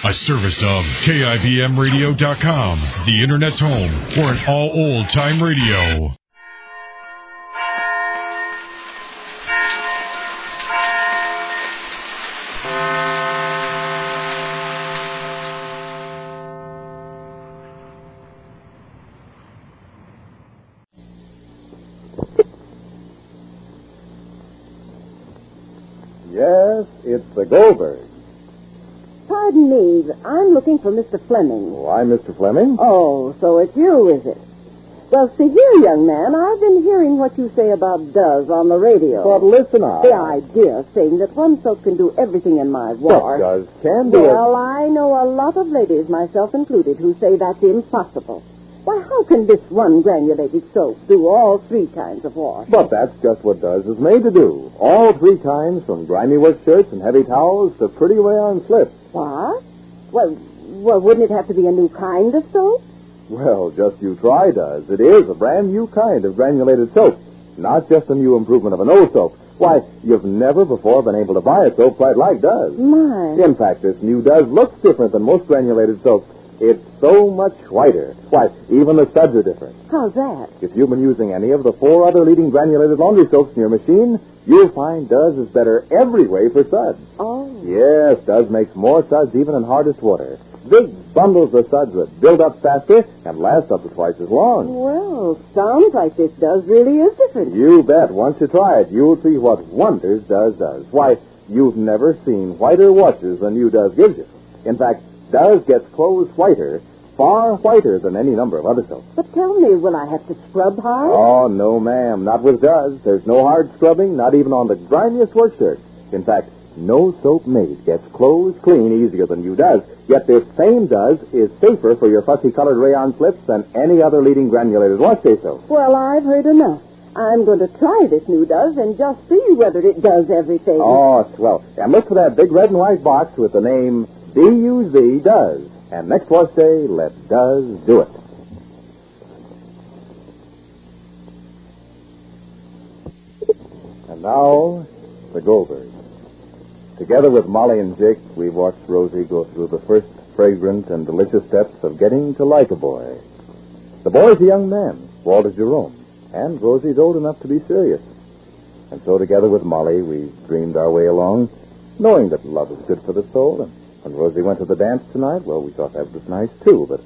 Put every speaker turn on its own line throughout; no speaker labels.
A service of KIBMradio.com, the Internet's home for an all old-time radio.
Yes, it's the Goldbergs.
Pardon me, I'm looking for Mr. Fleming.
Oh, I'm Mr. Fleming.
Oh, so it's you, is it? Well, see here, young man, I've been hearing what you say about does on the radio.
But listen, I...
The idea of saying that one soap can do everything in my war.
What does can do it?
Well, I know a lot of ladies, myself included, who say that's impossible. Why, how can this one granulated soap do all three kinds of wash?
But that's just what Does is made to do. All three kinds, from grimy work shirts and heavy towels to pretty rayon slips.
What? Well, wouldn't it have to be a new kind of soap?
Well, just you try Does. It is a brand new kind of granulated soap. Not just a new improvement of an old soap. Why, you've never before been able to buy a soap quite like Does.
My.
In fact, this new Does looks different than most granulated soaps. It's so much whiter. Why, even the suds are different.
How's that?
If you've been using any of the 4 other leading granulated laundry soaps in your machine, you'll find Does is better every way for suds.
Oh.
Yes, Does makes more suds even in hardest water. Big bundles of suds that build up faster and last up to twice as long.
Well, sounds like this Does really is different.
You bet. Once you try it, you'll see what wonders Does does. Why, you've never seen whiter washes than new Does gives you. In fact, Does gets clothes whiter, far whiter than any number of other soaps.
But tell me, will I have to scrub hard?
Oh, no, ma'am. Not with Does. There's no hard scrubbing, not even on the grimiest work shirt. In fact, no soap made gets clothes clean easier than you Does. Yet this same Does is safer for your fussy-colored rayon slips than any other leading granulated wash day soap.
Well, I've heard enough. I'm going to try this new Does and just see whether it does everything.
Oh, swell. And look for that big red and white box with the name D-U-Z Does. And next wash day, let Does do it. And now, the Goldbergs. Together with Molly and Jake, we've watched Rosie go through the first fragrant and delicious steps of getting to like a boy. The boy's a young man, Walter Jerome, and Rosie's old enough to be serious. And so together with Molly, we dreamed our way along, knowing that love is good for the soul. And when Rosie went to the dance tonight, well, we thought that was nice, too. But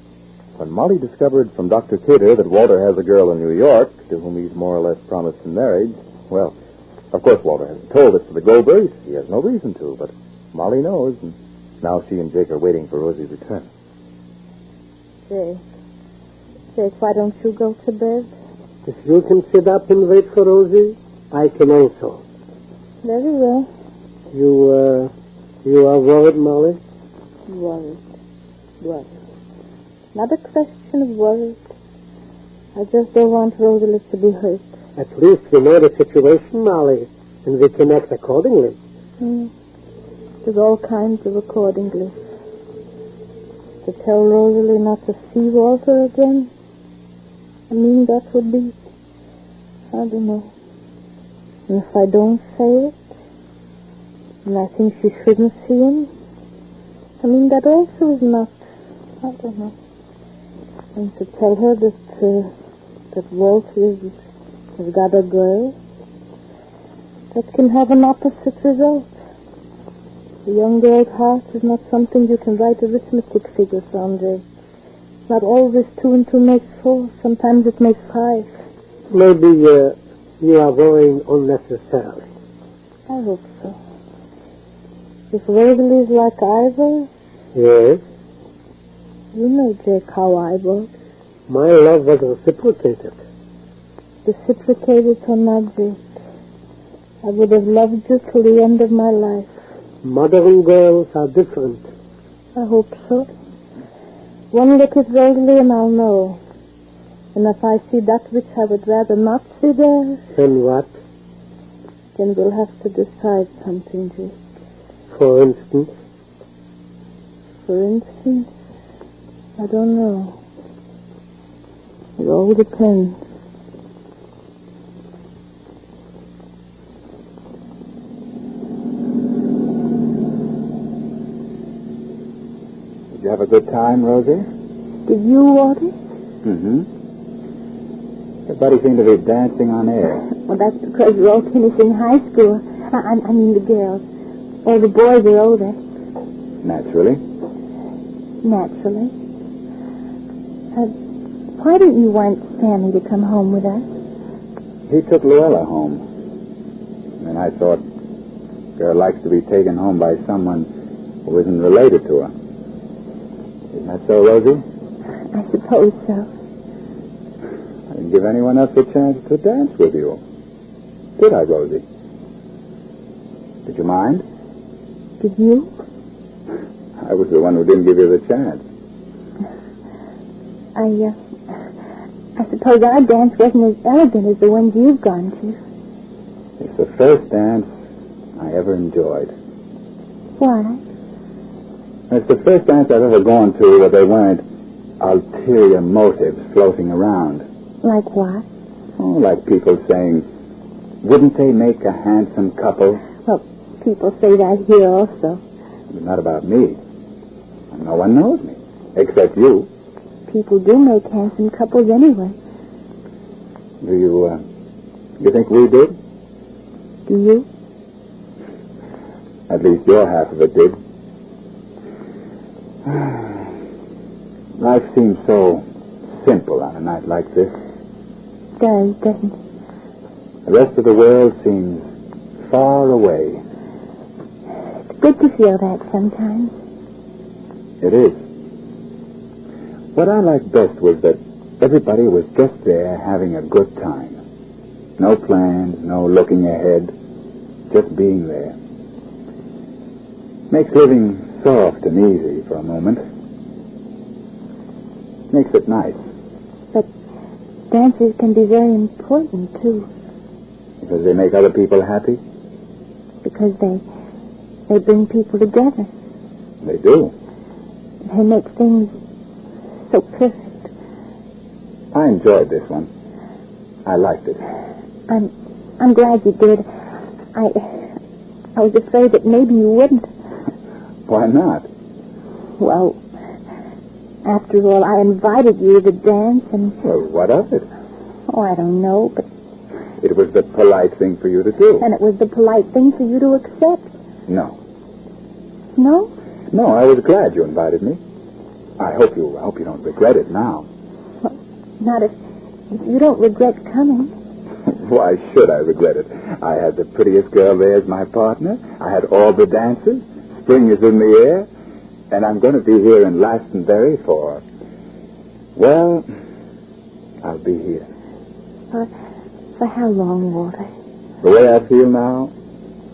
when Molly discovered from Dr. Cater that Walter has a girl in New York to whom he's more or less promised in marriage, well, of course, Walter hasn't told it to the Goldbergs. He has no reason to, but Molly knows, and now she and Jake are waiting for Rosie's return.
Jake, why don't you go to bed?
If you can sit up and wait for Rosie, I can also.
Very well.
You are worried, Molly?
Worried. Not a question of worried. I just don't want Rosalie to be hurt.
At least we know the situation, Molly, and we can act accordingly.
There's all kinds of accordingly. To tell Rosalie not to see Walter again? I mean, that would be... I don't know. And if I don't say it, and I think she shouldn't see him, I mean, that also is not... I don't know. And to tell her that Walter has got a girl, that can have an opposite result. A young girl's heart is not something you can write arithmetic figures on, Jake. It's not always 2 and 2 makes 4. Sometimes it makes 5.
Maybe you are worrying unnecessarily.
I hope so. If Rosalie is like I was...
Yes?
You know, Jake, how I was.
My love was reciprocated.
Reciprocated or not, Jake, I would have loved you till the end of my life.
Mother and girls are different.
I hope so. One look at Rosalie and I'll know. And if I see that which I would rather not see there...
Then what?
Then we'll have to decide something, Jake.
For instance?
For instance? I don't know. It all depends.
Did you have a good time, Rosie?
Did you, Walter?
Mm-hmm. Everybody seemed to be dancing on air.
Well, that's because you're all finishing high school. I mean the girls. All the boys are older.
Naturally.
Naturally. Why didn't you want Sammy to come home with us?
He took Luella home. And I thought, a girl likes to be taken home by someone who isn't related to her. Isn't that so, Rosie?
I suppose so.
I didn't give anyone else a chance to dance with you. Did I, Rosie? Did you mind?
Did you?
I was the one who didn't give you the chance.
I suppose our dance wasn't as elegant as the ones you've gone to.
It's the first dance I ever enjoyed.
Why?
It's the first dance I've ever gone to where there weren't ulterior motives floating around.
Like what?
Oh, like people saying, wouldn't they make a handsome couple?
Well, people say that here also.
But not about me. And no one knows me, except you.
People do make handsome couples anyway.
Do you think we did?
Do you?
At least your half of it did. Life seems so simple on a night like this.
Doesn't it?
The rest of the world seems far away.
It's good to feel that sometimes.
It is. What I liked best was that everybody was just there having a good time. No plans, no looking ahead, just being there. Makes living soft and easy for a moment. Makes it nice.
But dances can be very important, too.
Because they make other people happy?
Because they bring people together.
They do.
They make things so perfect.
I enjoyed this one. I liked it.
I'm glad you did. I was afraid that maybe you wouldn't.
Why not?
Well, after all, I invited you to the dance and...
Well, what of it?
Oh, I don't know, but...
It was the polite thing for you to do.
And it was the polite thing for you to accept.
No.
No?
No, I was glad you invited me. I hope you don't regret it now.
Well, not if you don't regret coming.
Why should I regret it? I had the prettiest girl there as my partner. I had all the dances. Spring is in the air. And I'm going to be here in Glastonbury for... Well, I'll be here.
For how long, Walter?
The way I feel now,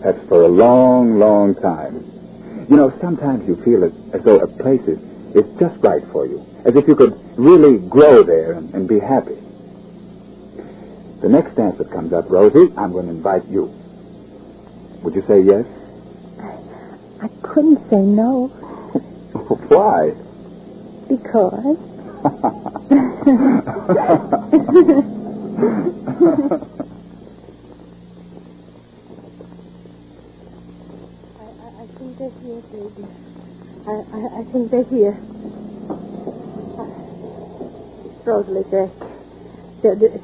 that's for a long, long time. You know, sometimes you feel as though a place is just right for you. As if you could really grow there and be happy. The next dance that comes up, Rosie, I'm going to invite you. Would you say yes?
I couldn't say no.
Why?
Because... I think they're here, baby. I think they're here. Rosalie,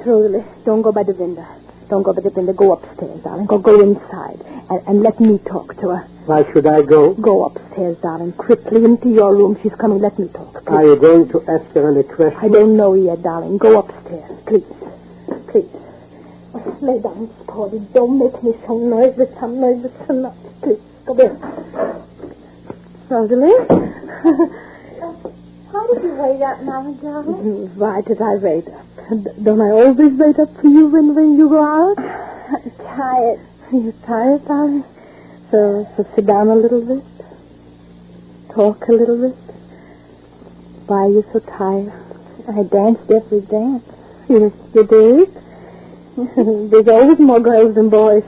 Rosalie, don't go by the window. Don't go by the window. Go upstairs, darling. Go inside. And let me talk to her.
Why should I go?
Go upstairs, darling. Quickly into your room. She's coming. Let me talk. Please.
Are you going to ask her any questions?
I don't know yet, darling. Go upstairs, please. Please. Oh, lay down, Sporty. Don't make me so nervous. I'm nervous enough. Please, go there. Rosalie? How did you wait up now, darling? Why did I wait up? Don't I always wait up for you when you go out? I'm tired. You're tired, darling? So sit down a little bit. Talk a little bit. Why are you so tired? I danced every dance. Yes, you did? There's always more girls than boys.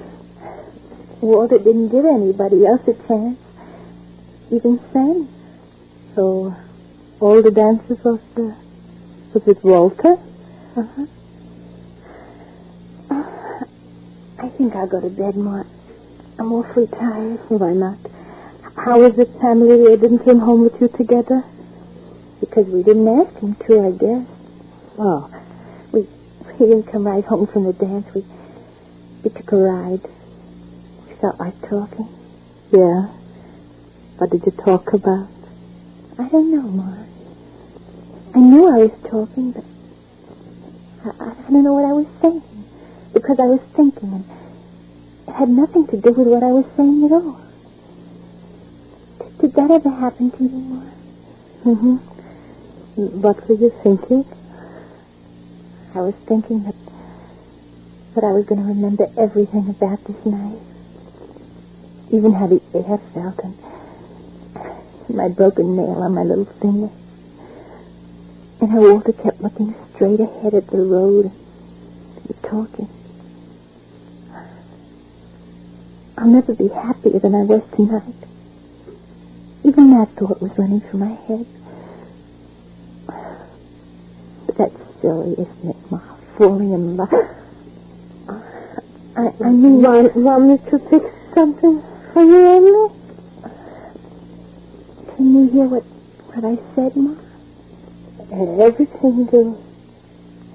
Walter didn't give anybody else a chance. Even Sam. So, all the dances was with Walter? Uh-huh. I think I'll go to bed, Mort. I'm awfully tired. Why not? How is it, family? They didn't come home with you together? Because we didn't ask him to, I guess. Oh. He didn't come right home from the dance. We took a ride. We felt like talking. Yeah? What did you talk about? I don't know, Ma. I knew I was talking, but I don't know what I was saying. Because I was thinking, and it had nothing to do with what I was saying at all. Did that ever happen to you, Ma? Mm-hmm. What were you thinking? I was thinking that I was going to remember everything about this night. Even how the air felt and my broken nail on my little finger. And how Walter kept looking straight ahead at the road and talking. I'll never be happier than I was tonight. Even that thought was running through my head. But that's silly, isn't it, Ma? Falling in love. I mean... Want me to fix something for you, Emily? Can you hear what I said, Ma?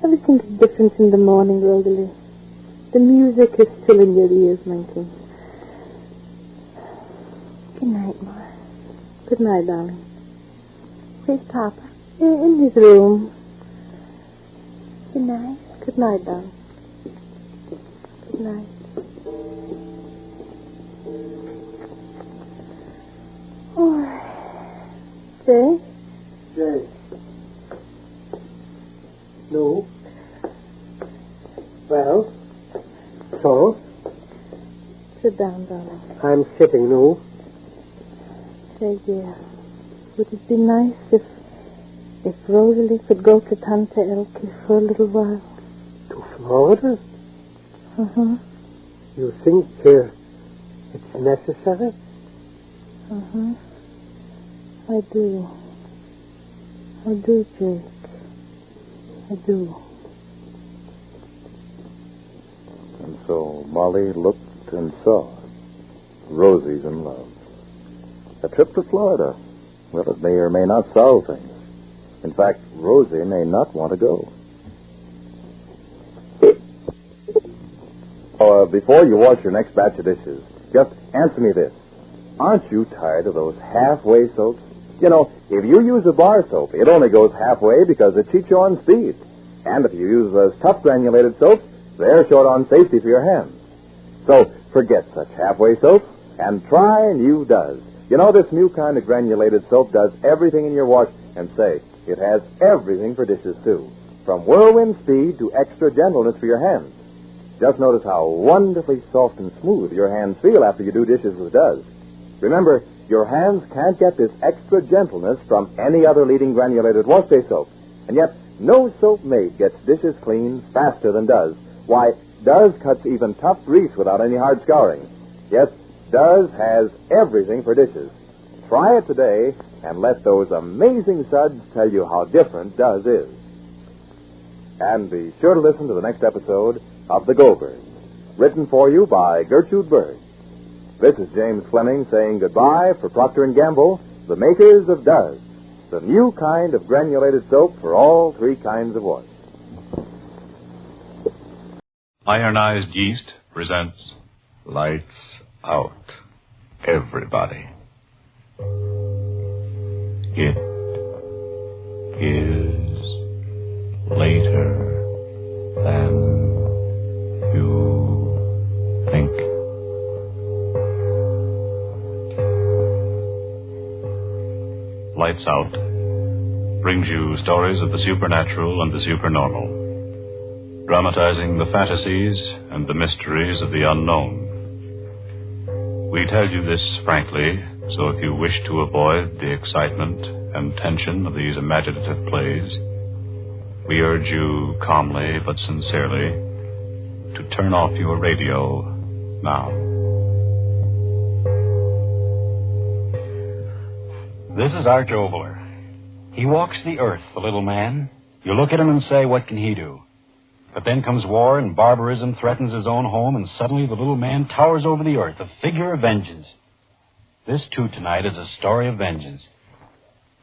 Everything's different in the morning, Rosalie. The music is still in your ears, my king. Good night, Ma. Good night, darling. Where's Papa? In his room. Good night. Good night, darling. Good night. Oh. Jay?
Jay. No. Well? So?
Sit down, darling.
I'm sitting, no.
Say, dear, would it be nice if Rosalie could go to Tante Elke for a little while?
To Florida?
Uh-huh.
You think it's necessary?
Uh-huh. I do. I do, Jake. I do.
And so Molly looked and saw. Rosie's in love. A trip to Florida. Well, it may or may not solve things. In fact, Rosie may not want to go. Before you wash your next batch of dishes, just answer me this. Aren't you tired of those halfway soaps? You know, if you use a bar soap, it only goes halfway because it cheats you on speed. And if you use those tough granulated soaps, they're short on safety for your hands. So forget such halfway soap and try new Does. You know, this new kind of granulated soap does everything in your wash, and say, it has everything for dishes, too. From whirlwind speed to extra gentleness for your hands. Just notice how wonderfully soft and smooth your hands feel after you do dishes with Does. Remember, your hands can't get this extra gentleness from any other leading granulated wash-day soap. And yet, no soap made gets dishes clean faster than Does. Why, Does cuts even tough grease without any hard scouring. Yes, Does has everything for dishes. Try it today and let those amazing suds tell you how different Does is. And be sure to listen to the next episode of The Goldbergs, written for you by Gertrude Berg. This is James Fleming saying goodbye for Procter & Gamble, the makers of Does, the new kind of granulated soap for all three kinds of wash.
Ironized Yeast presents
Lights out, everybody.
It is later than you think. Lights Out brings you stories of the supernatural and the supernormal, dramatizing the fantasies and the mysteries of the unknown. We tell you this frankly, so if you wish to avoid the excitement and tension of these imaginative plays, we urge you calmly but sincerely to turn off your radio now.
This is Arch Oboler. He walks the earth, the little man. You look at him and say, what can he do? But then comes war and barbarism threatens his own home, and suddenly the little man towers over the earth, a figure of vengeance. This, too, tonight is a story of vengeance.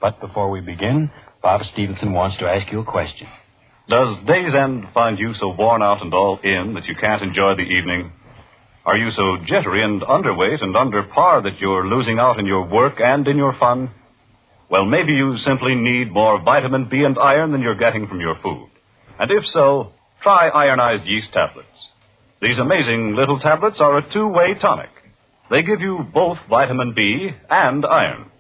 But before we begin, Bob Stevenson wants to ask you a question.
Does day's end find you so worn out and all in that you can't enjoy the evening? Are you so jittery and underweight and under par that you're losing out in your work and in your fun? Well, maybe you simply need more vitamin B and iron than you're getting from your food. And if so, try ironized yeast tablets. These amazing little tablets are a two-way tonic. They give you both vitamin B and iron.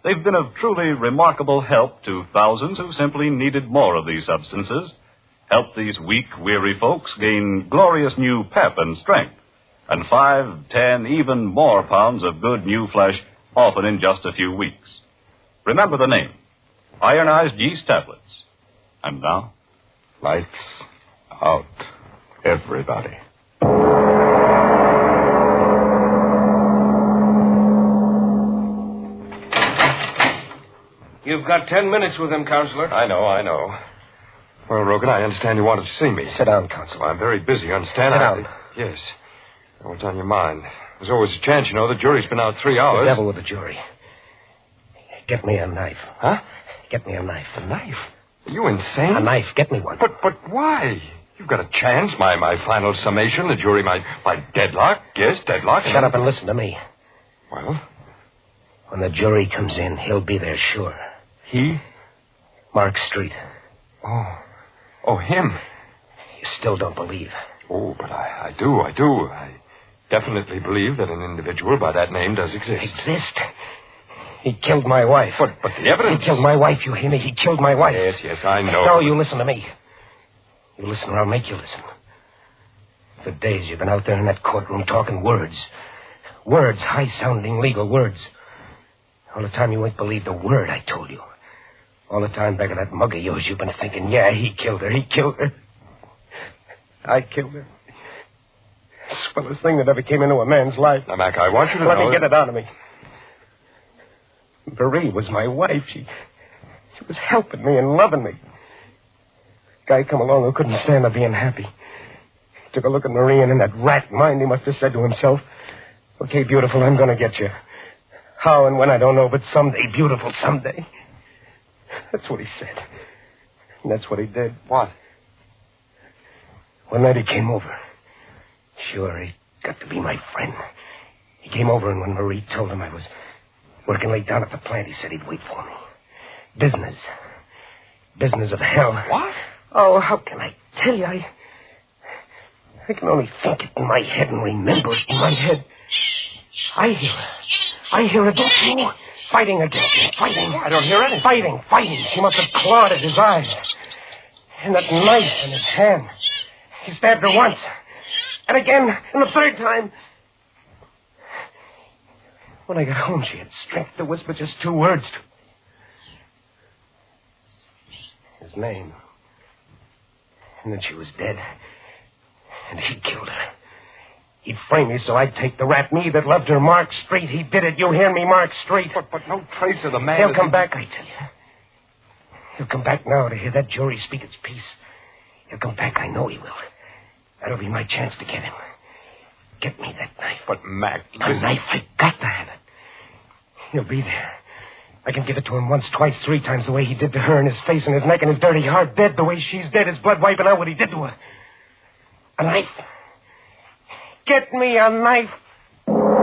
They've been of truly remarkable help to thousands who simply needed more of these substances. Help these weak, weary folks gain glorious new pep and strength. And 5, 10, even more pounds of good new flesh, often in just a few weeks. Remember the name, ironized yeast tablets. And now,
lights out, everybody.
You've got 10 minutes with him, Counselor.
I know. Well, Rogan, I understand you wanted to see me.
Sit down, Counselor.
I'm very busy, understand?
Sit down.
Yes. What's on your mind? There's always a chance, you know. The jury's been out 3 hours.
The devil with the jury. Get me a knife.
Huh?
Get me a knife.
A knife? Are you insane?
A knife. Get me one.
But why? You've got a chance. My final summation, the jury might deadlock. Yes, deadlock.
Shut up and listen to me.
Well?
When the jury comes in, he'll be there, sure.
He?
Mark Street.
Oh, him.
You still don't believe.
Oh, but I do. I definitely believe that an individual by that name does exist.
Exist? He killed my wife.
But the evidence...
He killed my wife, you hear me? He killed my wife.
Yes, I know.
No, you listen to me. You listen or I'll make you listen. For days you've been out there in that courtroom talking words. Words, high-sounding legal words. All the time you ain't believed a word I told you. All the time back of that mug of yours you've been thinking, yeah, he killed her. I killed her. Swellest thing that ever came into a man's life.
Now, Mac, I want you to
Let
know...
me get it out of me. Marie was my wife. She was helping me and loving me. Guy come along who couldn't stand her being happy. He took a look at Marie, and in that rat mind he must have said to himself, okay, beautiful, I'm going to get you. How and when, I don't know, but someday, beautiful, someday. That's what he said. And that's what he did.
What?
One night he came over. Sure, he got to be my friend. He came over, and when Marie told him I was working late down at the plant, he said he'd wait for me. Business. Business of hell.
What?
Oh, how can I tell you? I can only think it in my head and remember it in my head. I hear her, don't you? Fighting against him, fighting.
I don't hear anything.
Fighting. She must have clawed at his eyes. And that knife in his hand. He stabbed her once. And again, and the third time. When I got home, she had strength to whisper just 2 words. His name. And then she was dead. And he killed her. He'd frame me so I'd take the rat, me that loved her, Mark Street. He did it. You hear me, Mark Street?
But no trace of the man...
He'll come back, I tell you. He'll come back now to hear that jury speak its piece. He'll come back, I know he will. That'll be my chance to get him. Get me that knife.
But, Mac...
A knife, I got to have it. He'll be there. I can give it to him once, twice, 3 times the way he did to her in his face and his neck and his dirty heart. Dead the way she's dead, his blood wiping out what he did to her. A knife. Get me a knife.
Order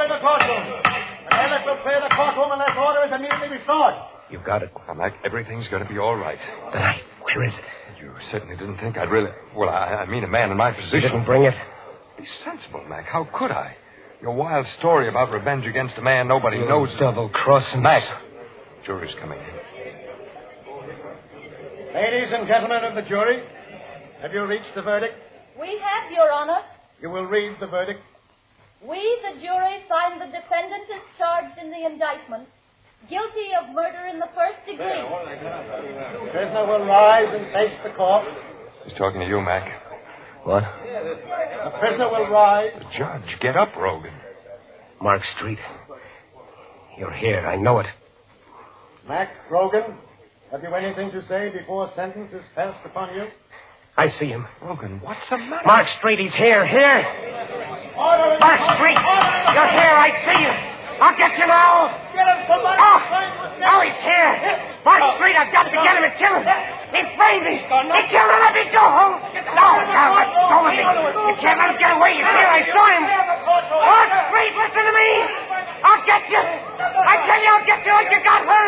in the courtroom. Let's prepare the courtroom unless order is immediately restored.
You got it.
Now, Mac, everything's going to be all right.
The knife. Where is it?
You certainly didn't think I'd really... Well, I mean a man in my position.
You didn't bring it?
Be sensible, Mac. How could I? Your wild story about revenge against a man nobody knows...
Double-crossing.
Mac. Jury's coming in.
Ladies and gentlemen of the jury, have you reached the verdict?
We have, Your Honor.
You will read the verdict.
We, the jury, find the defendant is charged in the indictment guilty of murder in the first degree.
The prisoner will rise and face the court.
He's talking to you, Mac.
What?
The prisoner will rise.
The judge, get up, Rogan.
Mark Street. You're here, I know it.
Mac Rogan, have you anything to say before sentence is passed upon you?
I see him.
Rogan, what's the matter?
Mark Street, he's here. Here. Mark Street, you're here. I see you. I'll get you now. Oh, now he's here. Mark Street, I've got to get him and kill him. He framed me. He killed him. Let me go. No, let go of me. You can't let him get away. He's here. I saw him. Mark Street, listen to me. I'll get you. I tell you, I'll get you like you got her.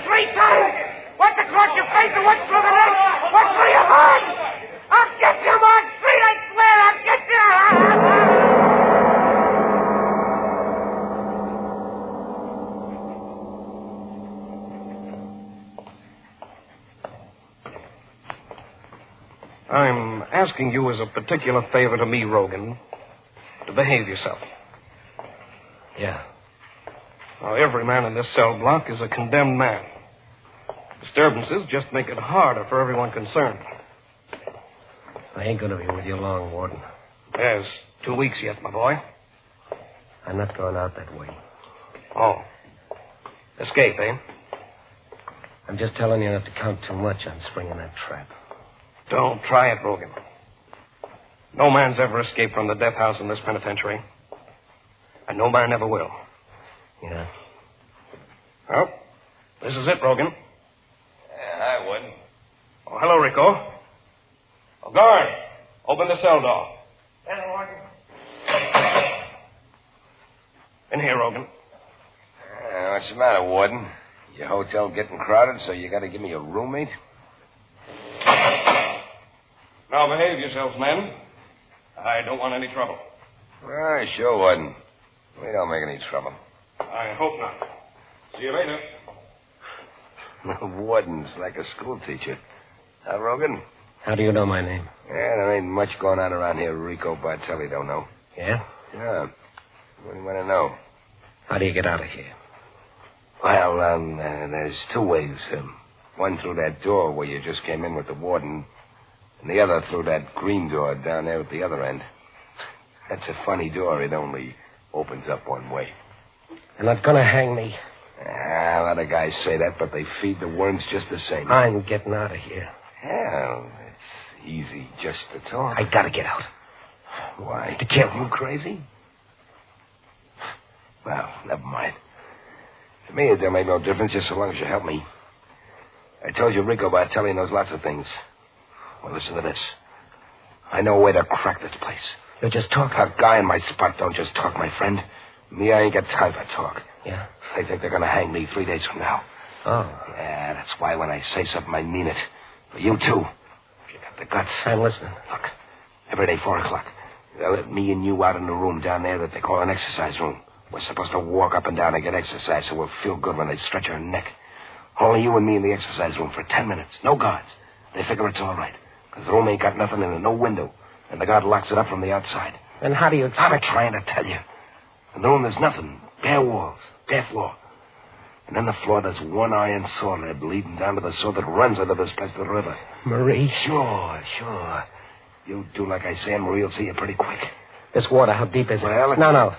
3 times. Once across your face and once through the neck. Once through your heart. I'll get you, Mark Street. I swear I'll get you. I'm asking you as a particular favor to me, Rogan, to behave yourself.
Yeah.
Now, every man in this cell block is a condemned man. Disturbances just make it harder for everyone concerned.
I ain't gonna be with you long, Warden.
There's 2 weeks yet, my boy.
I'm not going out that way.
Oh. Escape, eh?
I'm just telling you not to count too much on springing that trap.
Don't try it, Rogan. No man's ever escaped from the death house in this penitentiary. And no man ever will.
Yeah.
Well, this is it, Rogan.
Yeah, I would.
Oh, hello, Rico. Oh, guard, open the cell door. In here, Rogan.
What's the matter, Warden? Your hotel getting crowded, so you got to give me a roommate?
Now behave yourselves, men. I don't want any trouble.
Sure, Warden. We don't make any trouble.
I hope not. See you later.
Warden's like a school teacher. Huh, Rogan?
How do you know my name?
Yeah, there ain't much going on around here Rico Bartelli don't know.
Yeah?
Yeah. What do you want to know?
How do you get out of here?
Well, there's 2 ways. One through that door where you just came in with the warden, and the other through that green door down there at the other end. That's a funny door. It only opens up one way.
You're not gonna hang me.
A lot of guys say that, but they feed the worms just the same.
I'm getting out of here.
Hell, it's easy just to talk.
I gotta get out.
Why?
To kill.
You crazy? Well, never mind. To me, it don't make no difference just so long as you help me. I told you Rico Bartelli knows lots of things. Well, listen to this. I know a way to crack this place.
You're just talking.
A guy in my spot don't just talk, my friend. Me, I ain't got time for talk.
Yeah?
They think they're going to hang me 3 days from now.
Oh.
Yeah, that's why when I say something, I mean it. For you, too. If you got the guts.
I'm listening.
Look, every day, 4 o'clock, they'll let me and you out in the room down there that they call an exercise room. We're supposed to walk up and down and get exercise so we'll feel good when they stretch our neck. Only you and me in the exercise room for 10 minutes. No guards. They figure it's all right. Because the room ain't got nothing in it, no window. And the guard locks it up from the outside.
And how do you expect...
I'm trying to tell you. In the room, there's nothing. Bare walls. Bare floor. And in the floor, there's one iron saw lid leading down to the saw that runs under this place to the river.
Marie?
Sure. You do like I say, and Marie will see you pretty quick.
This water, how deep is it?
Well,
No.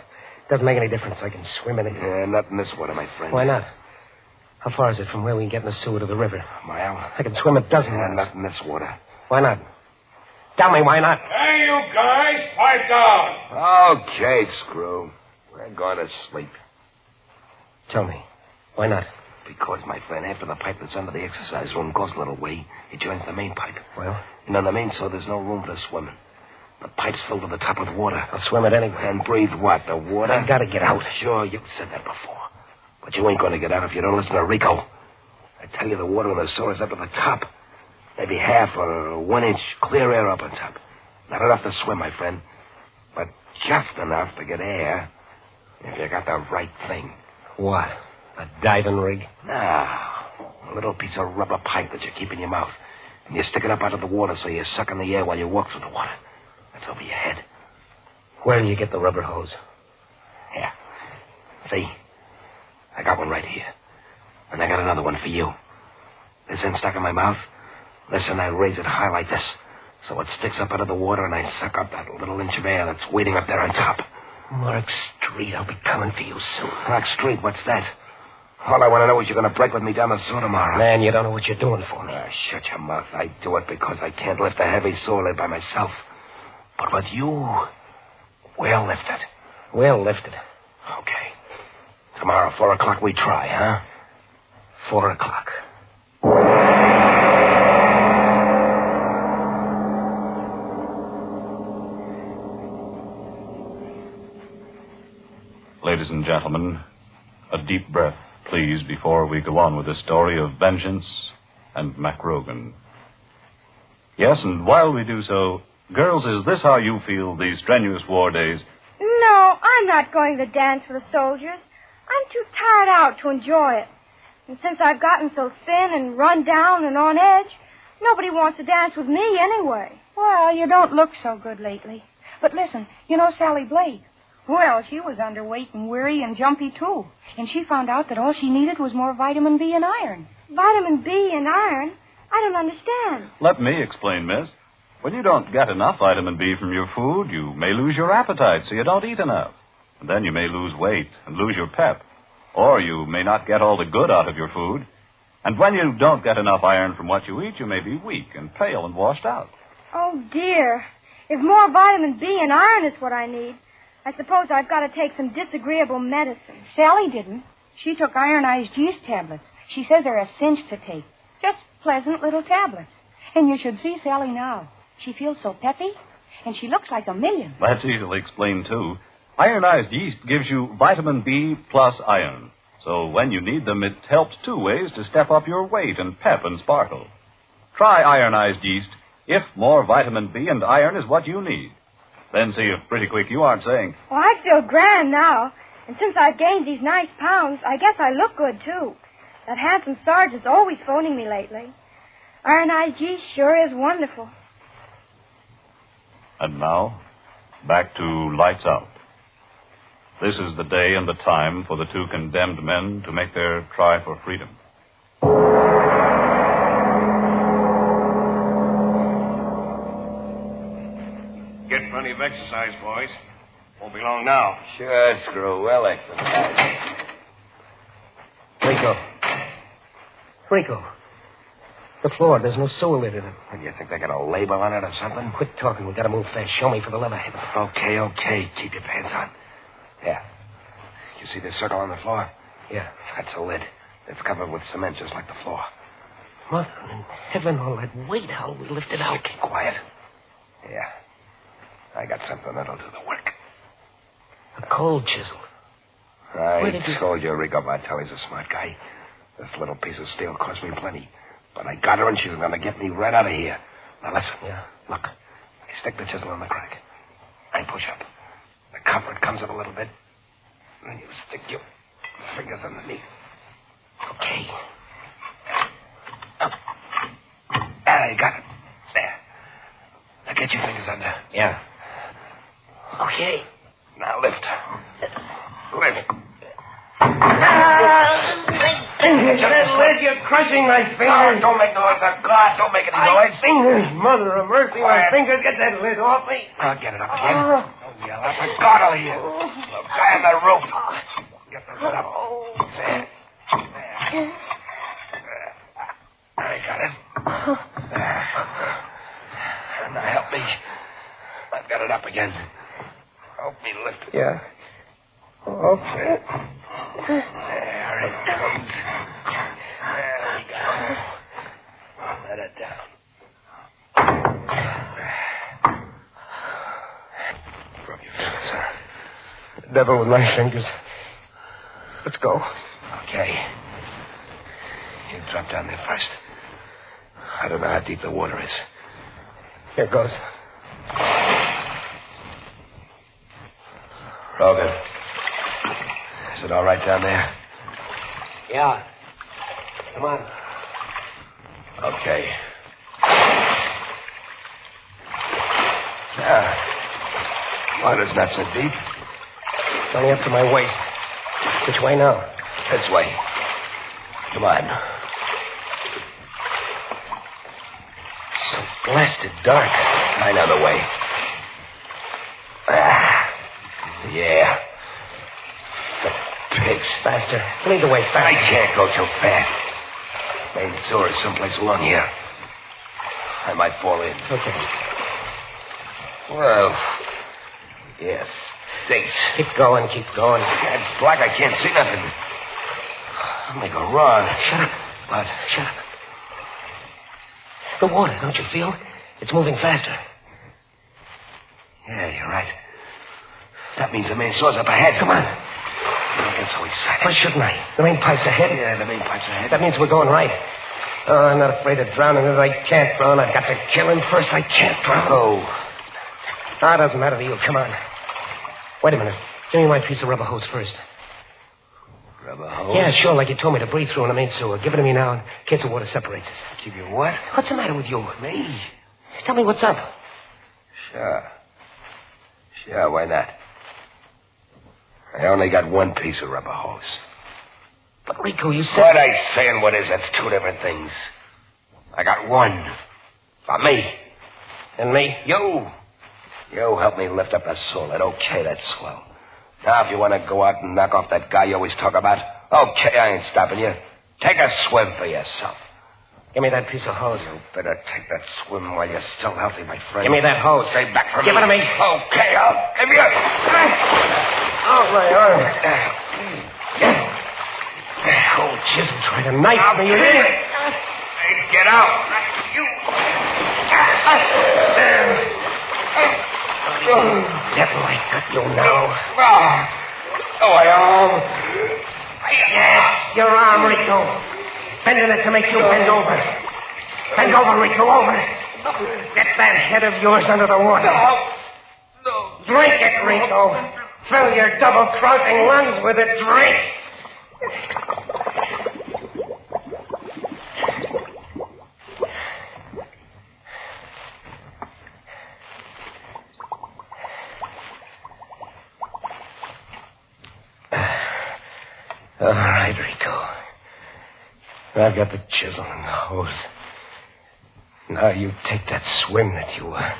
Doesn't make any difference. I can swim in it.
Yeah, not in this water, my friend.
Why not? How far is it from where we can get in the sewer to the river?
A mile.
I can swim a dozen
Yeah,
miles.
not in this water.
Why not? Tell me why not.
Hey, you guys, pipe down.
Okay, screw. We're going to sleep.
Tell me. Why not?
Because, my friend, after the pipe that's under the exercise room goes a little way, it joins the main pipe.
Well?
And on the main saw, there's no room for the swimming. The pipe's filled to the top with water.
I'll swim it anyway.
And breathe what? The water?
I gotta get out.
Sure, you've said that before. But you ain't going to get out if you don't listen to Rico. I tell you, the water in the sewer is up to the top. Maybe half or 1 inch clear air up on top. Not enough to swim, my friend. But just enough to get air if you got the right thing.
What? A diving rig?
No. A little piece of rubber pipe that you keep in your mouth. And you stick it up out of the water so you're sucking the air while you walk through the water. That's over your head.
Where do you get the rubber hose?
Here. See? I got one right here. And I got another one for you. This end stuck in my mouth. Listen, I raise it high like this. So it sticks up out of the water and I suck up that little inch of air that's waiting up there on top.
Mark Street, I'll be coming for you soon.
Mark Street, what's that? All I want to know is you're going to break with me down the saw tomorrow.
Man, you don't know what you're doing for me.
Shut your mouth. I do it because I can't lift a heavy saw lid by myself. But with you, we'll lift it.
We'll lift it.
Okay. Tomorrow, 4 o'clock, we try, huh?
4 o'clock.
Ladies and gentlemen, a deep breath, please, before we go on with the story of vengeance and Mac Rogan. Yes, and while we do so, girls, is this how you feel these strenuous war days?
No, I'm not going to dance for the soldiers. I'm too tired out to enjoy it. And since I've gotten so thin and run down and on edge, nobody wants to dance with me anyway.
Well, you don't look so good lately. But listen, you know Sally Blake? Well, she was underweight and weary and jumpy, too. And she found out that all she needed was more vitamin B and iron.
Vitamin B and iron? I don't understand.
Let me explain, miss. When you don't get enough vitamin B from your food, you may lose your appetite, so you don't eat enough. And then you may lose weight and lose your pep. Or you may not get all the good out of your food. And when you don't get enough iron from what you eat, you may be weak and pale and washed out.
Oh, dear. If more vitamin B and iron is what I need, I suppose I've got to take some disagreeable medicine.
Sally didn't. She took ironized yeast tablets. She says they're a cinch to take. Just pleasant little tablets. And you should see Sally now. She feels so peppy, and she looks like a million.
That's easily explained, too. Ironized yeast gives you vitamin B plus iron. So when you need them, it helps 2 ways to step up your weight and pep and sparkle. Try ironized yeast if more vitamin B and iron is what you need. Then see if pretty quick you aren't saying,
Well, I feel grand now. And since I've gained these nice pounds, I guess I look good, too. That handsome Sarge is always phoning me lately. Ironized yeast sure is wonderful.
And now, back to Lights Out. This is the day and the time for the 2 condemned men to make their try for freedom.
Get plenty of exercise, boys. Won't be long now.
Sure, Screw. Well exercised.
Rico. The floor, there's no sewer lid in it.
What, do you think they got a label on it or something?
Quit talking. We gotta move fast. Show me for the lever.
Okay. Keep your pants on. Yeah. You see this circle on the floor?
Yeah.
That's a lid. It's covered with cement just like the floor.
Mother in heaven, all that weight. How do we lift it out?
Keep quiet. Yeah. I got something that'll do the work.
A cold chisel.
I told you Rico Bartelli's a smart guy. This little piece of steel cost me plenty. But I got her, and she's going to get me right out of here. Now, listen.
Yeah.
Look. I stick the chisel in the crack. I push up. The cover comes up a little bit. And then you stick your fingers underneath. Okay. Up. There, you got it. There. Now get your fingers under.
Yeah. Okay.
Now lift. Lift.
Liz, you're crushing my fingers.
Don't make noise. God, don't make any noise.
Fingers, mother of mercy, my fingers. Get that lid off me.
I'll get it up again. Don't yell out. For God, I'll hear. Look, guy on the roof. Get the lid up. There. I got it. Now help me. I've got it up again. Help me lift it.
Yeah. Okay.
There it comes. There we go. Let it down. Rub your fingers, sir.
The devil with my fingers. Let's go.
Okay. You drop down there first. I don't know how deep the water is.
Here goes.
Rogan. Is it all right down there?
Yeah. Come on.
Okay. Yeah. Water's not so deep.
It's only up to my waist. Which way now?
This way. Come on. So blasted dark. I know the way. Yeah. The pigs.
Faster. Lead the way, faster.
I can't go too fast. Main sewer is someplace along here. I might fall in.
Okay.
Well, yes. Thanks.
Keep going, keep going.
It's black. I can't see nothing. I'll make a run.
Shut up.
What?
Shut up. The water, don't you feel? It's moving faster.
Yeah, you're right. That means the main sewer's up ahead.
Come on.
Don't get so excited.
Why shouldn't I? The main pipe's ahead.
Yeah, the main pipe's ahead.
That means we're going right. Oh, I'm not afraid of drowning. If I can't drown, I've got to kill him first. I can't drown.
Oh.
Ah, it doesn't matter to you. Come on. Wait a minute. Give me my piece of rubber hose first.
Rubber hose?
Yeah, sure, like you told me to breathe through in the main sewer. Give it to me now in case the water separates us.
Give you what?
What's the matter with you?
Me?
Tell me what's up.
Sure. Sure, why not? I only got one piece of rubber hose.
But, Rico, you said...
What I say and what is, that's two different things. I got one. For me.
And me?
You. You help me lift up that solid. Okay, that's swell. Now, if you want to go out and knock off that guy you always talk about, okay, I ain't stopping you. Take a swim for yourself.
Give me that piece of hose.
You better take that swim while you're still healthy, my friend.
Give me that hose.
Stay back from
me. Give it to me.
Okay, I'll give you.
Oh, my arm. Oh, chisel, try to knife me.
Hey, get out. You.
Devil, I got you now.
Oh, my arm.
Yes, your arm, Rico. Bending it to make you bend over. Bend over, Rico, over. Get that head of yours under the water.
No.
Drink it, Rico. Fill your double-crossing lungs with it. Drink. All right, Rico. I've got the chisel and the hose. Now you take that swim that you were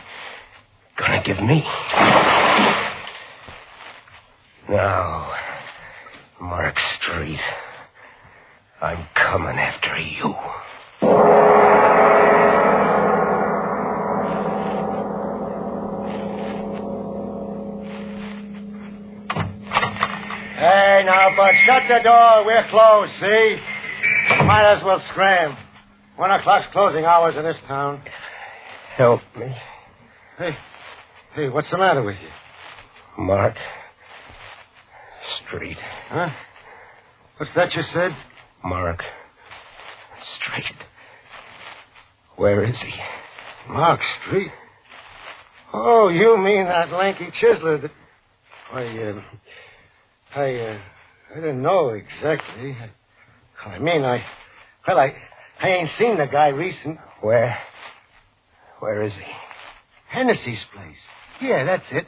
gonna give me. Now, Mark Street, I'm coming after you.
Hey, now, Bud, shut the door. We're closed, see? Might as well scram. 1 o'clock's closing hours in this town.
Help me.
Hey, what's the matter with you?
Mark Street.
Huh? What's that you said?
Mark Street. Where is he?
Mark Street? Oh, you mean that lanky chiseler that... I didn't know exactly. I mean, I ain't seen the guy recent.
Where is he?
Hennessy's place. Yeah, that's it.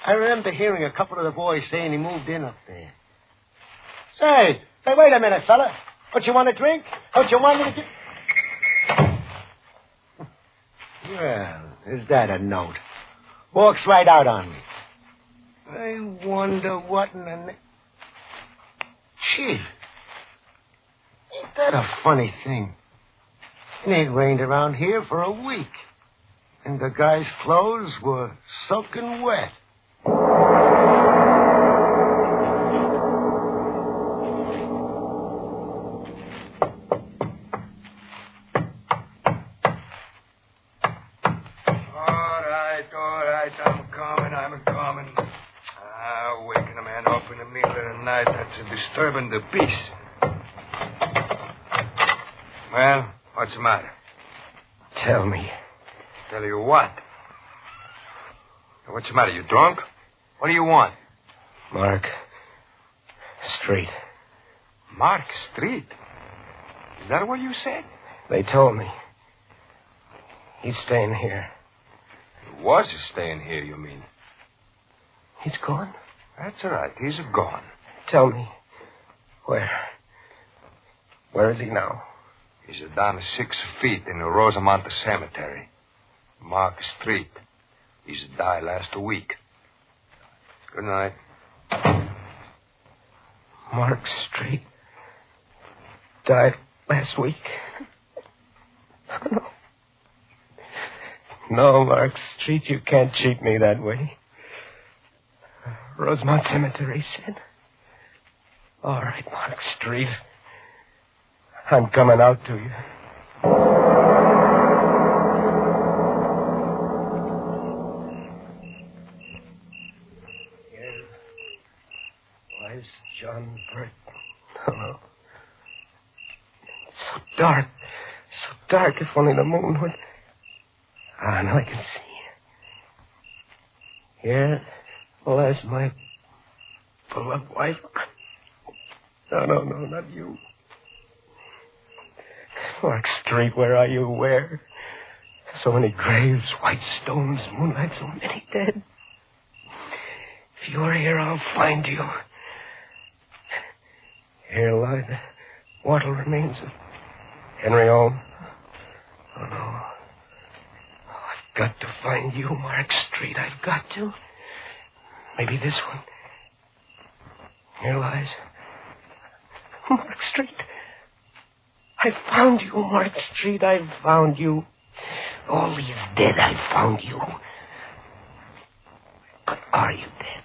I remember hearing a couple of the boys saying he moved in up there. Say, wait a minute, fella. Don't you want a drink? Don't you want me to get... Well, is that a note? Walks right out on me. I wonder what in the... Gee, ain't that a funny thing? It ain't rained around here for a week. And the guy's clothes were soaking wet.
All right, I'm coming. Waking a man up in the middle of the night, that's disturbing the peace. Well, what's the matter?
Tell me.
Tell you what? What's the matter, you drunk? What do you want?
Mark Street.
Mark Street? Is that what you said?
They told me. He's staying here.
He was staying here, you mean?
He's gone?
That's all right. He's gone.
Tell me. Where is he now?
He's down 6 feet in the Rosamond Cemetery. Mark Street. He's died last week. Good night.
Mark Street died last week. No. No, Mark Street, you can't cheat me that way. Rosemont Cemetery said. All right, Mark Street. I'm coming out to you. Here lies John Burt. Hello. So dark. So dark, if only the moon would... Ah, now I can see. Here lies my beloved wife. No, not you. Mark Street, where are you? Where? So many graves, white stones, moonlight, so many dead. If you're here, I'll find you. Here lie the mortal remains of Henry Owen. Oh, no. I've got to find you, Mark Street. I've got to. Maybe this one. Here lies Mark Street. I found you, Mark Street. I found you. All these dead, I found you. But are you dead?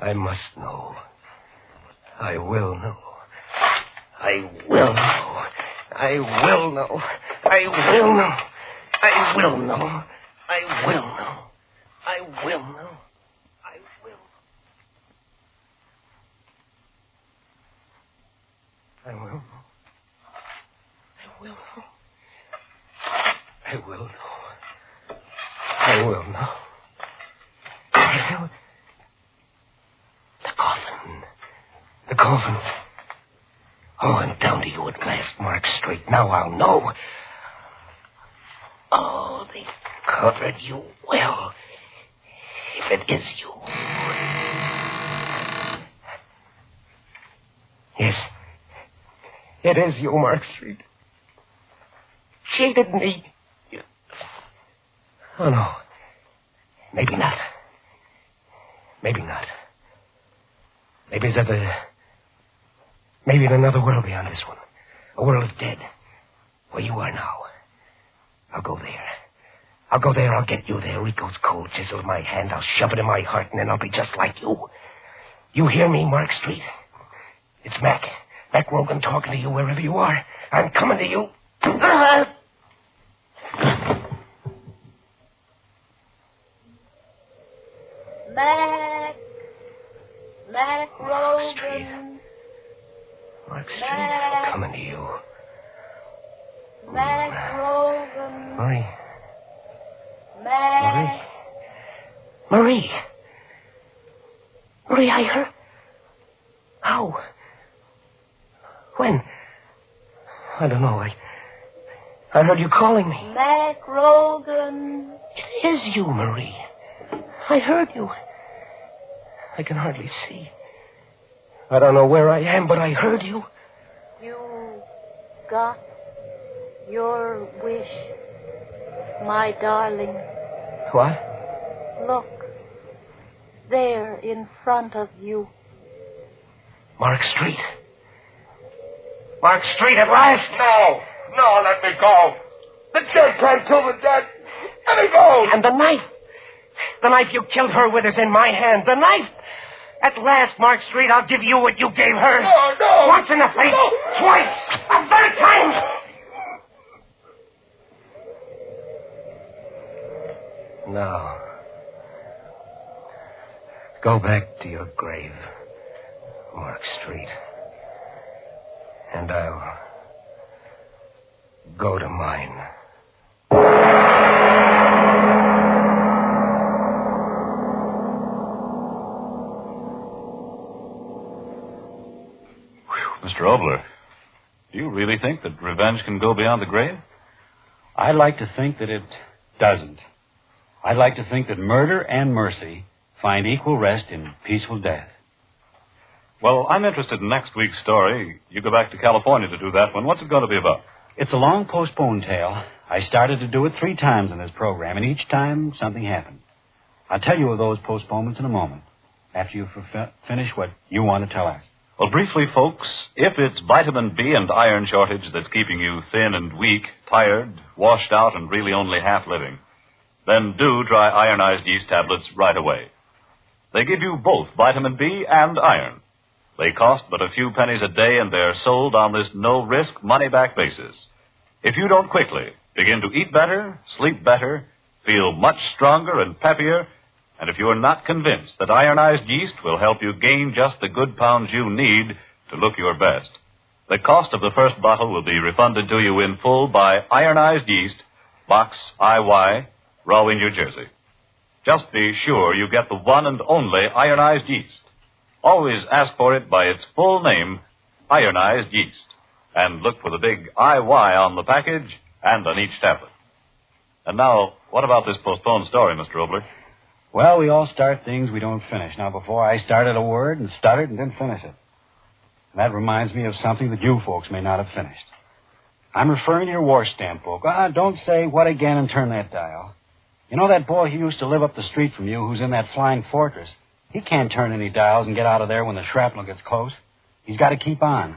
I must know. I will know. I will know. I will know. I will know. I will know. I will know. I will know. I will. I will know. I will know. I will know. I will know. The coffin. The coffin. Oh, I'm down to you at last, Mark Street. Now I'll know. Oh, they covered you well. If it is you. Yes. It is you, Mark Street. Cheated me. Oh, no. Maybe not. Maybe not. Maybe maybe in another world beyond this one. A world of dead. Where you are now. I'll go there. I'll go there. I'll get you there. Rico's cold chisel in my hand. I'll shove it in my heart, and then I'll be just like you. You hear me, Mark Street? It's Mac. Mac Rogan talking to you wherever you are. I'm coming to you.
Mac Rogan.
Mark Street, I'm coming to you.
Mac Rogan.
Marie.
Mac.
Marie, I heard... How? When? I don't know. I heard you calling me.
Mac Rogan.
It is you, Marie. I heard you. I can hardly see. I don't know where I am, but I heard you.
You got your wish, my darling.
What?
Look, there in front of you.
Mark Street. Mark Street at last.
No, let me go. The dead can't kill the dead. Let me go.
And the knife. The knife you killed her with is in my hand. The knife. At last, Mark Street, I'll give you what you gave her.
No.
Once in the face.
No.
Twice. A third time. Now, go back to your grave, Mark Street. And I'll go to mine.
Mr. Oboler, do you really think that revenge can go beyond the grave?
I'd like to think that it doesn't. I'd like to think that murder and mercy find equal rest in peaceful death.
Well, I'm interested in next week's story. You go back to California to do that one. What's it going to be about?
It's a long postponed tale. I started to do it 3 times in this program, and each time something happened. I'll tell you of those postponements in a moment, after you finish what you want to tell us.
Well, briefly, folks, if it's vitamin B and iron shortage that's keeping you thin and weak, tired, washed out, and really only half living, then do try ironized yeast tablets right away. They give you both vitamin B and iron. They cost but a few pennies a day, and they're sold on this no-risk, money-back basis. If you don't quickly begin to eat better, sleep better, feel much stronger and peppier, and if you're not convinced that ironized yeast will help you gain just the good pounds you need to look your best, the cost of the first bottle will be refunded to you in full by Ironized Yeast, Box IY, Rahway, New Jersey. Just be sure you get the one and only ironized yeast. Always ask for it by its full name, ironized yeast, and look for the big IY on the package and on each tablet. And now, what about this postponed story, Mr. Oboler?
Well, we all start things we don't finish. Now, before I started a word and stuttered and didn't finish it. And that reminds me of something that you folks may not have finished. I'm referring to your war stamp book. Don't say what again and turn that dial. You know that boy who used to live up the street from you who's in that flying fortress? He can't turn any dials and get out of there when the shrapnel gets close. He's got to keep on.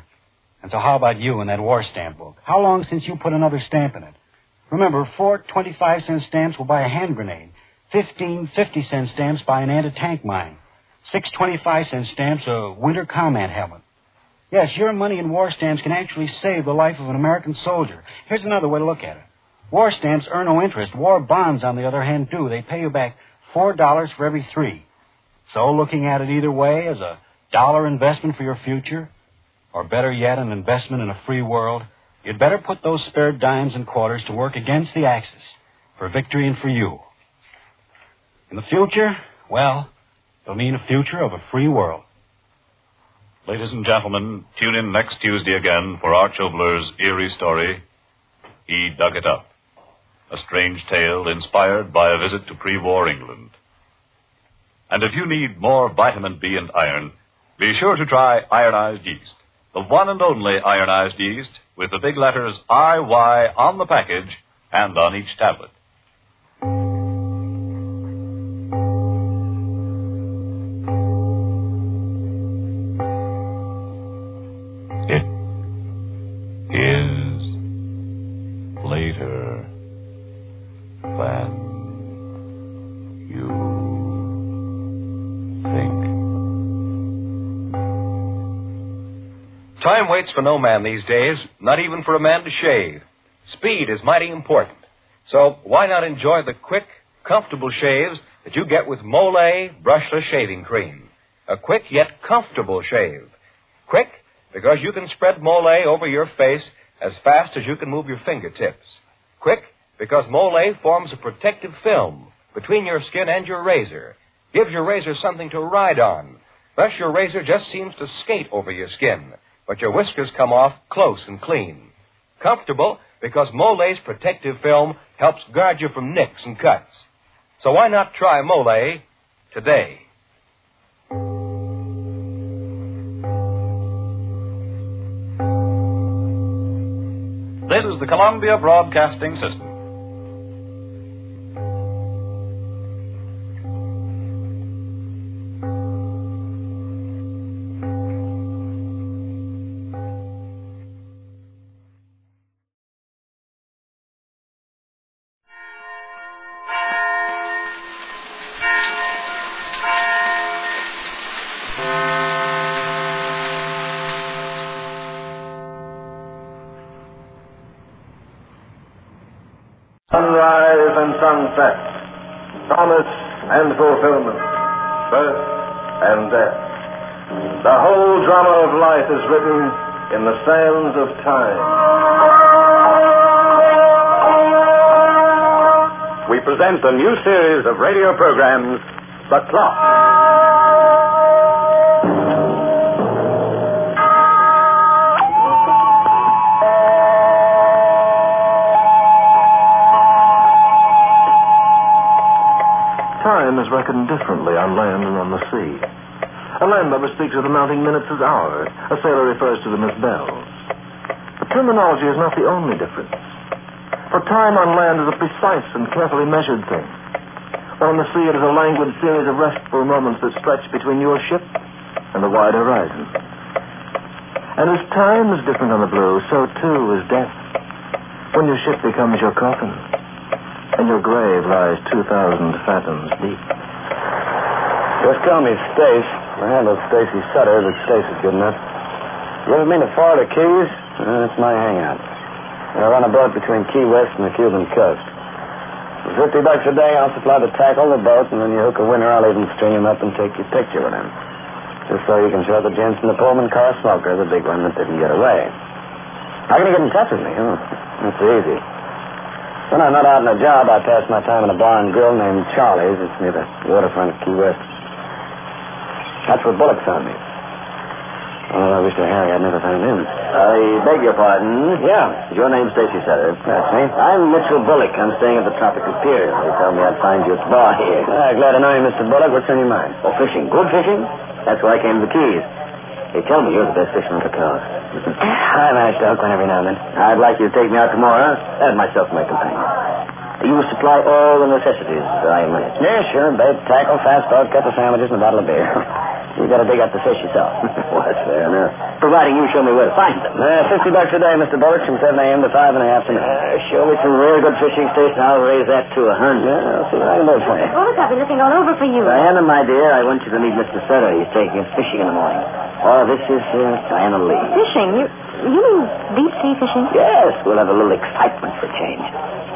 And so how about you and that war stamp book? How long since you put another stamp in it? Remember, 4 25-cent stamps will buy a hand grenade. 15 50-cent stamps buy an anti-tank mine. 6 25-cent stamps a winter combat helmet. Yes, your money in war stamps can actually save the life of an American soldier. Here's another way to look at it. War stamps earn no interest. War bonds, on the other hand, do. They pay you back $4 for every 3. So looking at it either way as a dollar investment for your future, or better yet, an investment in a free world, you'd better put those spare dimes and quarters to work against the Axis for victory and for you. In the future, well, it'll mean a future of a free world.
Ladies and gentlemen, tune in next Tuesday again for Arch Oboler's eerie story, He Dug It Up, a strange tale inspired by a visit to pre-war England. And if you need more vitamin B and iron, be sure to try ironized yeast, the one and only ironized yeast with the big letters IY on the package and on each tablet.
Time waits for no man these days, not even for a man to shave. Speed is mighty important. So why not enjoy the quick, comfortable shaves that you get with Mole brushless shaving cream? A quick yet comfortable shave. Quick because you can spread Mole over your face as fast as you can move your fingertips. Quick because Mole forms a protective film between your skin and your razor. Gives your razor something to ride on. Thus your razor just seems to skate over your skin, but your whiskers come off close and clean. Comfortable because Mole's protective film helps guard you from nicks and cuts. So why not try Mole today?
This is the Columbia Broadcasting System.
Sunrise and sunset, promise and fulfillment, birth and death. The whole drama of life is written in the sands of time. We present a new series of radio programs, The Clock. Time is reckoned differently on land and on the sea. A landlubber speaks of the mounting minutes as hours. A sailor refers to them as bells. But terminology is not the only difference. For time on land is a precise and carefully measured thing. While on the sea it is a languid series of restful moments that stretch between your ship and the wide horizon. And as time is different on the Blue, so too is death. When your ship becomes your coffin, and your grave lies 2,000 fathoms deep.
Just call me Stace. My handle's Stacy Sutter, but Stace is good enough. You ever been to Florida Keys? That's my hangout. I run a boat between Key West and the Cuban coast. For $50 a day, I'll supply the tackle, the boat, and when you hook a winner, I'll even string him up and take your picture with him. Just so you can show the gents in the Pullman car smoker, the big one that didn't get away. How can you get in touch with me? That's easy. When I'm not out on a job, I pass my time in a bar and grill named Charlie's. It's near the waterfront of Key West. That's where Bullock found me. Oh, I wish to Harry I'd never found him.
I beg your pardon.
Yeah.
Your name's Stacy Sutter.
That's me.
I'm Mitchell Bullock. I'm staying at the Tropical Pier. They told me I'd find you at the bar here.
Glad to know you, Mr. Bullock. What's on your mind?
Oh, fishing. Good fishing? That's why I came to the Keys. They tell me you're the best fisherman on the coast.
I manage to hook one every now and then.
I'd like you to take me out tomorrow. Add myself to my companion. You will supply all the necessities, I imagine.
Yeah, sure. Bait, tackle, fast boat, couple sandwiches, and a bottle of beer. You got to dig up the fish yourself.
Well, that's fair enough. Providing you show me where to find them.
$50 a day, Mr. Bullock, from 7 a.m. to 5 in the afternoon.
Show me some real good fishing station. I'll raise that to 100.
Yeah, I'll see what I can do for you.
Bullock, I've been looking all over for you.
Diana, my dear, I want you to meet Mr. Sutter. He's taking us fishing in the morning. Oh, this is Diana Lee.
Fishing? You mean deep sea fishing?
Yes, we'll have a little excitement for change.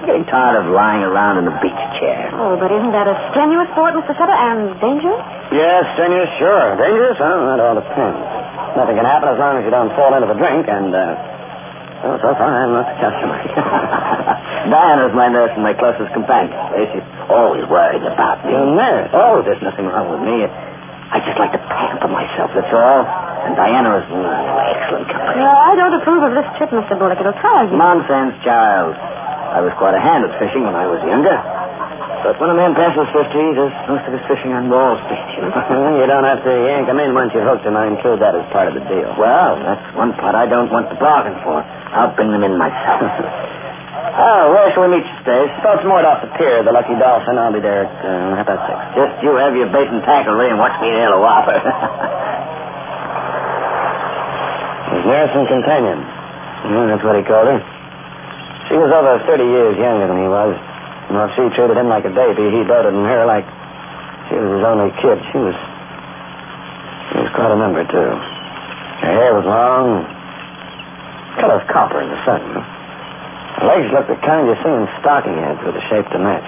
I'm getting tired of lying around in the beach chair.
Oh, but isn't that a strenuous sport, Mr. Sutter, and dangerous?
Yes, strenuous, sure. Dangerous? Well, that all depends. Nothing can happen as long as you don't fall into the drink, and, well, so far I have lots of customers.
Diana's my nurse and my closest companion. She's always worried about me.
Your nurse?
Oh, there's nothing wrong with me. I just like to pamper myself, that's all. And Diana is excellent company.
No, I don't approve of this trip, Mr. Bullock. It'll tire you.
Nonsense, child. I was quite a hand at fishing when I was younger. But when a man passes 50, he does most of his fishing on Wall Street.
You don't have to yank him in once you've hooked him. I include that as part of the deal.
Well, that's one part I don't want to bargain for. I'll bring them in myself.
Where shall we meet you, Stace? Boat's moored off the pier, the Lucky Dolphin. I'll be there at 6:30.
Just you have your bait and tackle ready and watch me nail a whopper.
His nurse and companion. Yeah, that's what he called her. She was over 30 years younger than he was. Well, she treated him like a baby. He doted on her like she was his only kid. She was quite a number, too. Her hair was long, color of copper in the sun. Her legs looked the kind you see in stocking heads with a shape to match.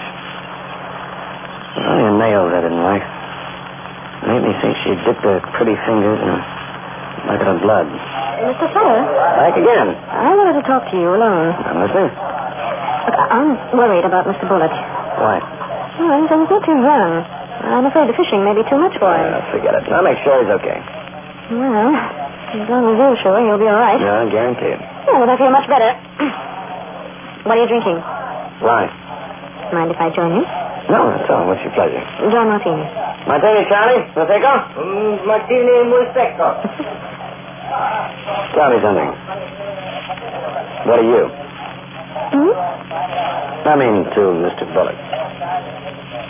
Only her nails I didn't like. It made me think she'd dipped her pretty fingers in a bucket of blood.
Mr. Sutter?
Back again.
I wanted to talk to you alone.
I'm listening.
Look, I'm worried about Mr. Bullock.
Why?
Well, he's not too young. I'm afraid the fishing may be too much for him.
Forget it. I'll make sure he's okay.
Well, as long as you're sure, he'll be all right.
Yeah, I guarantee it.
Yeah, but I feel much better. What are you drinking?
Why?
Mind if I join you?
No, that's all. What's your pleasure?
John Martini.
Martini, Charlie. Prosecco?
Martini Prosecco.
Tell me something. What are you? I mean to Mr. Bullock.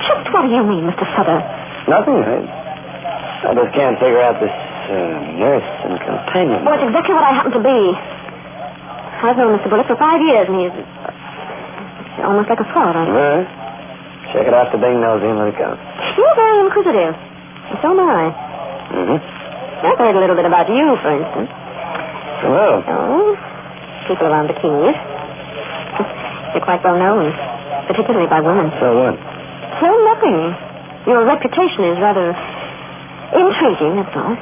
Just what do you mean, Mr. Sutter?
Nothing. I just can't figure out this nurse and companion.
Well, it's exactly what I happen to be. I've known Mr. Bullock for 5 years, and he's almost like a father.
All right. Check it out the big nosy and let it go.
You're very inquisitive. And so am I.
Mm-hmm.
I've heard a little bit about you, for instance.
Well.
Oh, people around the Keys. You're quite well known, particularly by women.
So what?
So nothing. Your reputation is rather intriguing, that's all.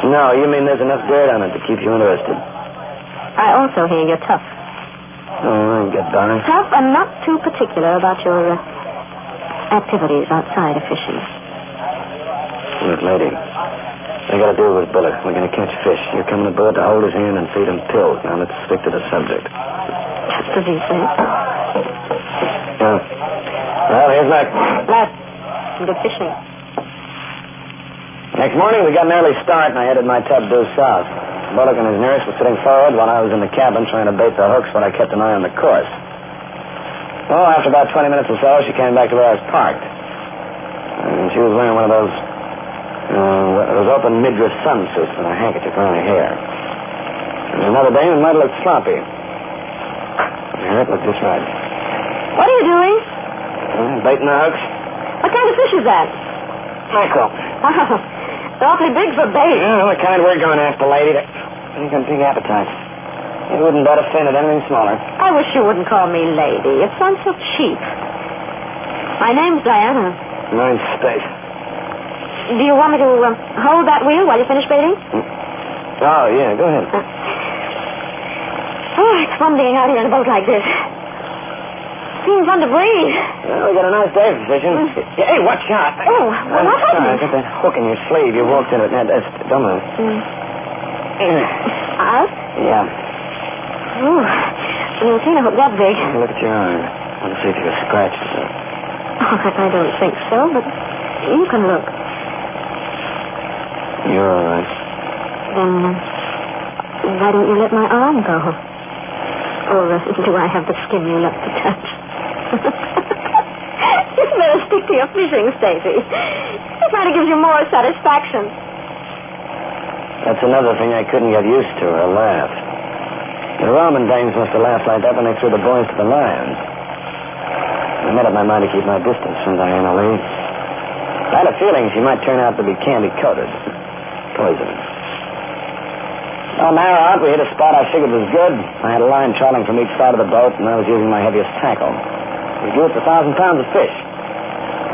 No, you mean there's enough dirt on it to keep you interested.
I also hear you're tough.
Oh, I get darn.
Tough and not too particular about your activities outside of fishing.
Look, lady, I got to deal with Bullock. We're going to catch fish. You're coming aboard to hold his hand and feed him pills. Now, let's stick to the subject.
Just as you say.
Yeah. Well, here's Mac.
Glad. Good fishing.
Next morning, we got an early start, and I headed my tub due south. Bullock and his nurse were sitting forward while I was in the cabin trying to bait the hooks while I kept an eye on the course. Oh, after about 20 minutes or so, she came back to where I was parked. And she was wearing one of those open midriff sunsuits with a handkerchief around her hair. And another dame, it might have looked sloppy. Yeah, it looked just right.
What are you doing?
Baiting the hooks.
What kind of fish is that?
Mackerel.
Wow. It's awfully big for bait.
Yeah, the kind we're going after, lady. You got big appetites. You wouldn't bet a fin at anything smaller.
I wish you wouldn't call me lady. It sounds so cheap. My name's Diana.
Mine's Stace.
Do you want me to hold that wheel while you finish baiting?
Oh, yeah, go ahead.
Oh, it's fun being out here in a boat like this. Seems fun to breathe.
Well, we got a nice day for fishing. Hey, watch out.
Oh, well, what happened?
I got that hook in your sleeve. You walked in it. Don't move.
Out?
Yeah.
Oh, never seen a hook that big.
Look at your arm. I want to see if you got scratched or something.
Oh, I don't think so, but you can look.
You're all right.
Then, why don't you let my arm go? Or do I have the skin you love to touch? You better stick to your fishing, Stacy. It kind of gives you more satisfaction.
That's another thing I couldn't get used to, her laugh. The Roman dames must have laughed like that when they threw the boys to the lions. I made up my mind to keep my distance from Diana Lee. I had a feeling she might turn out to be candy-coated. Poison. Well, now out, we hit a spot I figured was good. I had a line trailing from each side of the boat, and I was using my heaviest tackle. We drew up 1,000 pounds of fish.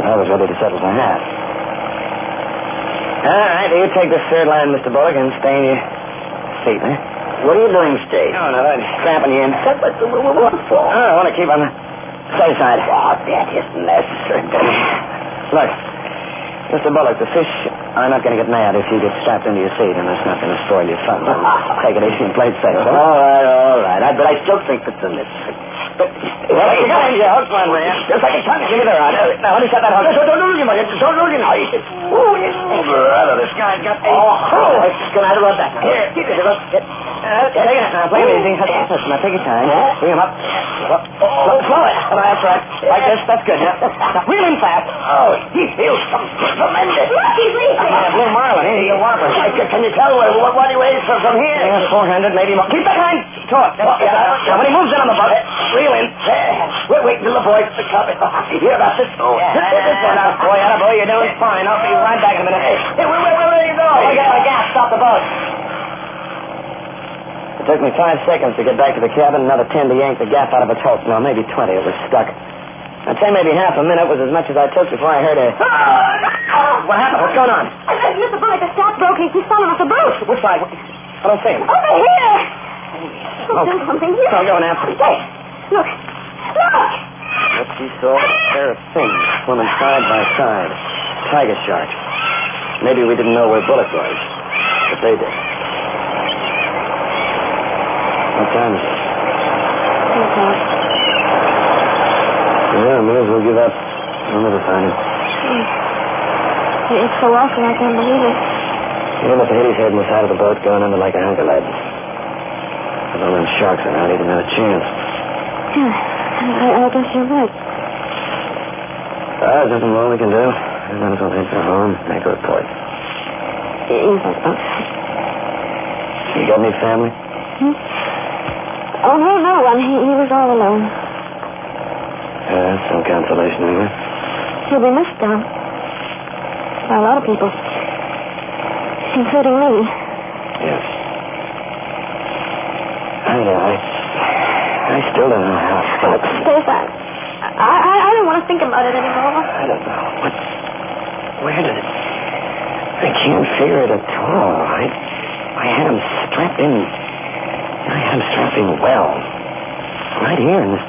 But I was ready to settle for half. All right, you take this third line, Mr. Bullock, and stay in your seat, huh?
What are you doing, Stace?
Oh, no, I'm strapping you in.
What for?
Oh, I want to keep on the safe side.
Oh, that isn't necessary.
Look, Mr. Bullock, the fish are not going to get mad if you get strapped into your seat, and that's not going to spoil your fun. Take it easy and play it safe, huh?
All right. But I still think it's unnecessary.
Well, you got your hook one, man. Just like it's time to give you the rod. Now, let me set that hook. Don't lose him, don't lose him. Oh, brother, this guy's got... Oh, it's just going to have to rub that. Here, keep it. Take it. Now, play it easy. Now, take your time. Bring him up. Slow it. That's right. Like this. That's good. Now, reel him fast.
Oh, he feels tremendous.
Look, he's leaping.
Blue marlin. He's a whopper.
Can you tell what he weighs from here?
Yeah, 400, maybe more. Keep that line taut. Now, when he moves in on the boat, reel in.
Wait till the boys pick up. You hear about this? Oh,
this one out, boy. Boy, you're doing fine. I'll be right back in a minute.
Hey, where are you going?
I got my gas. Stop the boat. It took me 5 seconds to get back to the cabin, another 10 to yank the gaff out of its hook. No, maybe 20. It was stuck. I'd say maybe half a minute was as much as I took before I heard a... What happened? What's going on?
Mr. Bullock, the strap broke. He's falling off the boat.
Which side? I don't see him.
Over here.
Oh,
there's something here.
I'm going after him.
Hey, look.
What she saw was a pair of fins swimming side by side. Tiger sharks. Maybe we didn't know where Bullock was, but they did. What time is it? Yeah, may as well give up. I'll never find him.
It's so awful, I can't believe it.
You must have hit his head in the side of the boat going under like a hunk of lead. If all them sharks are out, he didn't have a chance.
Yeah, I guess you're right.
There's nothing more we can do. We might as well head for home, make a report.
Yes,
You got any family?
Oh, no one. He was all alone.
That's some consolation, isn't it?
He'll be missed, Don. By a lot of people. Including me.
Yes. I still don't know how to stop it.
Stace, I don't want to think about it anymore.
I don't know. Where did it... I can't figure it at all. I had him strapped in... I had him strapped in well. Right here in this...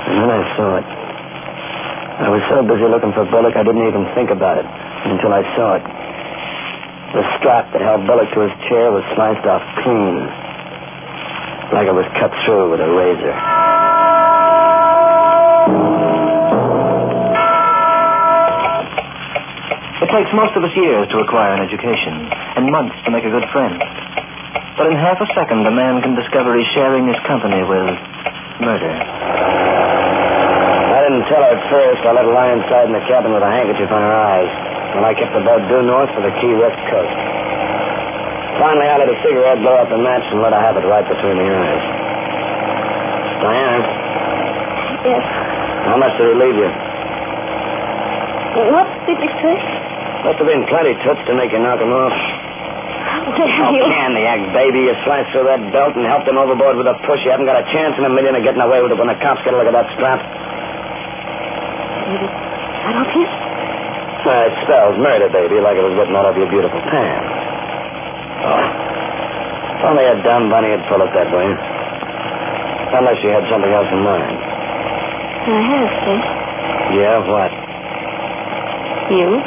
And then I saw it. I was so busy looking for Bullock, I didn't even think about it until I saw it. The strap that held Bullock to his chair was sliced off clean, like it was cut through with a razor.
It takes most of us years to acquire an education, and months to make a good friend. But in half a second, a man can discover he's sharing his company with murder.
I didn't tell her at first. I let her lie inside in the cabin with a handkerchief on her eyes, while I kept the boat due north for the Key West coast. Finally, I lit a cigarette, blew out the match, and let her have it right between the eyes. Diana?
Yes?
How much did he leave you?
What did you say?
Must have been plenty toots to make you knock him off.
How dare you?
Oh, candy-act, baby. You sliced through that belt and helped him overboard with a push. You haven't got a chance in a million of getting away with it when the cops get a look at that strap.
Did it cut off you?
It spells murder, baby, like it was written all over your beautiful pants. Oh. If only a dumb bunny had pulled it that way. Unless she had something else in mind.
I have, Steve.
Yeah, what?
You?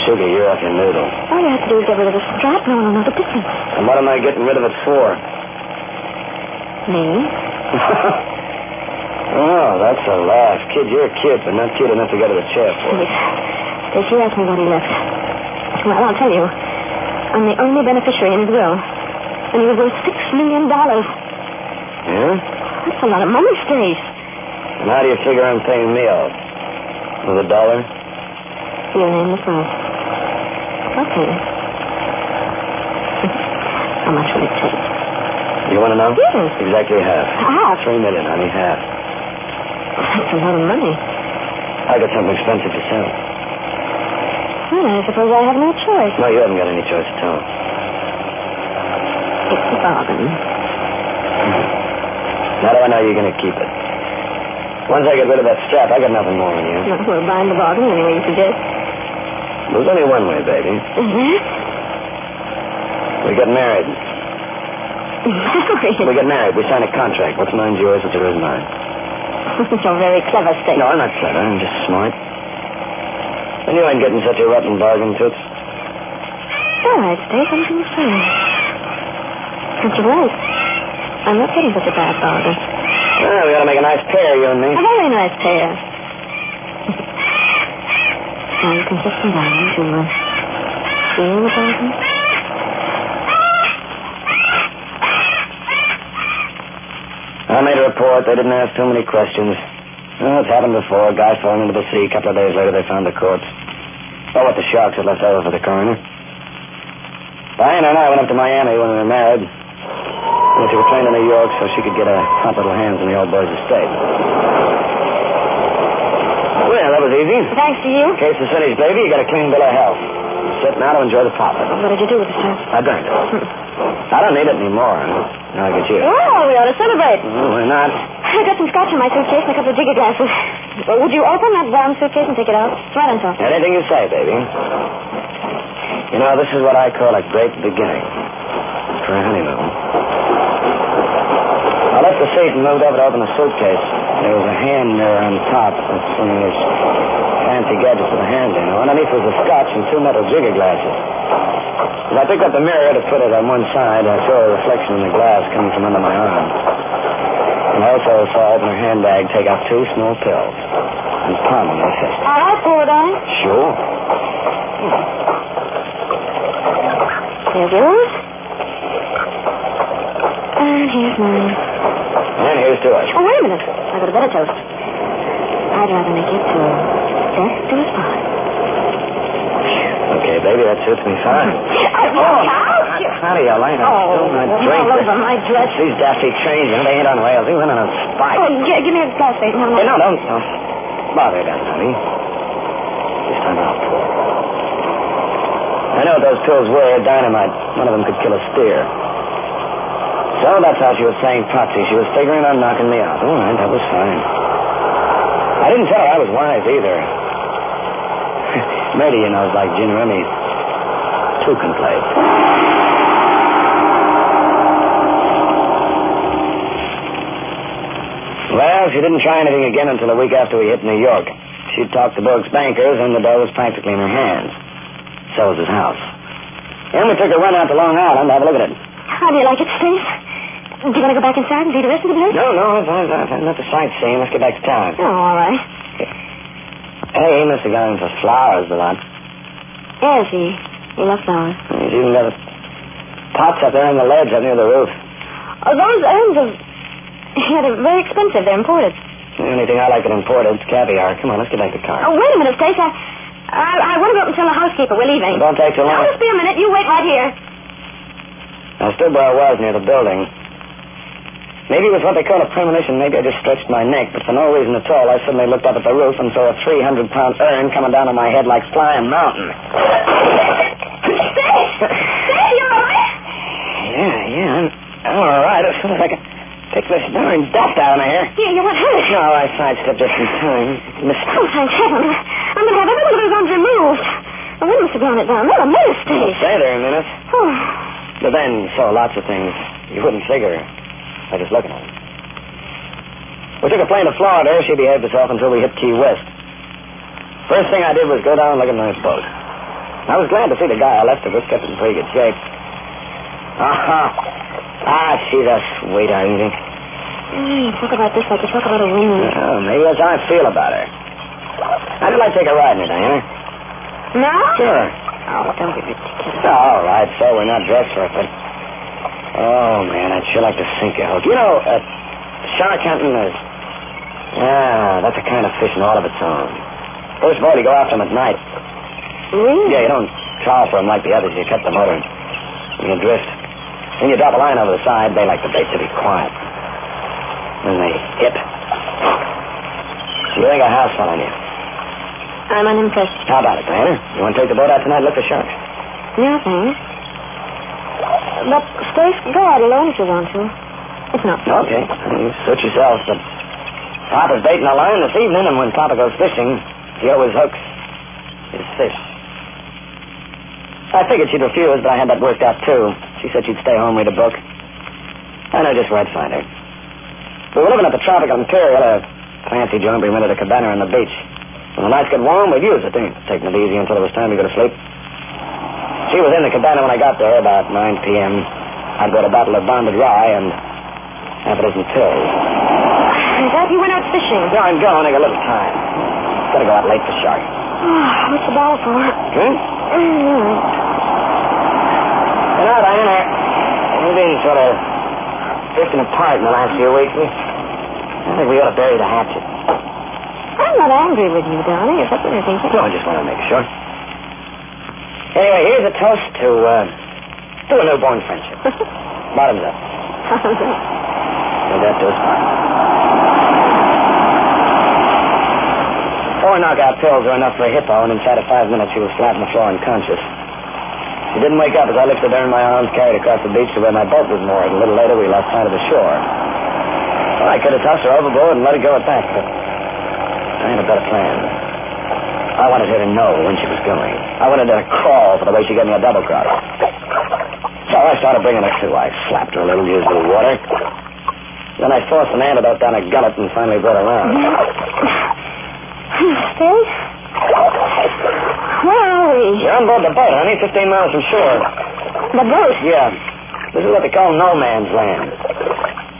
Sugar, you're off your noodle.
All you have to do is get rid of the strap. No one will know the difference.
And what am I getting rid of it for?
Me?
Oh, that's a laugh. Kid, you're a kid, but not cute enough to go to the chair for.
Did she ask me what he left? Well, I'll tell you. I'm the only beneficiary in his will. And he was worth $6 million.
Yeah?
That's a lot of money, Stace.
And how do you figure I'm paying me off? With $1?
Your name is Ralph. Okay. How much will it take?
You want to know?
Yes.
Exactly half.
Half?
$3 million, honey, half.
That's a lot of money.
I got something expensive to sell.
Well, I suppose I have no choice.
No, you haven't got any choice at all.
It's a bargain.
How do I know you're going to keep it? Once I get rid of that strap, I got nothing more on you.
Well, we'll bind the bargain any way you suggest.
There's only one way, baby. We get married.
Married?
We get married. We sign a contract. What's mine's yours, what's yours mine.
You're very clever, Stace.
No, I'm not clever. I'm just smart. And you ain't getting such a rotten bargain, Toots.
All right, Stace, anything you say. But you're right. I'm not getting such a bad bargain.
Well, we ought to make a nice pair, you and me.
A very nice pair. Now you can sit them down to feel the bargain.
I made a report. They didn't ask too many questions. Well, it's happened before. A guy fell into the sea. A couple of days later, they found the corpse. Oh, what the sharks had left over for the coroner. Diana and I went up to Miami when we were married. And she was trained in New York so she could get her hot little hands on the old boy's estate. Well, that was easy.
Thanks to you.
Case is finished, baby. You got a clean bill of health. Sit now to enjoy the profit.
What did you do with the stuff?
I drank it. I don't need it anymore. Now I get you.
Oh, we ought to celebrate.
Why not?
I got some scotch in my suitcase and a couple of jigger glasses. Well, would you open that brown suitcase and take it out? It's right on top.
Anything you say, baby. You know, this is what I call a great beginning for a honeymoon. I left the seat and moved over to open the suitcase. There was a hand mirror on top with some of those fancy gadgets with a hand in. Underneath was a scotch and 2 metal jigger glasses. As I picked up the mirror to put it on one side, I saw a reflection in the glass coming from under my arm. And I also saw her open her handbag, take out 2 small pills and palm them in her fist.
All right, poor darling.
Sure.
Here's yours. And here's mine.
And here's to us.
Oh, wait a minute. I got a better toast. I'd rather make it Til Death Do Us.
Okay, baby, that suits me fine. How do you like it?
Oh,
drink
all over my dress.
These daffy trains, they ain't on rails. They went on a spike.
Oh, give me a glass, baby.
Hey, no, don't bother that, honey. This time I'll pour. I know what those pills were. Dynamite. One of them could kill a steer. So that's how she was playing Potsy. She was figuring on knocking me out. All right, that was fine. I didn't tell her I was wise either. Murder, you know, is like gin rummy. 2 can play. Well, she didn't try anything again until a week after we hit New York. She talked to Burke's bankers, and the dough was practically in her hands. So was his house. Then we took a run out to Long Island to have a look at it.
How do you like it, Stace? Do you want to go back inside and see the rest of the place?
No, I've had enough of sightseeing. Let's get back to town.
Oh, all right.
Hey, he must have gone in for flowers a lot.
Yes, he loves flowers.
He's even got pots up there on the ledge up near the roof.
Oh, those urns are... Yeah, they're very expensive. They're imported.
The only thing I like it imported is caviar. Come on, let's get back to the car.
Oh, wait a minute, Stace. I want to go up and tell the housekeeper we're leaving.
Don't take too long.
Now, just be a minute. You wait right here.
I stood where I was near the building. Maybe it was what they call a premonition. Maybe I just stretched my neck. But for no reason at all, I suddenly looked up at the roof and saw a 300-pound urn coming down on my head like Flying Mountain.
Stay, you all right?
Yeah, I'm all right. As soon as I could pick this darn dust out of my hair.
Yeah, you weren't hurt?
No, I sidestepped just in time.
Oh, thank heaven. I'm going to have every one of those arms removed. The wind must have blown it down. There a minute, Steve.
Stay there a minute.
Oh.
But then saw lots of things you wouldn't figure by just looking at them. We took a plane to Florida. She behaved herself until we hit Key West. First thing I did was go down and look at my boat. I was glad to see the guy I left with us kept it in pretty good shape. She's a sweetheart, you think?
Talk about this like you talk about a woman.
Oh, maybe that's how I feel about her. How'd you like to take a ride in it, Diana?
No?
Sure.
Oh, don't be ridiculous.
All right, so we're not dressed for it, but... Oh, man, I'd sure like to sink a hook. You know, shark hunting is... that's a kind of fishing all of its own. First of all, you go after them at night.
Really?
Yeah, you don't trawl for them like the others. You cut the motor and you drift. When you drop a line over the side, they like the bait to be quiet. Then they hit. You ain't got a house full on you.
I'm unimpressed.
How about it, Diana? You want to take the boat out tonight and look for sharks?
No, thanks. But Stace, go out alone if you want to. If not...
Okay. You suit yourself, but Papa's baiting a line this evening, and when Papa goes fishing, he always hooks his fish. I figured she'd refuse, but I had that worked out, too. She said she'd stay home, read a book. I know just where I'd find her. We were living at the Tropical Imperial, a fancy joint we rented a cabana on the beach. When the nights get warm, we'd use it, taking it easy until it was time to go to sleep. She was in the cabana when I got there, about 9 p.m. I'd brought a bottle of bonded rye and half a dozen pills.
I'm glad you went out fishing.
No, I'm going. I got a little time. Gotta go out late for shark.
What's the ball for?
You know, Diana, we've been sort of drifting apart in the last few weeks. I think we ought to bury the hatchet.
I'm not angry with you, darling. If that's what you're thinking.
No, I just want to make sure. Anyway, here's a toast to a newborn friendship. Bottoms up.
Bottoms up.
Till death do us part. 4 knockout pills are enough for a hippo, and inside of 5 minutes she was flat on the floor unconscious. She didn't wake up as I lifted her in my arms, carried across the beach to where my boat was moored. A little later, we lost sight of the shore. Well, I could have tossed her overboard and let her go at that, but I had a better plan. I wanted her to know when she was going. I wanted her to crawl for the way she gave me a double cross. So I started bringing her to. I slapped her a little, used a little water. Then I forced an antidote down her gullet and finally brought her around.
Stace? Where are we?
You're on board the boat, honey, 15 miles from shore.
The boat?
Yeah. This is what they call no man's land.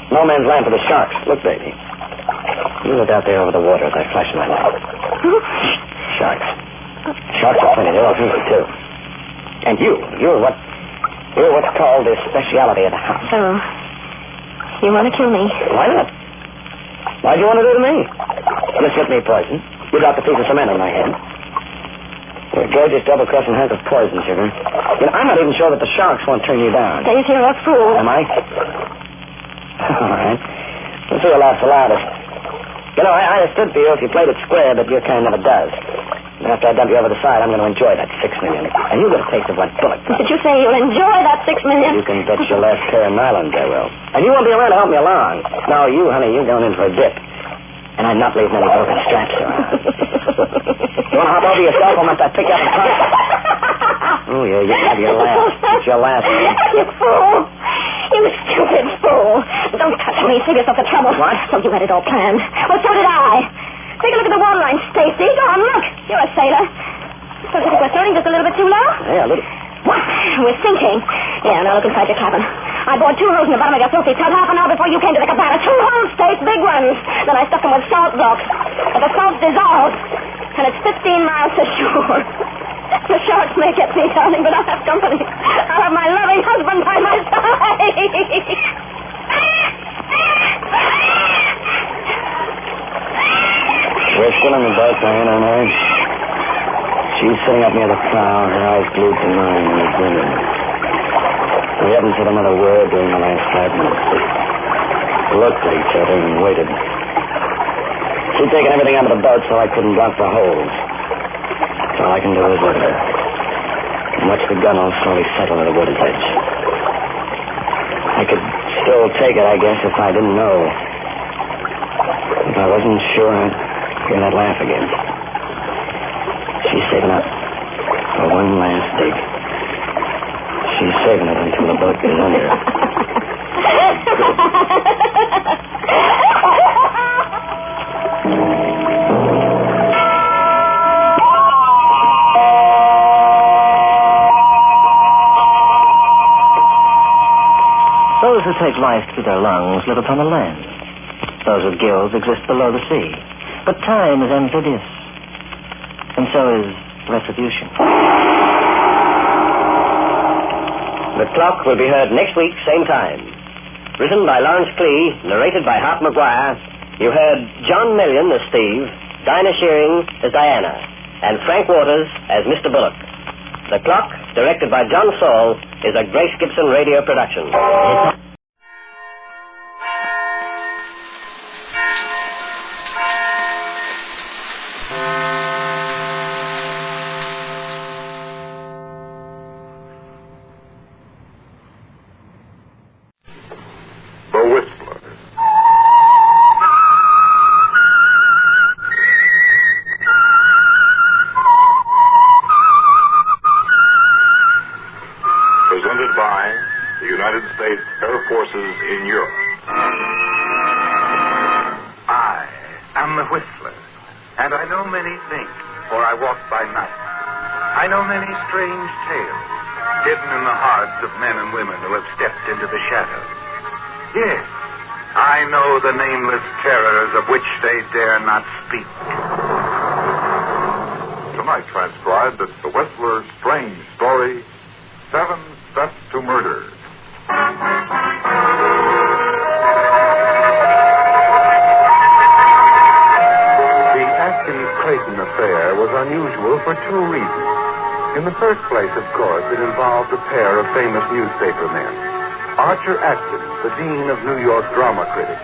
No man's land for the sharks. Look, baby. You look out there over the water as I flash my light. Sharks. Sharks are plenty. They're all hungry, too. And you're what's called the speciality of the house.
So, you want to kill me?
Why not? Why'd you want to do to me? You slipped me poison. You dropped a piece of cement on my head. You're a gorgeous double-crossing hunk of poison, sugar. You know, I'm not even sure that the sharks won't turn you down.
Stace, you're a fool.
Am I? All right. Let's see who laughs the loudest. You know, I stood for you if you played it square, but your kind never does. And after I dump you over the side, I'm going to enjoy that $6 million. And you'll get a taste of what bullet costs.
Did you say you'll enjoy that $6 million?
You can bet your last pair of nylons I will. And you won't be around to help me along. No, you, honey, you're going in for a dip. And I'm not leaving any broken straps around. You want to hop over yourself, or must I pick you up and toss you? Oh, yeah, you can have your last. It's your last.
You fool. You stupid fool. Don't touch me. Save yourself the trouble.
What?
So you had it all planned. Well, so did I. Take a look at the waterline, Stacy. Go on, look. You're a sailor. So you think we're floating just a little bit too low?
Yeah, a little.
What? We're sinking. Yeah, now look inside your cabin. I bored 2 holes in the bottom of your filthy tub half an hour before you came to the cabana. 2 holes, Stace, big ones. Then I stuck them with salt blocks. But the salt's dissolved. And it's 15 miles to shore. The sharks may get me, darling, but I'll have company. I'll have my loving husband by my side.
We're still in the boat, Diana, and I. She's sitting up near the prow, her eyes glued to mine and grinning. We haven't said another word during the last 5 minutes. We looked at each other and waited. She'd taken everything out of the boat so I couldn't block the holes. So all I can do is look at her. And watch the gunwale slowly settle to the water's edge. I could still take it, I guess, if I didn't know. If I wasn't sure, I'd hear that laugh again. She's saving up for one last dig. She's saving it until the boat goes under.
Those who take life through their lungs live upon the land. Those with gills exist below the sea. But time is amphibious. And so is retribution.
The Clock will be heard next week, same time. Written by Lawrence Clee, narrated by Hart McGuire. You heard John Million as Steve, Dinah Shearing as Diana, and Frank Waters as Mr. Bullock. The Clock, directed by John Saul, is a Grace Gibson radio production.
Yes, I know the nameless terrors of which they dare not speak.
Tonight transcribed, it's the Whistler's strange story, 7 Steps to Murder.
The Atkins-Clayton affair was unusual for 2 reasons. In the first place, of course, it involved a pair of famous newspaper men. Archer Atkins, the dean of New York drama critics,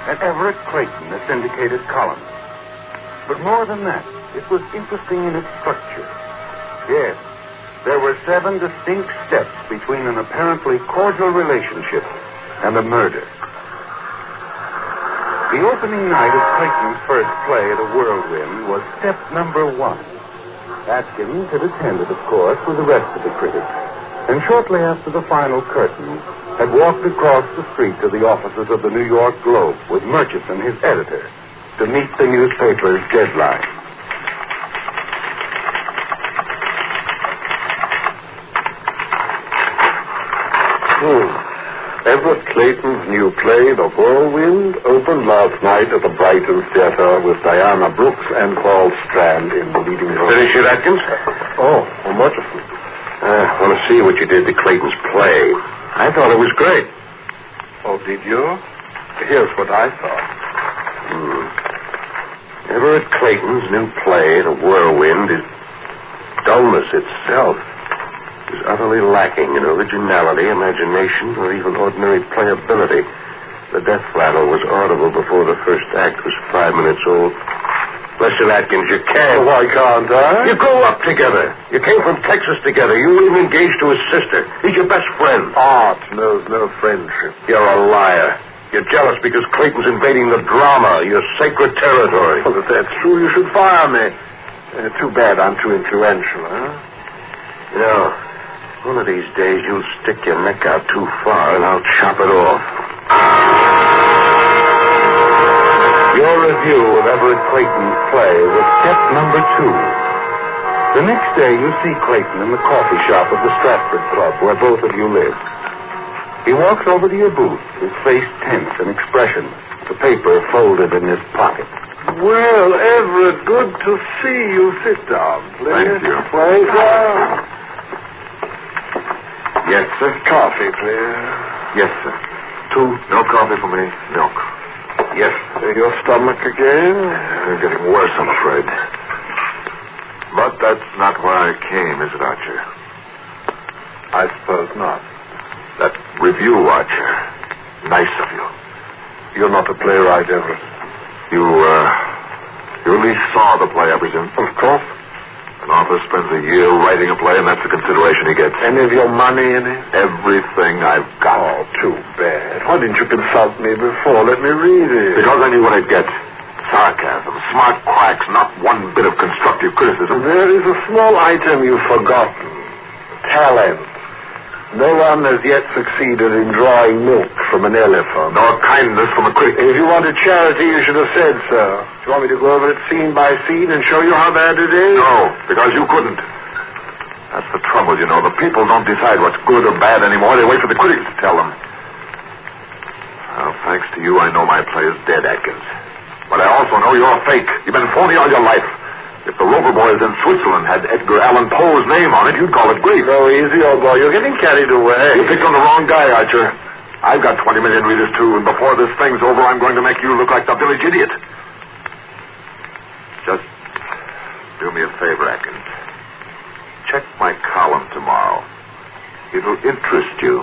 and Everett Clayton, a syndicated columnist. But more than that, it was interesting in its structure. Yes, there were 7 distinct steps between an apparently cordial relationship and a murder. The opening night of Clayton's first play at a Whirlwind was step number 1. Atkins had attended, of course, with the rest of the critics, and shortly after the final curtain, had walked across the street to the offices of the New York Globe with Murchison, his editor, to meet the newspaper's deadline.
Everett Clayton's new play, The Whirlwind, opened last night at the Brighton Theatre with Diana Brooks and Paul Strand in the leading role.
Finish it, Atkins?
Oh, Murchison.
I want to see what you did to Clayton's play. I thought it was great.
Oh, did you? Here's what I thought.
Everett Clayton's new play, The Whirlwind, is dullness itself. Is utterly lacking in originality, imagination, or even ordinary playability. The death rattle was audible before the first act was 5 minutes old. Listen, Atkins, you can't.
Why can't I?
You grew up together. You came from Texas together. You were even engaged to his sister. He's your best friend.
Art knows no friendship.
You're a liar. You're jealous because Clayton's invading the drama, your sacred territory.
Well, if that's true, you should fire me. Too bad I'm too influential, huh?
You know, one of these days you'll stick your neck out too far and I'll chop it off. Your review of Everett Clayton's play was step number 2. The next day, you see Clayton in the coffee shop of the Stratford Club, where both of you live. He walks over to your booth, his face tense and expressionless, the paper folded in his pocket.
Well, Everett, good to see you. Sit down, please.
Thank you.
Pleasure.
Yes, sir.
Coffee, please.
Yes, sir. 2, no coffee for me. Milk. Yes.
Your stomach again?
You're getting worse, I'm afraid. But that's not why I came, is it, Archer?
I suppose not. That review, Archer. Nice of you. You're not a playwright, Everett. You at least saw the play, I presume? Of course. An author spends a year writing a play, and that's the consideration he gets. Any of your money in it? Everything I've got. Oh, too bad. Why didn't you consult me before? Let me read it. Because I knew what I'd get. Sarcasm, smart cracks, not one bit of constructive criticism. There is a small item you've forgotten. Talent. No one has yet succeeded in drawing milk from an elephant. Nor kindness from a critic. If you wanted charity, you should have said so. Do you want me to go over it scene by scene and show you how bad it is? No, because you couldn't. That's the trouble, you know. The people don't decide what's good or bad anymore. They wait for the critics to tell them. Well, thanks to you, I know my play is dead, Atkins. But I also know you're a fake. You've been phony all your life. If the Rover Boys in Switzerland had Edgar Allan Poe's name on it, you'd call it great. Go easy, old boy. You're getting carried away. You picked on the wrong guy, Archer. I've got 20 million readers, too, and before this thing's over, I'm going to make you look like the village idiot. Just do me a favor, Atkins. Check my column tomorrow. It'll interest you.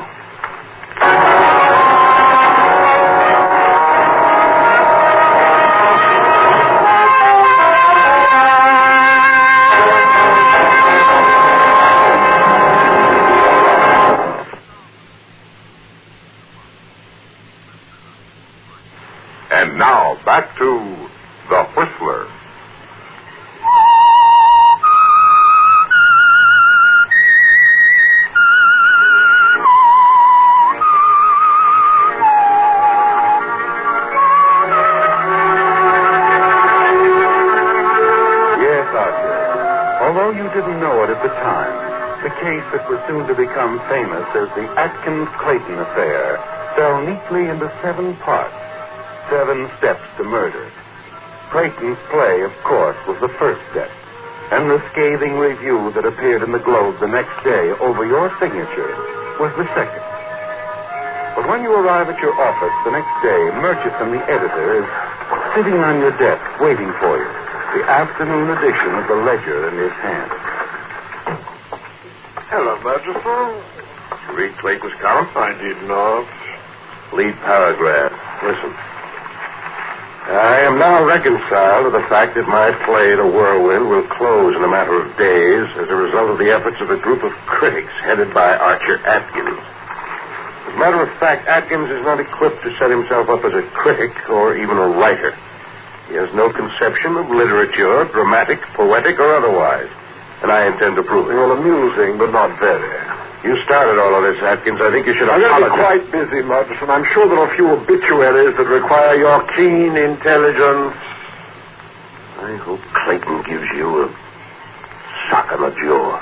And now, back to The Whistler. Yes, Archer. Although you didn't know it at the time, the case that was soon to become famous as the Atkins-Clayton affair fell neatly into 7 parts. 7 steps to murder. Clayton's play, of course, was the first step, and the scathing review that appeared in the Globe the next day over your signature was the second. But when you arrive at your office the next day, Murchison, the editor, is sitting on your desk waiting for you, the afternoon edition of the Ledger in his hand. Hello, Murchison. You read Clayton's column? I did not. Lead paragraph. Listen. I am now reconciled to the fact that my play, The Whirlwind, will close in a matter of days as a result of the efforts of a group of critics headed by Archer Atkins. As a matter of fact, Atkins is not equipped to set himself up as a critic or even a writer. He has no conception of literature, dramatic, poetic, or otherwise. And I intend to prove it. Well, amusing, but not very. You started all of this, Atkins. I think you should apologize. I'm going to be quite busy, Murchison. I'm sure there are a few obituaries that require your keen intelligence. I hope Clayton gives you a sock on the jaw.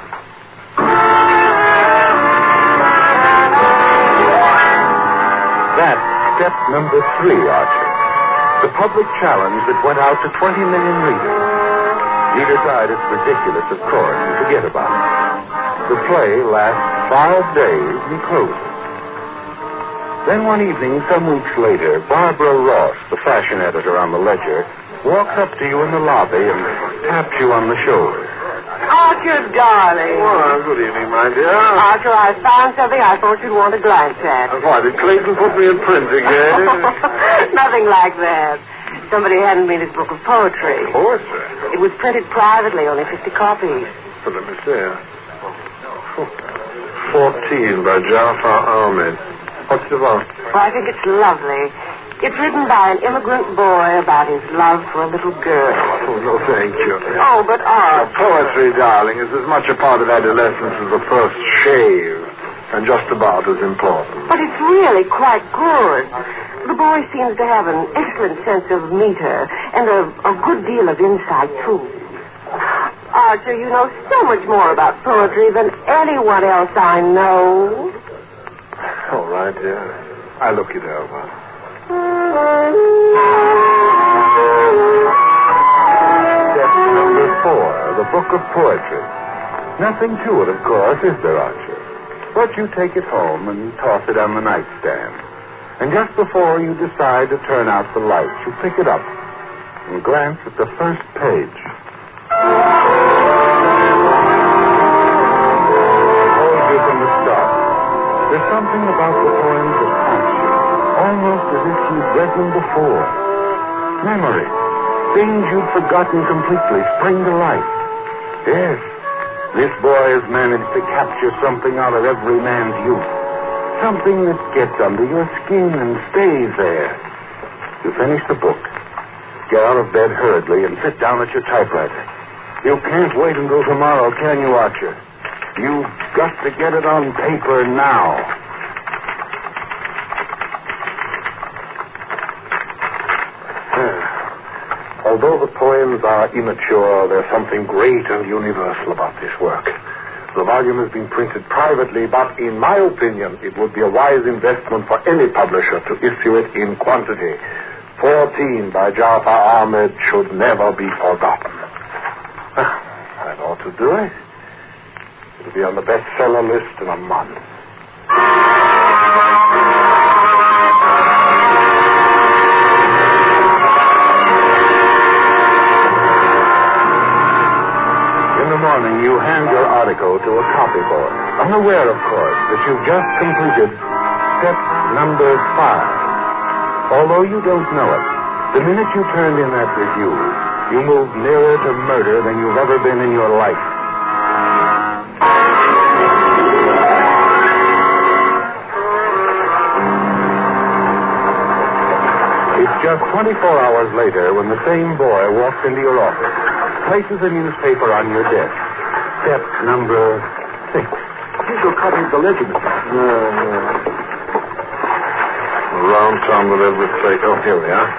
That's step number 3, Archer. The public challenge that went out to 20 million readers. You decide it's ridiculous, of course, and forget about it. The play lasts 5 days and closes. Then one evening, some weeks later, Barbara Ross, the fashion editor on the Ledger, walks up to you in the lobby and taps you on the shoulder.
Archer, darling.
Well, good evening, my dear.
Archer, I found something I thought you'd want to glance at.
Why, did Clayton put me in print again?
Nothing like that. Somebody handed me this book of poetry.
Poetry?
It was printed privately, only 50 copies.
Well, let me see. 14 by Jafar Ahmed. What's it about?
Well, I think it's lovely. It's written by an immigrant boy about his love for a little girl.
Oh, no, thank you.
Oh, but Archer...
Poetry, darling, is as much a part of adolescence as the first shave, and just about as important.
But it's really quite good. The boy seems to have an excellent sense of meter and a good deal of insight, too. Archer, you know so much more about poetry than anyone else I know.
All right, dear. I'll look it over. Step number 4, the book of poetry. Nothing to it, of course, is there, Archer? But you take it home and toss it on the nightstand. And just before you decide to turn out the lights, you pick it up and glance at the first page. There's something about
read them before. Memory. Things you'd forgotten completely spring to life. Yes, this boy has managed to capture something out of every man's youth. Something that gets under your skin and stays there. You finish the book. Get out of bed hurriedly and sit down at your typewriter. You can't wait until tomorrow, can you, Archer? You've got to get it on paper now. Although the poems are immature, there's something great and universal about this work. The volume has been printed privately, but in my opinion, it would be a wise investment for any publisher to issue it in quantity. 14 by Jafar Ahmed should never be forgotten. That ought to do it. It'll be on the bestseller list in a month. In the morning, you hand your article to a copy boy, unaware, of course, that you've just completed step number 5. Although you don't know it, the minute you turned in that review, you moved nearer to murder than you've ever been in your life. It's just 24 hours later when the same boy walks into your office, places a newspaper on your desk. Step number 6. Here's your copy of the Ledger.
Around town with everything. Oh, here we are.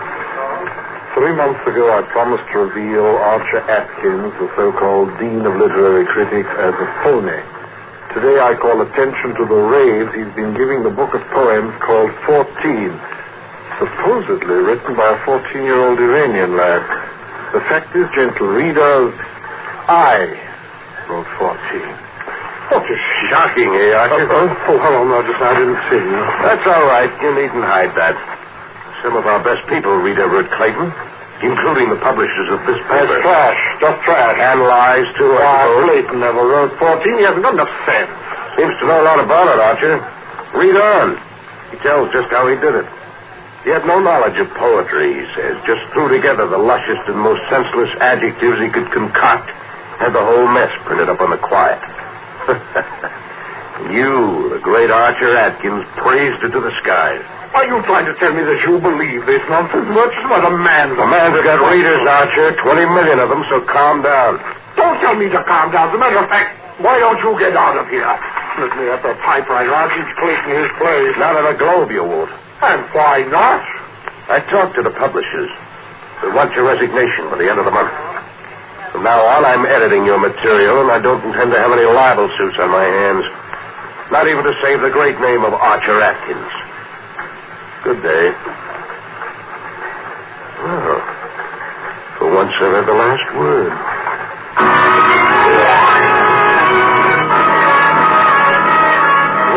3 months ago, I promised to reveal Archer Atkins, the so-called Dean of Literary Critics, as a phony. Today, I call attention to the raves he's been giving the book of poems called 14, supposedly written by a 14-year-old Iranian lad. The fact is, gentle readers, I wrote 14. What is shocking, eh, Archer? Hello, I didn't see you.
That's all right. You needn't hide that. Some of our best people read Everett Clayton, including the publishers of this paper.
That's trash. Just trash.
And lies, too, I suppose.
Clayton never wrote 14. He hasn't got enough sense.
Seems to know a lot about it, Archer. Read on. He tells just how he did it. He had no knowledge of poetry, he says. Just threw together the lushest and most senseless adjectives he could concoct. Had the whole mess printed up on the quiet. You, the great Archer Atkins, praised it to the skies.
Are you trying to tell me that you believe this nonsense? What a man's...
A man's got readers, Archer. 20 million of them, so calm down.
Don't tell me to calm down. As a matter of fact, why don't you get out of here? Let me have the typewriter. I'll teach Clayton his place.
Not in a Globe, you won't.
And why not?
I talked to the publishers. They want your resignation by the end of the month. From now on, I'm editing your material, and I don't intend to have any libel suits on my hands. Not even to save the great name of Archer Atkins. Good day. Well, for once I've had the last word.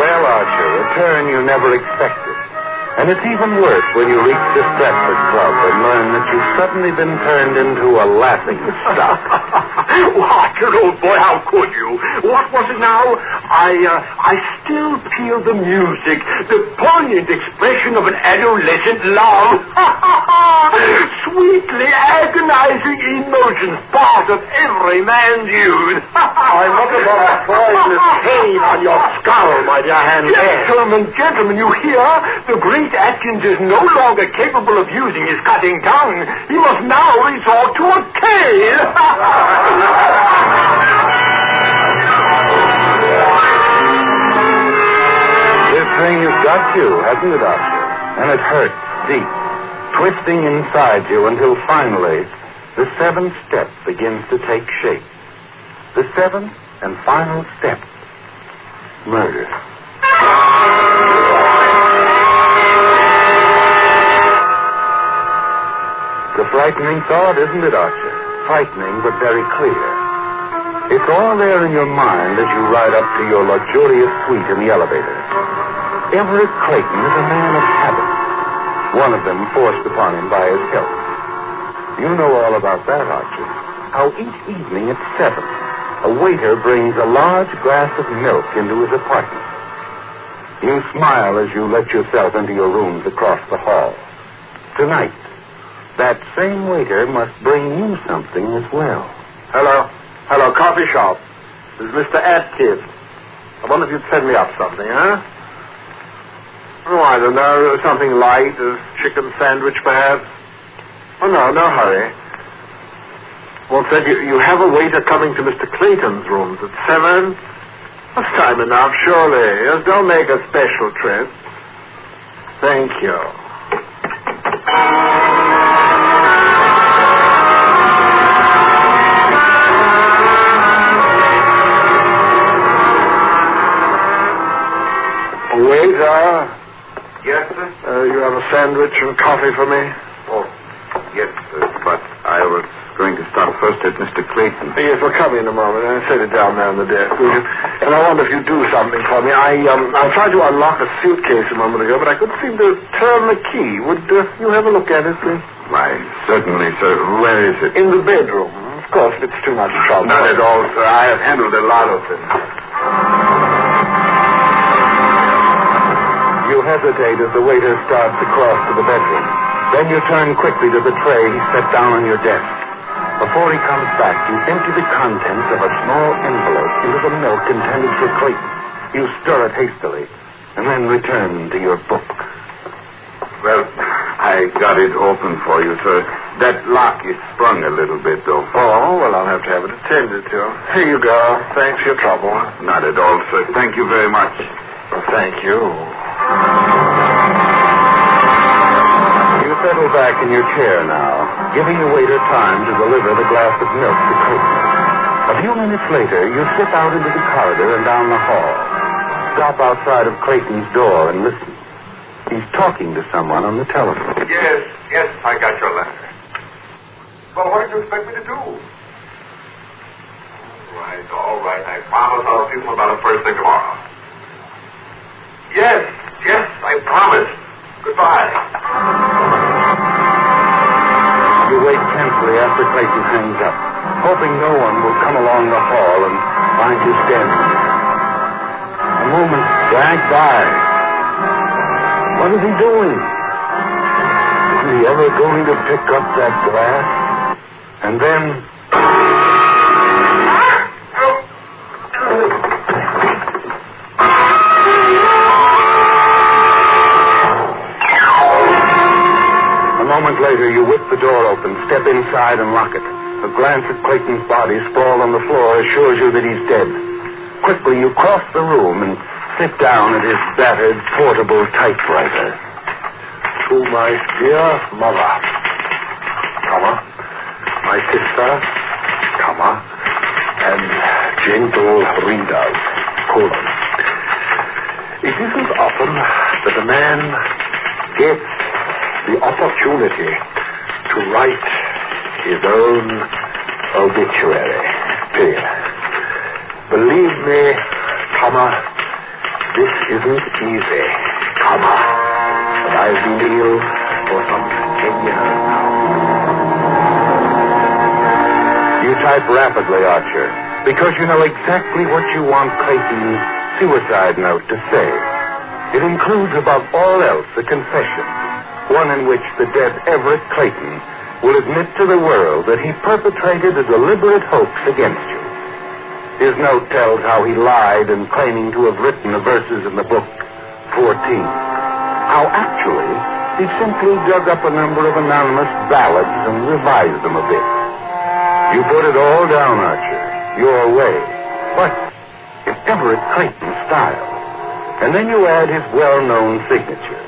Well, Archer, a turn you never expected. And it's even worse when you reach the Stratford Club and learn that you've suddenly been turned into a laughing stock.
Archer, old boy, how could you? What was it now? I still feel the music, the poignant expression of an adolescent love. Sweetly agonizing emotions, part of every man's youth.
I'm looking for a poisonous pain on your skull, my dear hand.
Gentlemen, you hear? The great Atkins is no longer capable of using his cutting tongue. He must now resort to a cane.
This thing has got you, hasn't it, Archer? And it hurts deep, twisting inside you until finally the 7th step begins to take shape. The 7th and final step. Murder. It's a frightening thought, isn't it, Archer? Frightening, but very clear. It's all there in your mind as you ride up to your luxurious suite in the elevator. Everett Clayton is a man of habit, one of them forced upon him by his health. You know all about that, Archer. How each evening at 7, a waiter brings a large glass of milk into his apartment. You smile as you let yourself into your rooms across the hall. tonight, that same waiter must bring you something as well.
Hello, coffee shop. This is Mr. Atkins. I wonder if you'd send me up something, huh? Oh, I don't know. Something light, a chicken sandwich, perhaps. Oh, no hurry. Well, said you have a waiter coming to Mr. Clayton's rooms at 7. That's time enough, surely. Yes, don't make a special trip. Thank you. Waiter. Yes, sir? You have a sandwich and coffee for me? Oh, yes, sir. But I was going to stop first at Mr. Clayton. Yes, well, come in a moment. I'll set it down there on the desk, will you? And I wonder if you'd do something for me. I tried to unlock a suitcase a moment ago, but I couldn't seem to turn the key. Would you have a look at it, please? Why, certainly, sir. Where is it? In the bedroom. Of course, if it's too much trouble. Not at all, sir. I have handled a lot of them.
You hesitate as the waiter starts to cross to the bedroom. Then you turn quickly to the tray he set down on your desk. Before he comes back, you empty the contents of a small envelope into the milk intended for Clayton. You stir it hastily, and then return to your book.
Well, I got it open for you, sir. That lock is sprung a little bit, though. Oh, well, I'll have to have it attended to. Here you go. Thanks for your trouble. Not at all, sir. Thank you very much. Well, thank you.
You settle back in your chair now, giving the waiter time to deliver the glass of milk to Clayton. A few minutes later, you slip out into the corridor and down the hall. Stop outside of Clayton's door and listen. He's talking to someone on the telephone.
Yes, I got your letter. Well, what did you expect me to do? All right. I promise I'll see them about it first thing tomorrow. Yes, I promise. Goodbye.
You wait tensely after Clayton hangs up, hoping no one will come along the hall and find you standing there. A moment drag by. What is he doing? Isn't he ever going to pick up that glass? And then... A moment later, you whip the door open, step inside, and lock it. A glance at Clayton's body sprawled on the floor assures you that he's dead. Quickly, you cross the room and sit down at his battered portable typewriter.
To my dear mother, comma, my sister, comma, and gentle readers, colon. It isn't often that a man gets the opportunity to write his own obituary. Period. Believe me, comma, this isn't easy, comma, but I've been ill for some 10 years now.
You type rapidly, Archer, because you know exactly what you want Clayton's suicide note to say. It includes, above all else, a confession. One in which the dead Everett Clayton will admit to the world that he perpetrated a deliberate hoax against you. His note tells how he lied in claiming to have written the verses in the book 14. How actually he simply dug up a number of anonymous ballads and revised them a bit. You put it all down, Archer, your way, but in Everett Clayton's style. And then you add his well-known signature.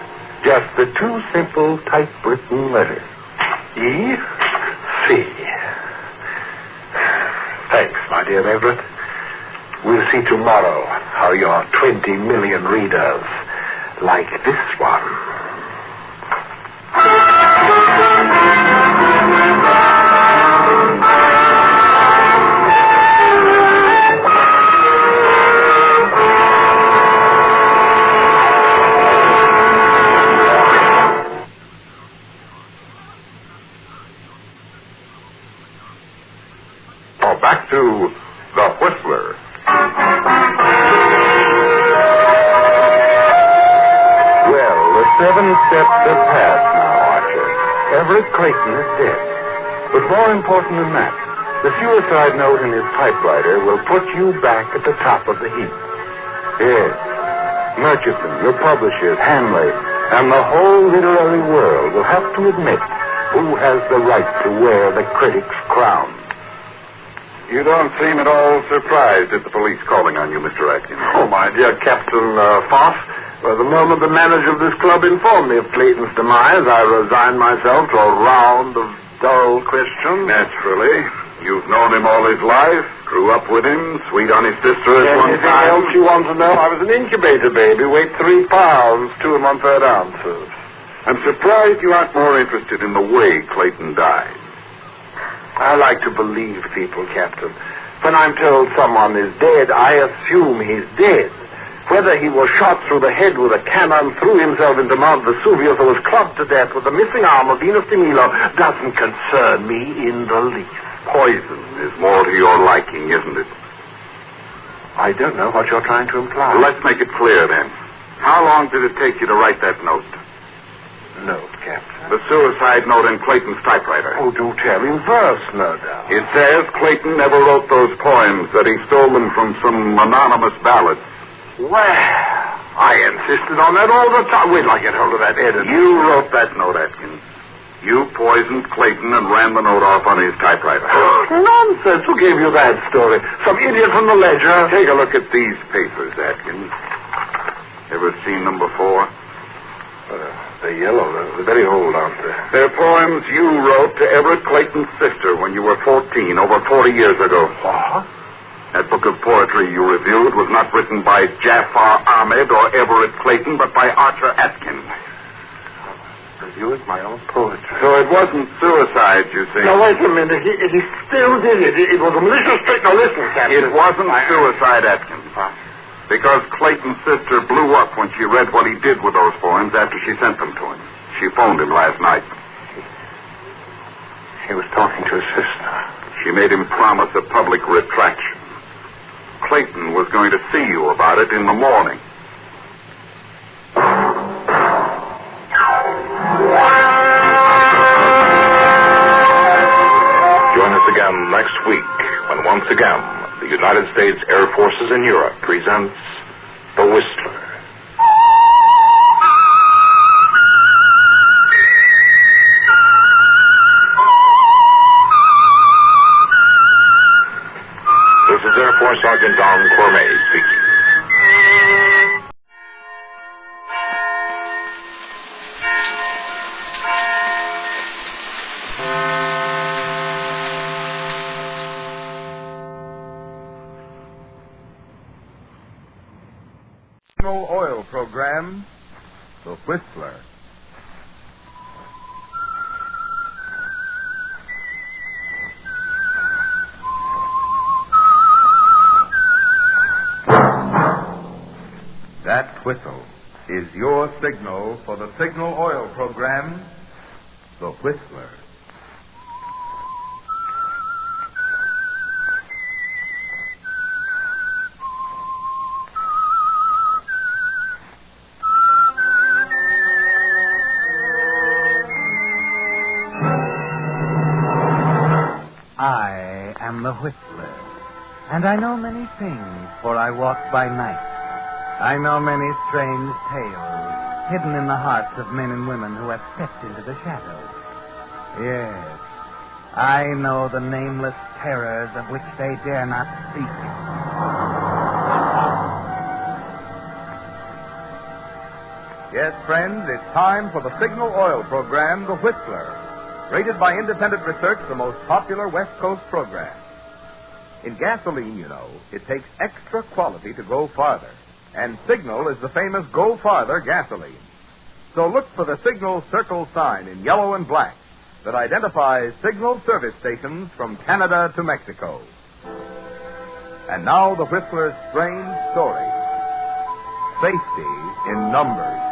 Just the two simple typewritten letters.
E.C. Thanks, my dear Everett. We'll see tomorrow how your 20 million readers like this one. Back to The Whistler.
Well, the 7 steps have passed now, Archer. Everett Clayton is dead. But more important than that, the suicide note in his typewriter will put you back at the top of the heap. Yes. Murchison, your publishers, Hanley, and the whole literary world will have to admit who has the right to wear the critic's crown.
You don't seem at all surprised at the police calling on you, Mr. Atkins.
Oh, my dear Captain Foss, the moment the manager of this club informed me of Clayton's demise, I resigned myself to a round of dull questions.
Naturally. You've known him all his life, grew up with him, sweet on his sister at one
Anything
time.
else you want to know? I was an incubator baby, weighed 3 pounds, 2 1/3 ounces.
I'm surprised you aren't more interested in the way Clayton died.
I like to believe people, Captain. When I'm told someone is dead, I assume he's dead. Whether he was shot through the head with a cannon, threw himself into Mount Vesuvius, or was clubbed to death with the missing arm of Venus de Milo doesn't concern me in the least.
Poison is more to your liking, isn't it?
I don't know what you're trying to imply.
Well, let's make it clear, then. How long did it take you to write that note?
Note, Captain.
The suicide note in Clayton's typewriter.
Oh, do tell in verse, no doubt.
It says Clayton never wrote those poems, that he stole them from some anonymous ballads.
Well, I insisted on that all the time. Wait till I get hold of that editor.
You wrote that note, Atkins. You poisoned Clayton and ran the note off on his typewriter.
Nonsense. Who gave you that story? Some idiot from the Ledger?
Take a look at these papers, Atkins. Ever seen them before?
They're yellow. They're very old, aren't they?
They're poems you wrote to Everett Clayton's sister when you were 14, over 40 years ago.
What?
That book of poetry you reviewed was not written by Jafar Ahmed or Everett Clayton, but by Archer Atkins.
Reviewed my own poetry.
So it wasn't suicide, you see.
Now, wait a minute. He still did it. It was a malicious trick. Now, listen, Captain.
It wasn't suicide, Atkins. Because Clayton's sister blew up when she read what he did with those poems after she sent them to him. She phoned him last night.
He was talking to his sister.
She made him promise a public retraction. Clayton was going to see you about it in the morning.
Join us again next week when once again the United States Air Forces in Europe presents The Whistler. This is Air Force Sergeant Don Cormay speaking.
Oil program, The Whistler. That whistle is your signal for the Signal Oil program, The Whistler.
I am the Whistler, and I know many things, for I walk by night. I know many strange tales hidden in the hearts of men and women who have stepped into the shadows. Yes, I know the nameless terrors of which they dare not speak.
Yes, friends, it's time for the Signal Oil program, The Whistler. Rated by independent research, the most popular West Coast program. In gasoline, you know, it takes extra quality to go farther. And Signal is the famous Go Farther gasoline. So look for the Signal circle sign in yellow and black that identifies Signal service stations from Canada to Mexico. And now the Whistler's strange story. Safety in numbers.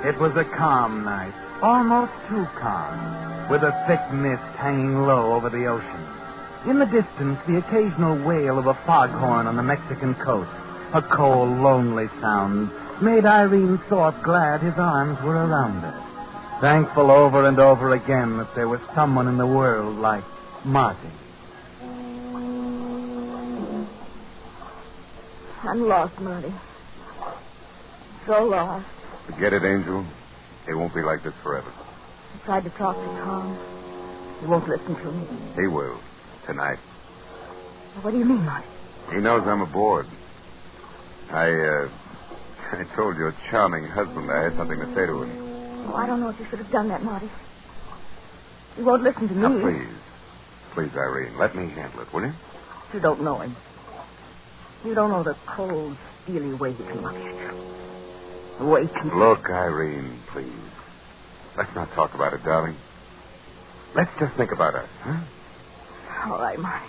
It was a calm night, almost too calm, with a thick mist hanging low over the ocean. In the distance, the occasional wail of a foghorn on the Mexican coast, A cold, lonely sound made Irene Thorpe glad his arms were around her. Thankful over and over again that there was someone in the world like Marty.
I'm lost, Marty. So lost.
Forget it, Angel. It won't be like this forever.
I tried to talk to Tom. He won't listen to me.
He will. Tonight.
What do you mean, Marty?
He knows I'm aboard. I told your charming husband I had something to say to him.
Oh, I don't know if you should have done that, Marty. He won't listen to me.
Now, please. Please, Irene, let me handle it, will you?
You don't know him. You don't know the cold, steely way he can look at you. The way he can...
Look, Irene, please. Let's not talk about it, darling. Let's just think about us, huh?
All right, Marty.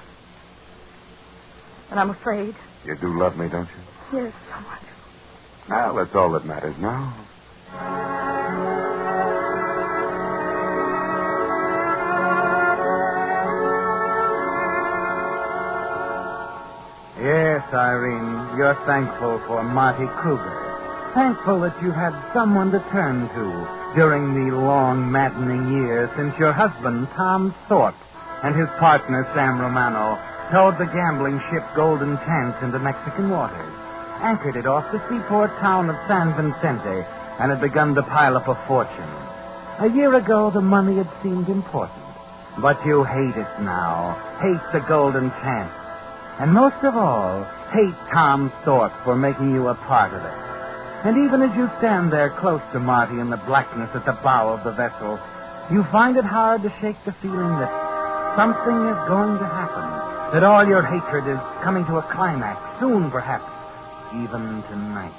And I'm afraid.
You do love me, don't you?
Yes, so much.
Well, that's all that matters now.
Yes, Irene, you're thankful for Marty Kruger. Thankful that you had someone to turn to during the long, maddening years since your husband, Tom Thorpe, and his partner, Sam Romano, towed the gambling ship Golden Chance into Mexican waters, anchored it off the seaport town of San Vicente, and had begun to pile up a fortune. A year ago, the money had seemed important, but you hate it now. Hate the Golden Chance. And most of all, hate Tom Thorpe for making you a part of it. And even as you stand there close to Marty in the blackness at the bow of the vessel, you find it hard to shake the feeling that something is going to happen, that all your hatred is coming to a climax, soon perhaps, even tonight.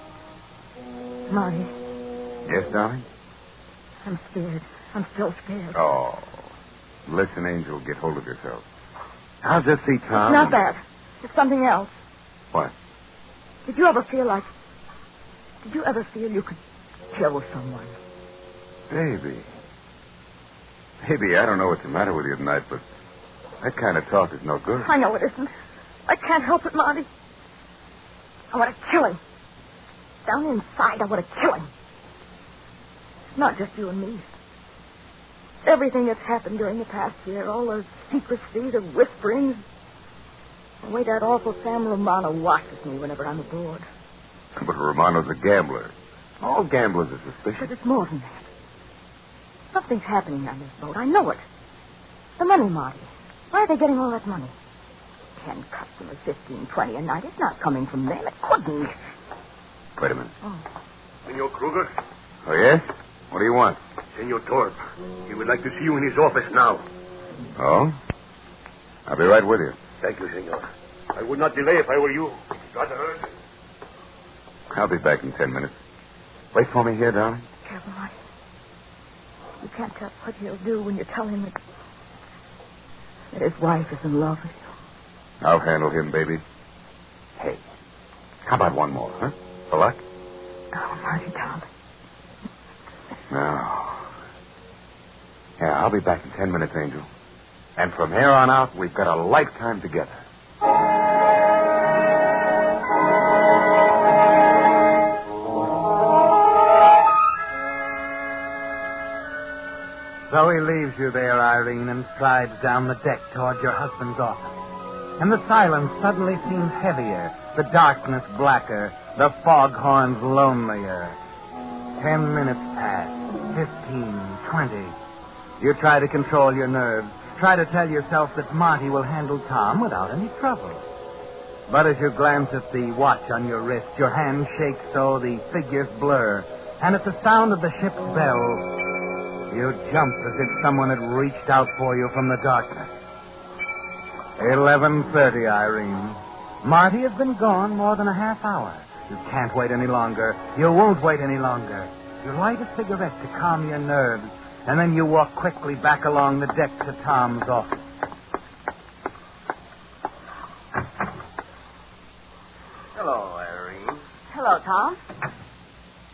Marty.
Yes, darling?
I'm scared. I'm still scared.
Oh. Listen, Angel, get hold of yourself. I'll just see Tom.
It's not that. It's something else.
What?
Did you ever feel you could kill someone?
Baby. Baby, I don't know what's the matter with you tonight, but that kind of talk is no good.
I know it isn't. I can't help it, Marty. I want to kill him. Down inside, I want to kill him. It's not just you and me. Everything that's happened during the past year, all the secrecy, the whisperings, the way that awful Sam Romano watches me whenever I'm aboard.
But Romano's a gambler. All gamblers are suspicious.
But it's more than that. Something's happening on this boat. I know it. The money, Marty. Why are they getting all that money? 10 customers, 15, 20 a night. It's not coming from them. It couldn't.
Wait a minute.
Oh.
Senor Kruger?
Oh, yes? What do you want?
Senor Thorpe. He would like to see you in his office now.
Oh? I'll be right with you.
Thank you, senor. I would not delay if I were you. Rather urgent.
I'll be back in 10 minutes. Wait for me here, darling.
Careful, Marty. You can't tell what he'll do when you tell him that his wife is in love with you.
I'll handle him, baby. Hey, how about one more, huh? For luck?
Oh, Marty, darling.
No. Yeah, I'll be back in 10 minutes, Angel. And from here on out, we've got a lifetime together.
So he leaves you there, Irene, and strides down the deck toward your husband's office. And the silence suddenly seems heavier, the darkness blacker, the foghorns lonelier. 10 minutes pass, 15, 20. You try to control your nerves, try to tell yourself that Marty will handle Tom without any trouble. But as you glance at the watch on your wrist, your hand shakes so the figures blur, and at the sound of the ship's bell, you jump as if someone had reached out for you from the darkness. 11:30, Irene. Marty has been gone more than a half hour. You can't wait any longer. You won't wait any longer. You light a cigarette to calm your nerves, and then you walk quickly back along the deck to Tom's office.
Hello, Irene.
Hello, Tom.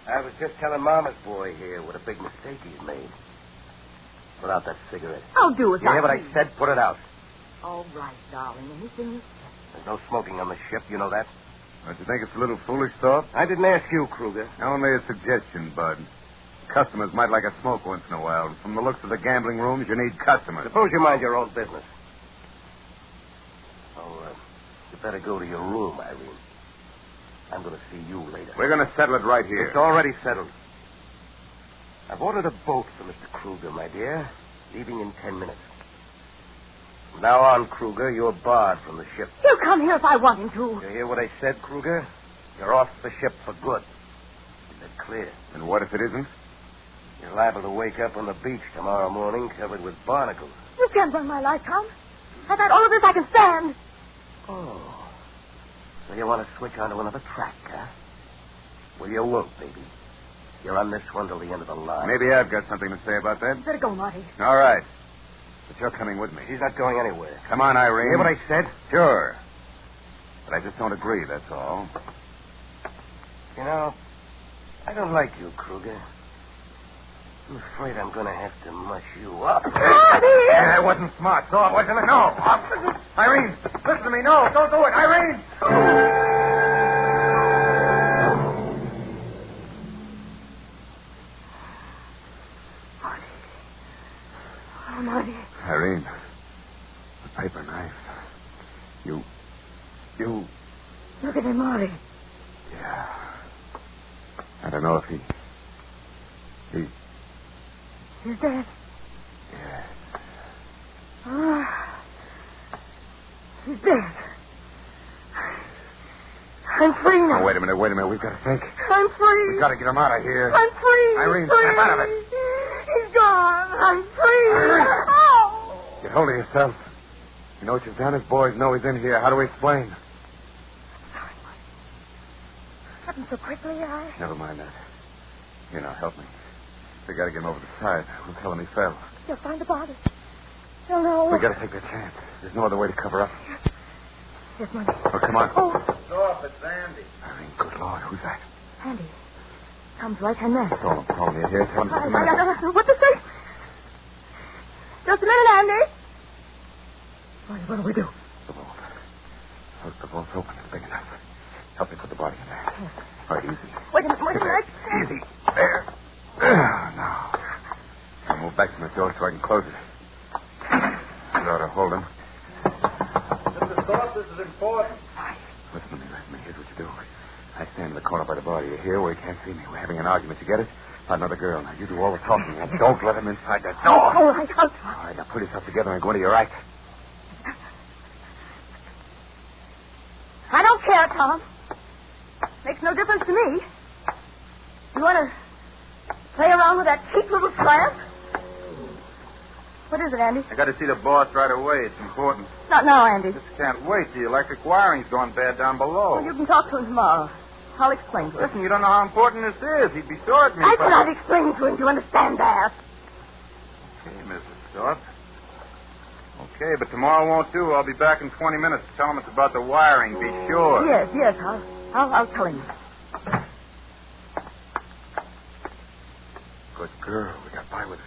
I was just telling Mama's boy here what a big mistake he's made. Put out that cigarette.
I'll do it.
You hear what I said? Put it out.
All right, darling. Anything you say.
There's no smoking on the ship. You know that?
Don't you think it's a little foolish, Thorpe?
I didn't ask you, Kruger.
Only a suggestion, Bud. Customers might like a smoke once in a while. From the looks of the gambling rooms, you need customers.
Suppose you mind your own business. Oh, you better go to your room, Irene. I'm going to see you later.
We're going to settle it right here.
It's already settled. I've ordered a boat for Mr. Kruger, my dear, leaving in 10 minutes. From now on, Kruger, you're barred from the ship.
He'll come here if I want him to.
You hear what I said, Kruger? You're off the ship for good. Is that clear?
And what if it isn't?
You're liable to wake up on the beach tomorrow morning covered with barnacles.
You can't run my life, Tom. I've had all of this I can stand.
Oh. So you want to switch onto another track, huh? Well, you won't, baby. You're on this one till the end of the line.
Maybe I've got something to say about that.
You better go, Marty.
All right. But you're coming with me.
She's not going anywhere.
Come on, Irene.
You hear what I said?
Sure. But I just don't agree, that's all.
You know, I don't like you, Kruger. I'm afraid I'm going to have to mush you up.
Yeah, that wasn't smart, so it wasn't. No. Irene, listen to me. No, don't do it. Irene!
Oh, Marty.
Irene, the paper knife. You...
Look at him, Marty.
Yeah. I don't know if he...
He's dead.
Yes.
Ah. He's dead. I'm free now.
Oh, wait a minute. We've got to think.
I'm free.
We've got to get him out of here.
I'm free.
Irene,
free.
snap out of it.
He's gone. I'm free.
Irene.
Oh.
Get hold of yourself. You know what you've done? His boys know he's in here. How do we explain?
Sorry, Marty. Happened so quickly,
Never mind that. Here, now, help me. We got to get him over the side. We'll tell him he fell.
He'll find the body. He'll know.
We got to take that chance. There's no other way to cover up.
Yes, Marty.
Oh, come on.
Oh.
Stop, it's Andy.
Irene, good Lord, who's that?
Andy. Tom's right-hand man.
Call me here. Tell him just a minute.
No. What to say? Just a minute, Andy. What do we do?
The vault. Look, the vault's open. It's big enough. Help me put the body in there.
Yes.
All right, easy.
Wait a minute.
Easy. There. Now. I'll move back to my door so I can close it. You ought to hold him.
Mr. Thorpe, this is important.
Listen to me. Here's what you do. I stand in the corner by the body. You hear where he can't see me. We're having an argument. You get it? About another girl. Now, you do all the talking. Now, don't let him inside that door.
All right, I'll try.
All right, now put yourself together and go into your act.
I don't care, Tom. Makes no difference to me. You want to play around with that cheap little slab? What is it, Andy?
I got to see the boss right away. It's important.
Not now, Andy.
Just can't wait. The electric wiring's gone bad down below.
Well, you can talk to him tomorrow. I'll explain to him.
Listen, you don't know how important this is. He'd be sore at me.
I cannot explain to him. Do you understand that?
Okay, Mrs. Thorpe. Okay, but tomorrow won't do. I'll be back in 20 minutes. Tell him it's about the wiring. Be sure.
Yes. I'll tell him.
Good girl. We got by with it.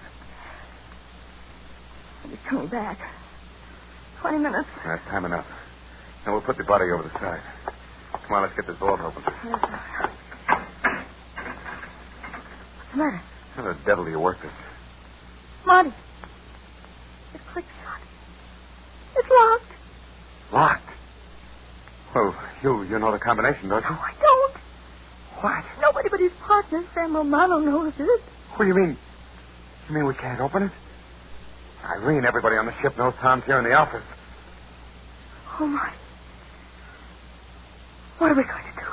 He's coming back. 20 minutes.
That's time enough. Now we'll put the body over the side. Come on, let's get this vault open.
Yes, sir. What's the matter?
How the devil do you work this?
Marty. It clicked shut. It's locked.
Locked? Well, you know the combination, don't you?
No, I don't.
What?
Nobody but his partner, Sam Romano, knows it.
What do you mean? You mean we can't open it? Irene, everybody on the ship knows Tom's here in the office.
Oh, Marty. What are we going to do?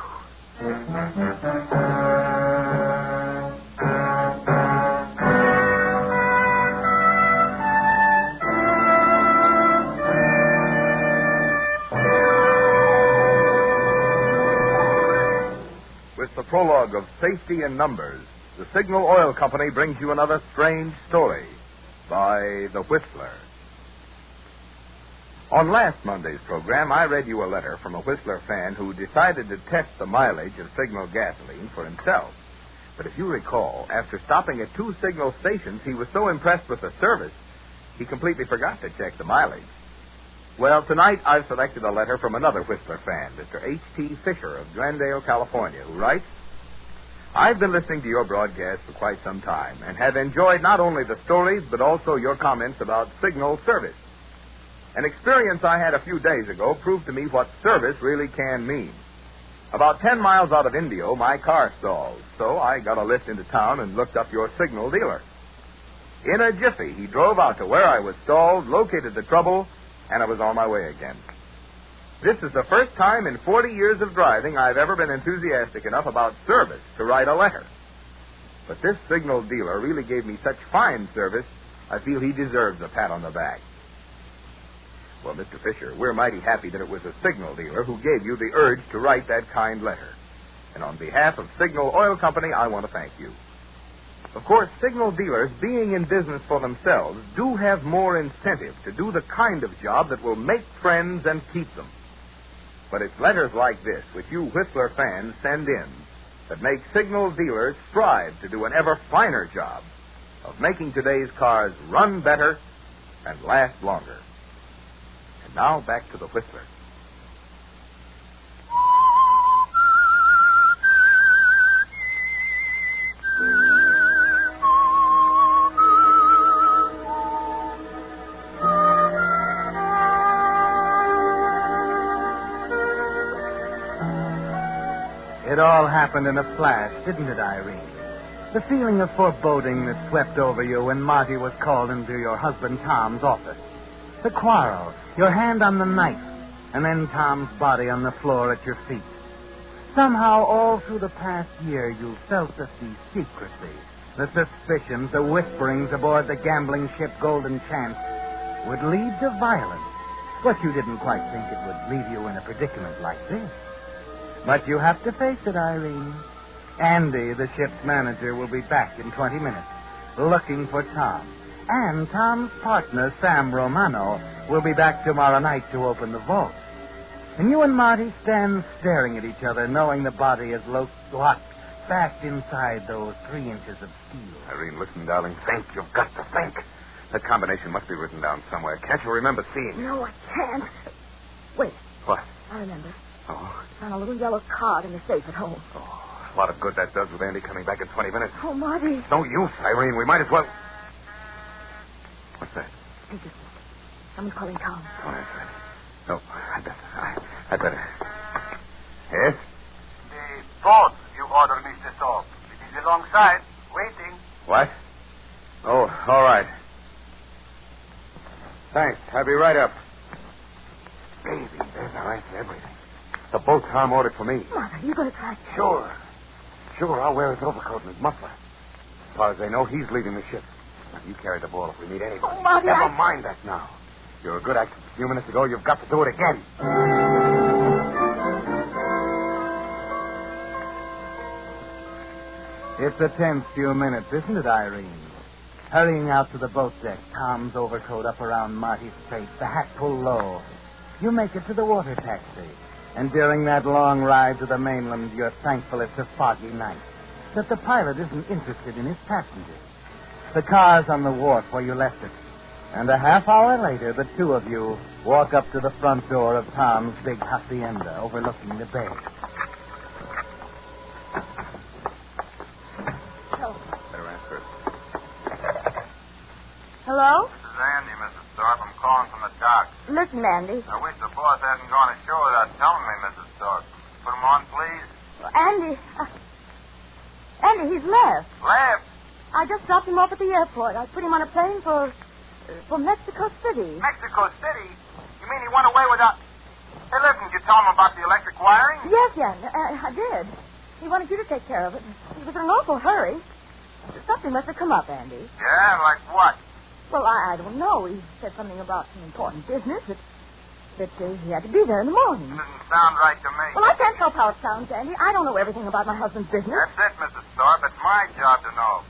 With the prologue of Safety in Numbers, the Signal Oil Company brings you another strange story by The Whistler. On last Monday's program, I read you a letter from a Whistler fan who decided to test the mileage of Signal gasoline for himself. But if you recall, after stopping at 2 Signal stations, he was so impressed with the service, he completely forgot to check the mileage. Well, tonight I've selected a letter from another Whistler fan, Mr. H.T. Fisher of Glendale, California, who writes, I've been listening to your broadcast for quite some time and have enjoyed not only the stories but also your comments about signal service. An experience I had a few days ago proved to me what service really can mean. About 10 miles out of Indio, my car stalled, so I got a lift into town and looked up your signal dealer. In a jiffy, he drove out to where I was stalled, located the trouble, and I was on my way again. This is the first time in 40 years of driving I've ever been enthusiastic enough about service to write a letter. But this signal dealer really gave me such fine service, I feel he deserves a pat on the back. Well, Mr. Fisher, we're mighty happy that it was a signal dealer who gave you the urge to write that kind letter. And on behalf of Signal Oil Company, I want to thank you. Of course, signal dealers, being in business for themselves, do have more incentive to do the kind of job that will make friends and keep them. But it's letters like this, which you Whistler fans send in, that make signal dealers strive to do an ever finer job of making today's cars run better and last longer. And now back to the Whistler.
It all happened in a flash, didn't it, Irene? The feeling of foreboding that swept over you when Marty was called into your husband Tom's office. The quarrel, your hand on the knife, and then Tom's body on the floor at your feet. Somehow, all through the past year, you felt that the secrecy, the suspicions, the whisperings aboard the gambling ship Golden Chance would lead to violence. But you didn't quite think it would leave you in a predicament like this. But you have to face it, Irene. Andy, the ship's manager, will be back in 20 minutes, looking for Tom. And Tom's partner, Sam Romano, will be back tomorrow night to open the vault. And you and Marty stand staring at each other, knowing the body is locked fast inside those 3 inches of steel.
Irene, listen, darling. Think. You've got to think. That combination must be written down somewhere. Can't you remember seeing it?
No, I can't. Wait.
What?
I remember.
Oh.
Found a little yellow card in the safe at home.
A lot of good that does with Andy coming back in 20 minutes.
Oh, Marty.
No use, Irene. We might as well... What's that?
Take this. Someone's calling Tom.
Oh, that's right. No, I better. Yes?
The boat you ordered, Mr. Soap. It is alongside, waiting.
What? Oh, all right. Thanks. I'll be right up. Baby, there's our answer to everything. The boat Tom ordered for me.
Mother, you going to try?
Sure. I'll wear his overcoat and his muffler. As far as they know, he's leaving the ship. Now, you carry the ball if we meet anybody.
Oh, Marty,
Never mind that now. You're a good actor a few minutes ago. You've got to do it again.
It's a tense few minutes, isn't it, Irene? Hurrying out to the boat deck, Tom's overcoat up around Marty's face, the hat pulled low. You make it to the water taxi. And during that long ride to the mainland, you're thankful it's a foggy night, that the pilot isn't interested in his passengers. The car's on the wharf where you left it. And a half hour later, the two of you walk up to the front door of Tom's big hacienda overlooking the bay.
Better answer it.
Hello?
This is Andy, Mrs. Thorpe. I'm calling from the dock.
Listen, Andy.
I wish the boss hadn't gone ashore without telling me, Mrs. Thorpe. Put him on, please.
Andy. Andy, he's left.
Left?
I just dropped him off at the airport. I put him on a plane for Mexico City.
Mexico City? You mean he went away without... Hey, listen, did you tell him about the electric wiring?
Yes, I did. He wanted you to take care of it. He was in an awful hurry. Something must have come up, Andy.
Yeah, like what?
Well, I don't know. He said something about some important business that he had to be there in the morning.
Doesn't sound right to me.
Well, I can't help how it sounds, Andy. I don't know everything about my husband's business.
That's it, Mrs. Thorpe. It's my job to know.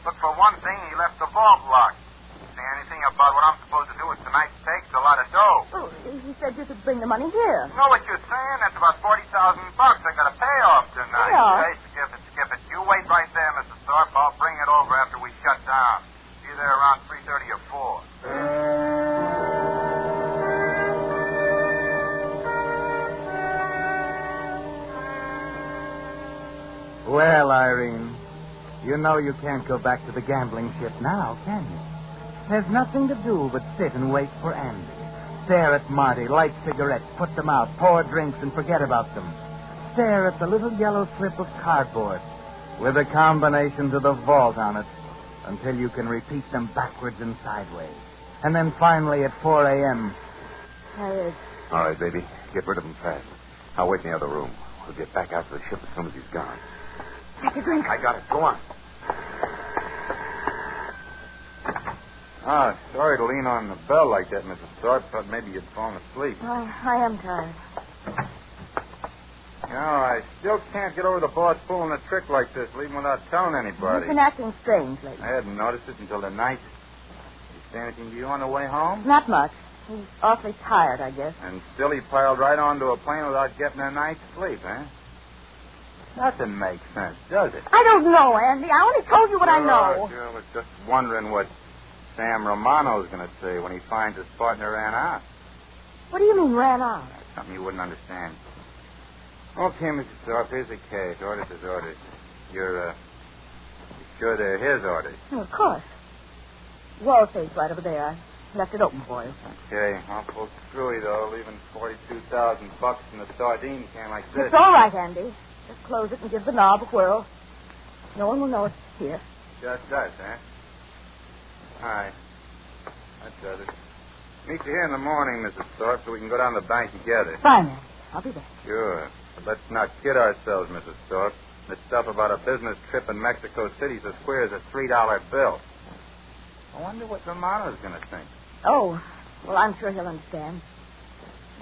Look, for one thing, he left the vault locked. See anything about what I'm supposed to do with tonight's take's a lot of dough.
Oh, he said you could bring the money here.
You know what you're saying? That's about $40,000 I got to pay off tonight.
Yeah.
Hey, skip it. You wait right there, Mrs. Thorpe. I'll bring it over after we shut down. Be there around 3:30 or 4.
know you can't go back to the gambling ship now, can you? There's nothing to do but sit and wait for Andy. Stare at Marty, light cigarettes, put them out, pour drinks, and forget about them. Stare at the little yellow slip of cardboard with a combination to the vault on it until you can repeat them backwards and sideways. And then finally at 4 a.m.
Tired.
All right, baby. Get rid of him fast. I'll wait in the other room. We'll get back out to the ship as soon as he's gone.
Take a drink.
I got it. Go on.
Oh, sorry to lean on the bell like that, Mrs. Thorpe. Thought maybe you'd fallen asleep.
I am tired.
You know, I still can't get over the boss pulling a trick like this, leaving without telling anybody.
He's been acting strange lately.
I hadn't noticed it until tonight. Did he say anything to you on the way home?
Not much. He's awfully tired, I guess.
And still he piled right onto a plane without getting a night's sleep, eh? Nothing makes sense, does it?
I don't know, Andy. I only told you what I know.
I was just wondering what Sam Romano's going to say when he finds his partner ran out.
What do you mean, ran out?
That's something you wouldn't understand. Okay, Mrs. Thorpe, here's the cash. Orders is orders. You're sure they're his orders?
Oh, of course. Wall safe's right over there. I left it open for you.
Okay, awful screwy, though, leaving $42,000 in a sardine can like this.
It's all right, Andy. Just close it and give the knob a whirl. No one will know it's here.
Just does, huh? All right. That does it. Meet you here in the morning, Mrs. Thorpe, so we can go down to the bank together.
Fine, Andy. I'll be there.
Sure. But let's not kid ourselves, Mrs. Thorpe. This stuff about a business trip in Mexico City's as queer as a $3 bill. I wonder what Romano's going to think.
Oh, well, I'm sure he'll understand.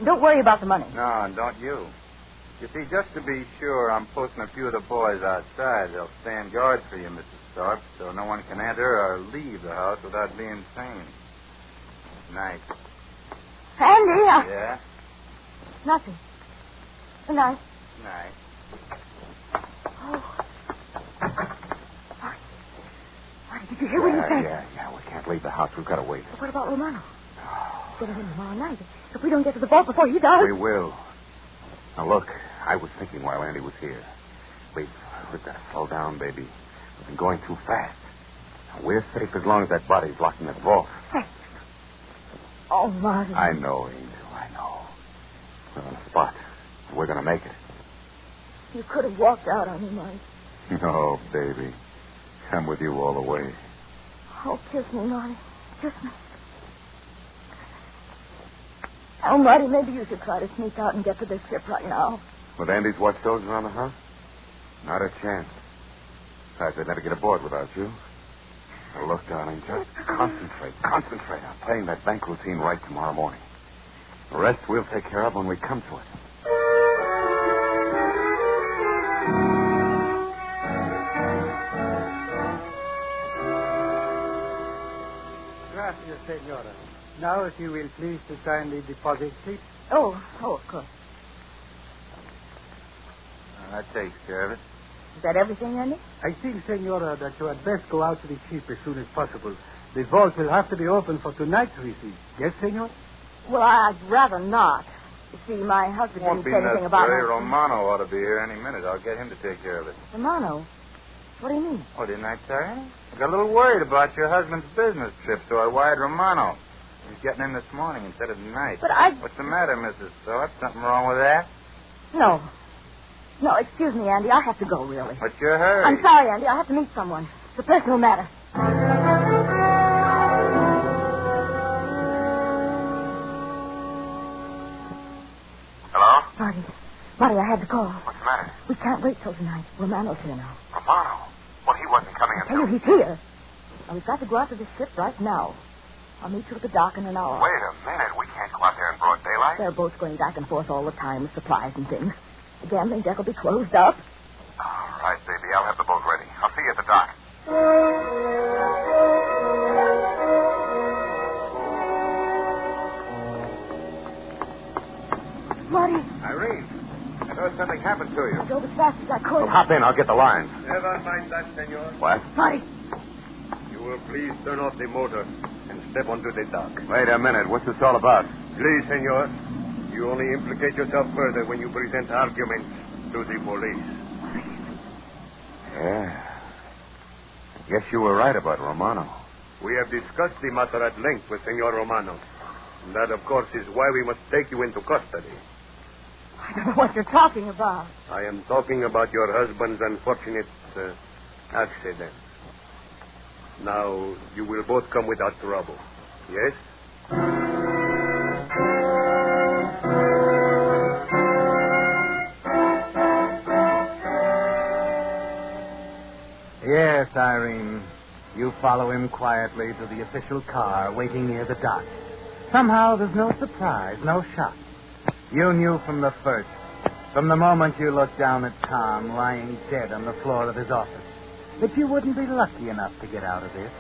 Don't worry about the money.
No, and don't you. You see, just to be sure, I'm posting a few of the boys outside. They'll stand guard for you, Mrs. Thorpe, so no one can enter or leave the house without being seen. Night.
Andy,
Yeah?
Nothing. Good night.
Night.
Oh. Marty, did you hear what he said?
Yeah. We can't leave the house. We've got to wait.
But what about Romano? Get him in tomorrow night. If we don't get to the vault before he does.
We will. Now, look, I was thinking while Andy was here. We've got to slow down, baby. We've been going too fast. Now, we're safe as long as that body's locked in that vault.
Hey. Oh, Marty.
I know, Angel, I know. We're on the spot. We're going to make it.
You could have walked out on me, Marty.
No, baby. I'm with you all the way.
Oh, kiss me, Marty. Kiss me. Oh, Marty, maybe you should try to sneak out and get to this ship right now.
With Andy's watchdogs around the house? Not a chance. Besides, I'd never get aboard without you. Now, look, darling, just concentrate on playing that bank routine right tomorrow morning. The rest we'll take care of when we come to it.
Gracias, senora. Now, if you will please to sign the deposit slip.
Oh, of course.
That takes care of it.
Is that everything, Andy?
I think, senora, that you had best go out to the ship as soon as possible. The vault will have to be open for tonight's receipt. Yes, senor?
Well, I'd rather not. You see, my husband
Won't
didn't
be
say anything about
necessary.
it.
Romano ought to be here any minute. I'll get him to take care of it.
Romano? What do you mean?
Oh, didn't I tell you? I got a little worried about your husband's business trip, so I wired Romano. He's getting in this morning instead of tonight.
But I...
What's the matter, Mrs. Thorpe? Something wrong with that?
No. No, excuse me, Andy. I have to go, really.
What's your hurry?
I'm sorry, Andy. I have to meet someone. It's a personal matter.
Hello?
Marty, I had to call.
What's the matter?
We can't wait till tonight. Romano's here now.
Romano? Well, he wasn't coming
I tell you, he's here. Now, we've got to go out to this ship right now. I'll meet you at the dock in an hour.
Wait a minute. We can't go out there in broad daylight.
There are boats going back and forth all the time with supplies and things. The gambling deck will be closed up.
All right, baby. I'll have the boat ready. I'll see you at the dock.
Marty.
Irene, I thought something happened to you.
I drove as fast as I could.
Well, hop in. I'll get the lines.
Never mind that, senor.
What?
Marty.
You will please turn off the motor and step onto the dock.
Wait a minute. What's this all about?
Please, senor. You only implicate yourself further when you present arguments to the police.
Yeah. Guess you were right about Romano.
We have discussed the matter at length with Senor Romano. And that, of course, is why we must take you into custody.
I don't know what you're talking about.
I am talking about your husband's unfortunate accident. Now, you will both come without trouble. Yes?
Yes, Irene. You follow him quietly to the official car waiting near the dock. Somehow there's no surprise, no shock. You knew from the first, from the moment you looked down at Tom lying dead on the floor of his office, that you wouldn't be lucky enough to get out of this.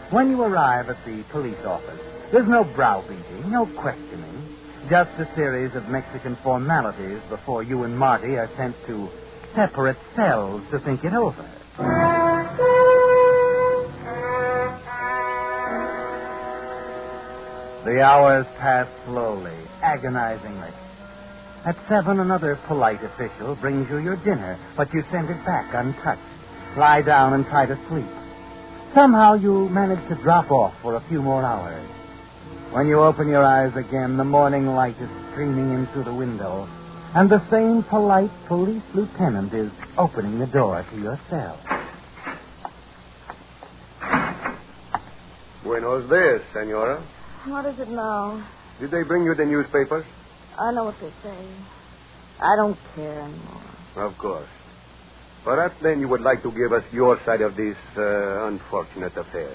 When you arrive at the police office, there's no browbeating, no questioning, just a series of Mexican formalities before you and Marty are sent to separate cells to think it over. The hours pass slowly, agonizingly. At 7, another polite official brings you your dinner, but you send it back untouched. Lie down and try to sleep. Somehow you manage to drop off for a few more hours. When you open your eyes again, the morning light is streaming in through the window, and the same polite police lieutenant is opening the door to your cell.
Buenos dias, senora.
What is it now?
Did they bring you the newspapers?
I know what they say. I don't care anymore.
Of course. Perhaps then you would like to give us your side of this unfortunate affair.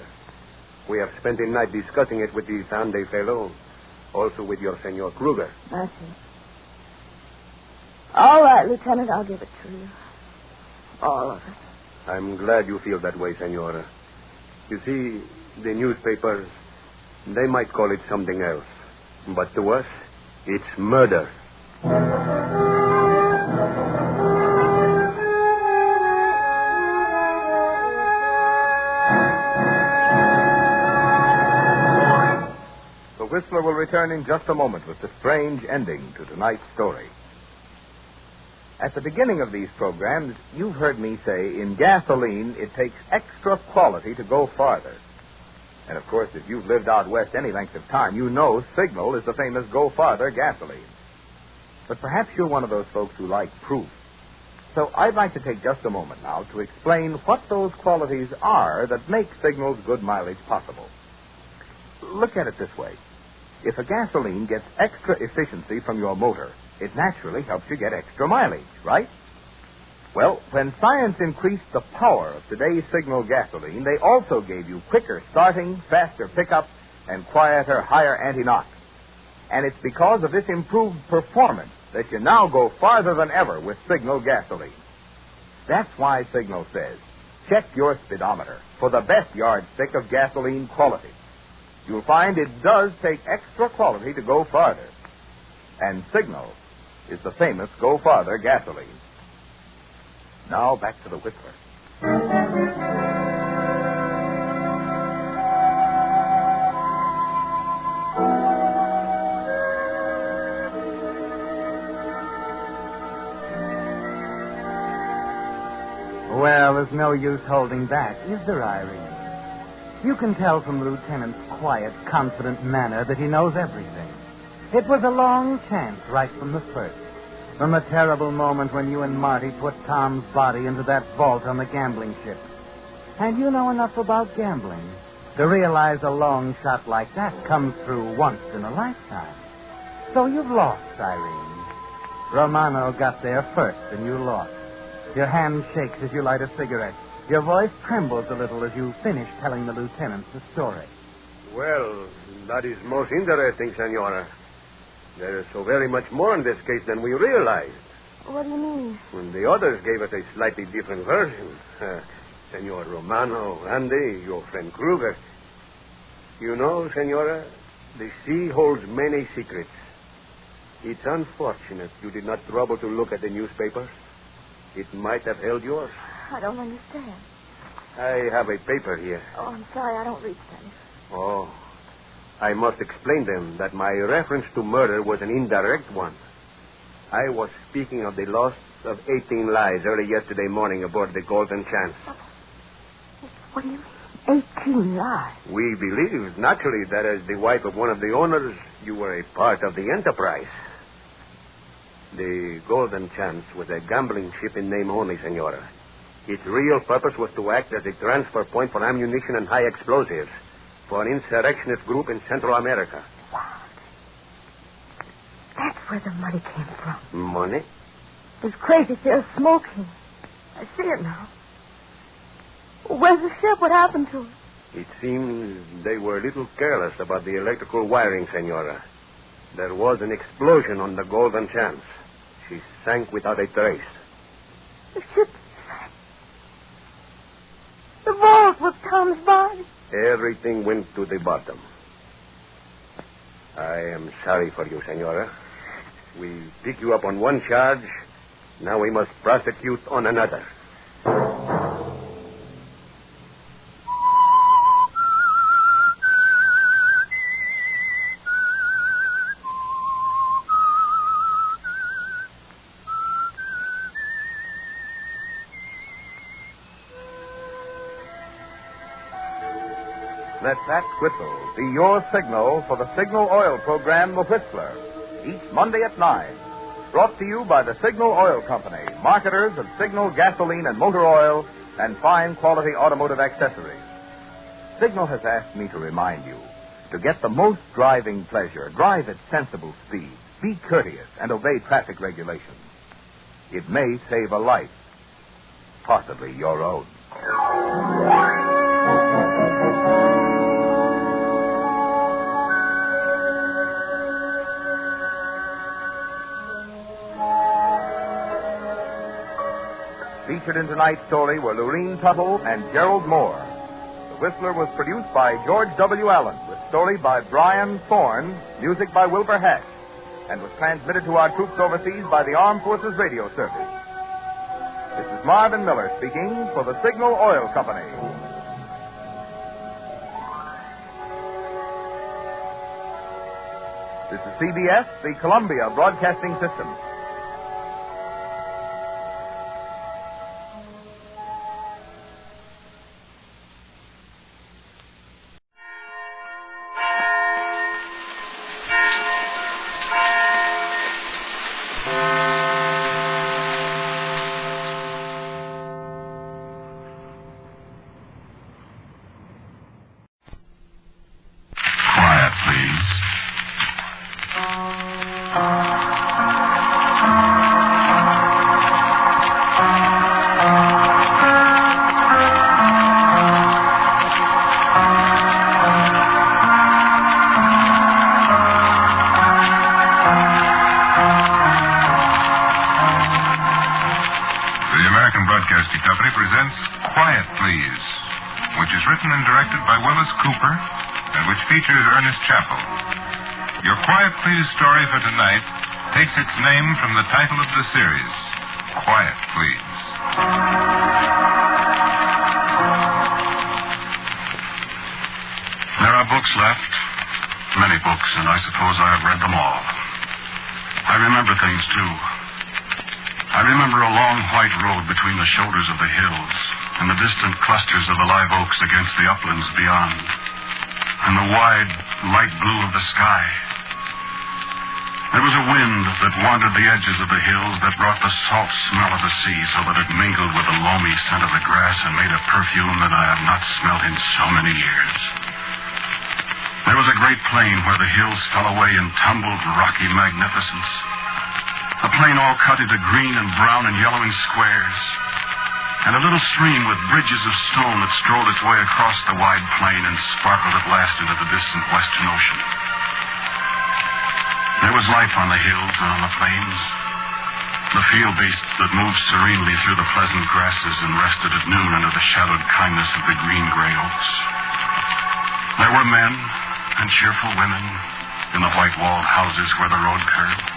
We have spent the night discussing it with the Sunday fellow, also with your Senor Kruger.
That's it. All right, Lieutenant, I'll give it to you. All of it.
I'm glad you feel that way, Senora. You see, the newspapers, they might call it something else. But to us, it's murder.
The Whistler will return in just a moment with the strange ending to tonight's story. At the beginning of these programs, you've heard me say in gasoline, it takes extra quality to go farther. And, of course, if you've lived out west any length of time, you know Signal is the famous Go Farther gasoline. But perhaps you're one of those folks who like proof. So I'd like to take just a moment now to explain what those qualities are that make Signal's good mileage possible. Look at it this way. If a gasoline gets extra efficiency from your motor, it naturally helps you get extra mileage, right? Well, when science increased the power of today's Signal gasoline, they also gave you quicker starting, faster pickup, and quieter, higher anti-knock. And it's because of this improved performance that you now go farther than ever with Signal gasoline. That's why Signal says, check your speedometer for the best yardstick of gasoline quality. You'll find it does take extra quality to go farther. And Signal is the famous Go Farther gasoline. Now back to the Whistler.
Well, there's no use holding back, is there, Irene? You can tell from the lieutenant's quiet, confident manner that he knows everything. It was a long chance right from the first. From the terrible moment when you and Marty put Tom's body into that vault on the gambling ship. And you know enough about gambling to realize a long shot like that comes through once in a lifetime. So you've lost, Irene. Romano got there first, and you lost. Your hand shakes as you light a cigarette. Your voice trembles a little as you finish telling the lieutenant the story.
Well, that is most interesting, Senora. There is so very much more in this case than we realized.
What do you mean?
When the others gave us a slightly different version. Senor Romano, Andy, your friend Kruger. You know, Senora, the sea holds many secrets. It's unfortunate you did not trouble to look at the newspapers. It might have held yours.
I don't understand.
I have a paper here.
Oh, I'm sorry, I don't read things.
Oh, I must explain them that my reference to murder was an indirect one. I was speaking of the loss of 18 lives early yesterday morning aboard the Golden Chance.
What do you mean? 18 lives.
We believe, naturally, that as the wife of one of the owners, you were a part of the enterprise. The Golden Chance was a gambling ship in name only, Senora. Its real purpose was to act as a transfer point for ammunition and high explosives for an insurrectionist group in Central America.
Wow. That's where the money came from.
Money?
There's crazy still smoking. I see it now. Where's the ship? What happened to it?
It seems they were a little careless about the electrical wiring, Senora. There was an explosion on the Golden Chance. She sank without a trace.
The ship sank. The vault was Tom's body.
Everything went to the bottom. I am sorry for you, Senora. We pick you up on one charge. Now we must prosecute on another.
Let that whistle be your signal for the Signal Oil program, The Whistler, each Monday at 9. Brought to you by the Signal Oil Company, marketers of Signal gasoline and motor oil and fine quality automotive accessories. Signal has asked me to remind you to get the most driving pleasure, drive at sensible speed, be courteous, and obey traffic regulations. It may save a life, possibly your own. Featured in tonight's story were Lurene Tuttle and Gerald Moore. The Whistler was produced by George W. Allen, with story by Brian Thorne, music by Wilbur Hatch, and was transmitted to our troops overseas by the Armed Forces Radio Service. This is Marvin Miller speaking for the Signal Oil Company. This is CBS, the Columbia Broadcasting System.
Story for tonight takes its name from the title of the series, Quiet, Please. There are books left, many books, and I suppose I have read them all. I remember things, too. I remember a long white road between the shoulders of the hills and the distant clusters of the live oaks against the uplands beyond, and the wide, light blue of the sky. There was a wind that wandered the edges of the hills that brought the salt smell of the sea so that it mingled with the loamy scent of the grass and made a perfume that I have not smelled in so many years. There was a great plain where the hills fell away in tumbled, rocky magnificence. A plain all cut into green and brown and yellowing squares, and a little stream with bridges of stone that strolled its way across the wide plain and sparkled at last into the distant western ocean. There was life on the hills and on the plains. The field beasts that moved serenely through the pleasant grasses and rested at noon under the shadowed kindness of the green gray oaks. There were men and cheerful women in the white-walled houses where the road curved,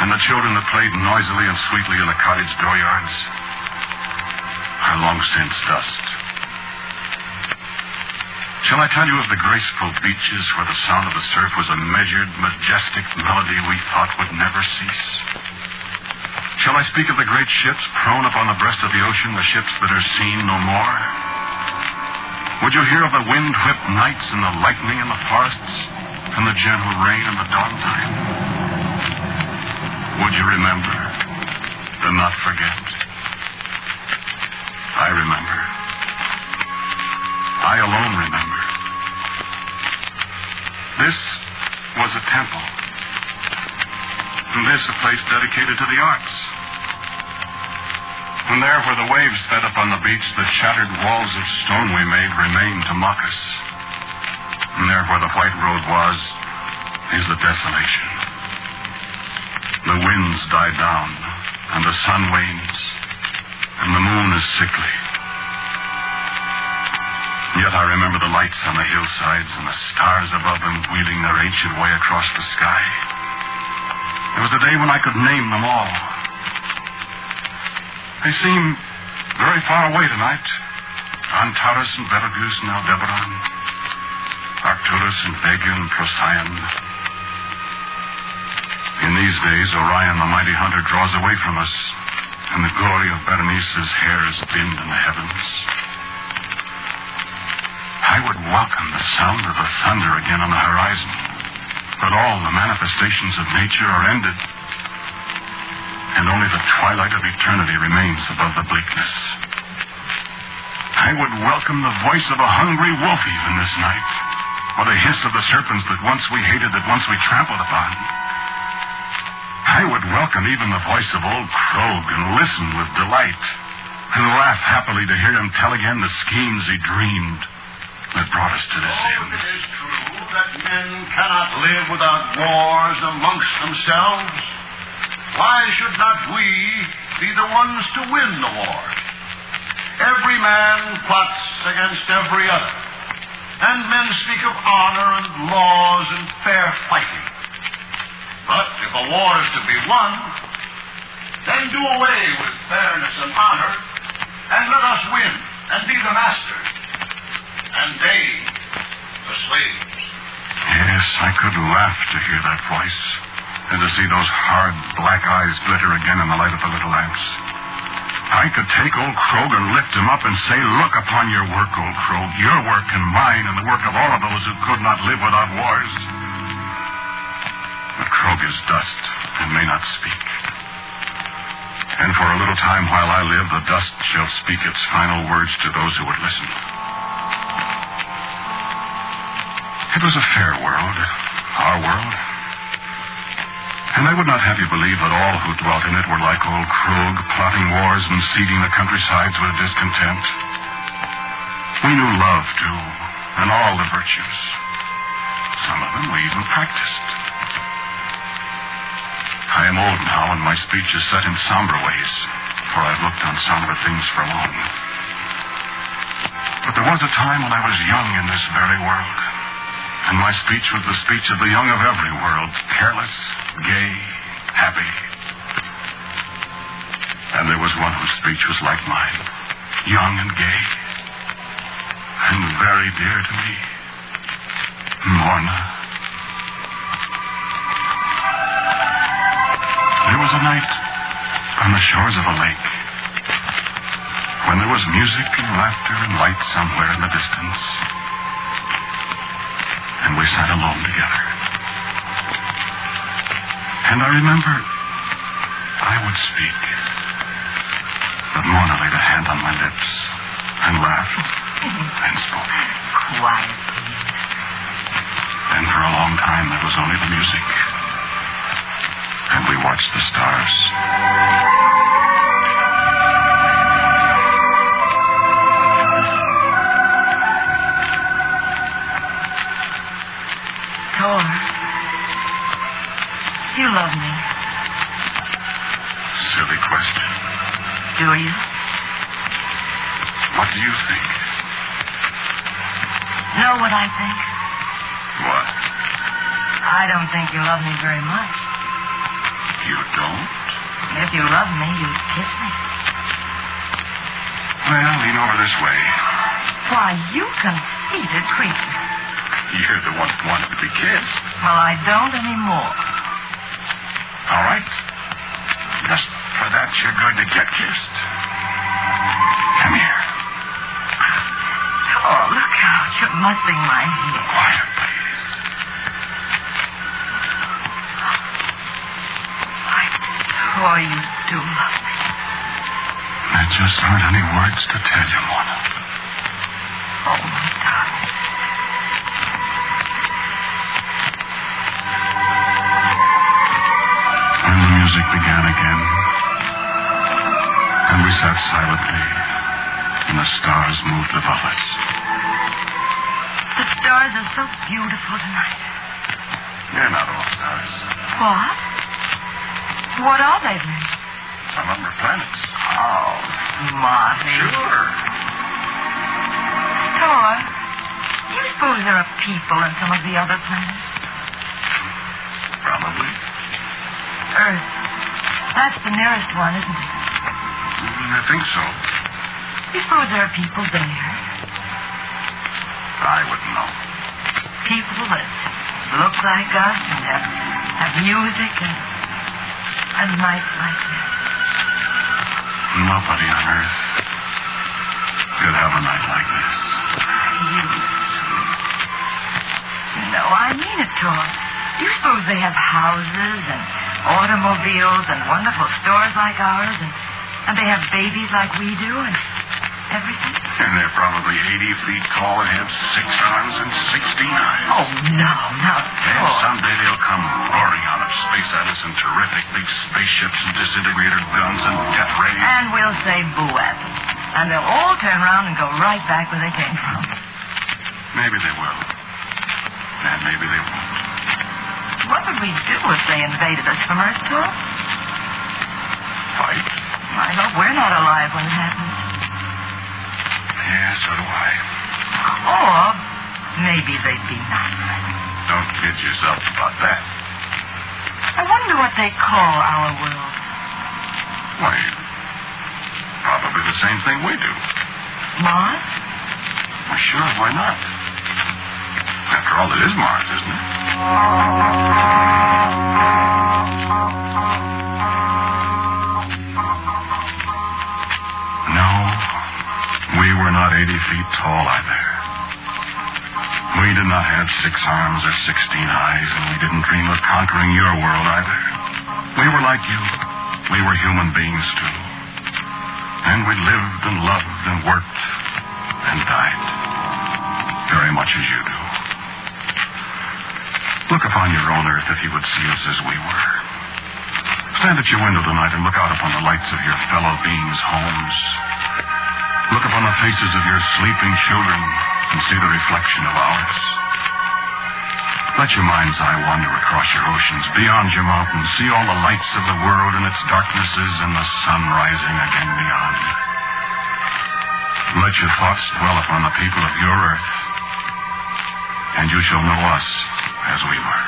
and the children that played noisily and sweetly in the cottage dooryards are long since dust. Shall I tell you of the graceful beaches where the sound of the surf was a measured, majestic melody we thought would never cease? Shall I speak of the great ships prone upon the breast of the ocean, the ships that are seen no more? Would you hear of the wind-whipped nights and the lightning in the forests and the gentle rain in the dawn time? Would you remember and not forget? I remember. I alone remember. This was a temple. And this a place dedicated to the arts. And there where the waves fed upon the beach, the shattered walls of stone we made remain to mock us. And there where the white road was, is the desolation. The winds die down, and the sun wanes, and the moon is sickly. Yet I remember the lights on the hillsides and the stars above them wheeling their ancient way across the sky. There was a day when I could name them all. They seem very far away tonight. Antares and Betelgeuse and Aldebaran, Arcturus and Vega and Procyon. In these days, Orion, the mighty hunter, draws away from us, and the glory of Berenice's hair is dimmed in the heavens. I would welcome the sound of the thunder again on the horizon, but all the manifestations of nature are ended, and only the twilight of eternity remains above the bleakness. I would welcome the voice of a hungry wolf even this night, or the hiss of the serpents that once we hated, that once we trampled upon. I would welcome even the voice of old Krog and listen with delight, and laugh happily to hear him tell again the schemes he dreamed that brought us to this end.
It is true that men cannot live without wars amongst themselves. Why should not we be the ones to win the war? Every man plots against every other, and men speak of honor and laws and fair fighting. But if a war is to be won, then do away with fairness and honor, and let us win and be the masters, and they the slaves.
Yes, I could laugh to hear that voice, and to see those hard black eyes glitter again in the light of the little lamps. I could take old Krog and lift him up and say, look upon your work, old Krog, your work and mine and the work of all of those who could not live without wars. But Krog is dust and may not speak. And for a little time while I live, the dust shall speak its final words to those who would listen. It was a fair world, our world. And I would not have you believe that all who dwelt in it were like old Krog, plotting wars and seeding the countrysides with discontent. We knew love, too, and all the virtues. Some of them we even practiced. I am old now, and my speech is set in somber ways, for I've looked on somber things for long. But there was a time when I was young in this very world, and my speech was the speech of the young of every world, careless, gay, happy. And there was one whose speech was like mine, young and gay, and very dear to me, Morna. There was a night on the shores of a lake when there was music and laughter and light somewhere in the distance, and we sat alone together. And I remember I would speak, but Morna laid a hand on my lips and laughed and spoke.
Quiet.
And for a long time there was only the music, and we watched the stars.
Thor, you love me.
Silly question.
Do you?
What do you think?
Know what I think?
What?
I don't think you love me very much.
You don't?
If you love me, you'd kiss me.
Well, lean over this way.
Why, you conceited creature.
You're the one who wanted to be kissed.
Well, I don't anymore.
All right. Just for that, you're going to get kissed. Come here.
Oh, look out. You're mussing my hair.
Quiet, please.
Oh, you do love me.
I just aren't any words to tell you, Mona.
Oh, my darling.
When the music began again, and we sat silently, and the stars moved above us.
The stars are so beautiful tonight.
They're not all stars.
What? What are they then?
Some of them are planets.
Oh, Marty.
Sure.
Thor, do you suppose there are people in some of the other planets?
Probably.
Earth. That's the nearest one, isn't it?
I think so.
Do you suppose there are people there?
I wouldn't know.
People that look like us and have music and nights like this.
Nobody on Earth could have a night like this.
No, I mean it, Thor. Do you suppose they have houses and automobiles and wonderful stores like ours and they have babies like we do and everything?
And they're probably 80 feet tall and have 6 arms and 69.
Oh, no, not
And someday they'll come roaring out of space at us in terrific big spaceships and disintegrator guns and death rays.
And we'll say boo at them. And they'll all turn around and go right back where they came from.
Maybe they will. And maybe they won't.
What would we do if they invaded us from Earth, Thor?
Fight?
I hope we're not alive when it happens.
Yeah, so do I.
Or maybe they'd be nice.
Don't kid yourself about that.
I wonder what they call our world.
Why, probably the same thing we do.
Mars?
Well, sure, why not? After all, it is Mars, isn't it? No, we were not 80 feet tall either. We did not have 6 arms or 16 eyes, and we didn't dream of conquering your world either. We were like you. We were human beings, too. And we lived and loved and worked and died. Very much as you do. Look upon your own Earth if you would see us as we were. Stand at your window tonight and look out upon the lights of your fellow beings' homes. Look upon the faces of your sleeping children and see the reflection of ours. Let your mind's eye wander across your oceans, beyond your mountains. See all the lights of the world and its darknesses and the sun rising again beyond. Let your thoughts dwell upon the people of your Earth, and you shall know us as we were.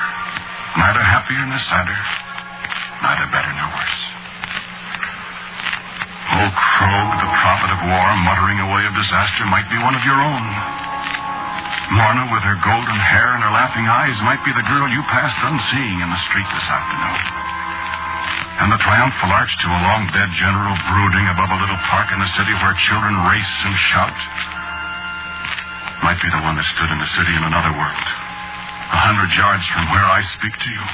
Neither happier nor sadder, neither better nor worse. Old Krog, the prophet of war, muttering away of disaster, might be one of your own. Morna, with her golden hair and her laughing eyes, might be the girl you passed unseeing in the street this afternoon. And the triumphal arch to a long-dead general brooding above a little park in the city where children race and shout might be the one that stood in the city in another world, 100 yards from where I speak to you.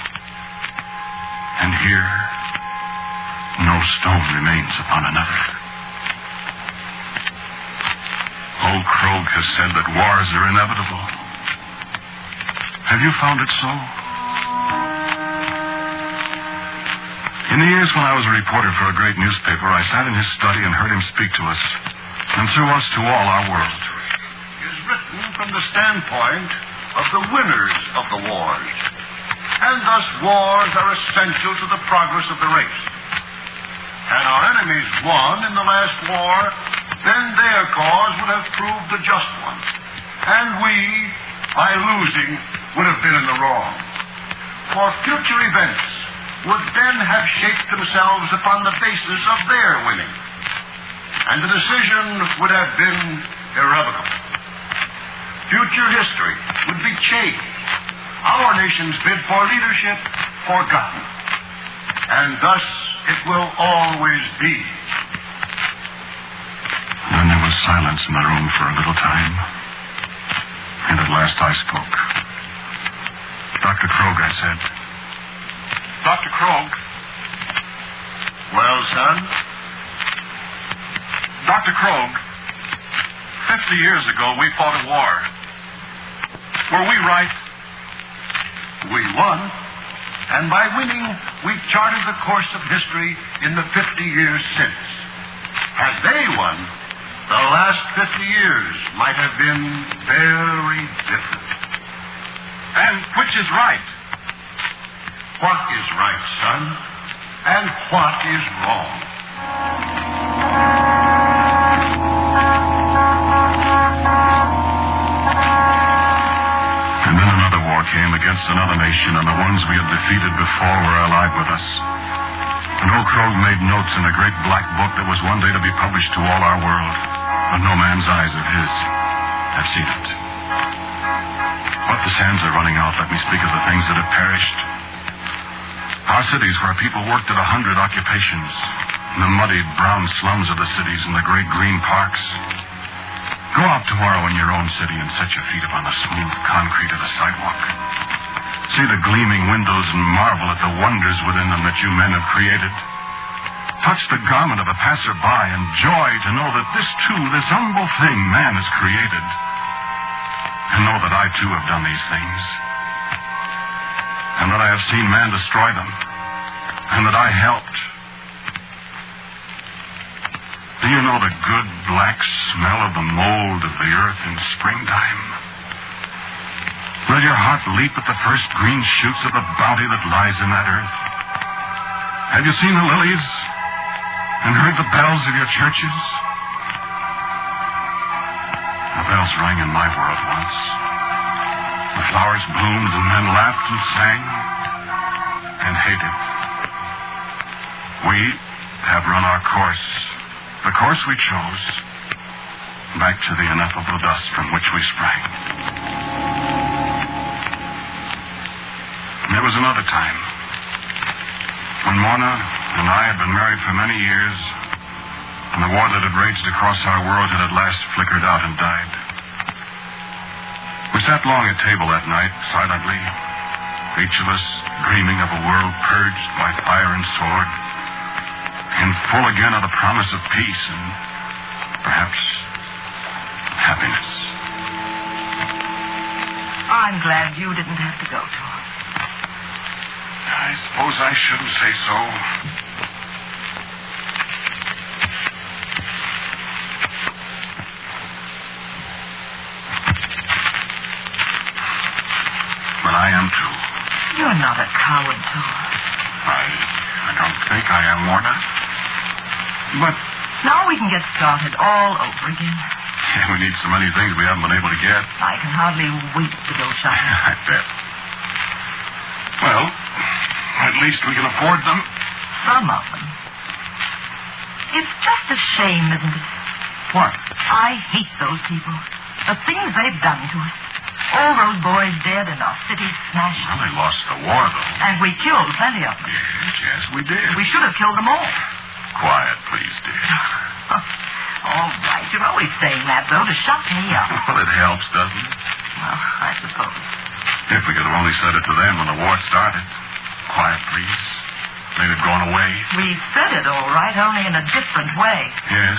And here, no stone remains upon another. Old Krog has said that wars are inevitable. Have you found it so? In the years when I was a reporter for a great newspaper, I sat in his study and heard him speak to us, and through us to all our world.
Is written from the standpoint of the winners of the wars. And thus wars are essential to the progress of the race. Had our enemies won in the last war, then their cause would have proved the just one. And we, by losing, would have been in the wrong. For future events would then have shaped themselves upon the basis of their winning. And the decision would have been irrevocable. Future history would be changed. Our nation's bid for leadership forgotten. And thus it will always be.
Then there was silence in the room for a little time. And at last I spoke. Dr. Krog, I said. Dr. Krog.
Well, son?
Dr. Krog, 50 years ago we fought a war. Were we right? We won. And by winning, we charted the course of history in the 50 years since. Had they won, the last 50 years might have been very different. And which is right? What is right, son? And what is wrong? And then another war came against another nation, and the ones we had defeated before were allied with us. And old Krog made notes in a great black book that was one day to be published to all our world. But no man's eyes of his have seen it. But the sands are running out. Let me speak of the things that have perished. Our cities where people worked at 100 occupations, in the muddied brown slums of the cities and the great green parks. Go out tomorrow in your own city and set your feet upon the smooth concrete of the sidewalk. See the gleaming windows and marvel at the wonders within them that you men have created. Touch the garment of a passerby and joy to know that this too, this humble thing man has created. And know that I too have done these things. And that I have seen man destroy them. And that I helped. Do you know the good black smell of the mold of the earth in springtime? Will your heart leap at the first green shoots of the bounty that lies in that earth? Have you seen the lilies and heard the bells of your churches? The bells rang in my world once. The flowers bloomed and men laughed and sang and hated. We have run our course, the course we chose, back to the ineffable dust from which we sprang. There was another time when Mona and I had been married for many years, and the war that had raged across our world had at last flickered out and died. We sat long at table that night, silently, each of us dreaming of a world purged by fire and sword, and full again of the promise of peace and perhaps happiness.
I'm glad you didn't have to go, Tom.
I suppose I shouldn't say so. But I am too.
You're not a coward, Tom.
I don't think I am, Morna. But
now we can get started all over again.
Yeah, we need so many things we haven't been able to get.
I can hardly wait to go shopping.
I bet. Well, at least we can afford them.
Some of them. It's just a shame, isn't it?
What?
I hate those people. The things they've done to us. All those boys dead and our city smashed.
Well, they lost the war, though.
And we killed plenty of them.
Yes, we did.
We should have killed them all.
Quiet, please, dear.
All right. You're always saying that, though, to shut me up.
Well, it helps, doesn't it?
Well, I suppose.
If we could have only said it to them when the war started. Quiet, please. They'd have gone away.
We said it all right, only in a different way.
Yes.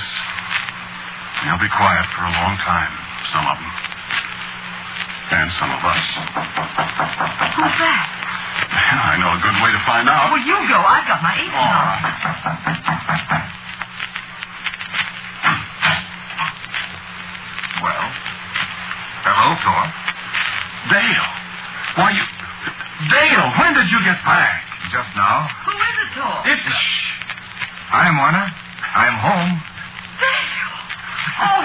They'll be quiet for a long time, some of them. And some of us.
Who's that?
I know a good way to find out.
Well, you go. I've got my apron on.
All right. Well, hello, Thor. Dale. Why, you... Dale, when did you get back?
Just now.
Who is it, Thor?
It's...
Hi, Warner. I'm home.
Oh,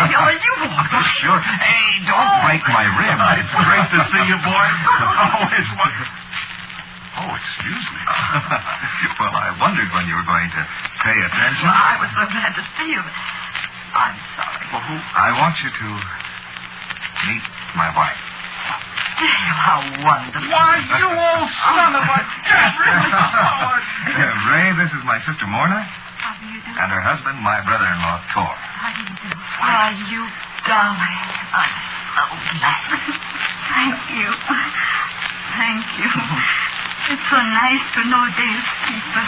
Dale, you walked
Oh, sure. Hey, don't break my rib.
It's great to see you, boy. Oh, it's what... Oh, excuse me.
Well, I wondered when you were going to pay attention.
Well, I was so glad to see you. I'm sorry.
Well, I want you to meet my wife.
Dale, how wonderful.
Why, you old son of a...
Ray, this is my sister, Morna.
How do you do?
And her husband, my brother-in-law, Thor.
How do you do? Why, you darling. Oh, bless.
Thank you. Thank you. It's so nice to know Dale's people.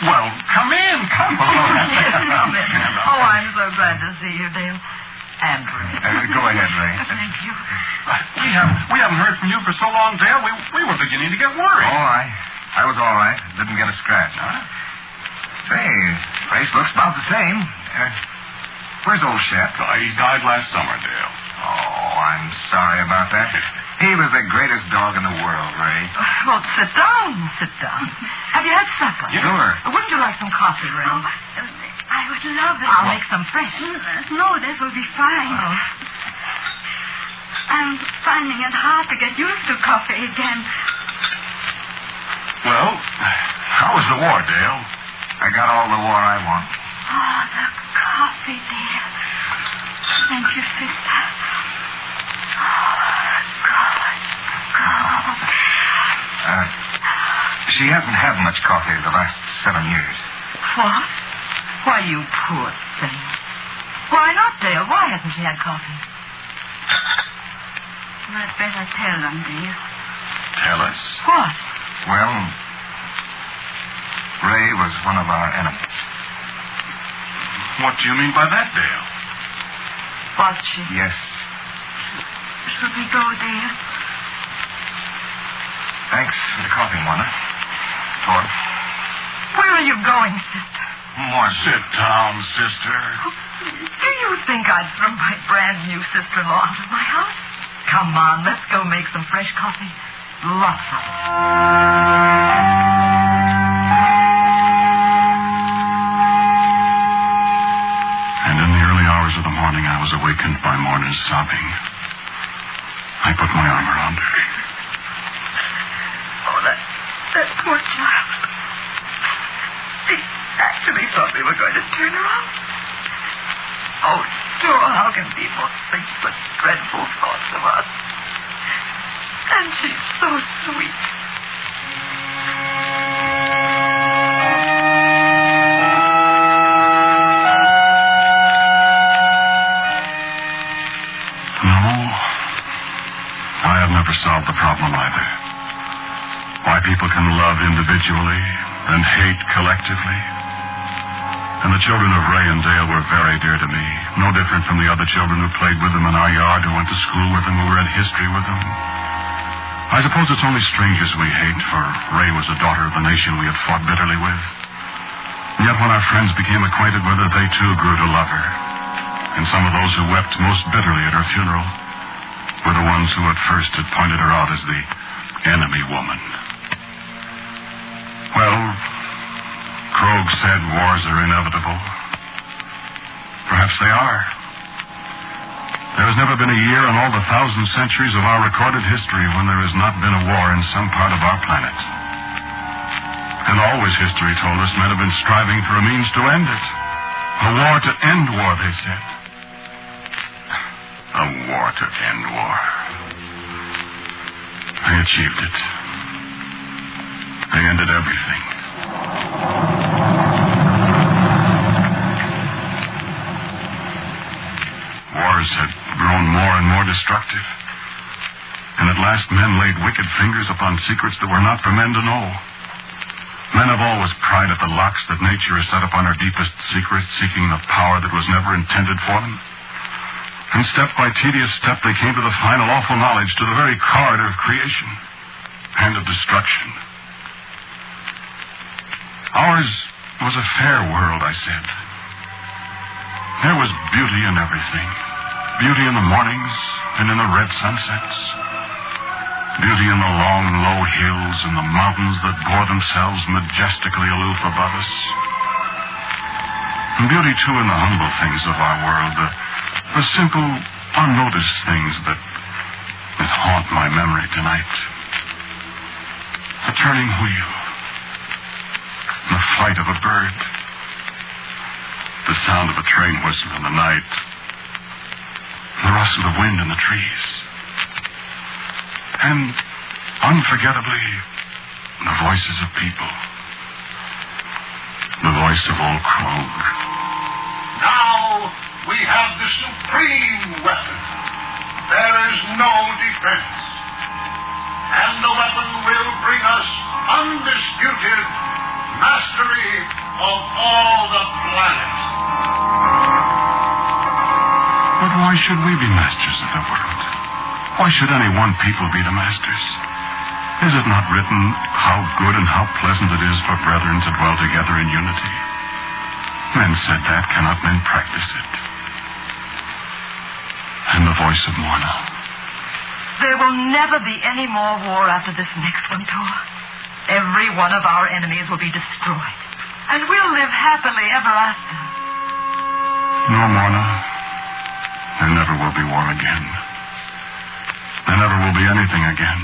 Well, come in. Come on.
Come in. Oh, I'm so glad to see you, Dale. And Ray.
Go ahead, Ray.
Thank you.
We haven't heard from you for so long, Dale. We were beginning to get worried.
Oh, I was all right. Didn't get a scratch. Huh? Say, face looks about the same. Where's old Shep?
He died last summer, Dale.
Oh, I'm sorry about that. He was the greatest dog in the world, Ray.
Well, sit down. Sit down. Have you had supper?
Yes. Sure.
Wouldn't you like some coffee, Ray?
Oh, I would love it.
I'll make some fresh.
No, that will be fine.
Oh.
I'm finding it hard to get used to coffee again.
Well, how was the war, Dale?
I got all the war I want.
Oh, the coffee, dear. Thank you, sister. Oh, God.
She hasn't had much coffee the last 7 years.
What? Why, you poor thing. Why not, Dale? Why hasn't she had coffee?
You had better tell them, dear.
Tell us?
What?
Well, Ray was one of our enemies.
What do you mean by that, Dale?
Was she?
Yes.
Shall we go, dear?
Thanks for the coffee, Mona. Torp.
Where are you going, sister?
More sit down, sister.
Do you think I'd throw my brand new sister-in-law out of my house? Come on, let's go make some fresh coffee. Lots of it.
And in the early hours of the morning, I was awakened by Mona's sobbing. I put my arm around her.
Oh, that poor child. They actually thought they were going to turn her out. Oh, sure, how can people think such dreadful thoughts of us? And she's so sweet.
No, I have never solved the problem either. Why people can love individually and hate collectively. And the children of Ray and Dale were very dear to me. No different from the other children who played with them in our yard, who went to school with them, who read history with them. I suppose it's only strangers we hate, for Ray was a daughter of the nation we had fought bitterly with. And yet when our friends became acquainted with her, they too grew to love her. And some of those who wept most bitterly at her funeral were the ones who at first had pointed her out as the enemy woman. Well, Krogh said wars are inevitable. Perhaps they are. There has never been a year in all the 1,000 centuries of our recorded history when there has not been a war in some part of our planet. And always history told us men have been striving for a means to end it. A war to end war, they said. A war to end war. They achieved it. They ended everything. Wars had grown more and more destructive. And at last men laid wicked fingers upon secrets that were not for men to know. Men have always pried at the locks that nature has set upon her deepest secrets, seeking the power that was never intended for them. And step by tedious step, they came to the final awful knowledge, to the very card of creation and of destruction. Ours was a fair world, I said. There was beauty in everything. Beauty in the mornings and in the red sunsets. Beauty in the long, low hills and the mountains that bore themselves majestically aloof above us. And beauty, too, in the humble things of our world, the simple, unnoticed things that haunt my memory tonight. The turning wheel, the flight of a bird, the sound of a train whistle in the night, the rustle of wind in the trees. And, unforgettably, the voices of people. The voice of old Krogh.
Now we have the supreme weapon. there is no defense. And the weapon will bring us undisputed mastery of all the planet.
But why should we be masters of the world? Why should any one people be the masters? Is it not written how good and how pleasant it is for brethren to dwell together in unity? Men said that, cannot men practice it? And the voice of Morna.
There will never be any more war after this next one, Thor. Every one of our enemies will be destroyed. And we'll live happily ever after.
No, Morna. There never will be war again. There never will be anything again.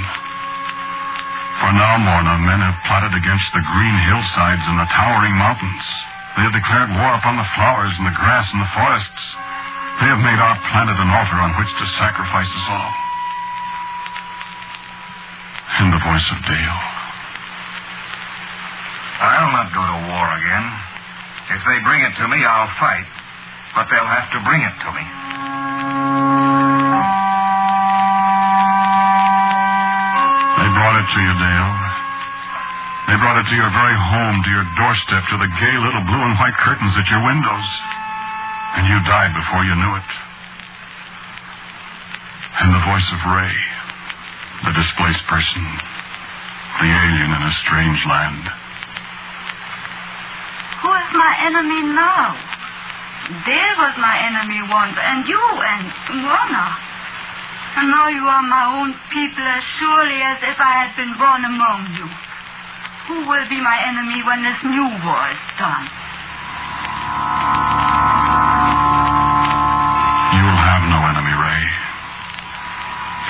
For now, Morna, men have plotted against the green hillsides and the towering mountains. They have declared war upon the flowers and the grass and the forests. They have made our planet an altar on which to sacrifice us all. And the voice of Dale.
I'll not go to war again. If they bring it to me, I'll fight. But they'll have to bring it to me.
They brought it to you, Dale. They brought it to your very home, to your doorstep, to the gay little blue and white curtains at your windows. And you died before you knew it. And the voice of Ray, the displaced person, the alien in a strange land.
Who is my enemy now? Dale was my enemy once, and you, and Mona. And now you are my own people as surely as if I had been born among you. Who will be my enemy when this new war is done?
You will have no enemy, Ray.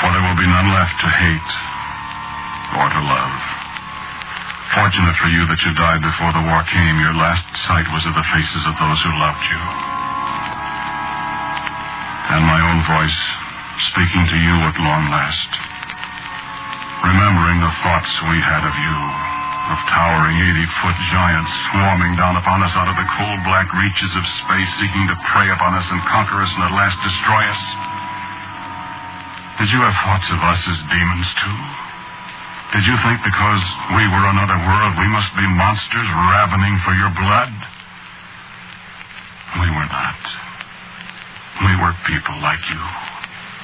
For there will be none left to hate or to love. Fortunate for you that you died before the war came. Your last sight was of the faces of those who loved you. And my own voice speaking to you at long last. Remembering the thoughts we had of you, of towering 80-foot giants swarming down upon us out of the cold black reaches of space, seeking to prey upon us and conquer us and at last destroy us. Did you have thoughts of us as demons, too? Did you think because we were another world, we must be monsters ravening for your blood? We were not. We were people like you.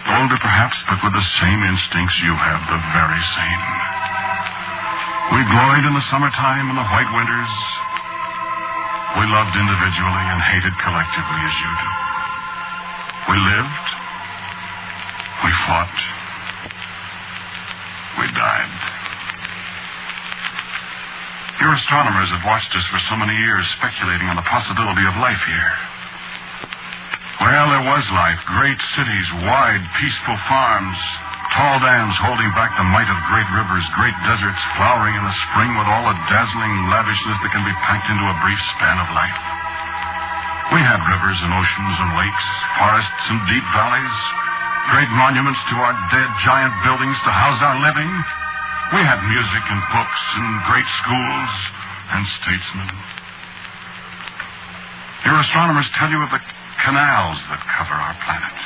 Older, perhaps, but with the same instincts you have, the very same. We gloried in the summertime and the white winters. We loved individually and hated collectively as you do. We lived. We fought. We died. Your astronomers have watched us for so many years, speculating on the possibility of life here. Well, there was life. Great cities, wide, peaceful farms, tall dams holding back the might of great rivers, great deserts flowering in the spring with all the dazzling lavishness that can be packed into a brief span of life. We had rivers and oceans and lakes, forests and deep valleys, great monuments to our dead giant buildings to house our living. We had music and books and great schools and statesmen. Your astronomers tell you of the canals that cover our planet.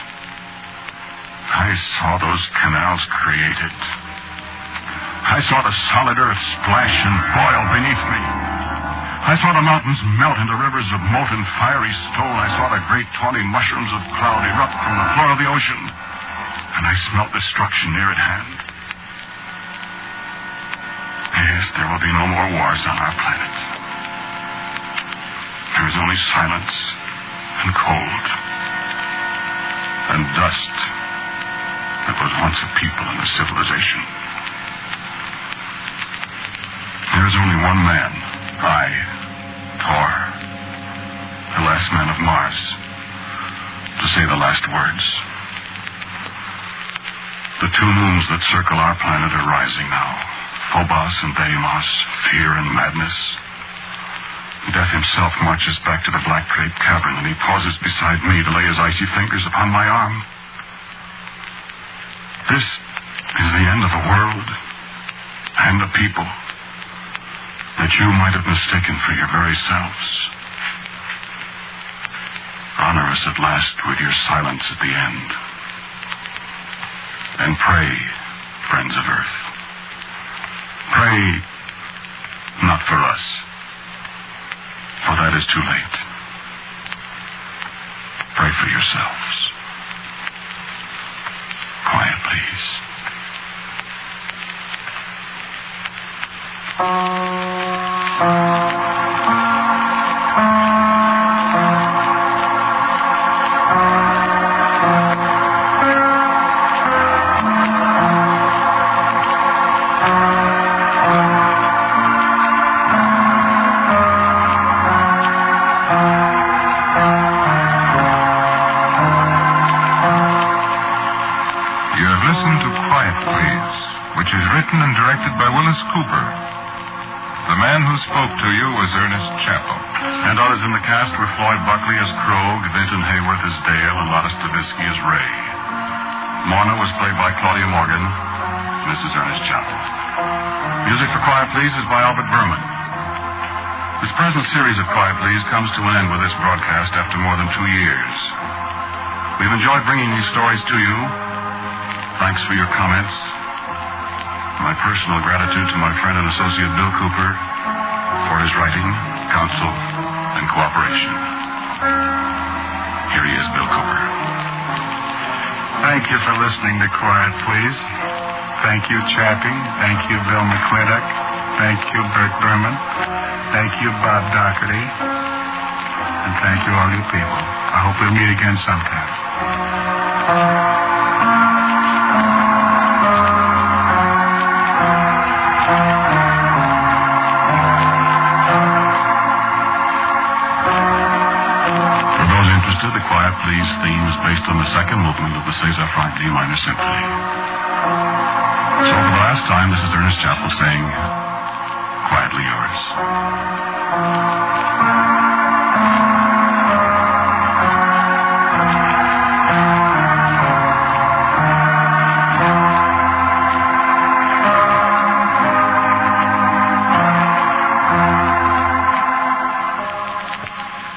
I saw those canals created. I saw the solid earth splash and boil beneath me. I saw the mountains melt into rivers of molten fiery stone. I saw the great tawny mushrooms of cloud erupt from the floor of the ocean. And I smelt destruction near at hand. Yes, there will be no more wars on our planet. There is only silence and cold and dust that was once a people and a civilization. There is only one man, I, Thor, the last man of Mars, to say the last words. The two moons that circle our planet are rising now, Phobos and Deimos, fear and madness. Death himself marches back to the black draped cavern, and he pauses beside me to lay his icy fingers upon my arm. This is the end of a world and a people that you might have mistaken for your very selves. Honor us at last with your silence at the end. And pray, friends of Earth. Pray not for us, for that is too late. Pray for yourselves. Quiet, please.
And directed by Willis Cooper. The man who spoke to you was Ernest Chappell.
And others in the cast were Floyd Buckley as Krogh, Vinton Hayworth as Dale, and Lotta Stavisky as Ray. Morna was played by Claudia Morgan. This is Ernest Chappell. Music for Quiet Please is by Albert Berman. This present series of Quiet Please comes to an end with this broadcast after more than 2 years. We've enjoyed bringing these stories to you. Thanks for your comments. My personal gratitude to my friend and associate Bill Cooper for his writing, counsel, and cooperation. Here he is, Bill Cooper.
Thank you for listening to Quiet Please. Thank you, Chappie. Thank you, Bill McClintock. Thank you, Bert Berman. Thank you, Bob Doherty. And thank you, all you people. I hope we'll meet again sometime.
The Quiet Please theme is based on the second movement of the César Franck D minor symphony. So for the last time, this is Ernest Chappell saying, quietly yours.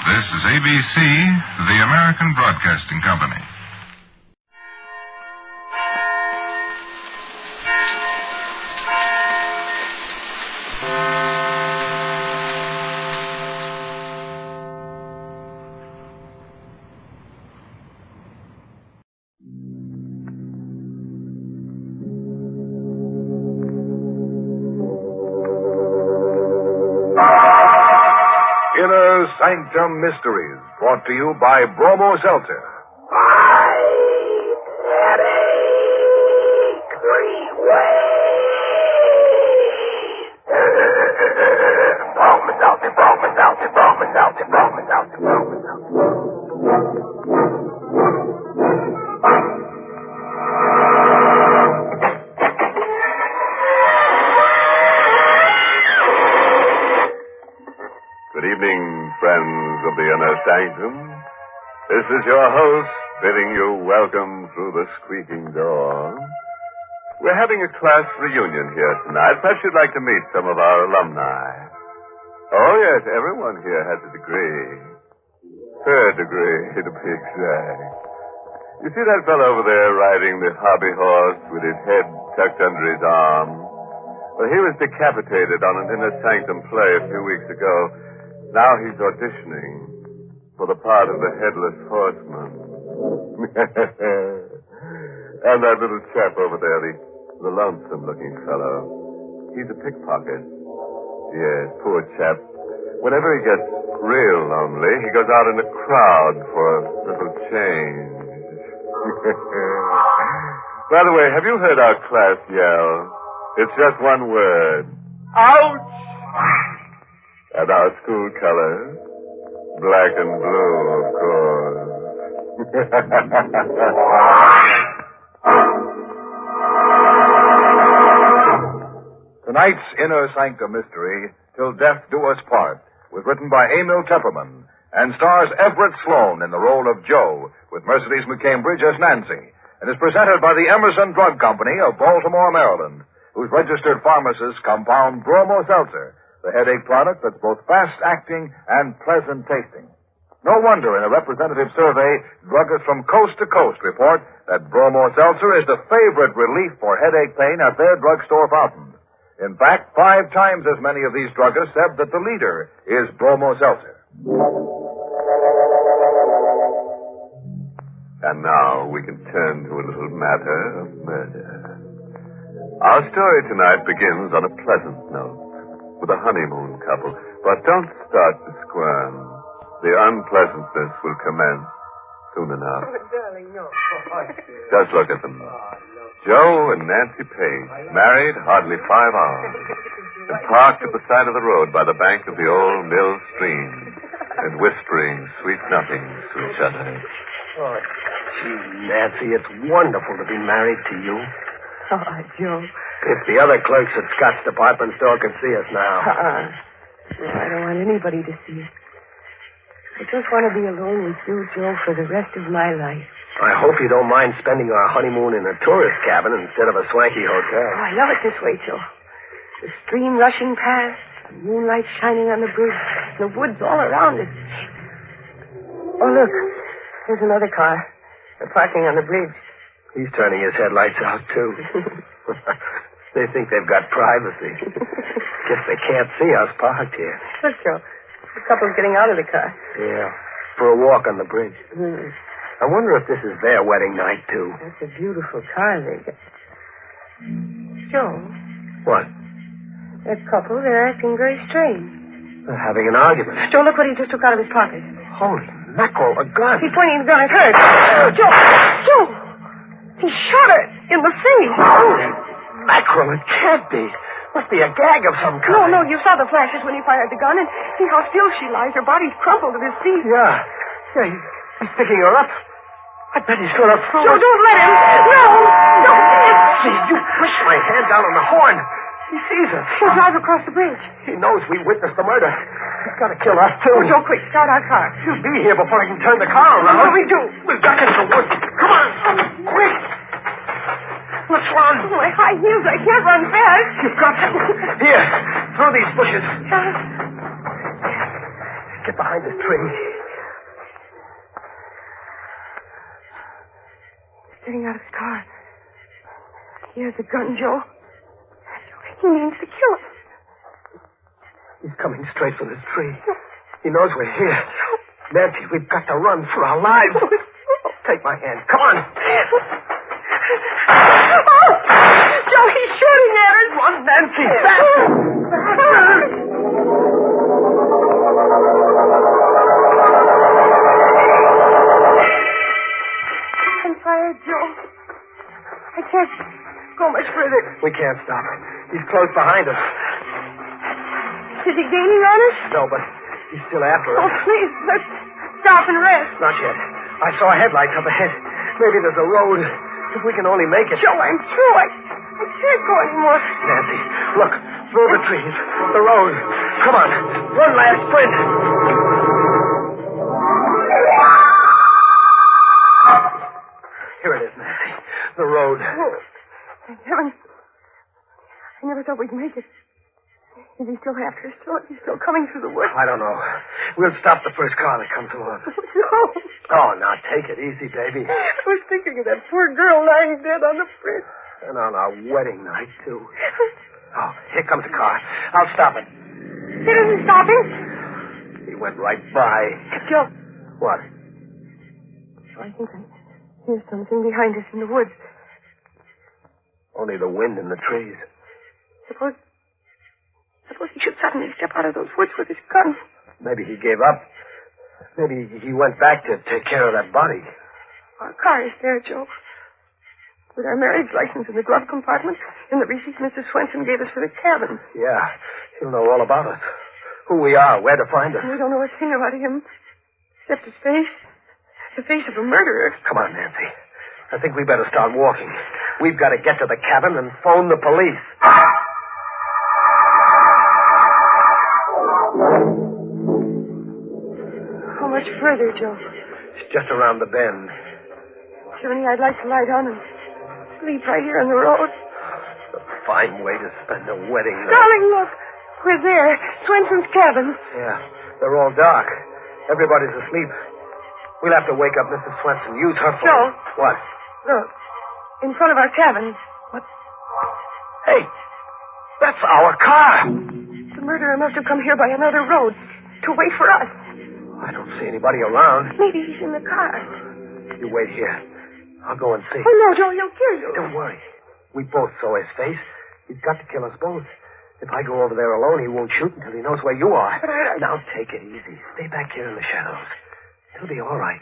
This is ABC, the American Broadcasting Company.
Sanctum Mysteries, brought to you by Bromo Seltzer. Good evening, friends of the inner sanctum. This is your host bidding you welcome through the squeaking door. We're having a class reunion here tonight. Perhaps you'd like to meet some of our alumni. Oh, yes, everyone here has a degree. Third degree, to be exact. You see that fellow over there riding the hobby horse with his head tucked under his arm? Well, he was decapitated on an inner sanctum play a few weeks ago. Now he's auditioning for the part of the Headless Horseman. And that little chap over there, the lonesome-looking fellow, he's a pickpocket. Yes, poor chap. Whenever he gets real lonely, he goes out in the crowd for a little change. By the way, have you heard our class yell? It's just one word. Ouch! And our school colors, black and blue, of course.
Tonight's Inner Sanctum Mystery, Till Death Do Us Part, was written by Emil Tepperman and stars Everett Sloan in the role of Joe, with Mercedes McCambridge as Nancy, and is presented by the Emerson Drug Company of Baltimore, Maryland, whose registered pharmacists compound Bromo Seltzer, the headache product that's both fast-acting and pleasant-tasting. No wonder in a representative survey, druggists from coast to coast report that Bromo Seltzer is the favorite relief for headache pain at their drugstore fountain. In fact, 5 times as many of these druggists said that the leader is Bromo Seltzer.
And now we can turn to a little matter of murder. Our story tonight begins on a pleasant note, with a honeymoon couple. But don't start to squirm. The unpleasantness will commence soon enough.
Oh, darling, no.
Just look at them. Joe and Nancy Page, married hardly 5 hours, and parked at the side of the road by the bank of the old mill stream, and whispering sweet nothings to each other.
Oh, gee, Nancy, it's wonderful to be married to you.
Oh, Joe.
If the other clerks at Scott's department store could see us now.
No, I don't want anybody to see it. I just want to be alone with you, Joe, for the rest of my life.
I hope you don't mind spending our honeymoon in a tourist cabin instead of a swanky hotel.
Oh, I love it this way, Joe. The stream rushing past, the moonlight shining on the bridge, the woods all around it. Oh, look. There's another car. They're parking on the bridge.
He's turning his headlights out, too. They think they've got privacy. Guess they can't see us parked here.
Look, Joe. The couple's getting out of the car.
Yeah, for a walk on the bridge.
Hmm.
I wonder if this is their wedding night, too.
That's a beautiful car they got. Joe.
What?
That couple, they're acting very strange.
They're having an argument.
Joe, look what he just took out of his pocket.
Holy mackerel, a gun.
He's pointing the gun at her. Oh, Joe! Joe! He shot her in the face.
Holy mackerel, it can't be. Must be a gag of some kind.
No, you saw the flashes when he fired the gun, and see how still she lies. Her body's crumpled at his feet.
Yeah, he's picking her up. I bet he's going to throw her.
Joe, don't let him. No!
See, you pushed my hand down on the horn. He sees us.
He'll drive across the bridge.
He knows we witnessed the murder. He's got to kill us, too.
Oh, Joe, quick, start our car.
He'll be here before I can turn the car around.
What do we do?
We'll duck into the woods. Come on, quick. Let's run.
Oh, my high heels, I can't run fast.
You've got to. Here, through these bushes. Get behind this tree.
He's getting out of his car. He has a gun, Joe. He means to kill us.
He's coming straight for this tree. He knows we're here. Nancy, we've got to run for our lives. Take my hand. Come on.
Oh! Joe, he's shooting at us.
Run, Nancy. Faster.
I'm tired, Joe. I can't go much further.
We can't stop. He's close behind us.
Is he gaining on us?
No, but he's still after us.
Oh, please, let's stop and rest.
Not yet. I saw headlights up ahead. Maybe there's a road. If we can only make it.
Joe, I'm through. I can't go anymore.
Nancy, look. Through the trees. The road. Come on. One last sprint. Here it is, Nancy. The road.
Oh, thank heaven. I never thought we'd make it. Is he still after us? He's still coming through the woods?
I don't know. We'll stop the first car that comes along.
No.
Oh, now take it easy, baby.
I was thinking of that poor girl lying dead on the bridge.
And on our wedding night, too. Oh, here comes a car. I'll stop it.
It isn't stopping.
He went right by.
Joe.
What?
I think I hear something behind us in the woods.
Only the wind in the trees.
Suppose he should suddenly step out of those woods with his gun.
Maybe he gave up. Maybe he went back to take care of that body.
Our car is there, Joe. With our marriage license in the glove compartment and the receipt Mr. Swenson gave us for the cabin.
Yeah, he'll know all about us. Who we are, where to find us.
We don't know a thing about him, except his face. The face of a murderer.
Come on, Nancy. I think we better start walking. We've got to get to the cabin and phone the police.
How much further, Joe?
It's just around the bend.
Johnny, I'd like to lie down and sleep right here on the road.
A fine way to spend a wedding night.
Darling, look. We're there. Swenson's cabin.
Yeah, they're all dark. Everybody's asleep. We'll have to wake up Mrs. Swenson. Use her phone.
Joe.
What?
Look. In front of our cabin.
What? Hey, that's our car.
The murderer must have come here by another road to wait for us.
I don't see anybody around.
Maybe he's in the car.
You wait here. I'll go and see.
Oh, no, Joe, he'll kill you.
Don't worry. We both saw his face. He's got to kill us both. If I go over there alone, he won't shoot until he knows where you are.
But
Now, take it easy. Stay back here in the shadows. It'll be all right.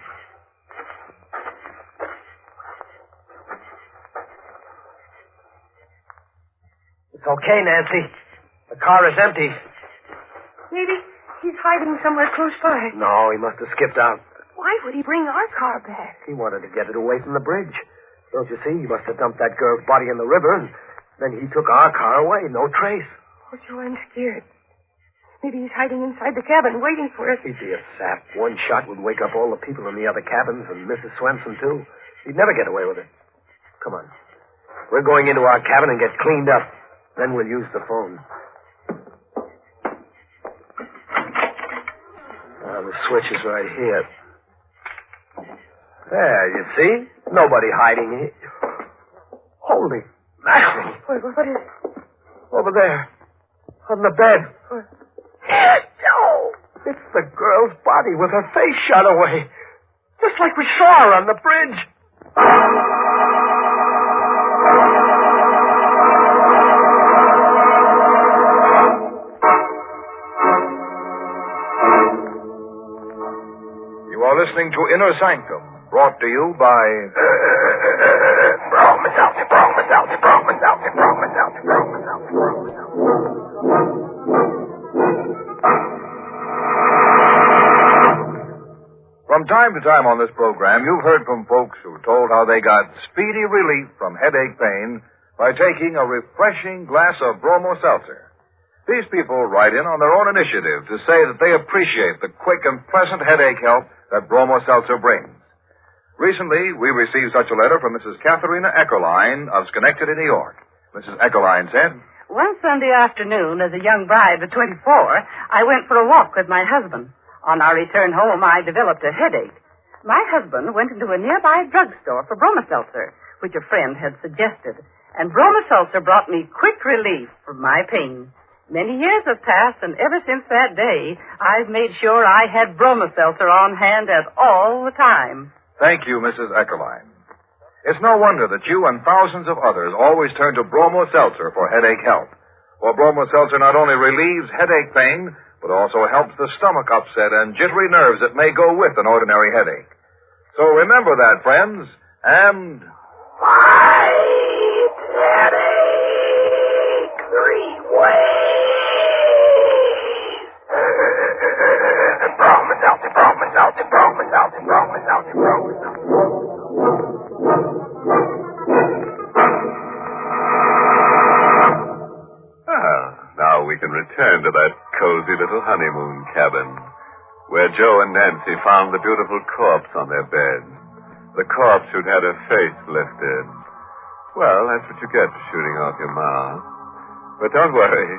It's okay, Nancy. The car is empty.
Maybe he's hiding somewhere close by.
No, he must have skipped out.
Why would he bring our car back?
He wanted to get it away from the bridge. Don't you see? He must have dumped that girl's body in the river, and then he took our car away. No trace.
Oh, Joe, I'm scared. Maybe he's hiding inside the cabin, waiting for us.
He'd be a sap. One shot would wake up all the people in the other cabins, and Mrs. Swenson, too. He'd never get away with it. Come on. We're going into our cabin and get cleaned up. Then we'll use the phone. The switch is right here. There, you see? Nobody hiding here. Holy mackerel.
What is it?
Over there. On the bed.
Joe!
It's the girl's body with her face shot away. Just like we saw her on the bridge.
You are listening to Inner Sanctum, brought to you by... From time to time on this program, you've heard from folks who told how they got speedy relief from headache pain by taking a refreshing glass of bromo seltzer. These people write in on their own initiative to say that they appreciate the quick and pleasant headache help that bromo seltzer brings. Recently, we received such a letter from Mrs. Katharina Eckerline of Schenectady, New York. Mrs. Eckerline said,
One Sunday afternoon, as a young bride of 24, I went for a walk with my husband. On our return home, I developed a headache. My husband went into a nearby drugstore for bromoseltzer, which a friend had suggested, and bromoseltzer brought me quick relief from my pain. Many years have passed, and ever since that day, I've made sure I had bromoseltzer on hand at all the time.
Thank you, Mrs. Eckerline. It's no wonder that you and thousands of others always turn to bromo seltzer for headache help. For bromo seltzer not only relieves headache pain, but also helps the stomach upset and jittery nerves that may go with an ordinary headache. So remember that, friends, and...
Fight headache 3 ways.
Now we can return to that cozy little honeymoon cabin where Joe and Nancy found the beautiful corpse on their bed. The corpse who'd had her face lifted. Well, that's what you get for shooting off your mouth. But don't worry.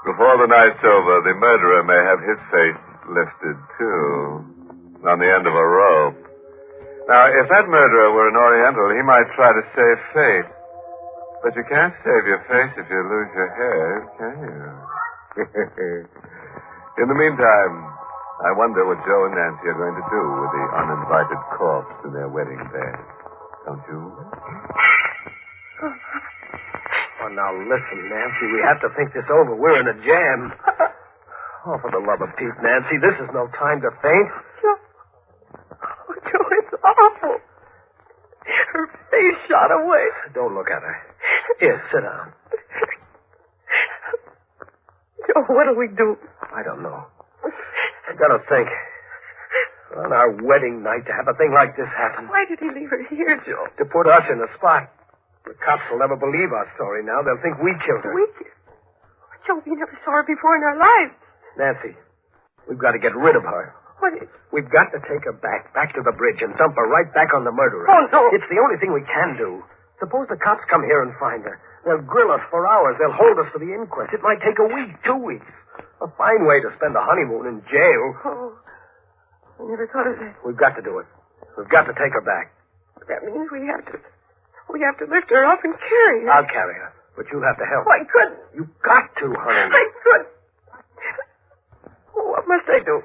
Before the night's over, the murderer may have his face lifted, too, on the end of a rope. Now, if that murderer were an Oriental, he might try to save face. But you can't save your face if you lose your head, can you? In the meantime, I wonder what Joe and Nancy are going to do with the uninvited corpse in their wedding bed. Don't you?
Oh, now listen, Nancy. We have to think this over. We're in a jam. Oh, for the love of Pete, Nancy, this is no time to faint.
Oh, Joe, it's awful. Her face shot away.
Don't look at her. Here, sit down.
Joe, what'll we do?
I don't know. I've got to think. On our wedding night to have a thing like this happen.
Why did he leave her here, Joe?
To put us in the spot. The cops will never believe our story now. They'll think we killed her.
We killed her? Joe, we never saw her before in our lives.
Nancy, we've got to get rid of her.
What is...
We've got to take her back to the bridge and dump her right back on the murderer.
Oh, no.
It's the only thing we can do. Suppose the cops come here and find her. They'll grill us for hours. They'll hold us for the inquest. It might take a week, 2 weeks. A fine way to spend a honeymoon in jail.
Oh, I never thought of that.
We've got to do it. We've got to take her back.
That means we have to lift her up and carry her.
I'll carry her, but you'll have to help.
I couldn't.
You've got to, honey.
I couldn't. What must I do?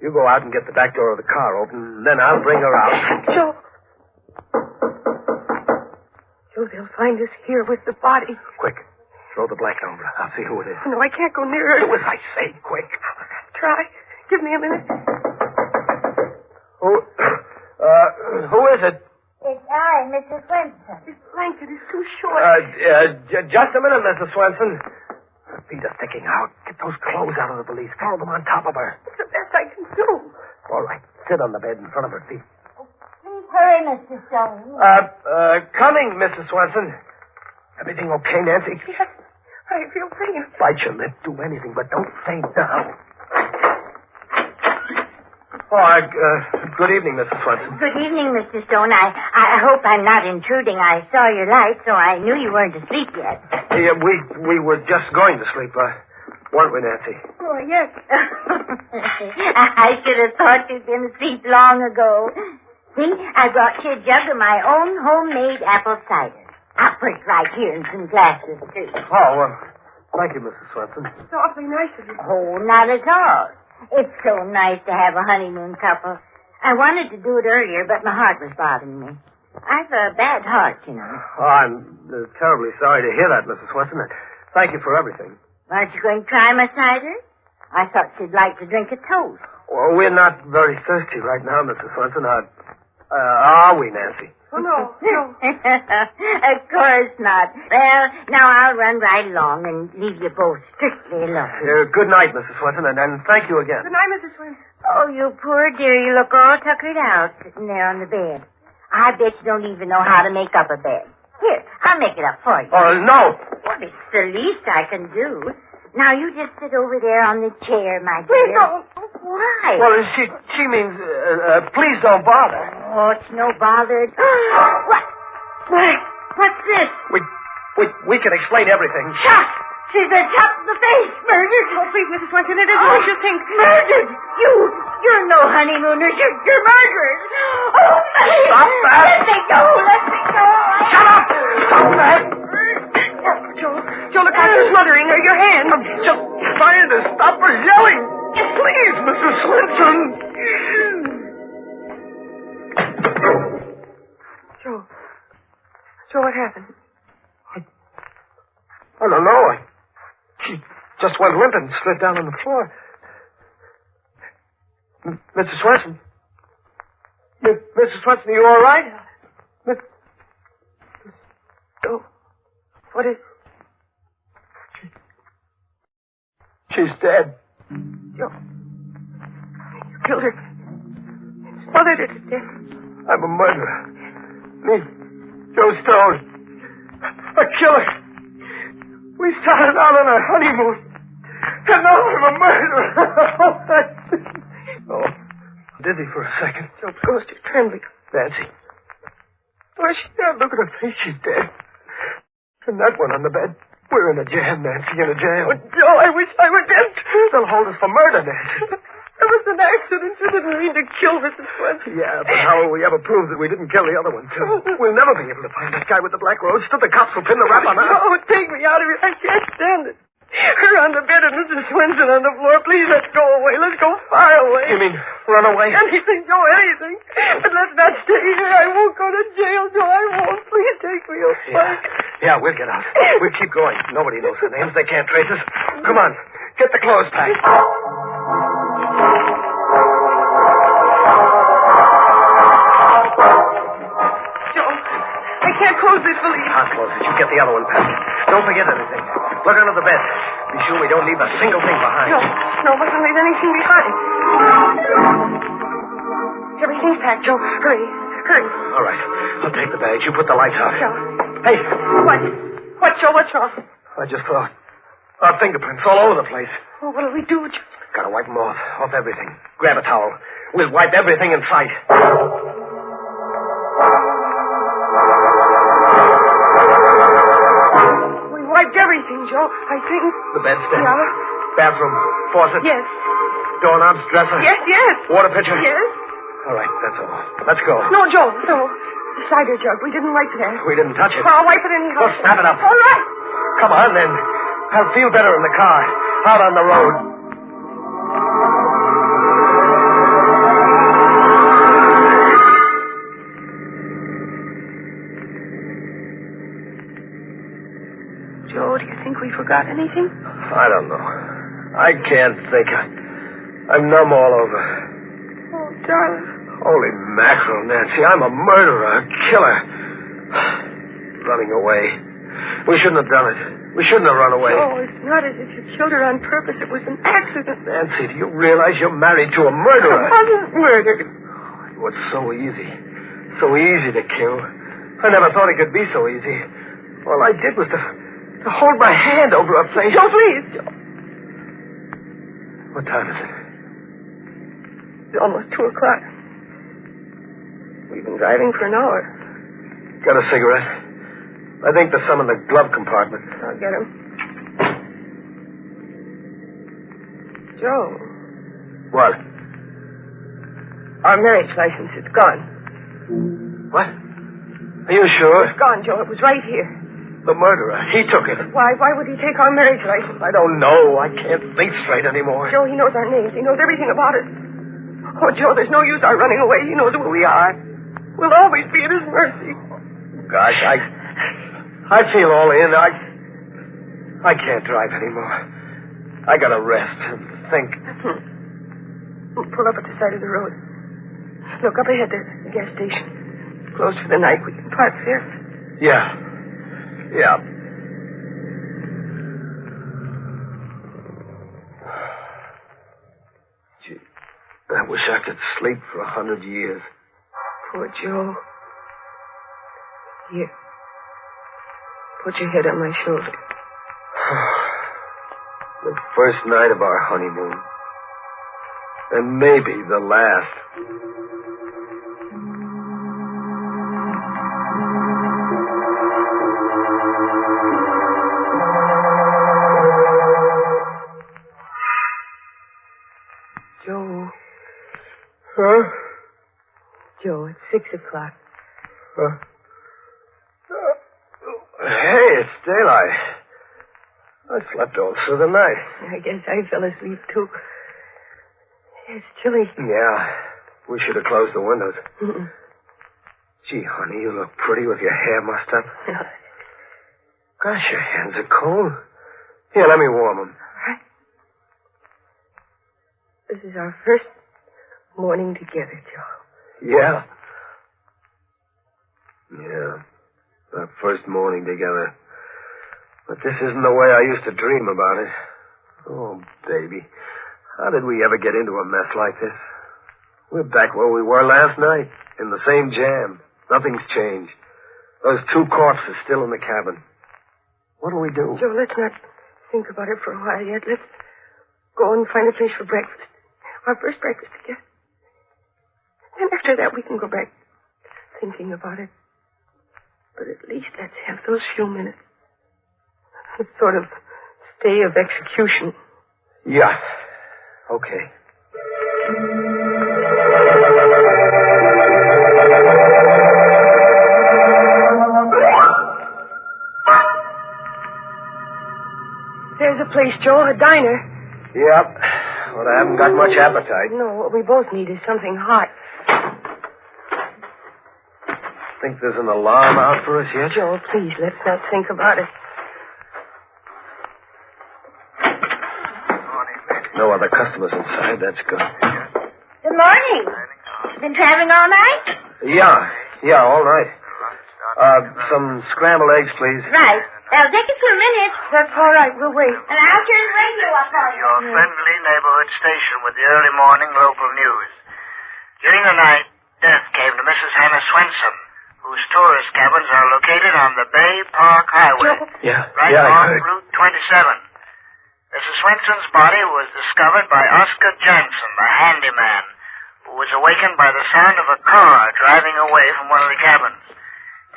You go out and get the back door of the car open, then I'll bring her out.
Joe, they'll find us here with the body.
Quick. Throw the blanket over. I'll see who it is.
No, I can't go near her.
Do as I say, quick.
Try. Give me a minute.
Who is it?
It's I, Mrs. Swenson.
This blanket is too short.
Just a minute, Mrs. Swenson. Her feet are sticking out. Get those clothes out of the valise. Throw them on top of her.
It's the best I can do.
All right. Sit on the bed in front of her feet.
Please hurry, Mr. Stone.
Coming, Mrs. Swenson. Everything okay, Nancy?
Yes. I feel faint.
Bite your lip. Do anything, but don't faint now. Good evening, Mrs. Swenson.
Good evening, Mr. Stone. I hope I'm not intruding. I saw your light, so I knew you weren't asleep yet.
Yeah, we were just going to sleep, weren't we, Nancy?
Oh, yes.
I should have thought you'd been asleep long ago. See, I brought you a jug of my own homemade apple cider. I'll put it right here in some glasses, too.
Thank you, Mrs. Swenson.
It's awfully nice of you.
Oh, not at all. It's so nice to have a honeymoon couple. I wanted to do it earlier, but my heart was bothering me. I've a bad heart, you know.
Oh, I'm terribly sorry to hear that, Mrs. Swenson. Thank you for everything.
Aren't you going to try my cider? I thought you'd like to drink a toast.
Well, we're not very thirsty right now, Mrs. Swenson. Are we, Nancy?
Oh, no.
Of course not. Well, now I'll run right along and leave you both strictly alone.
Good night, Mrs. Swenson, and thank you again.
Good night, Mrs. Swenson.
Oh, you poor dear. You look all tuckered out sitting there on the bed. I bet you don't even know how to make up a bed. Here, I'll make it up for you.
Oh, no.
Well, it's the least I can do. Now, you just sit over there on the chair, my dear.
Please don't.
Why?
Well, she means, please don't bother.
Oh, it's no bother. What? What's this?
We can explain everything.
Shot! She's been shot in the face. Murdered.
Oh, please, Mrs. Swenson, it isn't what you think.
Murdered. You're no honeymooners. You're murderers. Oh, my.
Stop that.
Let me go.
Shut up. Stop that.
Joe, look out, you're smothering her. Your hand.
I'm just trying to stop her yelling. Please, Mrs. Swenson.
Joe, what happened?
I don't know. She just went limp and slid down on the floor. Mrs. Swenson? Mrs. Swenson, are you all right?
Joe, what is...
She's dead.
Joe, you killed her. Smothered her to death.
I'm a murderer. Me, Joe Stone. A killer. We started out on our honeymoon. And now I'm a murderer. Oh, dizzy for a second.
Joe, Ghost is trembling.
Nancy. Why, she's dead. Look at her face. She's dead. And that one on the bed. We're in a jam, Nancy, in a jam.
Oh, Joe, I wish I were dead.
They'll hold us for murder, Nancy.
It was an accident. You didn't mean to kill Mrs. Swenson.
Yeah, but how will we ever prove that we didn't kill the other one, too? We'll never be able to find that guy with the black rose. The cops will pin the rap on us.
Oh, take me out of here. I can't stand it. Her on the bed and Mrs. Swenson on the floor. Please, let's go away. Let's go far away.
You mean run away?
Anything, Joe, anything. But let's not stay here. I won't go to jail, Joe. I won't. Please take me away.
Yeah, we'll get out. We'll keep going. Nobody knows our names. They can't trace us. Come on. Get the clothes packed.
Joe, I can't close this valise.
I'll close it. You get the other one packed. Don't forget anything. Look under the bed. Be sure we don't leave a single thing behind.
No, mustn't leave anything behind. Everything's packed, Joe. Hurry.
All right. I'll take the bags. You put the lights out.
Joe.
Hey.
What, Joe? What's wrong?
I just thought. Our fingerprints all over the place.
Oh, what'll we do, Joe?
Gotta wipe them off everything. Grab a towel. We'll wipe everything in sight.
We wiped everything, Joe, I think.
The bedstead.
Yeah.
Bathroom. Faucet.
Yes.
Doorknobs, dresser?
Yes.
Water pitcher?
Yes.
All right, that's all. Let's go.
No, Joe, no. The cider jug. We didn't wipe that.
We didn't touch it.
I'll wipe it anyhow.
Well, snap it up.
All right.
Come on, then. I'll feel better in the car. Out on the road.
Joe, do you think we forgot anything?
I don't know. I can't think. I'm numb all over.
Oh, darling.
Holy mackerel, Nancy. I'm a murderer, a killer. Running away. We shouldn't have done it. We shouldn't have run away.
Oh, it's not as if you killed her on purpose. It was an accident.
Nancy, do you realize you're married to a murderer?
I wasn't murdered.
It was so easy. So easy to kill. I never thought it could be so easy. All I did was to hold my hand over her face.
Joe, please. Joe.
What time is it?
It's almost 2 o'clock. We've been driving for an hour.
Got a cigarette? I think there's some in the glove compartment.
I'll get him. Joe.
What?
Our marriage license is gone.
What? Are you sure?
It's gone, Joe. It was right here.
The murderer. He took it.
Why would he take our marriage license?
I don't know. I can't think straight anymore.
Joe, he knows our names. He knows everything about us. Oh, Joe, there's no use our running away. He knows who we are. We'll always be at his mercy.
Gosh, I feel all in. I can't drive anymore. I gotta rest and think.
We'll pull up at the side of the road. Look, up ahead, there's the gas station. Closed for the night. We can park there.
Yeah. Gee, I wish I could sleep for 100 years.
Poor Joe. Here. Put your head on my shoulder.
The first night of our honeymoon. And maybe the last.
Joe.
Huh?
Joe, it's 6 o'clock.
Huh? Hey, it's daylight. I slept all through the night.
I guess I fell asleep, too. It's chilly.
Yeah. We should have closed the windows.
Mm-mm.
Gee, honey, you look pretty with your hair mussed up. Gosh, your hands are cold. Here, let me warm them.
All right. This is our first morning together, Joe.
Yeah. Our first morning together. But this isn't the way I used to dream about it. Oh, baby. How did we ever get into a mess like this? We're back where we were last night, in the same jam. Nothing's changed. Those 2 corpses still in the cabin. What'll we do?
Joe, let's not think about it for a while yet. Let's go and find a place for breakfast. Our first breakfast together. And after that, we can go back thinking about it. But at least let's have those few minutes. A sort of stay of execution.
Yeah. Okay.
There's a place, Joe, a diner.
Yep. Well, I haven't got much appetite.
No, what we both need is something hot.
Think there's an alarm out for us yet?
Joe, please, let's not think about it.
No other customers inside. That's good.
Good morning. Been traveling all night?
Yeah, all night. Some scrambled eggs, please.
Right. That'll take a few minutes.
That's all right. We'll wait.
And I'll turn the radio up for you.
Your friendly neighborhood station with the early morning local news. During the night, death came to Mrs. Hannah Swenson, whose tourist cabins are located on the Bay Park Highway. Right on Route 27. Mrs. Swenson's body was discovered by Oscar Jansen, the handyman, who was awakened by the sound of a car driving away from one of the cabins.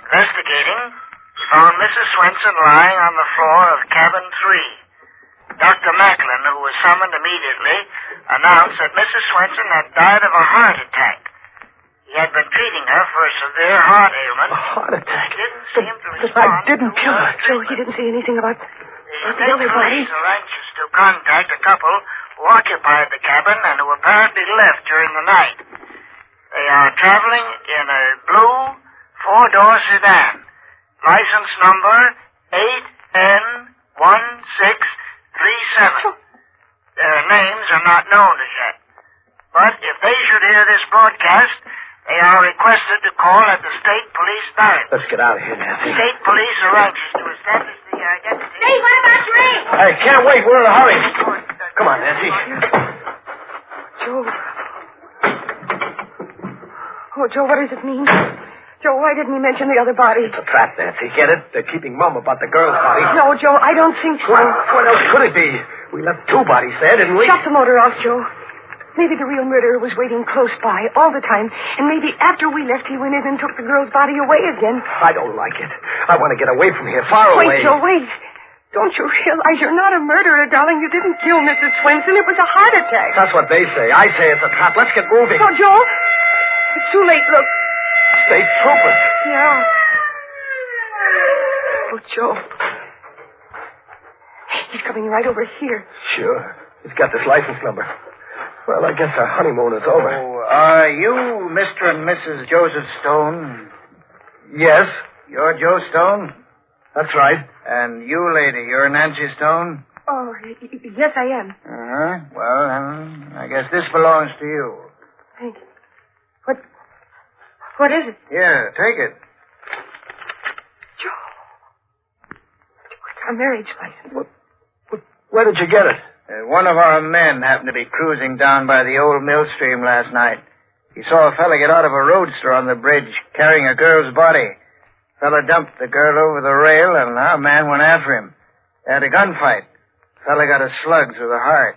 Investigating, he found Mrs. Swenson lying on the floor of cabin 3, Dr. Macklin, who was summoned immediately, announced that Mrs. Swenson had died of a heart attack. He had been treating her for a severe heart ailment.
A heart attack?
He didn't seem to
But
respond.
I didn't kill her. Joe, he didn't say anything about the other body.
Police are anxious to contact a couple who occupied the cabin and who apparently left during the night. They are traveling in a blue four-door sedan. License number 8N1637. Their names are not known as yet. But if they should hear this broadcast, they are requested to call at the state police barracks.
Let's get out of here, Nancy.
State police are anxious to establish the identity.
Hey, what about Ray?
I can't wait. We're in a hurry. Come on, Nancy.
Joe. Oh, Joe, what does it mean? Joe, why didn't he mention the other body?
It's a trap, Nancy. Get it? They're keeping mum about the girl's body.
No, Joe, I don't think so.
What else could it be? We left two bodies there, didn't we?
Shut the motor off, Joe. Maybe the real murderer was waiting close by all the time, and maybe after we left, he went in and took the girl's body away again.
I don't like it. I want to get away from here, far away.
Wait, Joe, wait. Don't you realize you're not a murderer, darling? You didn't kill Mrs. Swenson. It was a heart attack.
That's what they say. I say it's a trap. Let's get moving.
No, Joe. It's too late. Look.
State troopers.
Yeah. Oh, Joe. He's coming right over here.
Sure. He's got this license number. Well, I guess our honeymoon is over.
Oh, are you Mr. and Mrs. Joseph Stone?
Yes.
You're Joe Stone?
That's right.
And you, lady, you're Nancy Stone?
Oh, yes, I am.
Uh-huh. Well, then, I guess this belongs to you.
Thank you. What is it?
Here, take it.
Joe. It's our marriage license.
Where did you get it?
One of our men happened to be cruising down by the old mill stream last night. He saw a fella get out of a roadster on the bridge carrying a girl's body. Fella dumped the girl over the rail, and our man went after him. They had a gunfight. Fella got a slug through the heart.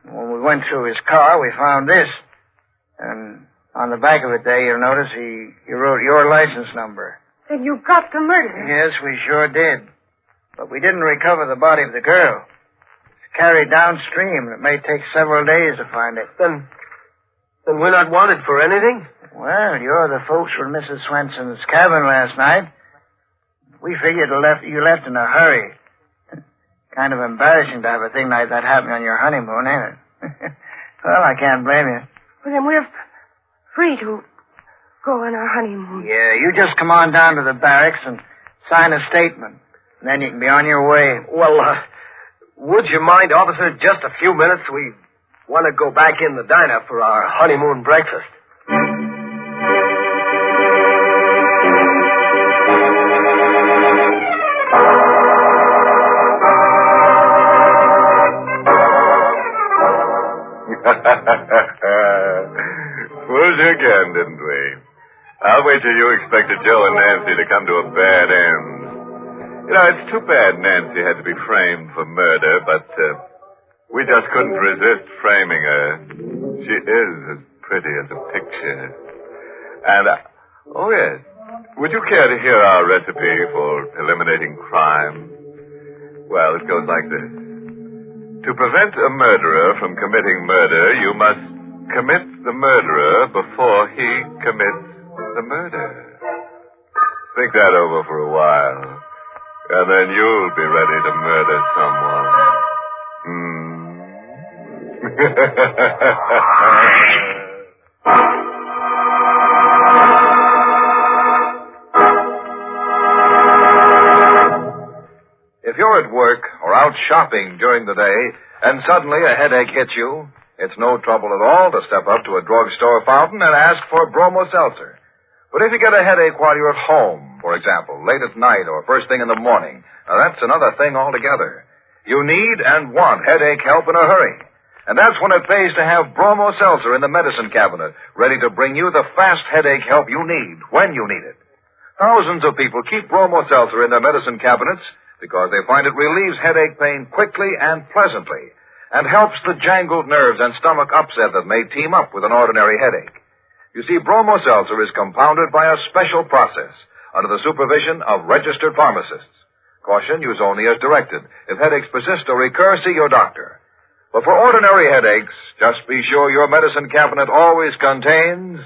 When we went through his car, we found this. And on the back of it there, you'll notice he wrote your license number.
Then you got the murderer.
Yes, we sure did. But we didn't recover the body of the girl. It's carried downstream. It may take several days to find it.
Then we're not wanted for anything?
Well, you're the folks from Mrs. Swenson's cabin last night. We figured you left in a hurry. Kind of embarrassing to have a thing like that happen on your honeymoon, ain't it? Well, I can't blame you.
Well, then we're free to go on our honeymoon.
Yeah, you just come on down to the barracks and sign a statement. And then you can be on your way.
Well, would you mind, officer, just a few minutes? We want to go back in the diner for our honeymoon breakfast.
Fooled you again, didn't we? I'll wait till you expected Joe and Nancy to come to a bad end. You know, it's too bad Nancy had to be framed for murder, but we just couldn't resist framing her. She is as pretty as a picture. And, oh yes, would you care to hear our recipe for eliminating crime? Well, it goes like this. To prevent a murderer from committing murder, you must commit the murderer before he commits the murder. Think that over for a while, and then you'll be ready to murder someone.
If you're at work or out shopping during the day and suddenly a headache hits you, it's no trouble at all to step up to a drugstore fountain and ask for Bromo Seltzer. But if you get a headache while you're at home, for example, late at night or first thing in the morning, now that's another thing altogether. You need and want headache help in a hurry. And that's when it pays to have Bromo Seltzer in the medicine cabinet, ready to bring you the fast headache help you need when you need it. Thousands of people keep Bromo Seltzer in their medicine cabinets because they find it relieves headache pain quickly and pleasantly and helps the jangled nerves and stomach upset that may team up with an ordinary headache. You see, Bromo Seltzer is compounded by a special process under the supervision of registered pharmacists.
Caution, use only as directed. If headaches persist or recur, see your doctor. But for ordinary headaches, just be sure your medicine cabinet always contains...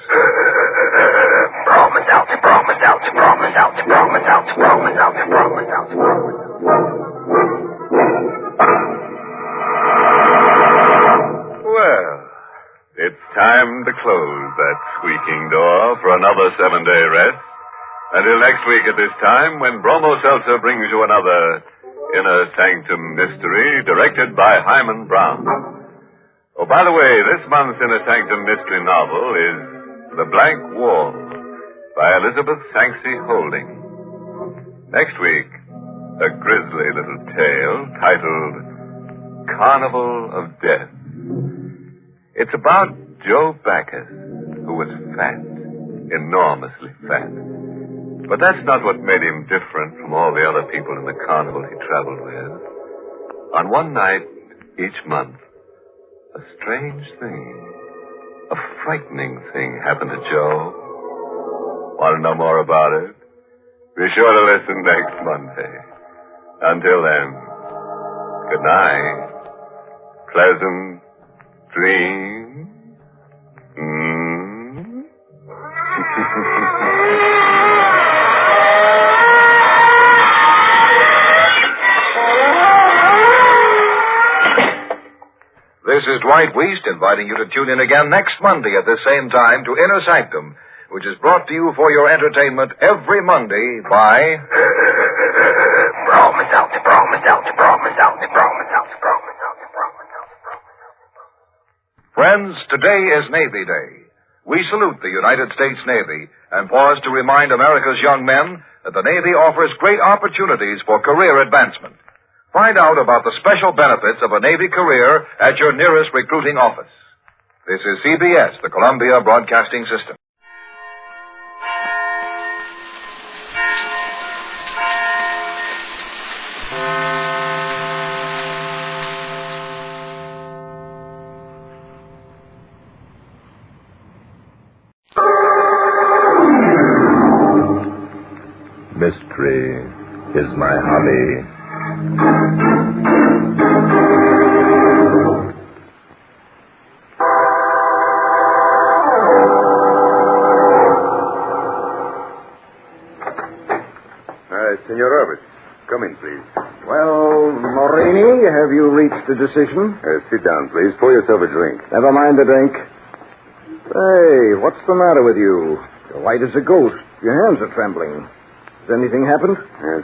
Well, it's time to close that squeaking door for another 7-day rest. Until next week at this time, when Bromo Seltzer brings you another Inner Sanctum Mystery, directed by Hyman Brown. Oh, by the way, this month's Inner Sanctum Mystery novel is The Blank Wall by Elizabeth Sanksy Holding. Next week, a grisly little tale titled Carnival of Death. It's about Joe Backus, who was fat, enormously fat. But that's not what made him different from all the other people in the carnival he traveled with. On one night each month, a strange thing, a frightening thing happened to Joe. Want to know more about it? Be sure to listen next Monday. Until then, good night. Pleasant dreams.
This is Dwight Weist inviting you to tune in again next Monday at this same time to Inner Sanctum, which is brought to you for your entertainment every Monday by... Friends, today is Navy Day. We salute the United States Navy and pause to remind America's young men that the Navy offers great opportunities for career advancement. Find out about the special benefits of a Navy career at your nearest recruiting office. This is CBS, the Columbia Broadcasting System.
Mystery is my hobby.
Senor Roberts, come in, please.
Well, Morini, have you reached a decision?
Sit down, please. Pour yourself a drink.
Never mind the drink. Hey, what's the matter with you? You're white as a ghost. Your hands are trembling. Has anything happened?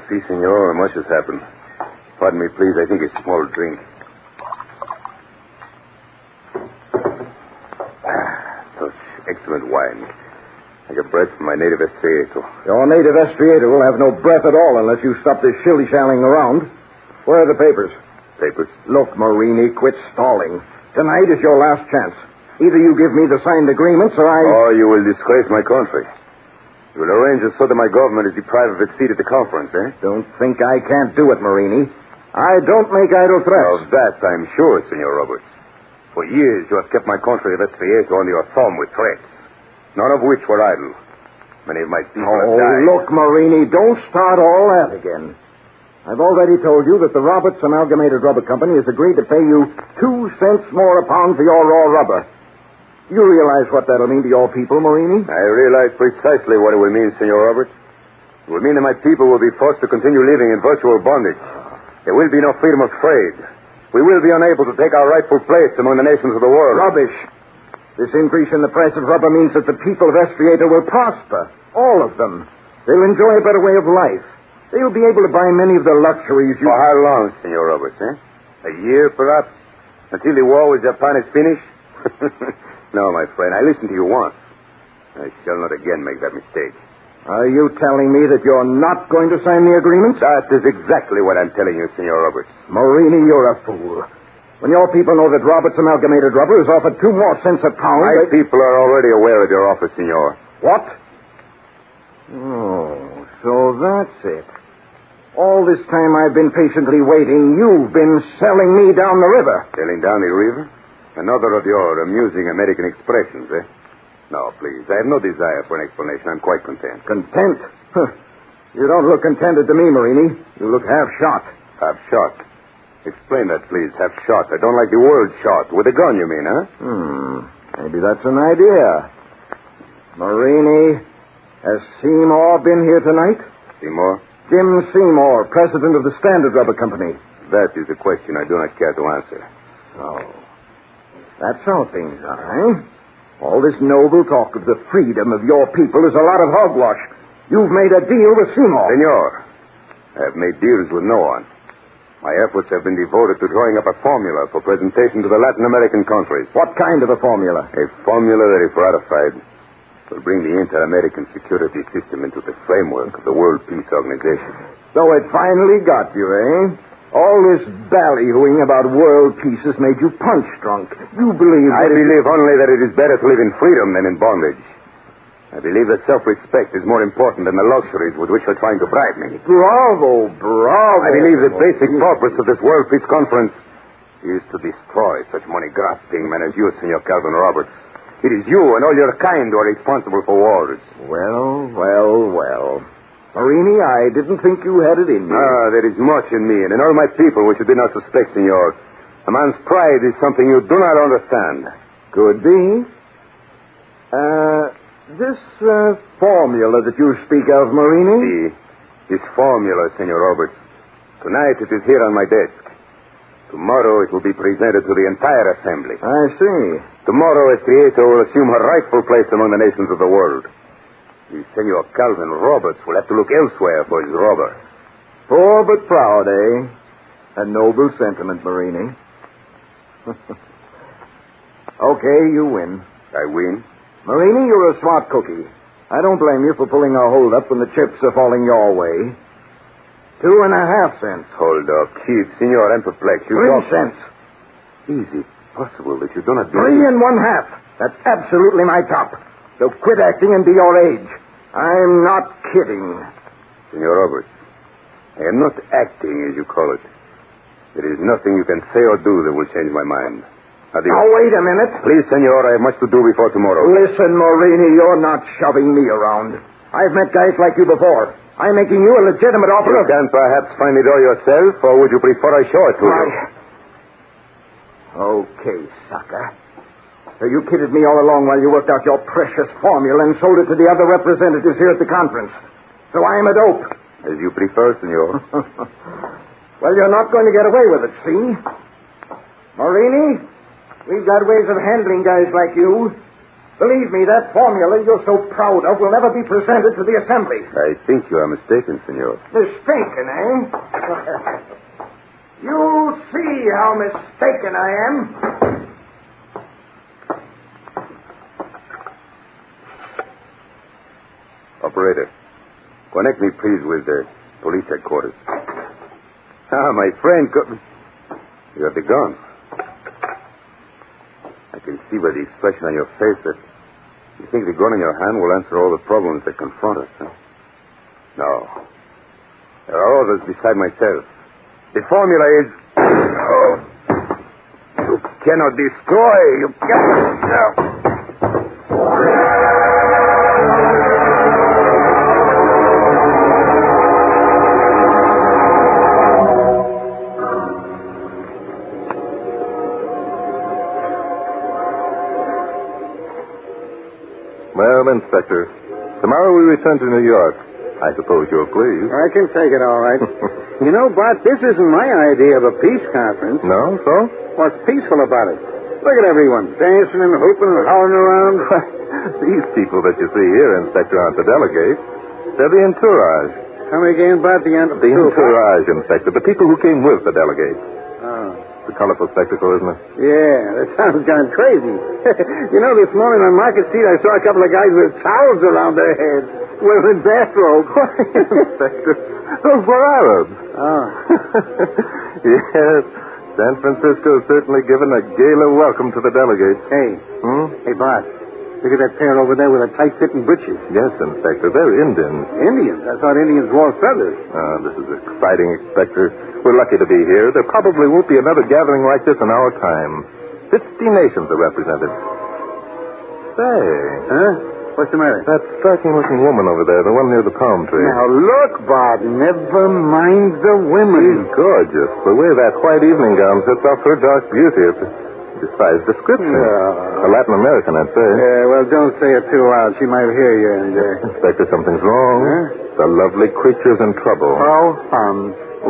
Si, senor. Much has happened. Pardon me, please. I think a small drink. Such excellent wine. I get breath from my native Estrieto.
Your native Estrieto will have no breath at all unless you stop this shilly-shallying around. Where are the papers?
Papers?
Look, Morini, quit stalling. Tonight is your last chance. Either you give me the signed agreements or I...
Or you will disgrace my country. You will arrange it so that my government is deprived of its seat at the conference, eh?
Don't think I can't do it, Morini. I don't make idle threats.
Of that I'm sure, Senor Roberts. For years you have kept my country of Estrieto under your thumb with threats. None of which were idle. Many of my people have died.
Look, Morini, don't start all that again. I've already told you that the Roberts Amalgamated Rubber Company has agreed to pay you 2 cents more a pound for your raw rubber. You realize what that'll mean to your people, Morini?
I realize precisely what it will mean, Senor Roberts. It will mean that my people will be forced to continue living in virtual bondage. There will be no freedom of trade. We will be unable to take our rightful place among the nations of the world.
Rubbish. This increase in the price of rubber means that the people of Estrieto will prosper. All of them. They'll enjoy a better way of life. They'll be able to buy many of the luxuries you...
For how long, Senor Roberts, eh? A year, perhaps? Until the war with Japan is finished? No, my friend, I listened to you once. I shall not again make that mistake.
Are you telling me that you're not going to sign the agreement?
That is exactly what I'm telling you, Senor Roberts.
Morini, you're a fool. When your people know that Roberts Amalgamated Rubber has offered 2 more cents a pound...
My people are already aware of your offer, Senor.
What? Oh, so that's it. All this time I've been patiently waiting, you've been selling me down the river.
Selling down the river? Another of your amusing American expressions, eh? No, please. I have no desire for an explanation. I'm quite content.
Content? Huh. You don't look contented to me, Morini. You look half shot.
Half shot? Explain that, please. Half shot. I don't like the word shot. With a gun, you mean, huh?
Maybe that's an idea. Morini, has Seymour been here tonight?
Seymour?
Jim Seymour, president of the Standard Rubber Company.
That is a question I do not care to answer.
Oh. That's how things are, eh? All this noble talk of the freedom of your people is a lot of hogwash. You've made a deal with Seymour.
Senor, I have made deals with no one. My efforts have been devoted to drawing up a formula for presentation to the Latin American countries.
What kind of a formula?
A formula that, if ratified, will bring the inter-American security system into the framework of the World Peace Organization.
So it finally got you, eh? All this ballyhooing about world peace has made you punch-drunk. You believe
I believe only that it is better to live in freedom than in bondage. I believe that self-respect is more important than the luxuries with which you're trying to bribe me.
Bravo, bravo.
I believe the basic purpose of this World Peace Conference is to destroy such money-grasping men as you, Senor Calvin Roberts. It is you and all your kind who are responsible for wars.
Well. Morini, I didn't think you had it in you.
There is much in me and in all my people which you did not suspect, Senor. A man's pride is something you do not understand.
Could be. This formula that you speak of, Morini?
This formula, Senor Roberts. Tonight it is here on my desk. Tomorrow it will be presented to the entire assembly.
I see.
Tomorrow its creator will assume her rightful place among the nations of the world. The Senor Calvin Roberts will have to look elsewhere for his robber.
Poor but proud, eh? A noble sentiment, Morini. Okay, you win.
I win?
Morini, you're a smart cookie. I don't blame you for pulling a hold-up when the chips are falling your way. 2.5 cents.
Hold up. Chief, Senor, I'm perplexed.
3 cents.
Is it possible that you do not...
3.5. That's absolutely my top. So quit acting and be your age. I'm not kidding.
Senor Roberts, I am not acting, as you call it. There is nothing you can say or do that will change my mind. Adios.
Now, wait a minute.
Please, Senor, I have much to do before tomorrow.
Listen, Morini, you're not shoving me around. I've met guys like you before. I'm making you a legitimate offer
You can perhaps find it all yourself, or would you prefer I show it to you?
Okay, sucker. So you kidded me all along while you worked out your precious formula and sold it to the other representatives here at the conference. So I am a dope.
As you prefer, Senor.
Well, you're not going to get away with it, see? Morini, we've got ways of handling guys like you. Believe me, that formula you're so proud of will never be presented to the assembly.
I think you are mistaken, Senor.
Mistaken, eh? You'll see how mistaken I am.
Operator, connect me, please, with the police headquarters. My friend... You have the gun. I can see by the expression on your face that you think the gun in your hand will answer all the problems that confront us, huh? No. There are others beside myself. The formula is... You cannot destroy. You cannot...
Well, Inspector, tomorrow we return to New York. I suppose you're pleased.
I can take it all right. You know, Bart, this isn't my idea of a peace conference.
No? So?
What's peaceful about it? Look at everyone dancing and hooping and howling around.
These people that you see here, Inspector, aren't the delegates. They're the entourage.
Come again, Bart, the
The entourage, Inspector. The people who came with the delegates.
Oh.
It's a colorful spectacle, isn't it?
Yeah, that sounds kind of crazy. You know, this morning on Market Street, I saw a couple of guys with towels around their heads, wearing bathrobes.
Inspector, those were Arabs.
Oh.
Yes, San Francisco has certainly given a gala welcome to the delegates.
Hey. Hey, Bart, look at that pair over there with the tight-fitting breeches.
Yes, Inspector, they're Indians.
Indians? I thought Indians wore feathers.
This is exciting, Inspector. We're lucky to be here. There probably won't be another gathering like this in our time. 50 nations are represented. Say.
Huh?
What's the matter?
That striking-looking woman over there, the one near the palm tree.
Now, look, Bob. Never mind the women.
She's gorgeous. The way that white evening gown sets off her dark beauty, it defies description. A Latin American, I'd say.
Yeah, well, don't say it too loud. She might hear you. And,
Inspector, something's wrong.
Huh?
The lovely creature's in trouble.
Oh,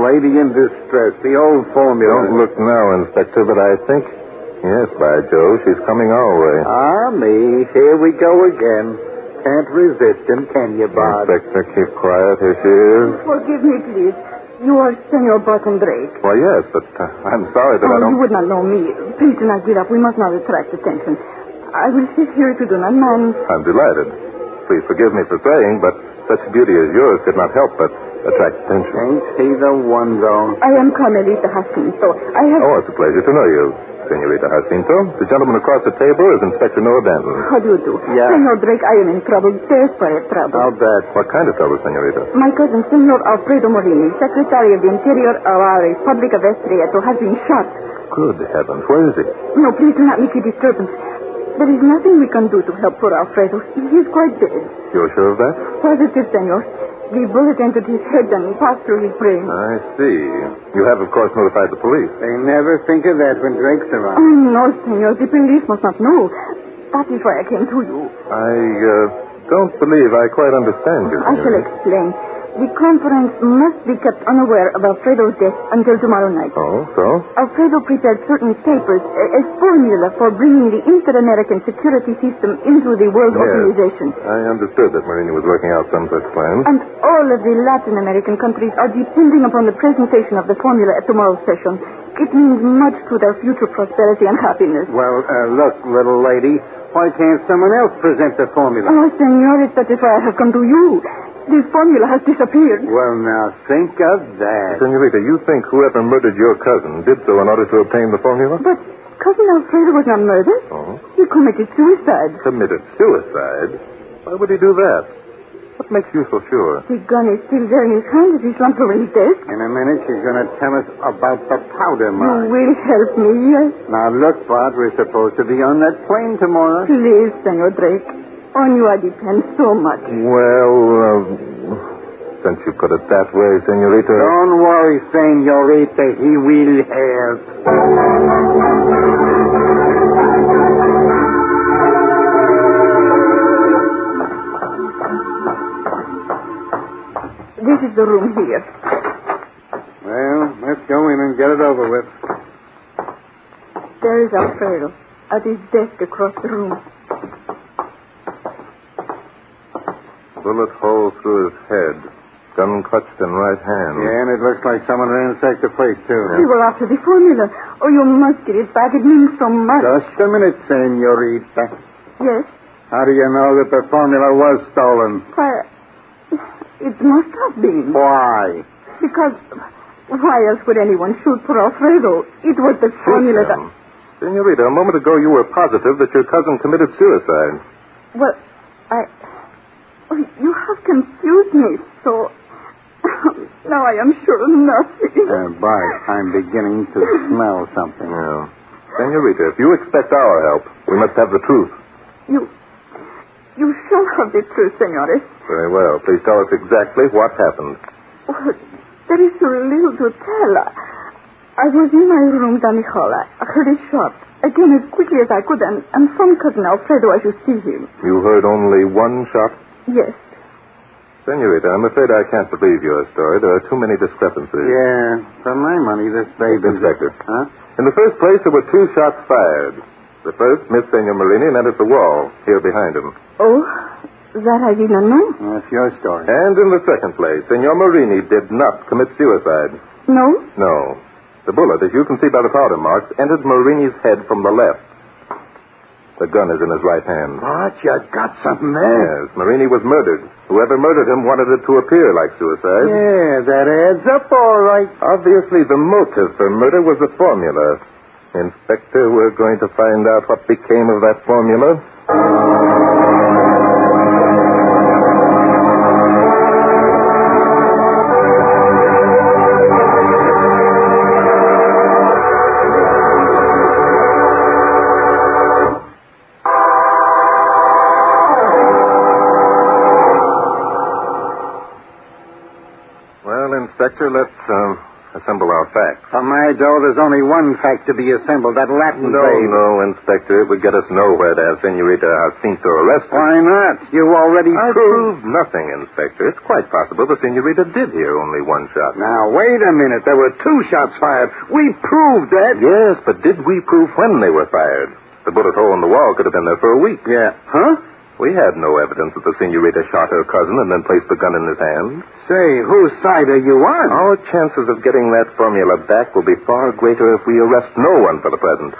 lady in distress. The old formula.
Don't look now, Inspector, but I think... Yes, by Jove, she's coming our way.
Ah, me. Here we go again. Can't resist him, can you, Bob?
Inspector, keep quiet. Here she is.
Forgive me, please. You are Senor Barton Drake.
Why, yes, but I'm sorry that I don't...
You would not know me. Please do not get up. We must not attract attention. I will sit here if you do not mind.
I'm delighted. Please forgive me for saying, but such beauty as yours could not help but attract attention.
Ain't he the one, though?
I am Carmelita Jacinto. I have...
Oh, it's a pleasure to know you, Senorita Jacinto. The gentleman across the table is Inspector Noah Danton.
How do you do?
Yeah.
Senor Drake, I am in trouble. Desperate trouble.
How bad? What kind of trouble, Senorita?
My cousin, Senor Alfredo Morini, Secretary of the Interior of our Republic of Estrieto, has been shot.
Good heavens. Where is he?
No, please do not make a disturbance. There is nothing we can do to help poor Alfredo. He is quite dead.
You're sure of that?
Positive, Senor. The bullet entered his head and passed through his brain.
I see. You have, of course, notified the police.
They never think of that when Drake's around.
Oh, no, Senor. The police must not know. That is why I came to you.
I don't believe I quite understand you.
I shall explain. The conference must be kept unaware of Alfredo's death until tomorrow night.
Oh, so?
Alfredo prepared certain papers, a formula for bringing the Inter-American security system into the world organization.
I understood that Morini was working out some such plan.
And all of the Latin American countries are depending upon the presentation of the formula at tomorrow's session. It means much to their future prosperity and happiness.
Well, look, little lady, why can't someone else present the formula?
Oh, Senor, that is why I have come to you. The formula has disappeared.
Well, now, think of that.
Senorita, you think whoever murdered your cousin did so in order to obtain the formula?
But Cousin Alfredo was not murdered.
Oh?
He committed suicide.
Committed suicide? Why would he do that? What makes you so sure?
The gun is still there in his hand as he slumped over his desk.
In a minute, she's going to tell us about the powder mine.
You will help me, yes?
Now, look, Bart, we're supposed to be on that plane tomorrow.
Please, Senor Drake. On you I depend so much.
Well, since you put it that way, Senorita...
Don't worry, Senorita. He will help.
This is the room here.
Well, let's go in and get it over with.
There is Alfredo at his desk across the room.
Bullet hole through his head. Gun clutched in right hand.
Yeah, and it looks like someone ransacked the place, too.
We were after the formula. Oh, you must get it back. It means so much.
Just a minute, Senorita.
Yes?
How do you know that the formula was stolen?
Why, it must have been.
Why?
Because why else would anyone shoot for Alfredo? It was the formula that...
Senorita, a moment ago you were positive that your cousin committed suicide.
Well, Oh, you have confused me so... Now I am sure of nothing.
Bart, I'm beginning to smell something.
Yeah. Senorita, if you expect our help, we must have the truth.
You shall have the truth, senores.
Very well. Please tell us exactly what happened.
Oh, there is so little to tell. I was in my room down the hall. I heard a shot. I came as quickly as I could and from Cousin Alfredo as you see him.
You heard only one shot?
Yes.
Senorita, I'm afraid I can't believe your story. There are too many discrepancies.
Yeah, for my money, this baby...
Inspector.
Huh?
In the first place, there were 2 shots fired. The first missed Senor Morini and entered the wall, here behind him.
Oh, that I did not know.
That's your story.
And in the second place, Senor Morini did not commit suicide.
No?
No. The bullet, as you can see by the powder marks, entered Morini's head from the left. The gun is in his right hand.
But you got something there.
Yes, Morini was murdered. Whoever murdered him wanted it to appear like suicide.
Yeah, that adds up all right.
Obviously, the motive for murder was the formula. Inspector, we're going to find out what became of that formula.
Joe, there's only one fact to be assembled, that Latin babe.
No, Inspector. It would get us nowhere to have Senorita Jacinto arrested.
Why not? You already
proved nothing, Inspector. It's quite possible the Senorita did hear only one shot.
Now, wait a minute. There were 2 shots fired. We proved that.
Yes, but did we prove when they were fired? The bullet hole in the wall could have been there for a week.
Yeah. Huh?
We had no evidence that the Senorita shot her cousin and then placed the gun in his hand.
Say, whose side are you on?
Our chances of getting that formula back will be far greater if we arrest no one for the present.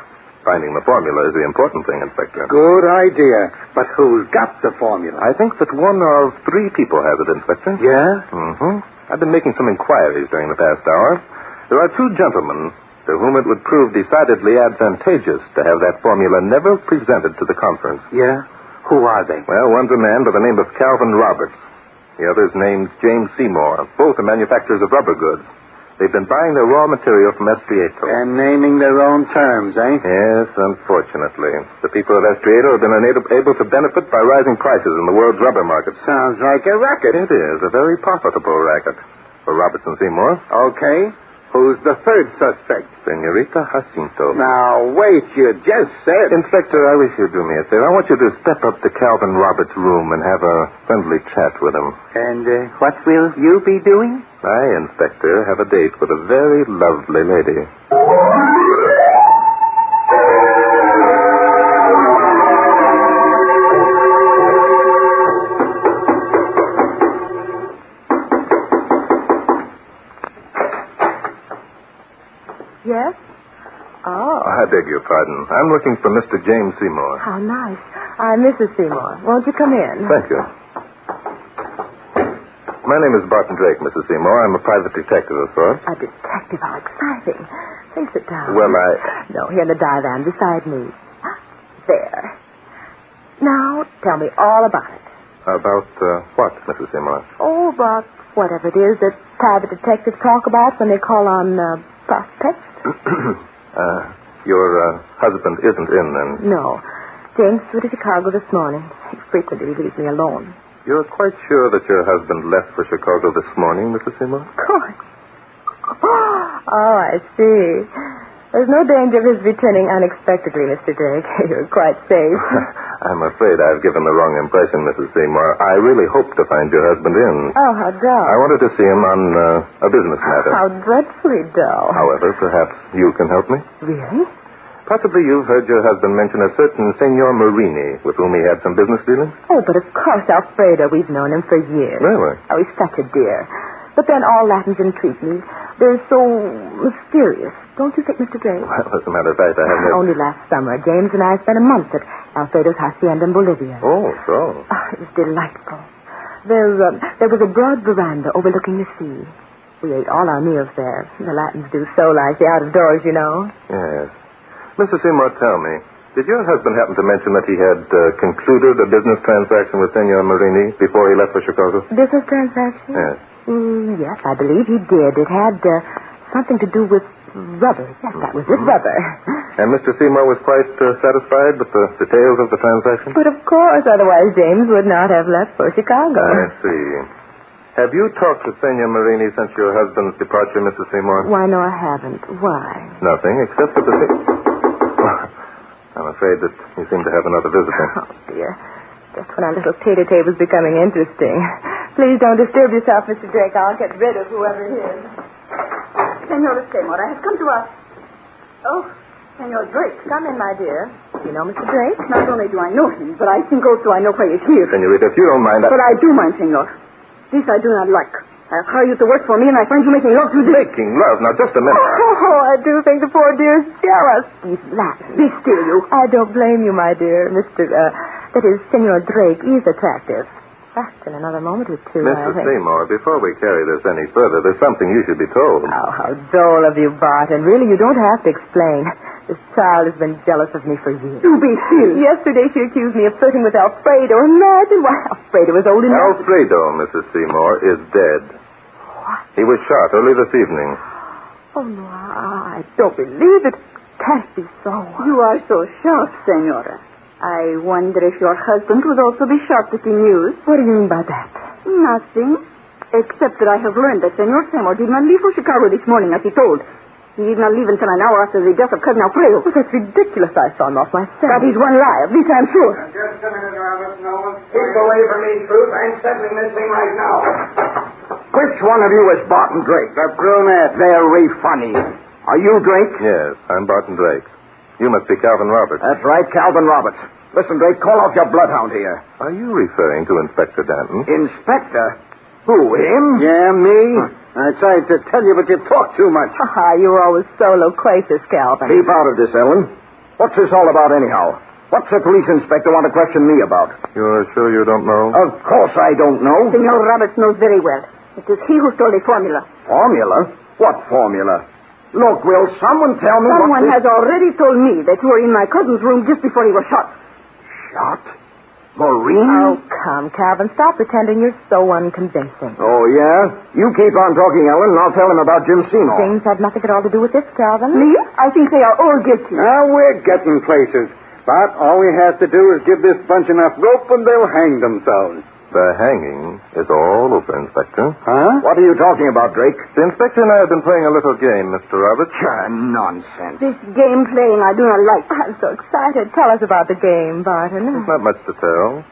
Finding the formula is the important thing, Inspector.
Good idea. But who's got the formula?
I think that 1 of 3 people has it, Inspector.
Yeah?
Mm-hmm. I've been making some inquiries during the past hour. There are 2 gentlemen to whom it would prove decidedly advantageous to have that formula never presented to the conference.
Yeah? Who are they?
Well, one's a man by the name of Calvin Roberts. The other's name's James Seymour. Both are manufacturers of rubber goods. They've been buying their raw material from Estrieto.
And naming their own terms, eh?
Yes, unfortunately. The people of Estrieto have been able to benefit by rising prices in the world's rubber market.
Sounds like a racket.
It is, a very profitable racket. For Roberts and Seymour.
Okay. Who's the 3rd suspect?
Senorita Jacinto.
Now, wait, you just said...
Inspector, I wish you'd do me a favor. I want you to step up to Calvin Roberts' room and have a friendly chat with him.
And what will you be doing?
I, Inspector, have a date with a very lovely lady.
Yes? Oh.
I beg your pardon. I'm looking for Mr. James Seymour.
How nice. I'm Mrs. Seymour. Won't you come in?
Thank you. My name is Barton Drake, Mrs. Seymour. I'm a private detective, of course.
A detective? How exciting. Please sit down.
Well,
No, here in the divan beside me. There. Now, tell me all about it.
About what, Mrs. Seymour?
Oh, about whatever it is that private detectives talk about when they call on prospects.
Your husband isn't in, then?
No. James flew to Chicago this morning. He frequently leaves me alone.
You're quite sure that your husband left for Chicago this morning, Mrs. Seymour?
Of course. Oh, I see. There's no danger of his returning unexpectedly, Mr. Drake. You're quite safe.
I'm afraid I've given the wrong impression, Mrs. Seymour. I really hoped to find your husband in.
Oh, how dull.
I wanted to see him on a business matter.
How dreadfully dull.
However, perhaps you can help me?
Really?
Possibly you've heard your husband mention a certain Senor Morini with whom he had some business dealings?
Oh, but of course, Alfredo. We've known him for years.
Really?
Oh, he's such a dear. But then all Latins intrigue me. They're so mysterious. Don't you think, Mr. Drake?
Well, as a matter of fact, I haven't...
Only last summer, James and I spent a month at Alfredo's hacienda in Bolivia.
Oh, so?
Oh, it was delightful. There was a broad veranda overlooking the sea. We ate all our meals there. The Latins do so like the out-of-doors, you know.
Yes. Mrs. Seymour, tell me, did your husband happen to mention that he had concluded a business transaction with Senor Morini before he left for Chicago?
Business transaction?
Yes.
Yes, I believe he did. It had something to do with rubber. Yes, that was it, rubber.
And Mr. Seymour was quite satisfied with the details of the transaction?
But of course, otherwise James would not have left for Chicago.
I see. Have you talked to Senor Morini since your husband's departure, Mrs. Seymour?
Why, no, I haven't. Why?
Nothing, except that I'm afraid that you seem to have another visitor.
Oh, dear. Just when our little tete-a-tete was becoming interesting. Please don't disturb yourself, Mr. Drake. I'll get rid of whoever it is. Senor Seymour has come to us. Oh, Senor Drake. Come in, my dear. You know Mr. Drake?
Not only do I know him, but I think also I know why he's here.
Senorita, if you don't mind...
But I do mind, Senor. This I do not like. I hire you to work for me, and I find you making love to this.
Making love? Now, just a minute.
Oh, I do think the poor dear's jealous. He's Latin.
Be still, you.
I don't blame you, my dear. That is, Senor Drake is attractive. But in another moment or two,
Mrs. Seymour, before we carry this any further, there's something you should be told.
Oh, how droll of you, Barton. Really, you don't have to explain. This child has been jealous of me for years.
Do be still.
Yesterday she accused me of flirting with Alfredo. Imagine why Alfredo was old enough.
Alfredo, Mrs. Seymour, is dead.
What?
He was shot early this evening.
Oh, no, I don't believe it. Can't be so.
You are so shocked, Senora. I wonder if your husband would also be shocked at the news.
What do you mean by that?
Nothing. Except that I have learned that Senor Seymour did not leave for Chicago this morning as he told. He did not leave until an hour after the death of Cousin Alfredo.
Well, that's ridiculous. I saw him off myself.
That is one lie. Of this I'm sure.
Just a minute, Robert. No one's... Keep away from me, Truth. I'm settling this thing right now. Which one of you is Barton Drake? The brunette. Very funny. Are you Drake?
Yes, I'm Barton Drake. You must be Calvin Roberts.
That's right, Calvin Roberts. Listen, Drake, call off your bloodhound here.
Are you referring to Inspector Danton?
Inspector? Who, him? Yeah, me. I tried to tell you, but you talk too much.
You're always so loquacious, Calvin.
Keep out of this, Ellen. What's this all about, anyhow? What's the police inspector want to question me about?
You're sure you don't know?
Of course I don't know.
Senor Roberts knows very well. It is he who stole the formula.
Formula? What formula? Look, will someone tell me
Someone has already told me that you were in my cousin's room just before he was shot.
Shot? Morini?
Oh, come, Calvin. Stop pretending you're so unconvincing.
Oh, yeah? You keep on talking, Ellen, and I'll tell him about Jim Seymour.
Things had nothing at all to do with this, Calvin.
Me? I think they are all guilty.
Now, we're getting places. But all we have to do is give this bunch enough rope and they'll hang themselves.
The hanging is all over, Inspector.
Huh? What are you talking about, Drake?
The Inspector and I have been playing a little game, Mr. Roberts.
Nonsense.
This game playing I do not like.
I'm so excited. Tell us about the game, Barton.
There's not much to tell.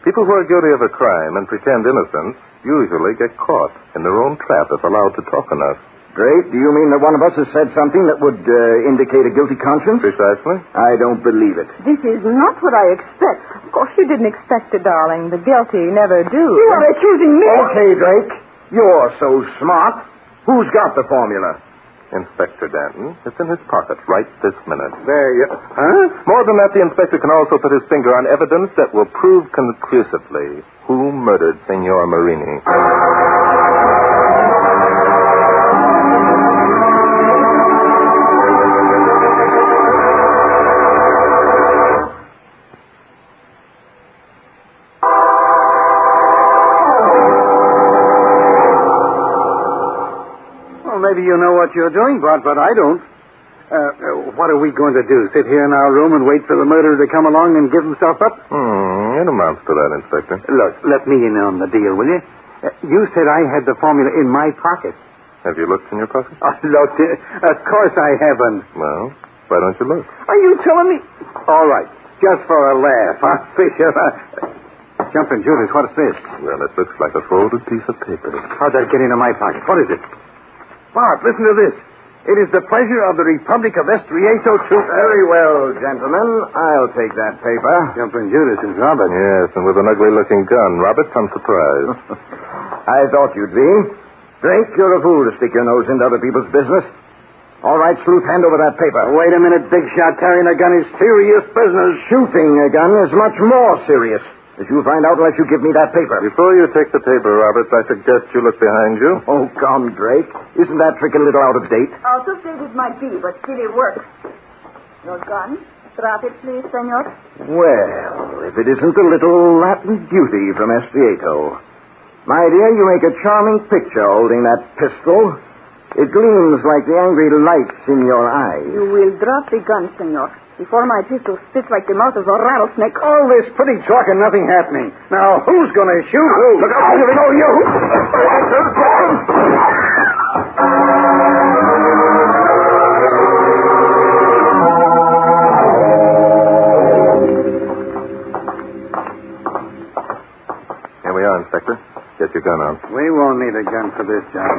People who are guilty of a crime and pretend innocence usually get caught in their own trap if allowed to talk enough.
Drake, do you mean that one of us has said something that would indicate a guilty conscience?
Precisely.
I don't believe it.
This is not what I expect.
Of course you didn't expect it, darling. The guilty never do.
You are accusing me.
Okay, Drake. You're so smart. Who's got the formula?
Inspector Danton. It's in his pocket right this minute.
There you... Huh?
More than that, the inspector can also put his finger on evidence that will prove conclusively who murdered Senor Morini.
Maybe you know what you're doing, but I don't. What are we going to do? Sit here in our room and wait for the murderer to come along and give himself up?
It amounts to that, Inspector.
Look, let me in on the deal, will you? You said I had the formula in my pocket.
Have you looked in your pocket?
Oh, look, of course I haven't.
Well, why don't you look?
Are you telling me? All right, just for a laugh, huh, Fisher? Jumping Judas, what is this?
Well, it looks like a folded piece of paper.
How'd that get into my pocket? What is it? Bart, listen to this. It is the pleasure of the Republic of Estrieto to...
Very well, gentlemen. I'll take that paper.
Jumping Judas is Robert.
Yes, and with an ugly-looking gun. Robert, I'm surprised.
I thought you'd be. Drake, you're a fool to stick your nose into other people's business. All right, sleuth, hand over that paper.
Wait a minute, big shot. Carrying a gun is serious business.
Shooting a gun is much more serious. As you'll find out unless you give me that paper.
Before you take the paper, Roberts, I suggest you look behind you.
Oh, come, Drake. Isn't that trick a little out of date?
Out of date it might be, but still it works. Your gun? Drop it, please, senor.
Well, if it isn't the little Latin beauty from Estrieto. My dear, you make a charming picture holding that pistol. It gleams like the angry lights in your eyes.
You will drop the gun, senor. Before my pistol spits like the mouth of a rattlesnake.
All this pretty talk and nothing happening. Now, who's going to shoot who?
Look out, you know you!
Here we are, Inspector. Get your gun out.
We won't need a gun for this job.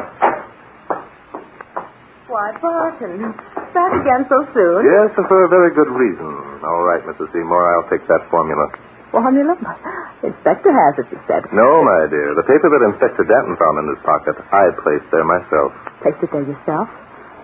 Why, Barton, back again so soon?
Yes, and for a very good reason. All right, Mrs. Seymour, I'll take that formula.
Formula? Inspector has it, you said.
No, my dear. The paper that Inspector Danton found in his pocket, I placed there myself.
Placed it there yourself?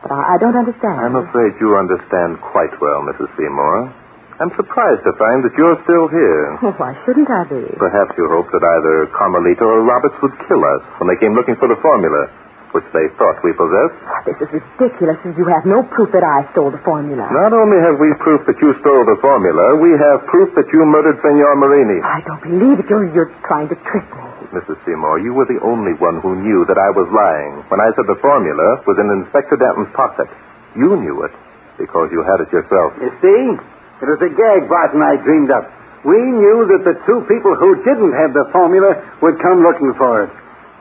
But I don't understand.
I'm afraid you understand quite well, Mrs. Seymour. I'm surprised to find that you're still here.
Well, why shouldn't I be?
Perhaps you hoped that either Carmelita or Roberts would kill us when they came looking for the formula, which they thought we possessed.
This is ridiculous, as you have no proof that I stole the formula.
Not only have we proof that you stole the formula, we have proof that you murdered Senor Morini.
I don't believe it. You're trying to trick me.
Mrs. Seymour, you were the only one who knew that I was lying when I said the formula was in Inspector Danton's pocket. You knew it because you had it yourself.
You see? It was a gag Bart and I dreamed up. We knew that the two people who didn't have the formula would come looking for it.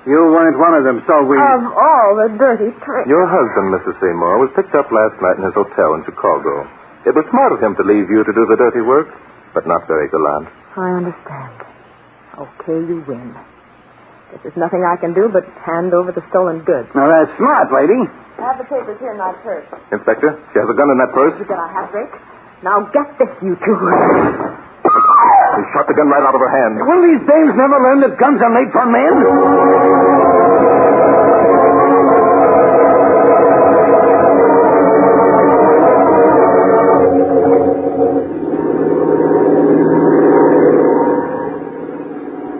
You weren't one of them, so we...
Of all the dirty tricks.
Your husband, Mrs. Seymour, was picked up last night in his hotel in Chicago. It was smart of him to leave you to do the dirty work, but not very gallant.
I understand. Okay, you win. There's nothing I can do but hand over the stolen goods.
Now, that's smart, lady.
Have the papers here in my purse.
Inspector, she has a gun in that purse.
You got a hat break? Now get this, you two.
He shot the gun right out of her hand.
Will these dames never learn that guns are made for men?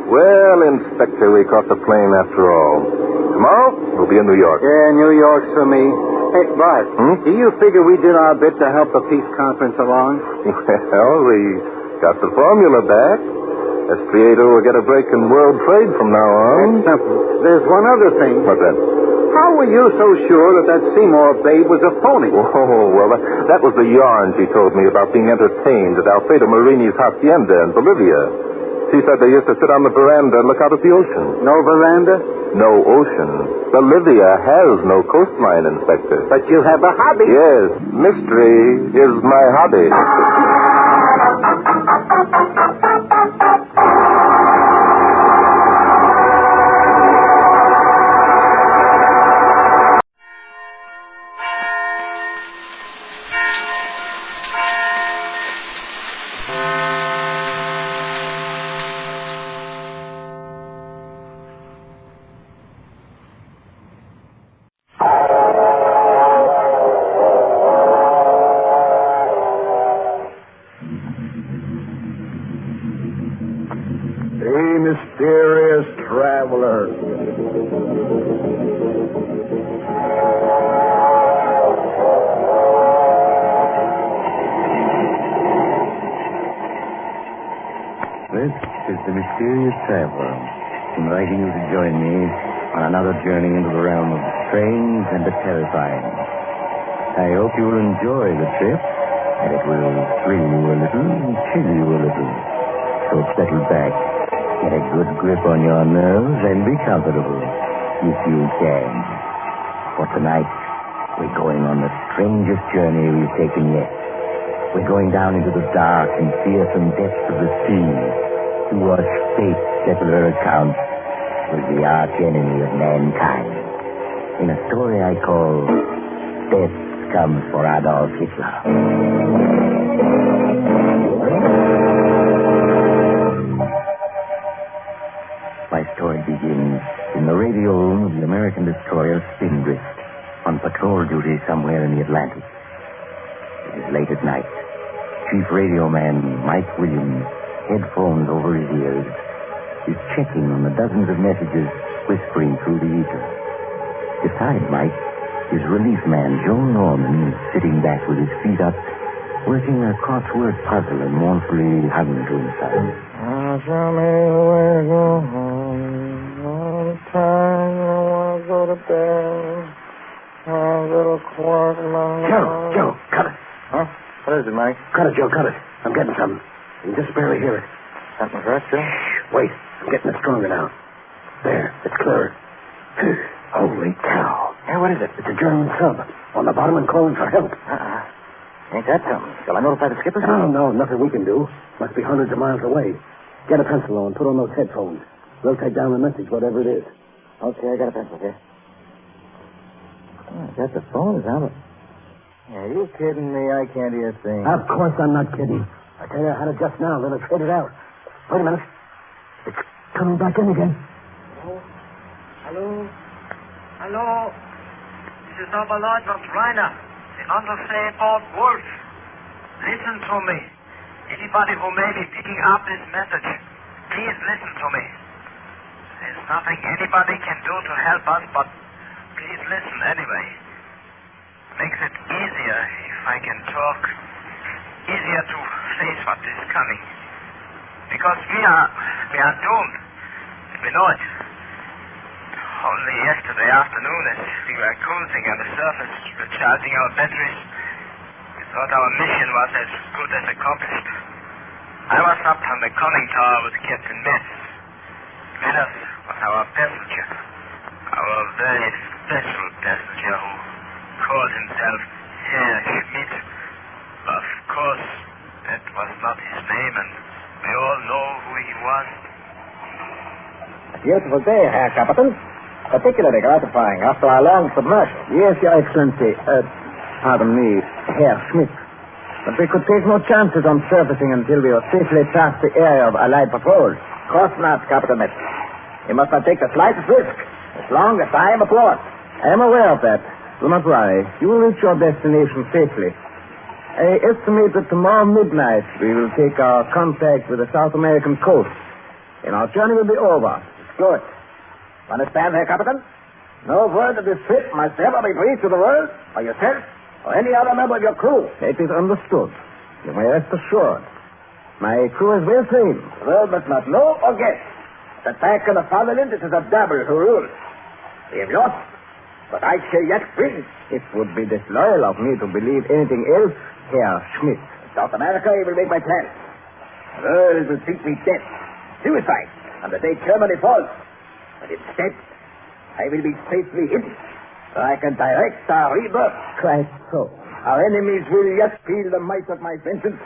Well, Inspector, we caught the plane after all. Tomorrow, we'll be in New York.
Yeah, New York's for me. Hey, Bart, do you figure we did our bit to help the peace conference along?
Well, we got the formula back. Estriado will get a break in world trade from now on.
That's simple. There's one other thing.
What's that?
How were you so sure that Seymour babe was a phony?
Oh, well, that was the yarn she told me about being entertained at Alfredo Morini's hacienda in Bolivia. She said they used to sit on the veranda and look out at the ocean.
No veranda?
No ocean. Bolivia has no coastline, Inspector.
But you have a hobby.
Yes. Mystery is my hobby.
Mysterious traveler.
This is the Mysterious Traveler, inviting you to join me on another journey into the realm of the strange and the terrifying. I hope you will enjoy the trip, and it will thrill you a little and chill you a little. So settle back, get a good grip on your nerves, and be comfortable, if you can. For tonight, we're going on the strangest journey we've taken yet. We're going down into the dark and fearsome depths of the sea to watch fate settle her accounts with the arch enemy of mankind. In a story I call Death Comes for Adolph Hitler. My story begins in the radio room of the American destroyer Spindrift, on patrol duty somewhere in the Atlantic. It is late at night. Chief radio man Mike Williams, headphones over his ears, is checking on the dozens of messages whispering through the ether. Beside Mike is relief man Joe Norman, sitting back with his feet up, working a crossword puzzle and mournfully humming to himself.
Show me the way to go home. All the time I want to go to bed. A little quark.
Joe, cut it.
Huh? What is it, Mike?
Cut it, Joe, cut it. I'm getting something. You can just barely hear it.
Something for us, Joe?
Wait, I'm getting it stronger now. There, it's clear. Holy cow.
Hey, what is it?
It's a German sub on the bottom and calling for help.
Ain't that something? Shall I notify the skipper?
No, nothing we can do. Must be hundreds of miles away. Get a pencil and put on those headphones. We'll take down the message, whatever it is.
Okay, I got a pencil here. Oh, I got the phone, is it? Are you kidding me? I can't hear a thing.
Of course I'm not kidding. I tell you, I had it just now, then it faded out. Wait a minute. It's coming back in again.
Hello? This is Oboler from China. The undersea Bob Wolf. Listen to me. Anybody who may be picking up this message, please listen to me. There's nothing anybody can do to help us, but please listen anyway. Makes it easier if I can talk. Easier to face what is coming. Because we are doomed. We know it. Only yesterday afternoon, as we were cruising on the surface, recharging our batteries, we thought our mission was as good as accomplished. I was up on the conning tower with Captain Metz. Meadows was our passenger. Our very special passenger who called himself Herr Schmidt. Of course, that was not his name, and we all know who he was.
A beautiful day, Herr Captain. Particularly gratifying after our long submersion.
Yes, Your Excellency. Pardon me, Herr Schmidt. But we could take no chances on surfacing until we were safely past the area of Allied patrol.
Of course not, Captain Mist. You must not take the slightest risk, as long as I am aboard.
I am aware of that. Do not worry. You will reach your destination safely. I estimate that tomorrow midnight we will take our contact with the South American coast. And our journey will be over.
Good. Understand, Herr Captain? No word of this ship must ever be breathed to the world, or yourself, or any other member of your crew.
It is understood. You may rest assured. My crew is well trained.
The world must not know or guess that back in the fatherland it is a devil who rules. We have lost, but I shall yet win.
It would be disloyal of me to believe anything else, Herr Schmidt.
In South America, I will make my plans. The world will think me dead, suicide, on the day Germany falls. But instead, I will be safely hidden, so I can direct our rebirth.
Quite so.
Our enemies will yet feel the might of my vengeance.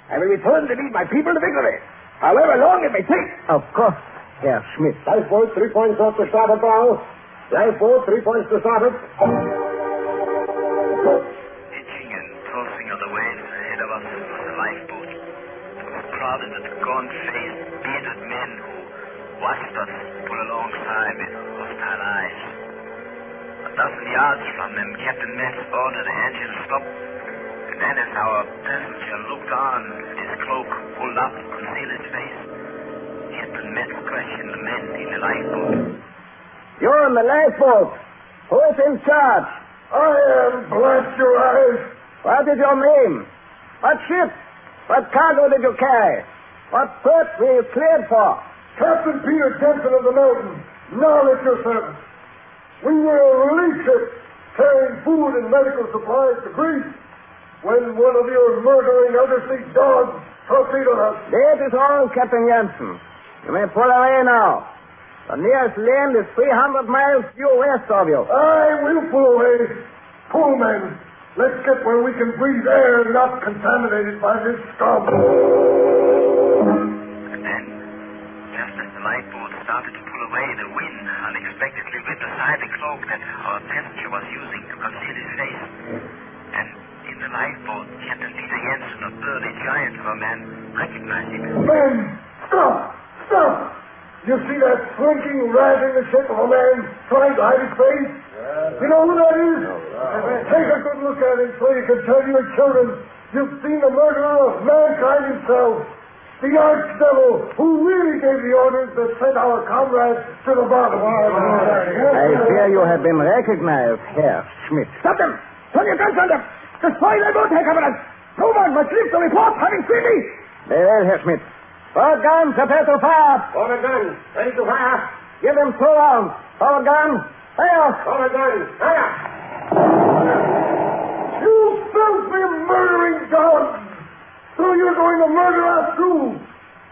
I will return to lead my people to victory, however long it may take.
Of course, Herr Schmidt.
Lifeboat, 3 points off the starboard bow. Lifeboat, 3 points to starboard.
Pitching and tossing of the waves ahead of us was the lifeboat. It was crowded with gaunt-faced, bearded men who watched us pull alongside with hostile eyes. A dozen yards from them, Captain Metz ordered the engine stop. And then as our passenger looked on, his cloak pulled up to conceal his face, Captain Metz questioned the men in the lifeboat.
You're in the lifeboat. Who is in charge?
I am, blast your eyes.
What is your name? What ship? What cargo did you carry? What port were you cleared for?
Captain Peter Jensen of the Mountain, now at your service. We were a relief ship carrying food and medical supplies to Greece when one of your murdering undersea dogs torpedoed us.
That is all, Captain Jensen. You may pull away now. The nearest land is 300 miles due west of you.
I will pull away. Pull, men. Let's get where we can breathe air not contaminated by this scum.
Just as the lifeboat started to pull away, the wind unexpectedly ripped aside the cloak that our passenger was using to conceal his face. And in the lifeboat, Captain Peter Jensen, a burly giant of a man, recognized him.
Men, stop! Stop! You see that slinking rat in the shape of a man trying to hide his face? You know who that is? Take a good look at him so you can tell your children you've seen the murderer of mankind himself. The archdevil who really gave the orders that sent our comrades to the bottom.
I fear you have been recognized, Herr Schmidt.
Stop them! Turn your guns on them! Destroy their boat, Herr Commandant! No one must live to report having seen me!
Very well, Herr Schmidt. Forward guns, prepare to fire!
Forward gun, ready to fire!
Give them 2 rounds. Forward gun, fire!
Forward gun, fire! You filthy murdering dogs! So you're going to murder us too?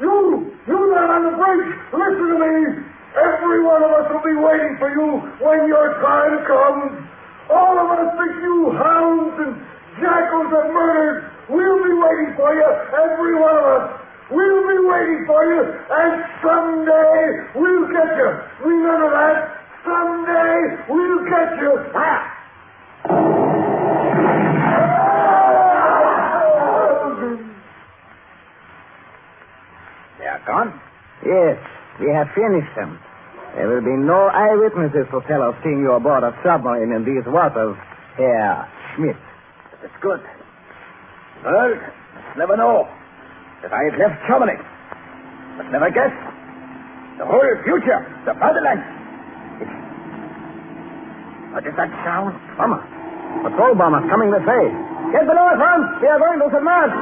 You there on the bridge, listen to me. Every one of us will be waiting for you when your time comes. All of us think you hounds and jackals have murdered. We'll be waiting for you, every one of us. We'll be waiting for you, and someday we'll get you. Remember that? Someday we'll get you.
They are gone?
Yes, we have finished them. There will be no eyewitnesses to tell of seeing you aboard a submarine in these waters, Herr Schmidt.
That's good. World must never know that I have left Germany. Must never guess. The whole future, the fatherland. What is that sound?
Bomber. Patrol bombers coming this way. Get below us, Hans. We are going to submerge.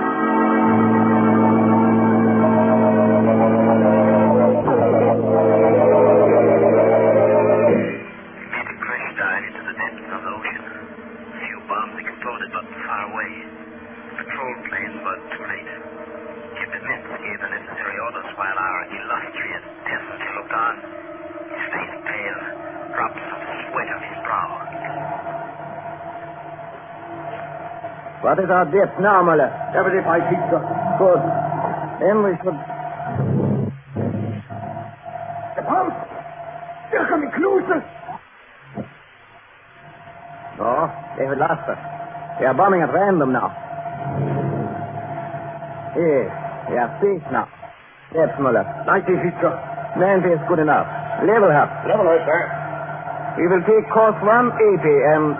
What is our depth now, Muller?
75 feet, sir.
Good. Then we should...
The pump! They're coming closer.
No, they have lost us. They are bombing at random now. Yes, we are safe now. Depth, Muller.
90 feet, sir.
90 is good enough. Level her.
Level her, sir.
We will take course 180 and...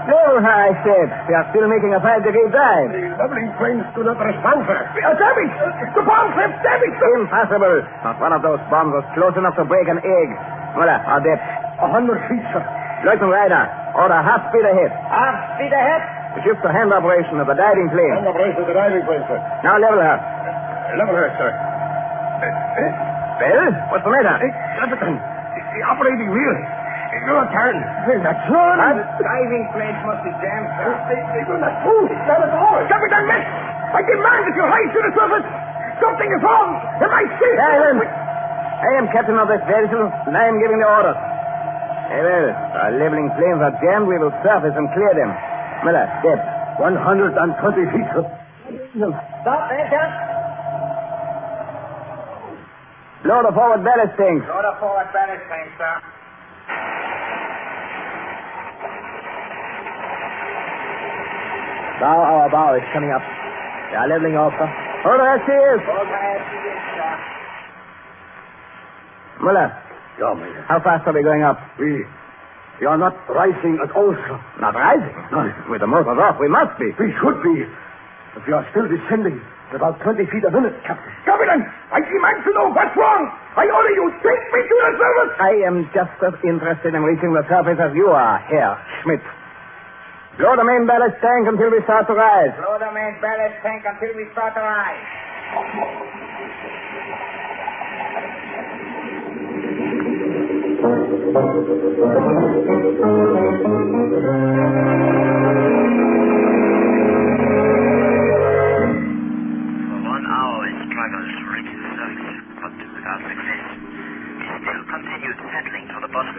Level her, I said. We are still making a 5-degree dive.
The leveling planes do not respond, sir. We are damaged. The bomb slipped. Damaged, sir.
Impossible. Not one of those bombs was close enough to break an egg. Muller, our depth.
100 feet, sir.
Lieutenant Ryder, order half speed ahead.
Half speed ahead?
To shift the hand operation of the diving plane.
Hand operation of the diving plane, sir.
Now level her.
Level her, sir.
Well, what's the matter?
Captain, the operating wheel. Your turn. That's all.
Diving planes must be jammed, sir.
They will not move. Not at all. Captain, miss. I demand that you rise to the surface. Something is wrong. Am I safe?
Silence. I am captain of this vessel, and I am giving the orders. Very well. Our leveling planes are jammed. We will surface and clear them. Miller, depth.
120 feet, sir.
Stop there, sir.
Blow the forward ballast tanks.
Load the forward ballast tanks, sir.
Now our bow is coming up. They are leveling off, sir. Hold on, she is.
Hold on, she is, sir.
Muller.
Yeah, Major.
How fast are we going up?
We are not rising at all, sir.
Not rising?
No.
With the motors off, we must be.
We should be. But we are still descending at about 20 feet a minute, Captain. Captain, I demand to know what's wrong. I order you, take me to the surface.
I am just as interested in reaching the surface as you are, Herr Schmidt. Blow the main ballast tank until we start to rise.
Blow the main ballast tank until we start to rise.
For 1 hour we struggled to reach the surface, but without success. We still continued settling to the bottom.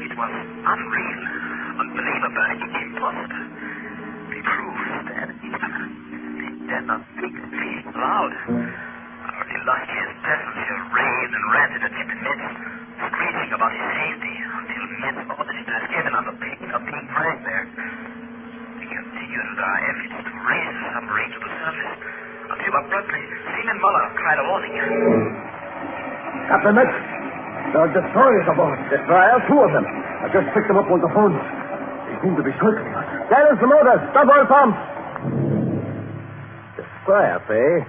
It was unreal, unbelievable, impossible. We proved that it did not speak loud. Our illustrious passenger raved and ranted at Captain Mitz, screeching about his safety until Mitz ordered him to escape another being dragged there. We continued with our efforts to raise the submarine to the surface until abruptly Seaman Muller cried a warning.
Captain Mitz, there are destroyers aboard.
Destroyers?
2 of them. I just picked them up on the phone. They seem to be circling us.
Silence the motors. Stop all pumps. Destroyers, eh?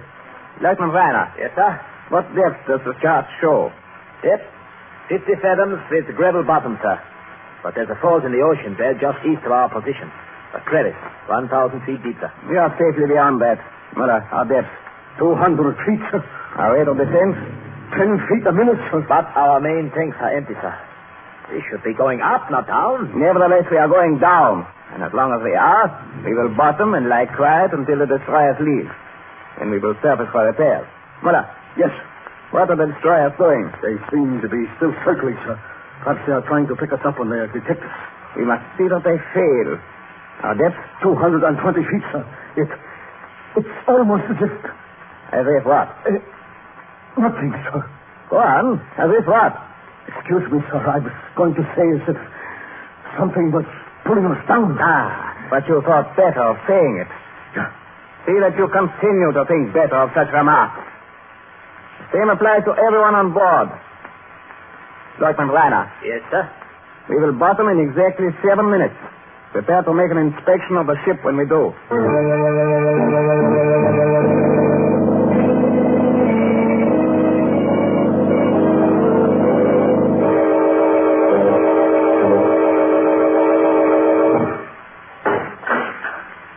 Lieutenant Reiner.
Yes, sir?
What depth does the chart show?
Depth? 50 fathoms with gravel bottom, sir. But there's a fault in the ocean there just east of our position. A crevice, 1,000 feet deep, sir.
We are safely beyond that. Muller, our depth.
200 feet, sir.
Our rate of descent?
10 feet a minute, sir.
But our main tanks are empty, sir. We should be going up, not down.
Nevertheless, we are going down. And as long as we are, we will bottom and lie quiet until the destroyers leave. Then we will surface for repairs. Muller.
Yes.
What are the destroyers doing?
They seem to be still circling, sir. Perhaps they are trying to pick us up when they detect us.
We must see that they fail. Our depth?
220 feet, sir. It's almost as if...
As if what?
Nothing, sir.
Go on. As if what?
Excuse me, sir. I was going to say as if something was pulling us down.
But you thought better of saying it.
Yeah.
See that you continue to think better of such remarks. The same applies to everyone on board. Lieutenant Reiner.
Yes, sir?
We will bottom in exactly 7 minutes. Prepare to make an inspection of the ship when we do.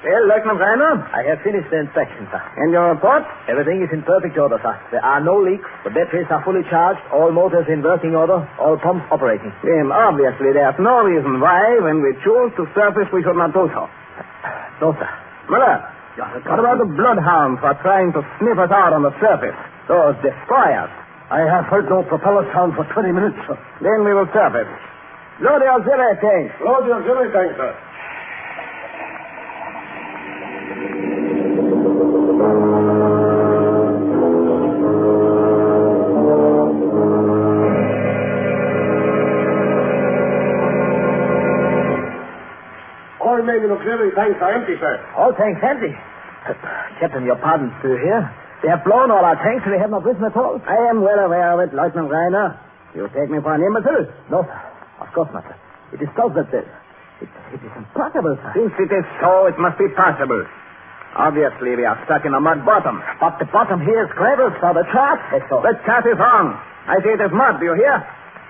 Well, Lieutenant Reiner?
I have finished the inspection, sir.
And your report?
Everything is in perfect order, sir. There are no leaks. The batteries are fully charged. All motors in working order. All pumps operating.
Obviously, there's no reason why, when we choose to surface, we should not do so.
No, sir.
Muller, what about the bloodhounds who are trying to sniff us out on the surface? Those destroyers.
I have heard no propeller sound for 20 minutes, sir.
Then we will surface. Load the auxiliary tank.
Load the auxiliary tank, sir.
All men in auxiliary tanks are empty, sir.
All tanks empty? Captain, your pardon, do you hear? They have blown all our tanks and we have not risen at all.
I am well aware of it, Lieutenant Reiner. You take me for an imbecile?
No, sir. Of course not, sir. It is thought that it is impossible, sir.
Since it is so, it must be possible. Obviously, we are stuck in a mud bottom.
But the bottom here is gravel, sir. The chart. Yes, sir.
The chart is wrong. I say it is mud. Do you hear?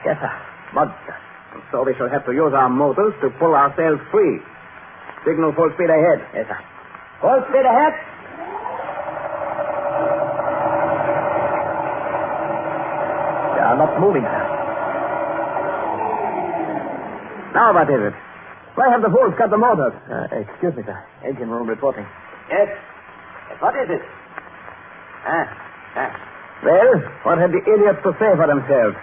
Yes, sir. Mud, sir.
And so we shall have to use our motors to pull ourselves free. Signal full speed ahead.
Yes, sir. Full speed ahead. They are not moving, sir.
Now what is it? Why have the fools cut the motors?
Excuse me, sir. Engine room reporting.
Yes. What is it? Well, what have the idiots to say for themselves?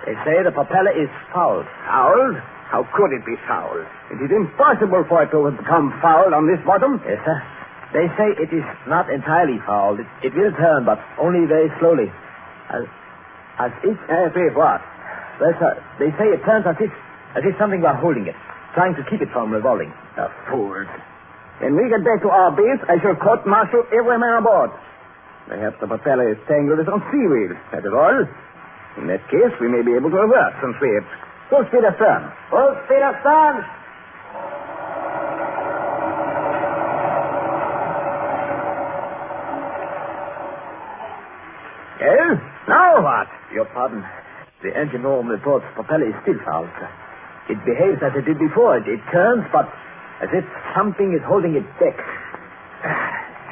They say the propeller is fouled.
Fouled? How could it be fouled? It is impossible for it to become fouled on this bottom.
Yes, sir. They say it is not entirely fouled. It will turn, but only very slowly. As if what? Well, sir, they say it turns as if something were holding it, trying to keep it from revolving.
The fools. When we get back to our base, I shall court-martial every man aboard. Perhaps the propeller is tangled with some seaweed. That is all. In that case, we may be able to reverse and sweep. Full speed astern.
Full speed astern.
Well, now what?
Your pardon. The engine room reports propeller is still fouled, sir. It behaves as it did before. It turns, but as if something is holding it back.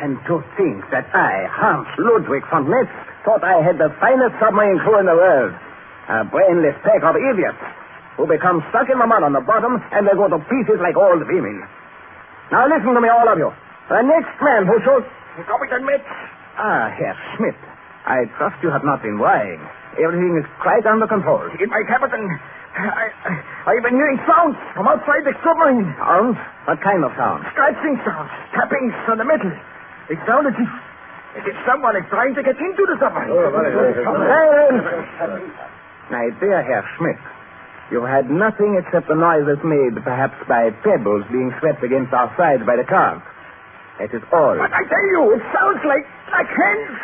And to think that I, Hans Ludwig von Metz, thought I had the finest submarine crew in the world. A brainless pack of idiots who become stuck in the mud on the bottom and they go to pieces like old women. Now listen to me, all of you. The next man who shows... Captain Metz. Herr Schmidt. I trust you have not been lying. Everything is quite under control.
My captain, I've been hearing sounds from outside the submarine.
Sounds? What kind of sounds?
Scratching sounds, tappings on the metal. It sounds as if someone is trying to get into the submarine.
Silence! My dear Herr Schmidt, you had nothing except the noises made, perhaps by pebbles being swept against our sides by the current. That is all.
But I tell you, it sounds like hands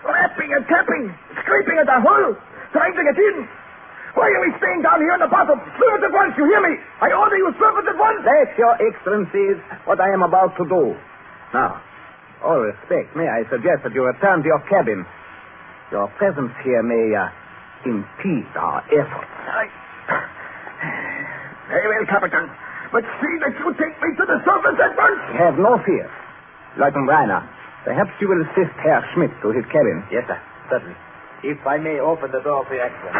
rapping and tapping, scraping at the hull, trying to get in. Why are we staying down here on the bottom? Surface at once, you hear me? I order you surface at once.
That, Your Excellency, is what I am about to do. Now, all respect, may I suggest that you return to your cabin. Your presence here may impede our efforts.
Very well, Captain. But see that you take me to the surface at once.
Have no fear. Lieutenant Reiner, perhaps you will assist Herr Schmidt to his cabin.
Yes, sir. Certainly. If I may open the door for your Excellency.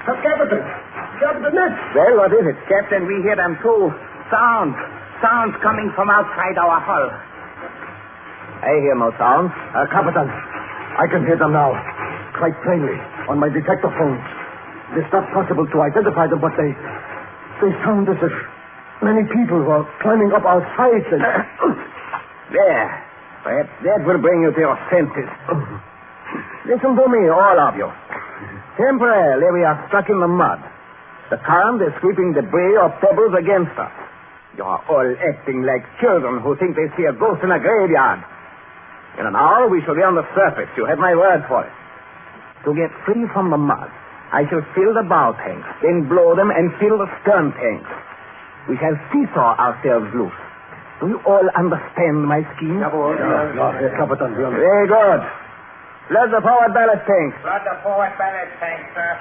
Captain Metz.
Well, what is it?
Captain, we hear them too. Sounds coming from outside our hull.
I hear no sounds.
Captain, I can hear them now. Quite plainly, on my detector phone. It is not possible to identify them, but they sound as if many people were climbing up our sides and...
There. Perhaps that will bring you to your senses. Listen to me, all of you. Temporarily, we are stuck in the mud. The current is sweeping debris or pebbles against us. You are all acting like children who think they see a ghost in a graveyard. In an hour, we shall be on the surface. You have my word for it. To get free from the mud, I shall fill the bow tanks, then blow them and fill the stern tanks. We shall seesaw ourselves loose. Do you all understand my scheme? Very good. Flood the forward ballast tanks.
Flood the forward ballast tanks, sir.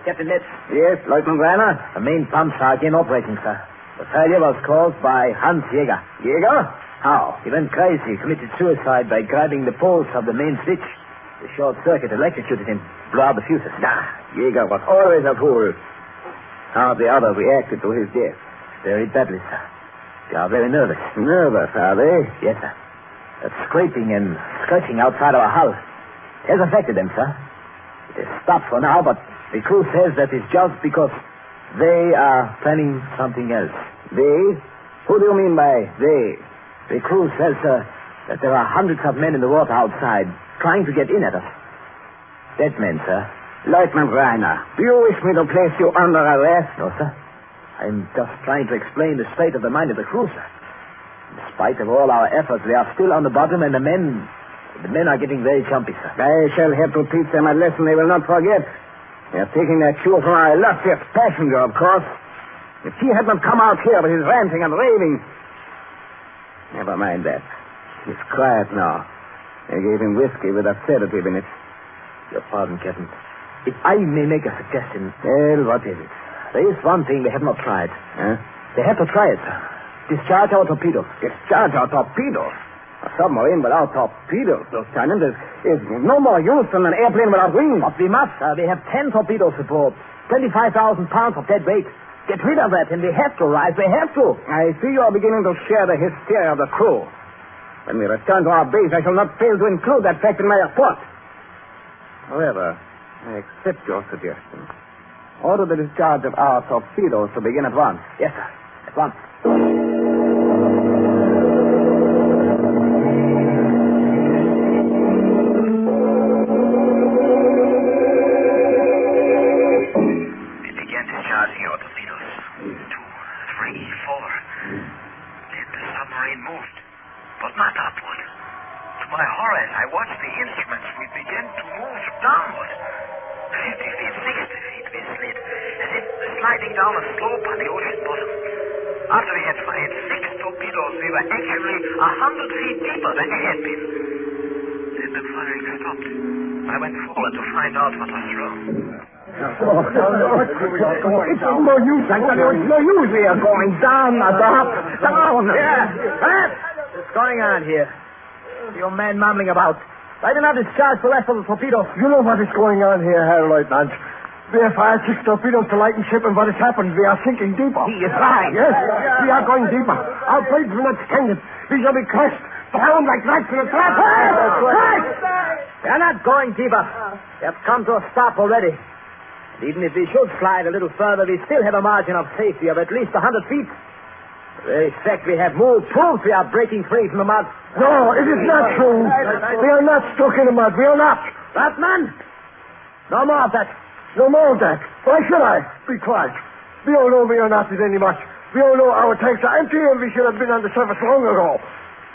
Captain Metz.
Yes, Lieutenant Reiner?
The main pumps are again operating, sir. The failure was caused by Hans Jäger.
Jäger? How?
He went crazy, committed suicide by grabbing the poles of the main switch. The short circuit electrocuted him, blew out the fuses.
Jäger was always a fool. How the others reacted to his death.
Very badly, sir. They are very nervous.
Nervous, are they?
Yes, sir. That scraping and scratching outside our hull has affected them, sir. It has stopped for now, but the crew says that it's just because they are planning something else.
They? Who do you mean by they?
The crew says, sir, that there are hundreds of men in the water outside trying to get in at us. Dead men, sir.
Lieutenant Reiner, do you wish me to place you under arrest?
No, sir. I'm just trying to explain the state of the mind of the crew, sir. In spite of all our efforts, they are still on the bottom, and the men are getting very jumpy, sir.
I shall have to teach them a lesson they will not forget. They are taking their cue from our illustrious passenger, of course. If he had not come out here with his ranting and raving... Never mind that. He's quiet now. I gave him whiskey with a sedative in it.
Your pardon, Captain. If I may make a suggestion...
Well, what is it?
There is one thing they have not tried.
Huh?
They have to try it, sir. Discharge our torpedoes.
Discharge our torpedoes? A submarine without torpedoes, Lieutenant, is no more use than an airplane without wings.
But we must, sir. We have 10 torpedoes aboard. 25,000 pounds of dead weight. Get rid of that, and we have to rise. We have to.
I see you are beginning to share the hysteria of the crew. When we return to our base, I shall not fail to include that fact in my report. However, I accept your suggestion. Order the discharge of our torpedoes to begin at once.
Yes, sir. At once.
Moved, but not upward. To my horror, as I watched the instruments, we began to move downward. 50 feet, 60 feet we slid, as if sliding down a slope on the ocean bottom. After we had fired 6 torpedoes, we were actually 100 feet deeper than we had been. Then the firing stopped. I went forward to find out what was wrong.
It's no use, I tell you, it's no use. We are going down, Adolph, down.
Yeah, what's going on here? Your man mumbling about. Why did not discharge the rest of the torpedoes?
You know what is going on here, Herr Lieutenant. We have fired 6 torpedoes to lighten ship, and what has happened? We are sinking deeper.
He is right.
Yes, we are going deeper. Our planes will not stand it. We shall be crushed, thrown like rats in a trap.
We are not going deeper. We have come to a stop already. Even if we should slide a little further, we still have a margin of safety of at least 100 feet. The very fact we have moved proves we are breaking free from the mud.
No, it is not true. We are not stuck in the mud. We are not.
Batman, no more of that.
No more of that. Why should I? Be quiet. We all know we are not with any much. We all know our tanks are empty, and we should have been on the surface long ago.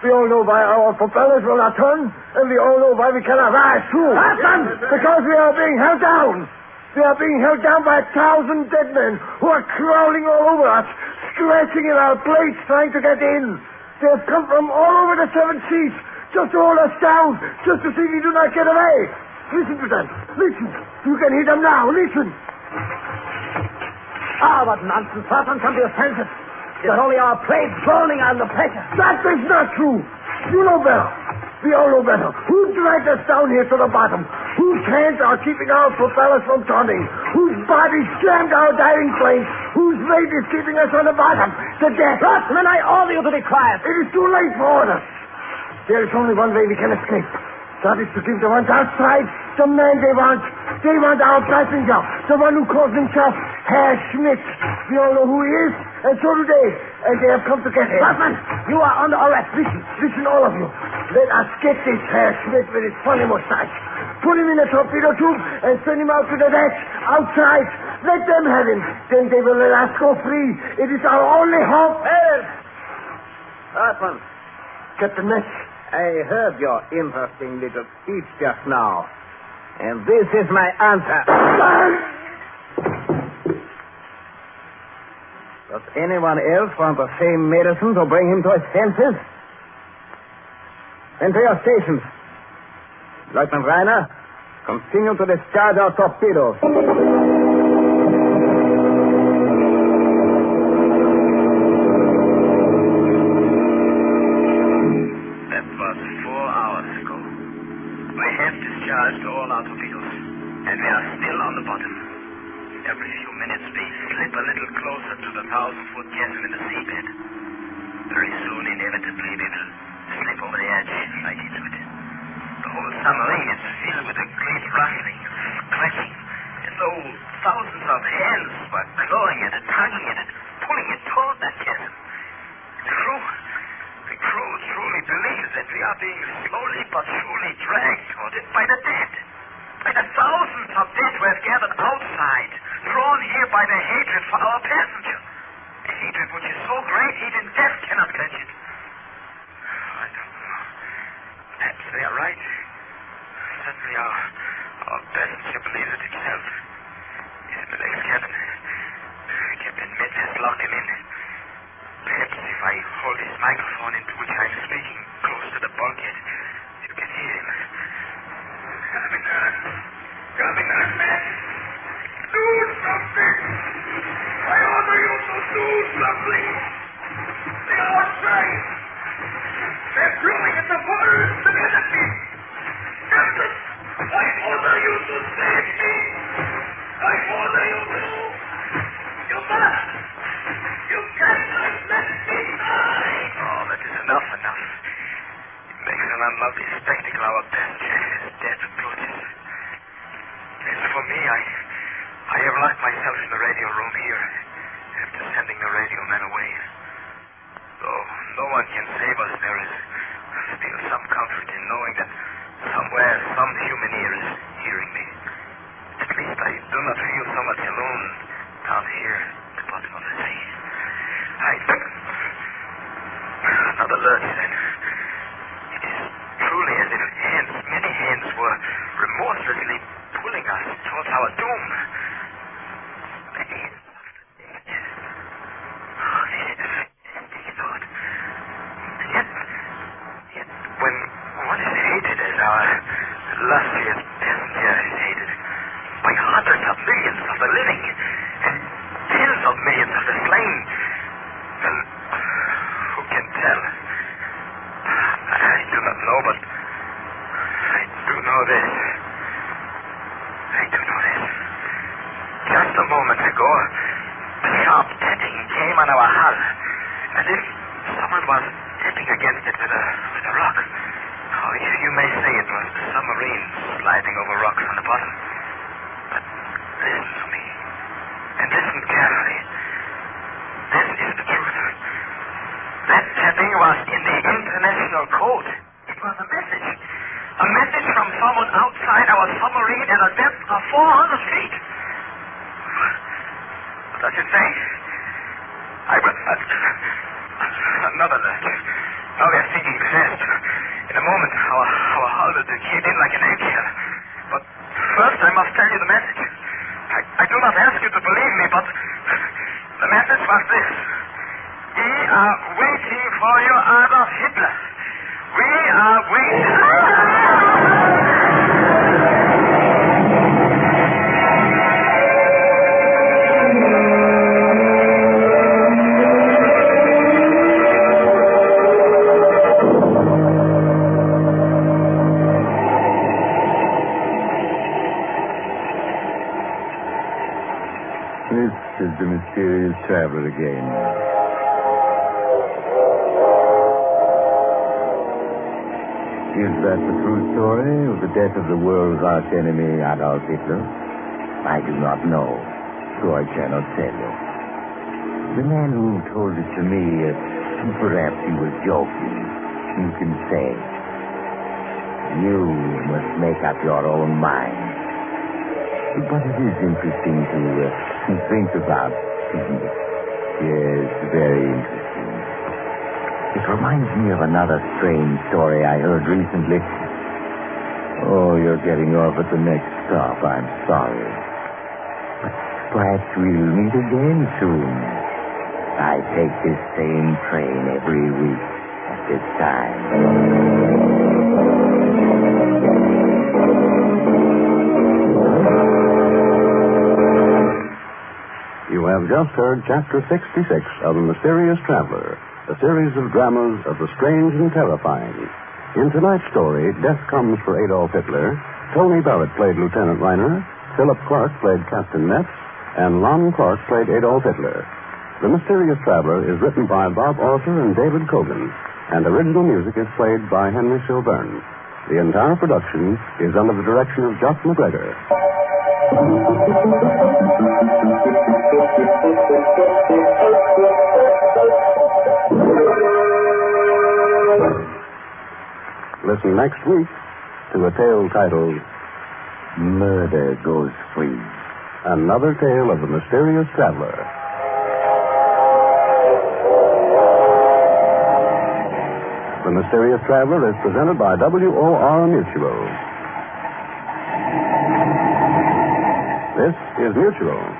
We all know why our propellers will not turn, and we all know why we cannot rise through.
Batman!
Because we are being held down. We are being held down by 1,000 dead men who are crawling all over us, scratching at our plates, trying to get in. They have come from all over the 7 seas just to hold us down, just to see we do not get away. Listen to them. Listen. You can hear them now. Listen.
What nonsense. Batman, come to your senses. It's only our plates groaning under pressure.
That is not true. You know better. We all know better. Who dragged us down here to the bottom? Whose hands are keeping our propellers from turning? Whose bodies slammed our diving planes? Whose weight is keeping us on the bottom? To death.
Batman, I order you to be quiet.
It is too late for orders. There is only one way we can escape. That is to give the ones outside the man they want. They want our passenger, the one who calls himself Herr Schmidt. We all know who he is, and so do they. And they have come to get him.
Batman, you are under arrest.
Listen, all of you. Let us get this Herr Schmidt with his funny mustache. Put him in a torpedo tube and send him out to the deck, outside. Let them have him. Then they will let us go free. It is our only hope.
Batman.
Captain Metz.
I heard your interesting little speech just now. And this is my answer. Does anyone else want the same medicine to bring him to his senses? Then to your stations. Lieutenant Reiner, continue to discharge our torpedoes.
Discharged all our torpedoes, and we are still on the bottom. Every few minutes we slip a little closer to the 1,000-foot chasm in the seabed. Very soon, inevitably, we will slip over the edge right into it. The whole submarine is filled with a great rustling and scratching, as though thousands of hands were clawing at it, tugging at it, pulling it toward that chasm. The crew truly believes that we are being slowly but surely dragged toward it by the dead. By the thousands of dead who have gathered outside, drawn here by their hatred for our passenger. A hatred which is so great even death cannot quench it. I don't know. Perhaps they are right. Certainly our passenger believes it himself. He's in the next cabin. Captain Metz has locked him in. Perhaps if I hold his microphone into which I'm speaking close to the bulkhead, you can hear him. Governor Metz! Do something! I order you to do something! They are outside! They're blowing at the water together at me! Captain! I order you to save me! I order you to! You must! You cannot let me die! Oh, that is enough. It makes an unlovely spectacle our passenger as death approaches. As for me, I have locked myself in the radio room here after sending the radio men away. Though no one can save us, there is still some comfort in knowing that somewhere some human ear is hearing me. At least I do not feel so much alone down here at the bottom of the sea. Another lurch then. It is truly as if many hands were remorselessly pulling us towards our doom. The hands of the dead. Oh, this is a fantastic thought. And yet, when one is hated as our illustrious passenger is hated by hundreds of millions of the living and tens of millions of the slain, then who can tell? I do not know, but I do know this. Just a moment ago, a sharp tapping came on our hull, as if someone was tapping against it with a rock. Oh, you may say it was the submarine sliding over rocks on the bottom. But listen to me, and listen carefully. This is the truth. That tapping was in the international code. It was a message. A message from someone outside our submarine at a depth of 400 feet. What does it say? Another lurch. Now we are sinking fast. In a moment, our hull will cave in like an eggshell. But first, I must tell you the message. I do not ask you to believe me, but the message was this. We are waiting for you, Adolf Hitler. We are waiting...
This is the mysterious traveler again. Is that the true story of the death of the world's arch enemy, Adolf Hitler? I do not know, so I cannot tell you. The man who told it to me, perhaps he was joking. You can say. You must make up your own mind. But it is interesting to think about. Yes, very interesting. It reminds me of another strange story I heard recently. Oh, you're getting off at the next stop. I'm sorry. But perhaps we'll meet again soon. I take this same train every week at this time.
You have just heard Chapter 66 of The Mysterious Traveler, a series of dramas of the strange and terrifying. In tonight's story, Death Comes for Adolf Hitler. Tony Barrett played Lieutenant Reiner, Philip Clark played Captain Metz, and Lon Clark played Adolf Hitler. The Mysterious Traveler is written by Bob Orser and David Cogan, and original music is played by Henry Silburn. The entire production is under the direction of Jock McGregor. Listen next week to a tale titled Murder Goes Free. Another tale of the Mysterious Traveler. The Mysterious Traveler is presented by WOR Mutual. This is Mutual.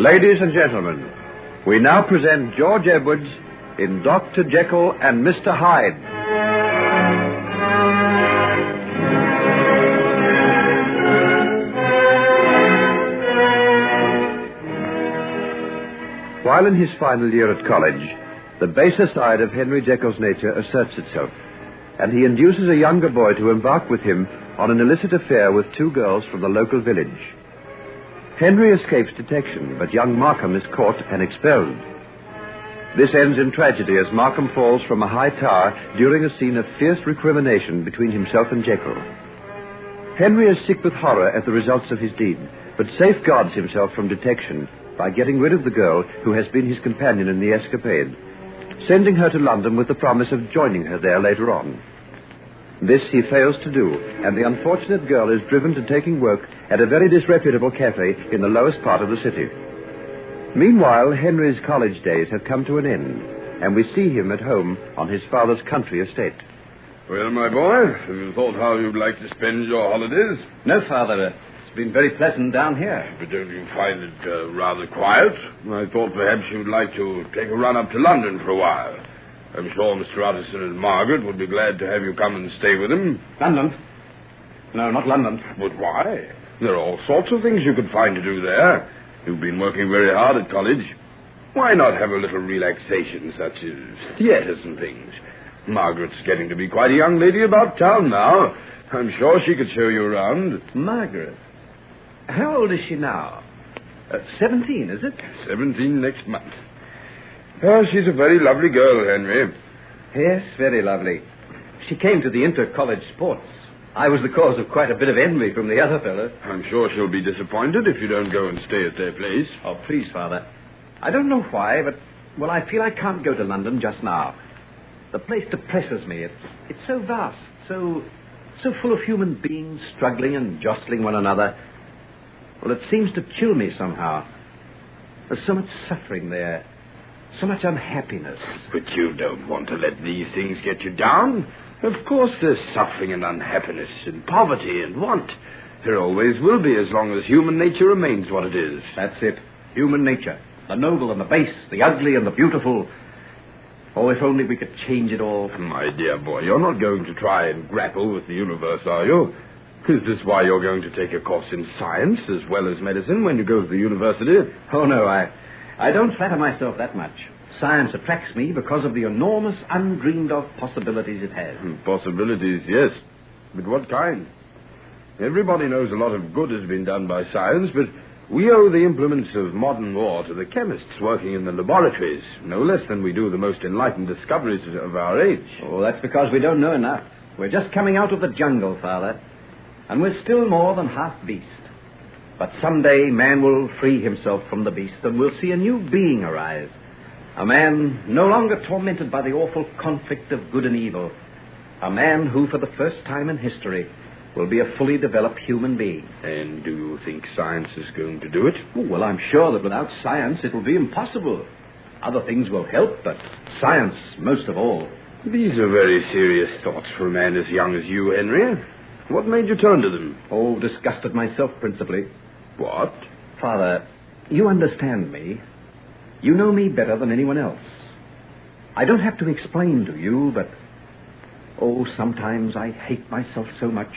Ladies and gentlemen, we now present George Edwards in Dr. Jekyll and Mr. Hyde. While in his final year at college, the baser side of Henry Jekyll's nature asserts itself, and he induces a younger boy to embark with him on an illicit affair with two girls from the local village. Henry escapes detection, but young Markham is caught and expelled. This ends in tragedy as Markham falls from a high tower during a scene of fierce recrimination between himself and Jekyll. Henry is sick with horror at the results of his deed, but safeguards himself from detection by getting rid of the girl who has been his companion in the escapade, sending her to London with the promise of joining her there later on. This he fails to do, and the unfortunate girl is driven to taking work at a very disreputable cafe in the lowest part of the city. Meanwhile, Henry's college days have come to an end, and we see him at home on his father's country estate.
Well, my boy, have you thought how you'd like to spend your holidays?
No, Father. It's been very pleasant down here.
But don't you find it rather quiet? I thought perhaps you'd like to take a run up to London for a while. I'm sure Mr. Utterson and Margaret would be glad to have you come and stay with them.
London? No, not London.
But why? There are all sorts of things you could find to do there. You've been working very hard at college. Why not have a little relaxation, such as theaters and things? Margaret's getting to be quite a young lady about town now. I'm sure she could show you around.
Margaret? How old is she now? 17, is it?
17 next month. Oh, she's a very lovely girl, Henry.
Yes, very lovely. She came to the inter-college sports. I was the cause of quite a bit of envy from the other fellows.
I'm sure she'll be disappointed if you don't go and stay at their place.
Oh, please, Father. I don't know why, but, well, I feel I can't go to London just now. The place depresses me. It's so vast, so full of human beings struggling and jostling one another. Well, it seems to chill me somehow. There's so much suffering there. So much unhappiness.
But you don't want to let these things get you down. Of course there's suffering and unhappiness and poverty and want. There always will be as long as human nature remains what it is.
That's it. Human nature. The noble and the base, the ugly and the beautiful. Oh, if only we could change it all.
My dear boy, you're not going to try and grapple with the universe, are you? Is this why you're going to take a course in science as well as medicine when you go to the university?
Oh, no, I don't flatter myself that much. Science attracts me because of the enormous, undreamed-of possibilities it has.
Possibilities, yes. But what kind? Everybody knows a lot of good has been done by science, but we owe the implements of modern war to the chemists working in the laboratories, no less than we do the most enlightened discoveries of our age.
Oh, that's because we don't know enough. We're just coming out of the jungle, Father, and we're still more than half beast. But someday man will free himself from the beast, and we'll see a new being arise. A man no longer tormented by the awful conflict of good and evil. A man who, for the first time in history, will be a fully developed human being.
And do you think science is going to do it?
Oh, well, I'm sure that without science it will be impossible. Other things will help, but science most of all.
These are very serious thoughts for a man as young as you, Henry. What made you turn to them?
Oh, disgusted myself, principally.
What?
Father, you understand me. You know me better than anyone else. I don't have to explain to you, but... Oh, sometimes I hate myself so much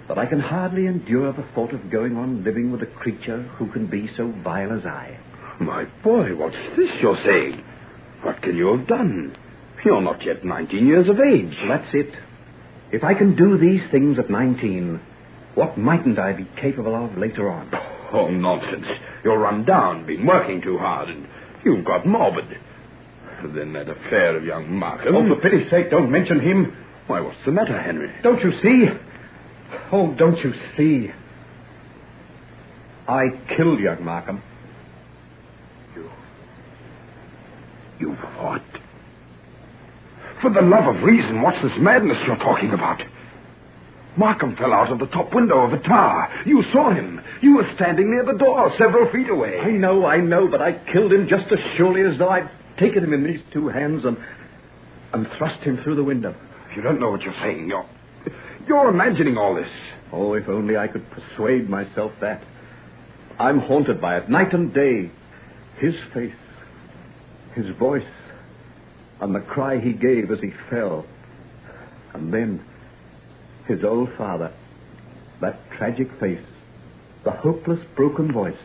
that I can hardly endure the thought of going on living with a creature who can be so vile as I.
My boy, what's this you're saying? What can you have done? You're not yet 19 years of age.
Well, that's it. If I can do these things at 19, what mightn't I be capable of later on?
Oh, nonsense. You're run down, been working too hard, and you've got morbid. Then that affair of young Markham...
Oh, for pity's sake, don't mention him.
Why, what's the matter, Henry?
Don't you see? Oh, don't you see? I killed young Markham.
You what? For the love of reason, what's this madness you're talking about? Markham fell out of the top window of a tower. You saw him. You were standing near the door, several feet away.
I know, but I killed him just as surely as though I'd taken him in these two hands and thrust him through the window.
You don't know what you're saying. You're imagining all this.
Oh, if only I could persuade myself that. I'm haunted by it, night and day. His face, his voice, and the cry he gave as he fell. And then his old father, that tragic face, the hopeless, broken voice.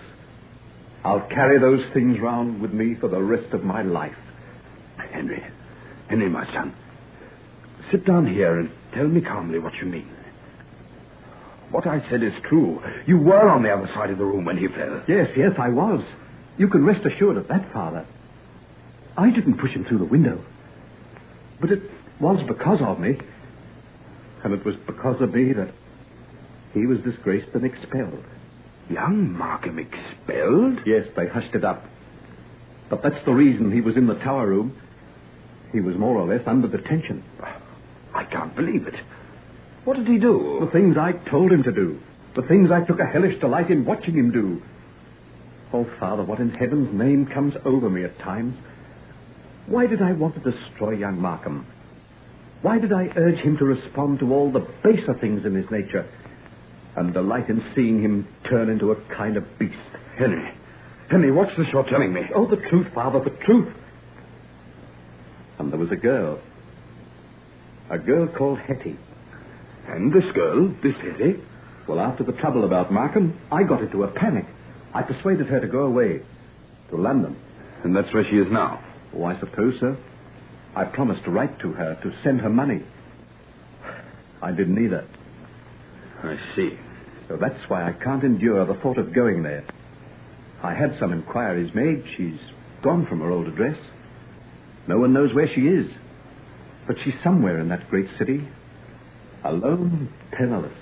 I'll carry those things round with me for the rest of my life.
Henry, my son, sit down here and tell me calmly what you mean. What I said is true. You were on the other side of the room when he fell.
Yes, I was. You can rest assured of that, Father. I didn't push him through the window. But it was because of me. And it was because of me that he was disgraced and expelled.
Young Markham expelled?
Yes, they hushed it up. But that's the reason he was in the tower room. He was more or less under detention.
I can't believe it. What did he do?
The things I told him to do. The things I took a hellish delight in watching him do. Oh, Father, what in heaven's name comes over me at times? Why did I want to destroy young Markham? Why did I urge him to respond to all the baser things in his nature and delight in seeing him turn into a kind of beast?
Henry, what's this you're telling me?
Oh, the truth, Father, the truth. And there was a girl called Hetty.
And this girl, this Hetty?
Well, after the trouble about Markham, I got into a panic. I persuaded her to go away, to London.
And that's where she is now?
Oh, I suppose so. I promised to write to her, to send her money. I didn't either.
I see.
So that's why I can't endure the thought of going there. I had some inquiries made. She's gone from her old address. No one knows where she is. But she's somewhere in that great city, alone, penniless.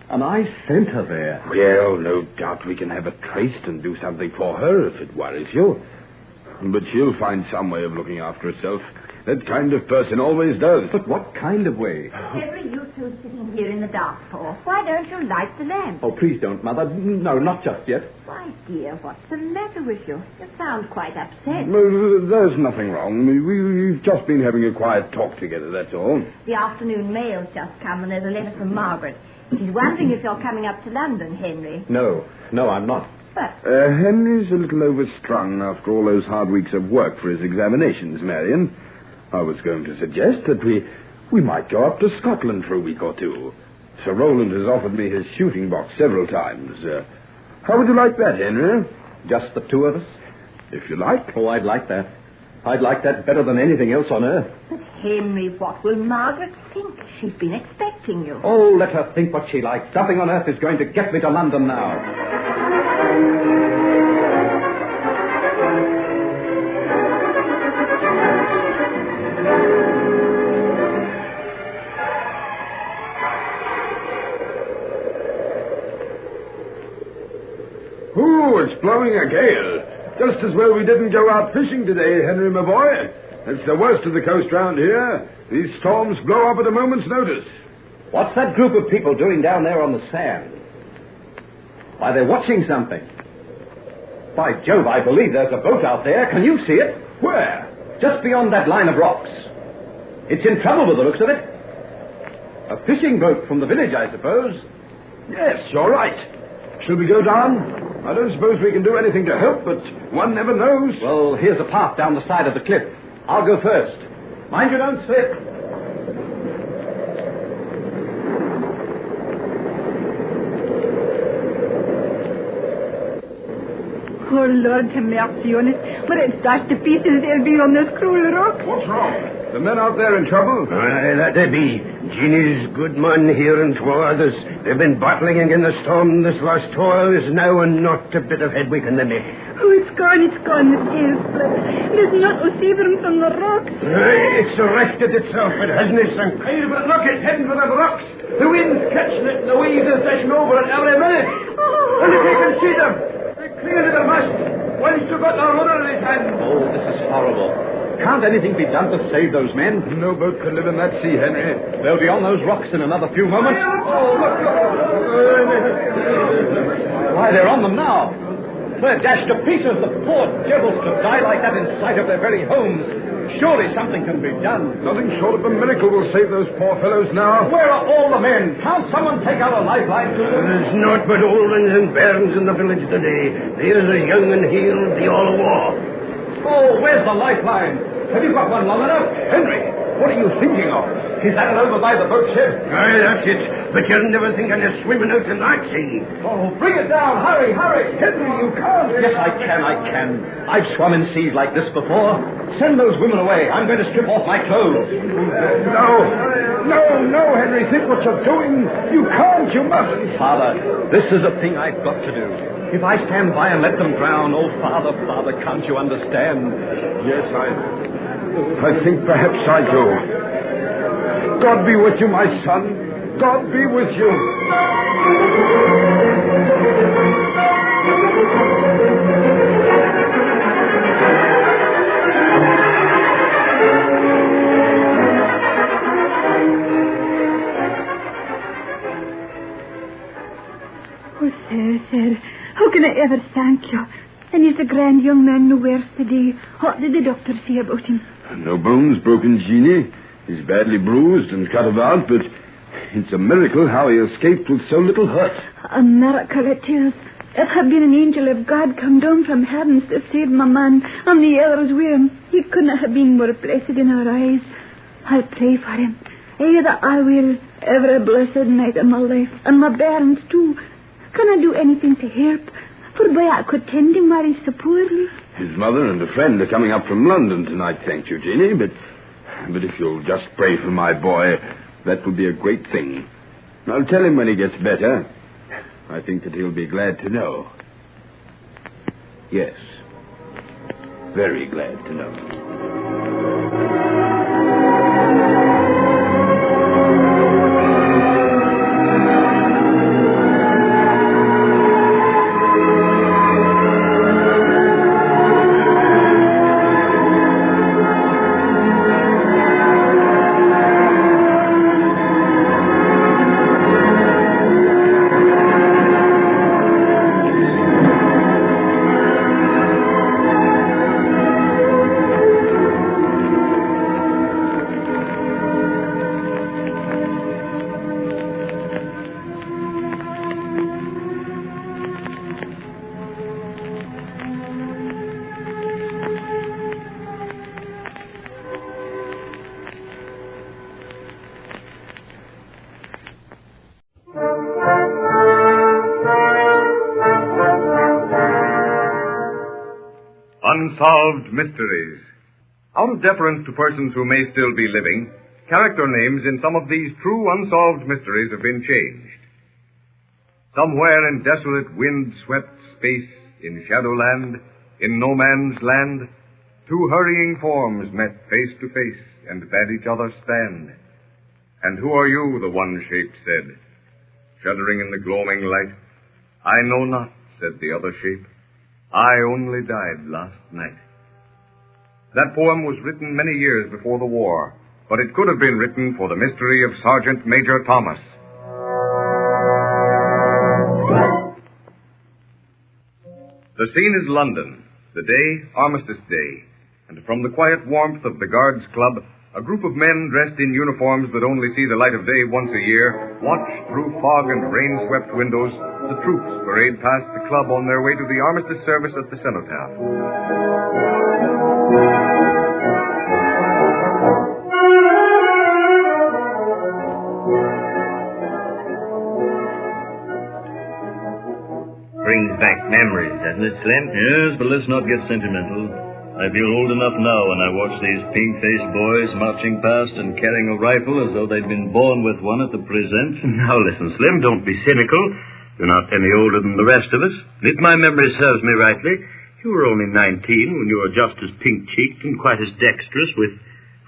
And I sent her there.
Well, no doubt we can have it traced and do something for her if it worries you. But she'll find some way of looking after herself. That kind of person always does.
But what kind of way?
Henry, you two sitting here in the dark for? Why don't you light the lamp?
Oh, please don't, Mother. No, not just yet.
Why, dear, what's the matter with you? You sound quite upset.
There's nothing wrong. We've just been having a quiet talk together, that's all.
The afternoon mail's just come, and there's a letter from Margaret. She's wondering if you're coming up to London, Henry.
No, I'm not.
But...
Henry's a little overstrung after all those hard weeks of work for his examinations, Marion. I was going to suggest that we might go up to Scotland for a week or two. Sir Roland has offered me his shooting box several times. How would you like that, Henry?
Just the two of us?
If you like.
Oh, I'd like that. I'd like that better than anything else on earth.
But, Henry, what will Margaret think? She's been expecting you.
Oh, let her think what she likes. Nothing on earth is going to get me to London now.
Ooh, it's blowing a gale. Just as well we didn't go out fishing today, Henry, my boy. It's the worst of the coast round here. These storms blow up at a moment's notice.
What's that group of people doing down there on the sand? Why, they're watching something. By Jove, I believe there's a boat out there. Can you see it? Where? Just beyond that line of rocks. It's in trouble with the looks of it. A fishing boat from the village, I suppose.
Yes, you're right. Shall we go down? I don't suppose we can do anything to help, but one never knows.
Well, here's a path down the side of the cliff. I'll go first. Mind you don't slip.
Oh, Lord, have mercy on us. But it's dashed to pieces they'll be on this cruel rock.
What's wrong? The men out there in trouble?
That they be. Jeannie's good man here and two others. They've been battling against the storm this last 2 hours now, and not a bit of headway can they make.
Oh, it's gone, the sail's split. There's not a saving from the rocks.
It's arrested itself, it hasn't it, St.
Hey, but look, it's heading for them rocks. The wind's catching it, and the waves are dashing over it every minute.
Oh.
And if you can see them, they're clinging to the mast. One's still got the rudder in his hand.
Oh, this is horrible. Can't anything be done to save those men?
No boat can live in that sea, Henry.
They'll be on those rocks in another few moments.
Oh, look.
Why, they're on them now. They're dashed to pieces. The poor devils could die like that in sight of their very homes. Surely something can be done.
Nothing short of a miracle will save those poor fellows now.
Where are all the men? Can't someone take out a lifeline to them?
There's naught but old ones and bairns in the village today. There's the young and healed, the all war.
Oh, where's the lifeline? Have you got one long enough?
Henry, what are you thinking of?
Is that over by the boat shed?
Aye, that's it. But you'll never think of swimming out in that sea.
Oh, bring it down. Hurry, hurry.
Henry, you can't.
Yes, I can. I've swum in seas like this before. Send those women away. I'm going to strip off my clothes.
No, Henry. Think what you're doing. You can't. You mustn't.
Father, this is a thing I've got to do. If I stand by and let them drown, oh, Father, can't you understand?
Yes, I think perhaps I do. God be with you, my son. God be with you.
Oh, sir, how can I ever thank you? And he's a grand young man no worse today. What did the doctor say about him?
No bones broken, Jeannie. He's badly bruised and cut about, but it's a miracle how he escaped with so little hurt.
A miracle it is. It had been an angel of God come down from heavens to save my man, and the others with him. He couldn't have been more blessed in our eyes. I'll pray for him. That I will every blessed night of my life, and my bairns too. Can I do anything to help? For boy, I could tend him while he's so poorly.
His mother and a friend are coming up from London tonight, thank you, Jeannie, but if you'll just pray for my boy, that would be a great thing. I'll tell him when he gets better. I think that he'll be glad to know. Yes, very glad to know.
Unsolved Mysteries. Out of deference to persons who may still be living, character names in some of these true unsolved mysteries have been changed. Somewhere in desolate, wind-swept space, in Shadowland, in no man's land, two hurrying forms met face to face and bade each other stand. And who are you, the one shape said, shuddering in the gloaming light. I know not, said the other shape. I only died last night. That poem was written many years before the war, but it could have been written for the mystery of Sergeant Major Thomas.
The scene is London, the day, Armistice Day, and from the quiet warmth of the Guards Club, a group of men dressed in uniforms that only see the light of day once a year watch through fog and rain-swept windows the troops parade past the club on their way to the Armistice service at the cenotaph.
Brings back memories, doesn't it, Slim?
Yes, but let's not get sentimental. I feel old enough now when I watch these pink-faced boys marching past and carrying a rifle as though they'd been born with one at the present.
Now listen, Slim, don't be cynical. You're not any older than the rest of us. If my memory serves me rightly, you were only 19 when you were just as pink-cheeked and quite as dexterous with,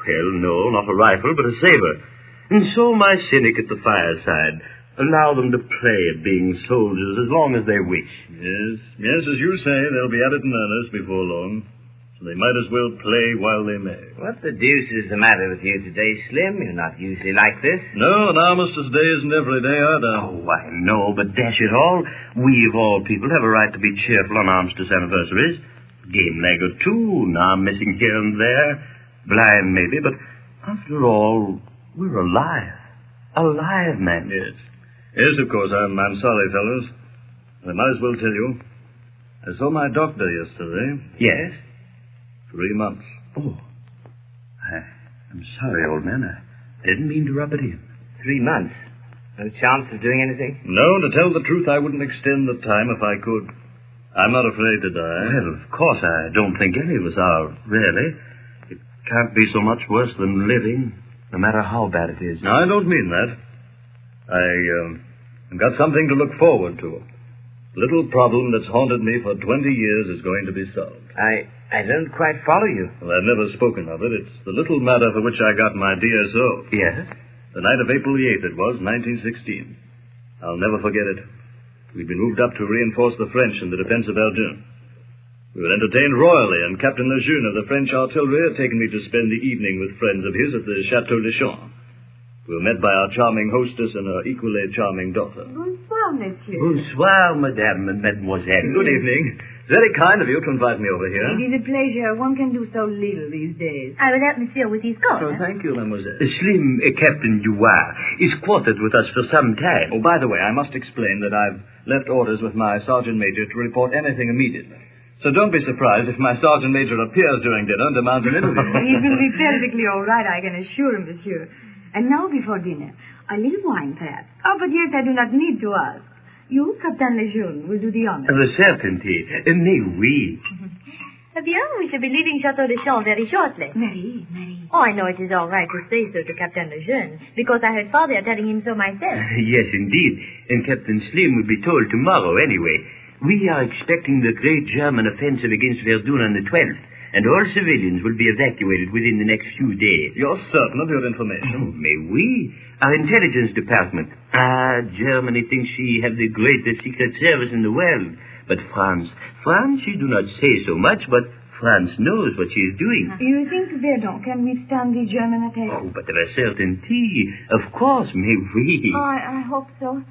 well, no, not a rifle, but a saber. And so my cynic at the fireside. Allow them to play at being soldiers as long as they wish.
Yes, as you say, they'll be at it in earnest before long. So they might as well play while they may.
What the deuce is the matter with you today, Slim? You're not usually like this.
No, an Armistice Day isn't every day either.
Oh, I know, but dash it all, we of all people have a right to be cheerful on Armistice anniversaries. Game leg or two, an arm missing here and there. Blind, maybe, but after all, we're alive. Alive, man.
Yes. Yes, of course, I'm sorry, fellows. I might as well tell you. I saw my doctor yesterday.
Yes?
3 months.
Oh. I'm sorry, old man. I didn't mean to rub it in. 3 months? No chance of doing anything?
No, to tell the truth, I wouldn't extend the time if I could. I'm not afraid to die.
Well, of course, I don't think any of us are, really. It can't be so much worse than living, no matter how bad it is.
No, I don't mean that. I've got something to look forward to. A little problem that's haunted me for 20 years is going to be solved.
I don't quite follow you.
Well, I've never spoken of it. It's the little matter for which I got my DSO.
Yes?
The night of April the 8th, it was, 1916. I'll never forget it. We'd been moved up to reinforce the French in the defense of Verdun. We were entertained royally, and Captain Lejeune of the French artillery had taken me to spend the evening with friends of his at the Chateau de Champs. We were met by our charming hostess and her equally charming daughter.
Bonsoir, monsieur.
Bonsoir, madame and mademoiselle.
Good evening. Very kind of you to invite me over here.
It is a pleasure. One can do so little these days.
I will help monsieur with his coat.
Oh, thank you, mademoiselle.
Slim Captain Dubois is quartered with us for some time.
Oh, by the way, I must explain that I've left orders with my sergeant major to report anything immediately. So don't be surprised if my sergeant major appears during dinner and demands an interview.
It will be perfectly all right, I can assure him, monsieur. And now, before dinner, a little wine, perhaps. Oh, but yes, I do not need to ask. You, Captain Lejeune, will do the honor.
With certainty. Mais oui.
Bien, we shall be leaving Chateau de Champs very shortly.
Marie.
Oh, I know it is all right to say so to Captain Lejeune, because I heard father telling him so myself.
Yes, indeed. And Captain Slim will be told tomorrow, anyway. We are expecting the great German offensive against Verdun on the 12th, and all civilians will be evacuated within the next few days.
You're certain of your information?
Oh, mais oui. Our intelligence department. Germany thinks she have the greatest secret service in the world. But France, she do not say so much, but France knows what she is doing.
You think Verdun can withstand the German attack?
Oh, but of a certainty. Of course, mais oui.
Oh, I hope so.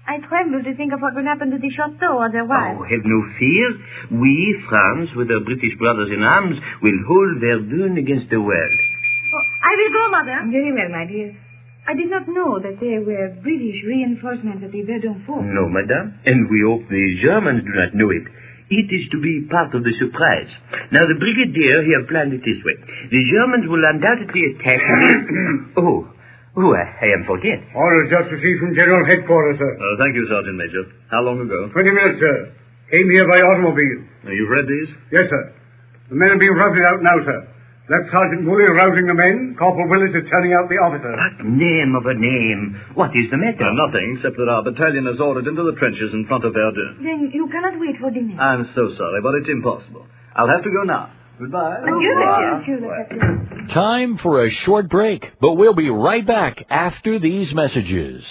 I tremble to think of what will happen to the chateau otherwise.
Oh, have no fear. We, France, with our British brothers in arms, will hold Verdun against the world.
Oh, I will go, Mother.
Very well, my dear. I did not know that there were British reinforcements at the Verdun fort.
No, madame. And we hope the Germans do not know it. It is to be part of the surprise. Now, the brigadier here planned it this way. The Germans will undoubtedly attack... I am forget.
Order just received from General Headquarters, sir.
Thank you, Sergeant Major. How long ago?
20 minutes, sir. Came here by automobile.
You've read these?
Yes, sir. The men are being routed out now, sir. Left Sergeant Woolley rousing the men. Corporal Willis is turning out the officer.
What name of a name? What is the matter?
Nothing, except that our battalion is ordered into the trenches in front of Verdun.
Then you cannot wait for dinner.
I'm so sorry, but it's impossible. I'll have to go now. Goodbye.
Time for a short break, but we'll be right back after these messages.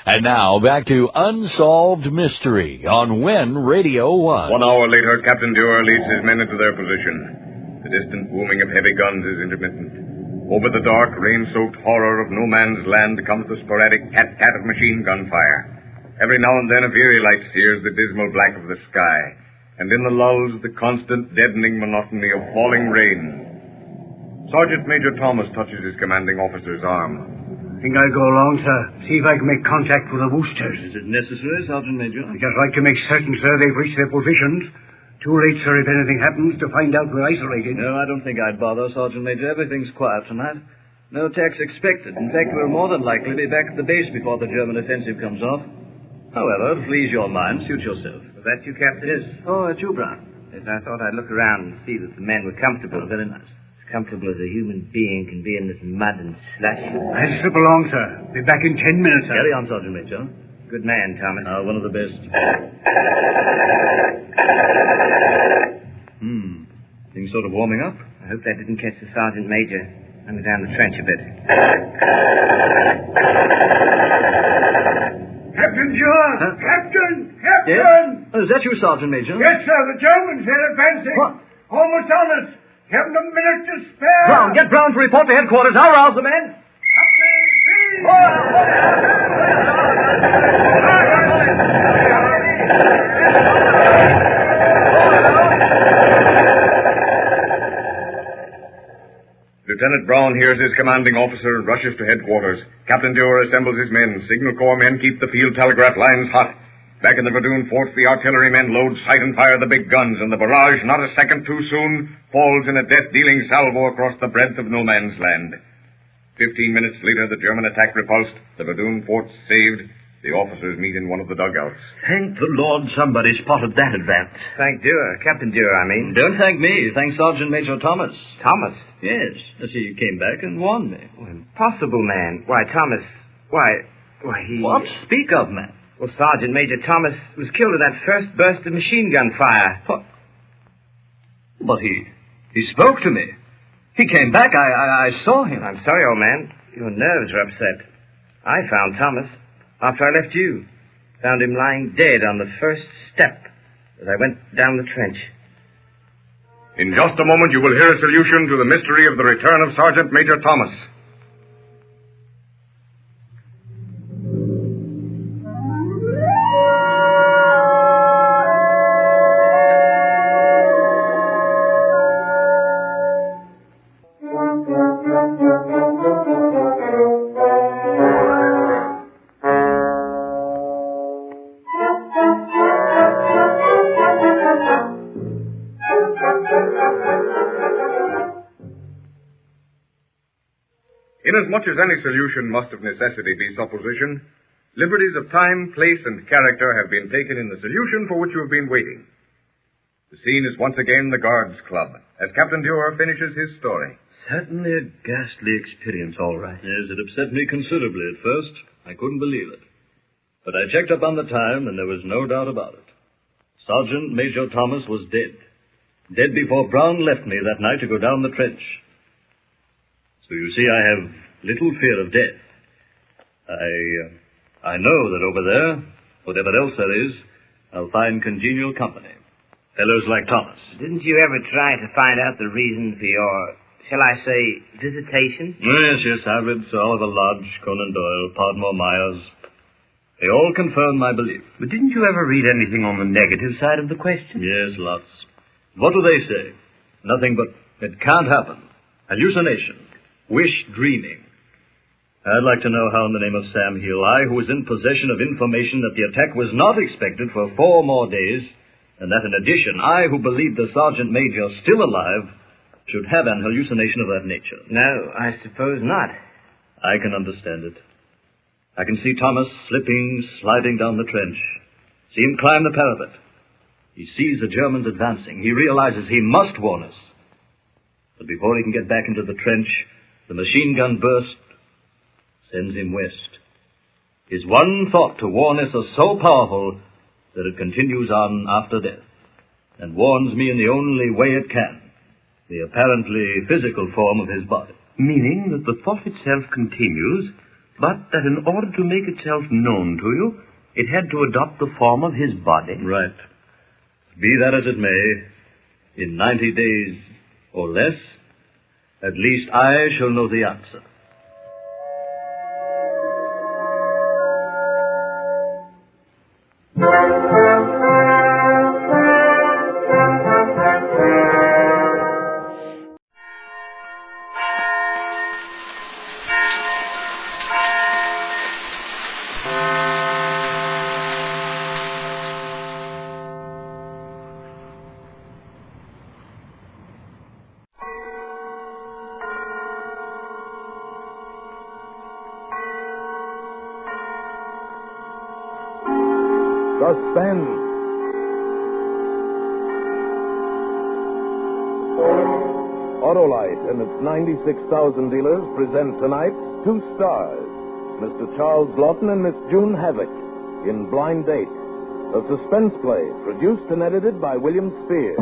And now, back to Unsolved Mystery on WIN Radio 1.
1 hour later, Captain Dewar leads his men into their position. The distant booming of heavy guns is intermittent. Over the dark, rain-soaked horror of no man's land comes the sporadic cat-tat of machine gun fire. Every now and then a veery light sears the dismal black of the sky. and in the lulls, the constant deadening monotony of falling rain. Sergeant Major Thomas touches his commanding officer's arm.
I think I'll go along, sir. See if I can make contact with the Woosters.
Is it necessary, Sergeant Major?
I'd just like to make certain, sir, they've reached their positions. Too late, sir, if anything happens, to find out we're isolated.
No, I don't think I'd bother, Sergeant Major. Everything's quiet tonight. No attacks expected. In fact, we'll more than likely be back at the base before the German offensive comes off. However, please your mind, suit yourself.
Was that you, Captain?
Yes. Oh, it's you, Brown.
Yes, I thought I'd look around and see that the men were comfortable.
Oh, very nice.
As comfortable as a human being can be in this mud and slush.
I'll slip along, sir. Be back in 10 minutes, sir.
Carry on, Sergeant Major.
Good man, Thomas.
One of the best. Things sort of warming up.
I hope that didn't catch the Sergeant Major. Under down the trench a bit.
Captain John!
Huh?
Captain!
Yes? Oh, is that you, Sergeant Major?
Yes, sir. The Germans, they're advancing.
What?
Almost on us. Haven't a minute to spare.
Brown, get Brown to report to headquarters. I'll rouse the men.
Lieutenant Brown hears his commanding officer and rushes to headquarters. Captain Dewar assembles his men. Signal Corps men keep the field telegraph lines hot. Back in the Verdun forts, the artillerymen load, sight, and fire the big guns, and the barrage, not a second too soon, falls in a death-dealing salvo across the breadth of no man's land. 15 minutes later, the German attack repulsed, the Verdun forts saved. The officers meet in one of the dugouts.
Thank the Lord somebody spotted that advance.
Thank Dewar. Captain Dewar, I mean.
Don't thank me. Thank Sergeant Major Thomas.
Thomas?
Yes. He came back and warned me.
Oh, impossible, man. Why, Thomas... Why, he...
What? Speak of, man.
Well, Sergeant Major Thomas was killed in that first burst of machine gun fire.
What? But he spoke to me. He came back. I saw him.
I'm sorry, old man. Your nerves are upset. I found Thomas after I left you. Found him lying dead on the first step as I went down the trench.
In just a moment, you will hear a solution to the mystery of the return of Sergeant Major Thomas. Inasmuch as any solution must of necessity be supposition, liberties of time, place, and character have been taken in the solution for which you have been waiting. The scene is once again the Guards Club, as Captain Dewar finishes his story.
Certainly a ghastly experience, all right.
Yes, it upset me considerably at first. I couldn't believe it. But I checked up on the time, and there was no doubt about it. Sergeant Major Thomas was dead. Dead before Brown left me that night to go down the trench. So you see, I have little fear of death. I know that over there, whatever else there is, I'll find congenial company. Fellows like Thomas.
Didn't you ever try to find out the reason for your, shall I say, visitation?
Yes, I read Sir Oliver Lodge, Conan Doyle, Podmore Myers. They all confirm my belief.
But didn't you ever read anything on the negative side of the question?
Yes, lots. What do they say? Nothing but, it can't happen. Hallucination. Wish dreaming. I'd like to know how in the name of Sam Hill, I, who was in possession of information that the attack was not expected for 4 more days, and that in addition, I, who believed the Sergeant Major still alive, should have an hallucination of that nature.
No, I suppose not.
I can understand it. I can see Thomas slipping, sliding down the trench. See him climb the parapet. He sees the Germans advancing. He realizes he must warn us. But before he can get back into the trench, the machine gun burst sends him west. His one thought to warn us is so powerful that it continues on after death, and warns me in the only way it can, the apparently physical form of his body.
Meaning that the thought itself continues, but that in order to make itself known to you, it had to adopt the form of his body?
Right. Be that as it may, in 90 days or less, at least I shall know the answer.
Suspense. Autolite and its 96,000 dealers present tonight two stars, Mr. Charles Lawton and Miss June Havoc, in Blind Date, a suspense play produced and edited by William Spears.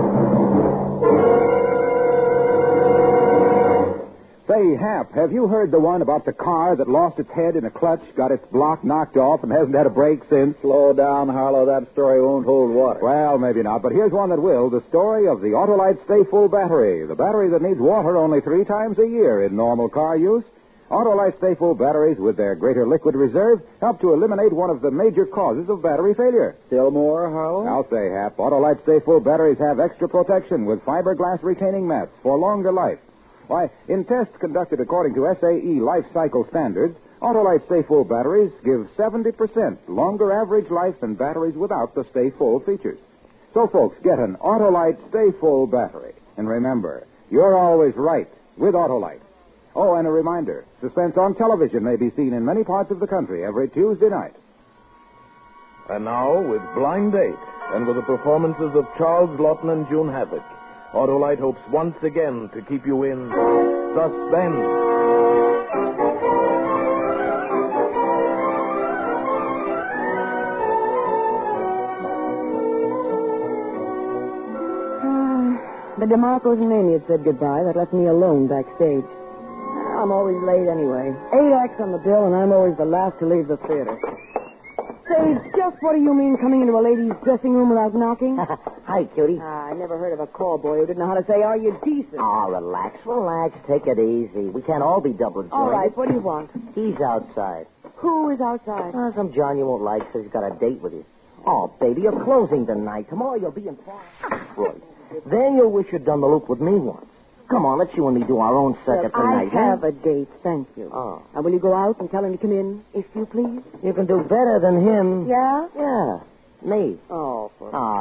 Say, Hap, have you heard the one about the car that lost its head in a clutch, got its block knocked off, and hasn't had a brake since?
Slow down, Harlow. That story won't hold water.
Well, maybe not, but here's one that will. The story of the Autolite Stay Full battery. The battery that needs water only 3 times a year in normal car use. Autolite Stay Full batteries, with their greater liquid reserve, help to eliminate one of the major causes of battery failure.
Still more, Harlow?
I'll say, Hap. Autolite Stay Full batteries have extra protection with fiberglass retaining mats for longer life. Why, in tests conducted according to SAE life cycle standards, Autolite Stay Full batteries give 70% longer average life than batteries without the Stay Full features. So, folks, get an Autolite Stay Full battery. And remember, you're always right with Autolite. Oh, and a reminder, Suspense on television may be seen in many parts of the country every Tuesday night.
And now, with Blind Date, and with the performances of Charles Lawton and June Havoc, Autolite hopes once again to keep you in suspense.
The DeMarcos and Amy had said goodbye. That left me alone backstage. I'm always late anyway. 8 acts on the bill, and I'm always the last to leave the theater. Say, just what do you mean coming into a lady's dressing room without knocking?
Hi, cutie.
I never heard of a call boy who didn't know how to say, are you decent?
Oh, relax. Take it easy. We can't all be double jointed.
All right, what do you want?
He's outside.
Who is outside?
Some John you won't like says he's got a date with you. Oh, baby, you're closing tonight. Tomorrow you'll be in Detroit. Then you'll wish you'd done the loop with me once. Come on, let's you and me do our own circuit tonight.
I have a date, thank you.
Oh.
Now, will you go out and tell him to come in, if you please?
You can do better than him.
Yeah?
Yeah. Me.
Oh,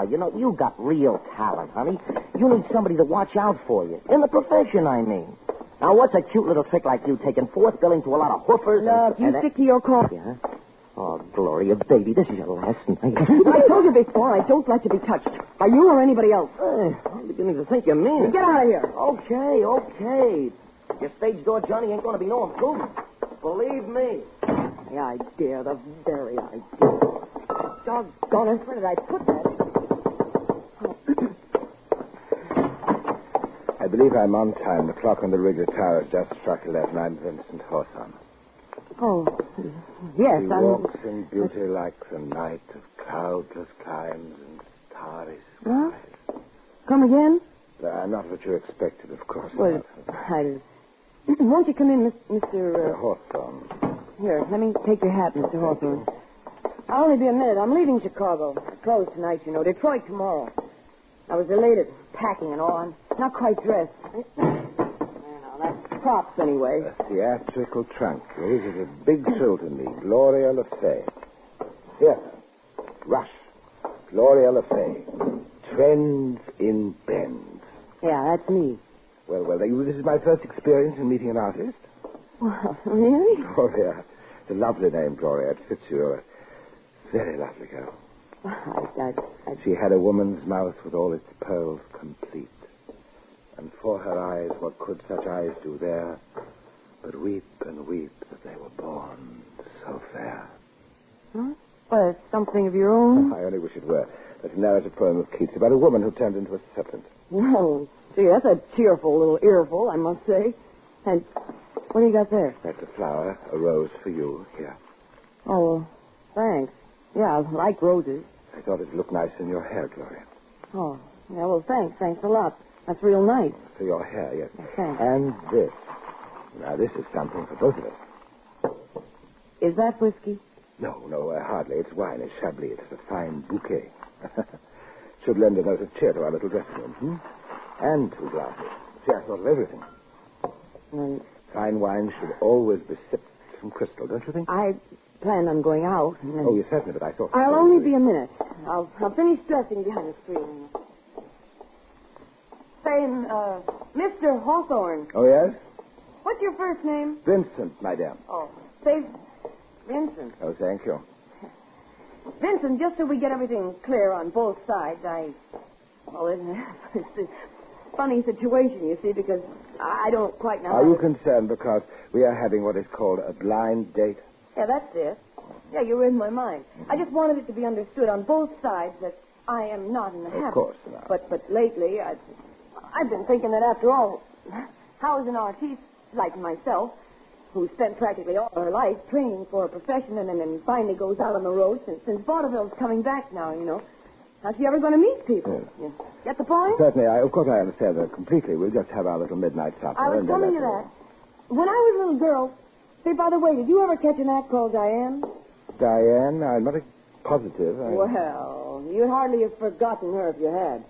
you got real talent, honey. You need somebody to watch out for you. In the profession, I mean. Now, what's a cute little trick like you taking fourth billing to a lot of hoofers?
Look, you stick to your call.
Yeah? Oh, Gloria, baby, this is your last night.
I told you before, I don't like to be touched. By you or anybody else.
I'm beginning to think you mean it.
Get out of here.
Okay. Your stage door Johnny ain't going to be no improvement. Believe me.
The idea, the very idea. Doggone it, where did I put that?
I believe I'm on time. The clock on the Wrigley Tower has just struck 11. I'm Vincent Hawthorne.
Oh, yes,
He walks in beauty like the night of cloudless climes and starry skies.
Huh? Come again?
I'm not what you expected, of course.
Well, won't you come in, Mr.
Hawthorne.
Here, let me take your hat, Mr. Hawthorne. I'll only be a minute. I'm leaving Chicago. I close tonight, you know. Detroit tomorrow. I was delayed at packing and all. I'm not quite dressed. That's props, anyway.
A theatrical trunk. It is a big thrill to me. Gloria Le Fay. Here. Rush. Gloria Le Fay. Trends in Bends.
Yeah, that's me.
Well, this is my first experience in meeting an artist.
Well, really?
Gloria. It's a lovely name, Gloria. It fits you. You're a very lovely girl. She had a woman's mouth with all its pearls complete. And for her eyes, what could such eyes do there but weep and weep that they were born so fair?
Huh? Well, it's something of your own.
I only wish it were. That's a narrative poem of Keats about a woman who turned into a serpent.
Well, gee, that's a cheerful little earful, I must say. And what do you got there?
That's a flower, a rose for you. Here.
Oh, thanks. Yeah, I like roses.
I thought it'd look nice in your hair, Gloria.
Oh, yeah, well, thanks. Thanks a lot. That's real nice.
For your hair, yes.
Thanks.
And this. Now, this is something for both of us.
Is that whiskey?
No, hardly. It's wine. It's Chablis. It's a fine bouquet. Should lend a note of cheer to our little dressing room, And 2 glasses. See, I thought of everything. Fine wine should always be sipped from crystal, don't you think?
I planned on going out. And then...
Oh, yes, certainly, but I thought...
I'll only be a minute. I'll finish dressing behind the screen. Saying, Mr. Hawthorne.
Oh, yes?
What's your first name?
Vincent, my dear.
Oh, say Vincent.
Oh, thank you.
Vincent, just so we get everything clear on both sides, well, it's a funny situation, you see, because I don't quite know.
Are you concerned because we are having what is called a blind date?
Yeah, that's it. Yeah, you read my mind. I just wanted it to be understood on both sides that I am not in the habit.
Of course not.
But lately, I've been thinking that after all, how is an artiste like myself, who spent practically all her life training for a profession and then finally goes out on the road since vaudeville's coming back now, you know, how's she ever going to meet people?
Yes.
You get the point?
Certainly, of course I understand that completely. We'll just have our little midnight supper.
I was coming to that. When I was a little girl, say, by the way, did you ever catch an act called Diane?
Diane? I'm not positive.
Well, you'd hardly have forgotten her if you had.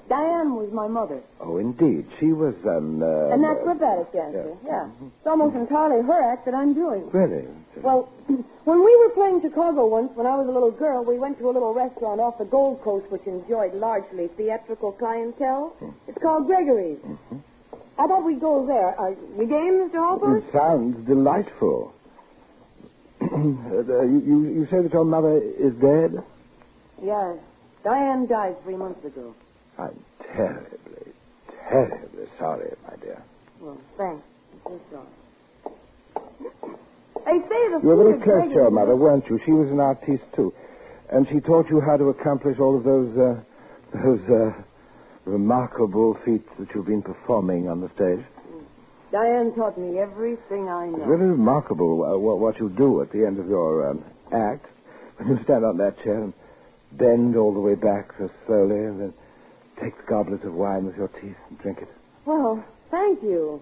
Diane was my mother.
Oh, indeed. She was
an acrobatic dancer, yeah. It's almost entirely her act that I'm doing.
Really?
Well, when we were playing Chicago once, when I was a little girl, we went to a little restaurant off the Gold Coast which enjoyed largely theatrical clientele. It's called Gregory's. I thought we'd go there. You game, Mr. Hopper?
It sounds delightful. You say that your mother is dead?
Yes. Diane died 3 months ago.
I'm terribly, terribly sorry, my dear.
Well, thanks. I'm so sorry. They say the
You were very close to your mother, weren't you? She was an artiste, too. And she taught you how to accomplish all of those remarkable feats that you've been performing on the stage.
Diane taught me everything I know.
It's really remarkable what you do at the end of your act. When you stand on that chair and bend all the way back so slowly and then take the goblet of wine with your teeth and drink it.
Well, thank you.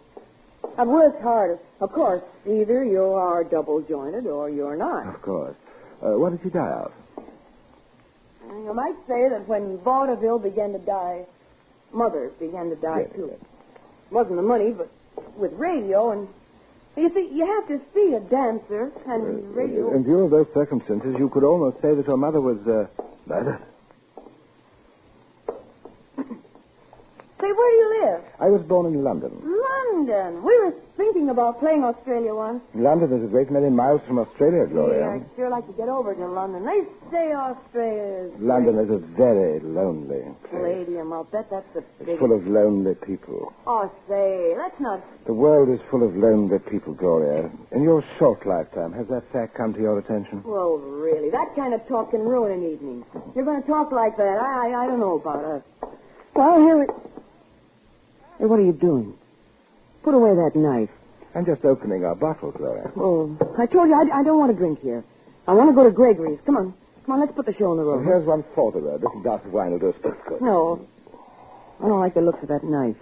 I've worked hard. Of course, either you are double-jointed or you're not.
Of course. What did you die of?
You might say that when vaudeville began to die, mothers began to die, too.
Yes.
Wasn't the money, but with radio, and you see, you have to see a dancer, and radio...
In view of those circumstances, you could almost say that your mother was murdered.
Say, where do you live?
I was born in London.
London. We were thinking about playing Australia once.
London is a great many miles from Australia, Gloria.
Yeah, I'd sure like to get over to London. They say Australia is...
London is a very lonely place.
Palladium, I'll bet that's the
It's
biggest...
full of lonely people.
Oh, say, that's not...
The world is full of lonely people, Gloria. In your short lifetime, has that fact come to your attention?
Well, really, that kind of talk can ruin an evening. You're going to talk like that. I don't know about us. Well, here it... Hey, what are you doing? Put away that knife.
I'm just opening our bottle, Gloria.
Oh, I told you I don't want to drink here. I want to go to Gregory's. Come on, let's put the show on the road.
Well, here's one for the road. This glass of wine will do us both good.
No, I don't like the looks of that knife.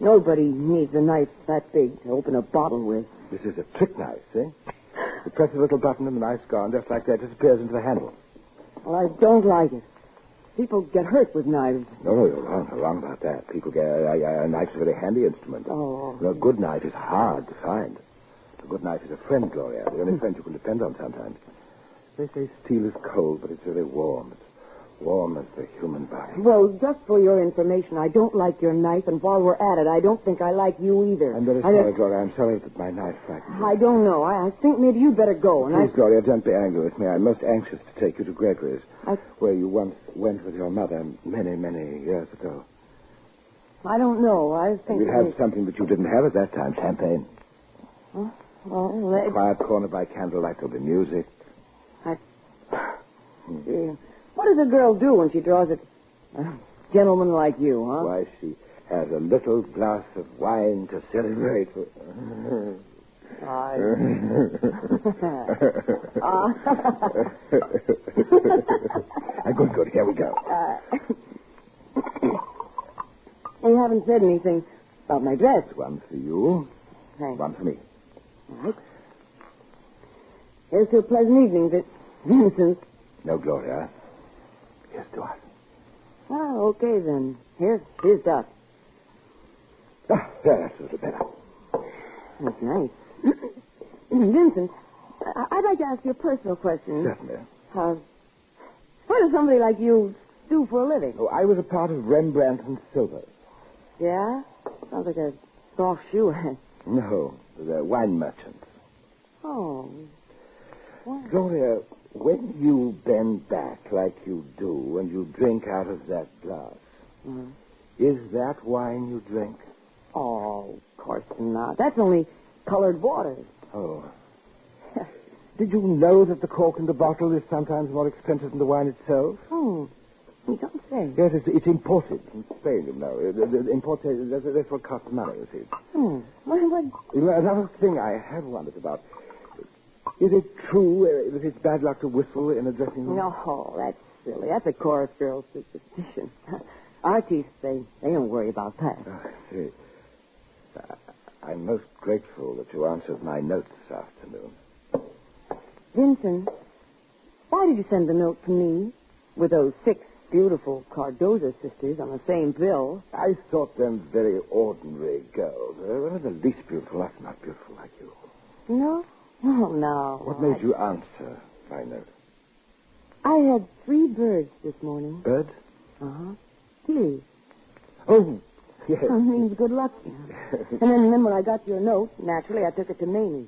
Nobody needs a knife that big to open a bottle with.
This is a trick knife, see? You press a little button and the knife's gone, just like that. It disappears into the handle.
Well, I don't like it. People get hurt with knives.
No, you're wrong. You're wrong about that. People get... a knife's a very handy instrument.
Oh.
A good knife is hard to find. A good knife is a friend, Gloria. The only friend you can depend on sometimes. They say steel is cold, but it's very warm. It's warm as the human body.
Well, just for your information, I don't like your knife, and while we're at it, I don't think I like you either.
I'm very sorry, Gloria. I'm sorry that my knife frightened you.
I don't know. I think maybe you'd better go. And
Please, Gloria, don't be angry with me. I'm most anxious to take you to Gregory's, where you once went with your mother many, many years ago.
I don't know. I think...
We'd have something that you didn't have at that time, champagne.
Huh? Well,
A quiet corner by candlelight. There'll be music.
What does a girl do when she draws a gentleman like you, huh?
Why, she has a little glass of wine to celebrate. Good. Here we go.
You haven't said anything about my dress.
One for you.
Thanks.
One for me.
All right. Here's to a pleasant evening, Vincent.
No, Gloria. Here's to us.
Oh, okay, then. Here's to us.
That's a little better.
That's nice. Vincent, I'd like to ask you a personal question.
Certainly.
What does somebody like you do for a living?
Oh, I was a part of Rembrandt and Silver.
Yeah? Sounds like a soft shoe.
No, the wine merchants.
Oh. What?
Gloria,
When you bend back like you do and you drink out of that glass, is that wine you drink?
Oh, of course not. That's only colored water.
Oh. Did you know that the cork in the bottle is sometimes more expensive than the wine itself?
Oh, you don't say.
Yes, it's imported from Spain, you know. Imported, that's what costs money, you see. Another thing I have wondered about. Is it true that it's bad luck to whistle in a dressing room?
No, that's silly. That's a chorus girl's superstition. Artists, they don't worry about that.
See. I'm most grateful that you answered my note this afternoon.
Vincent, why did you send the note to me with those 6 beautiful Cardoza sisters on the same bill?
I thought them very ordinary girls. They were the least beautiful. That's not beautiful like you.
No? Oh, no.
What made you answer my note?
I had 3 birds this morning.
Birds?
Uh-huh. Kitties.
Oh, yes.
That means good luck. And then when I got your note, naturally, I took it to Mamie.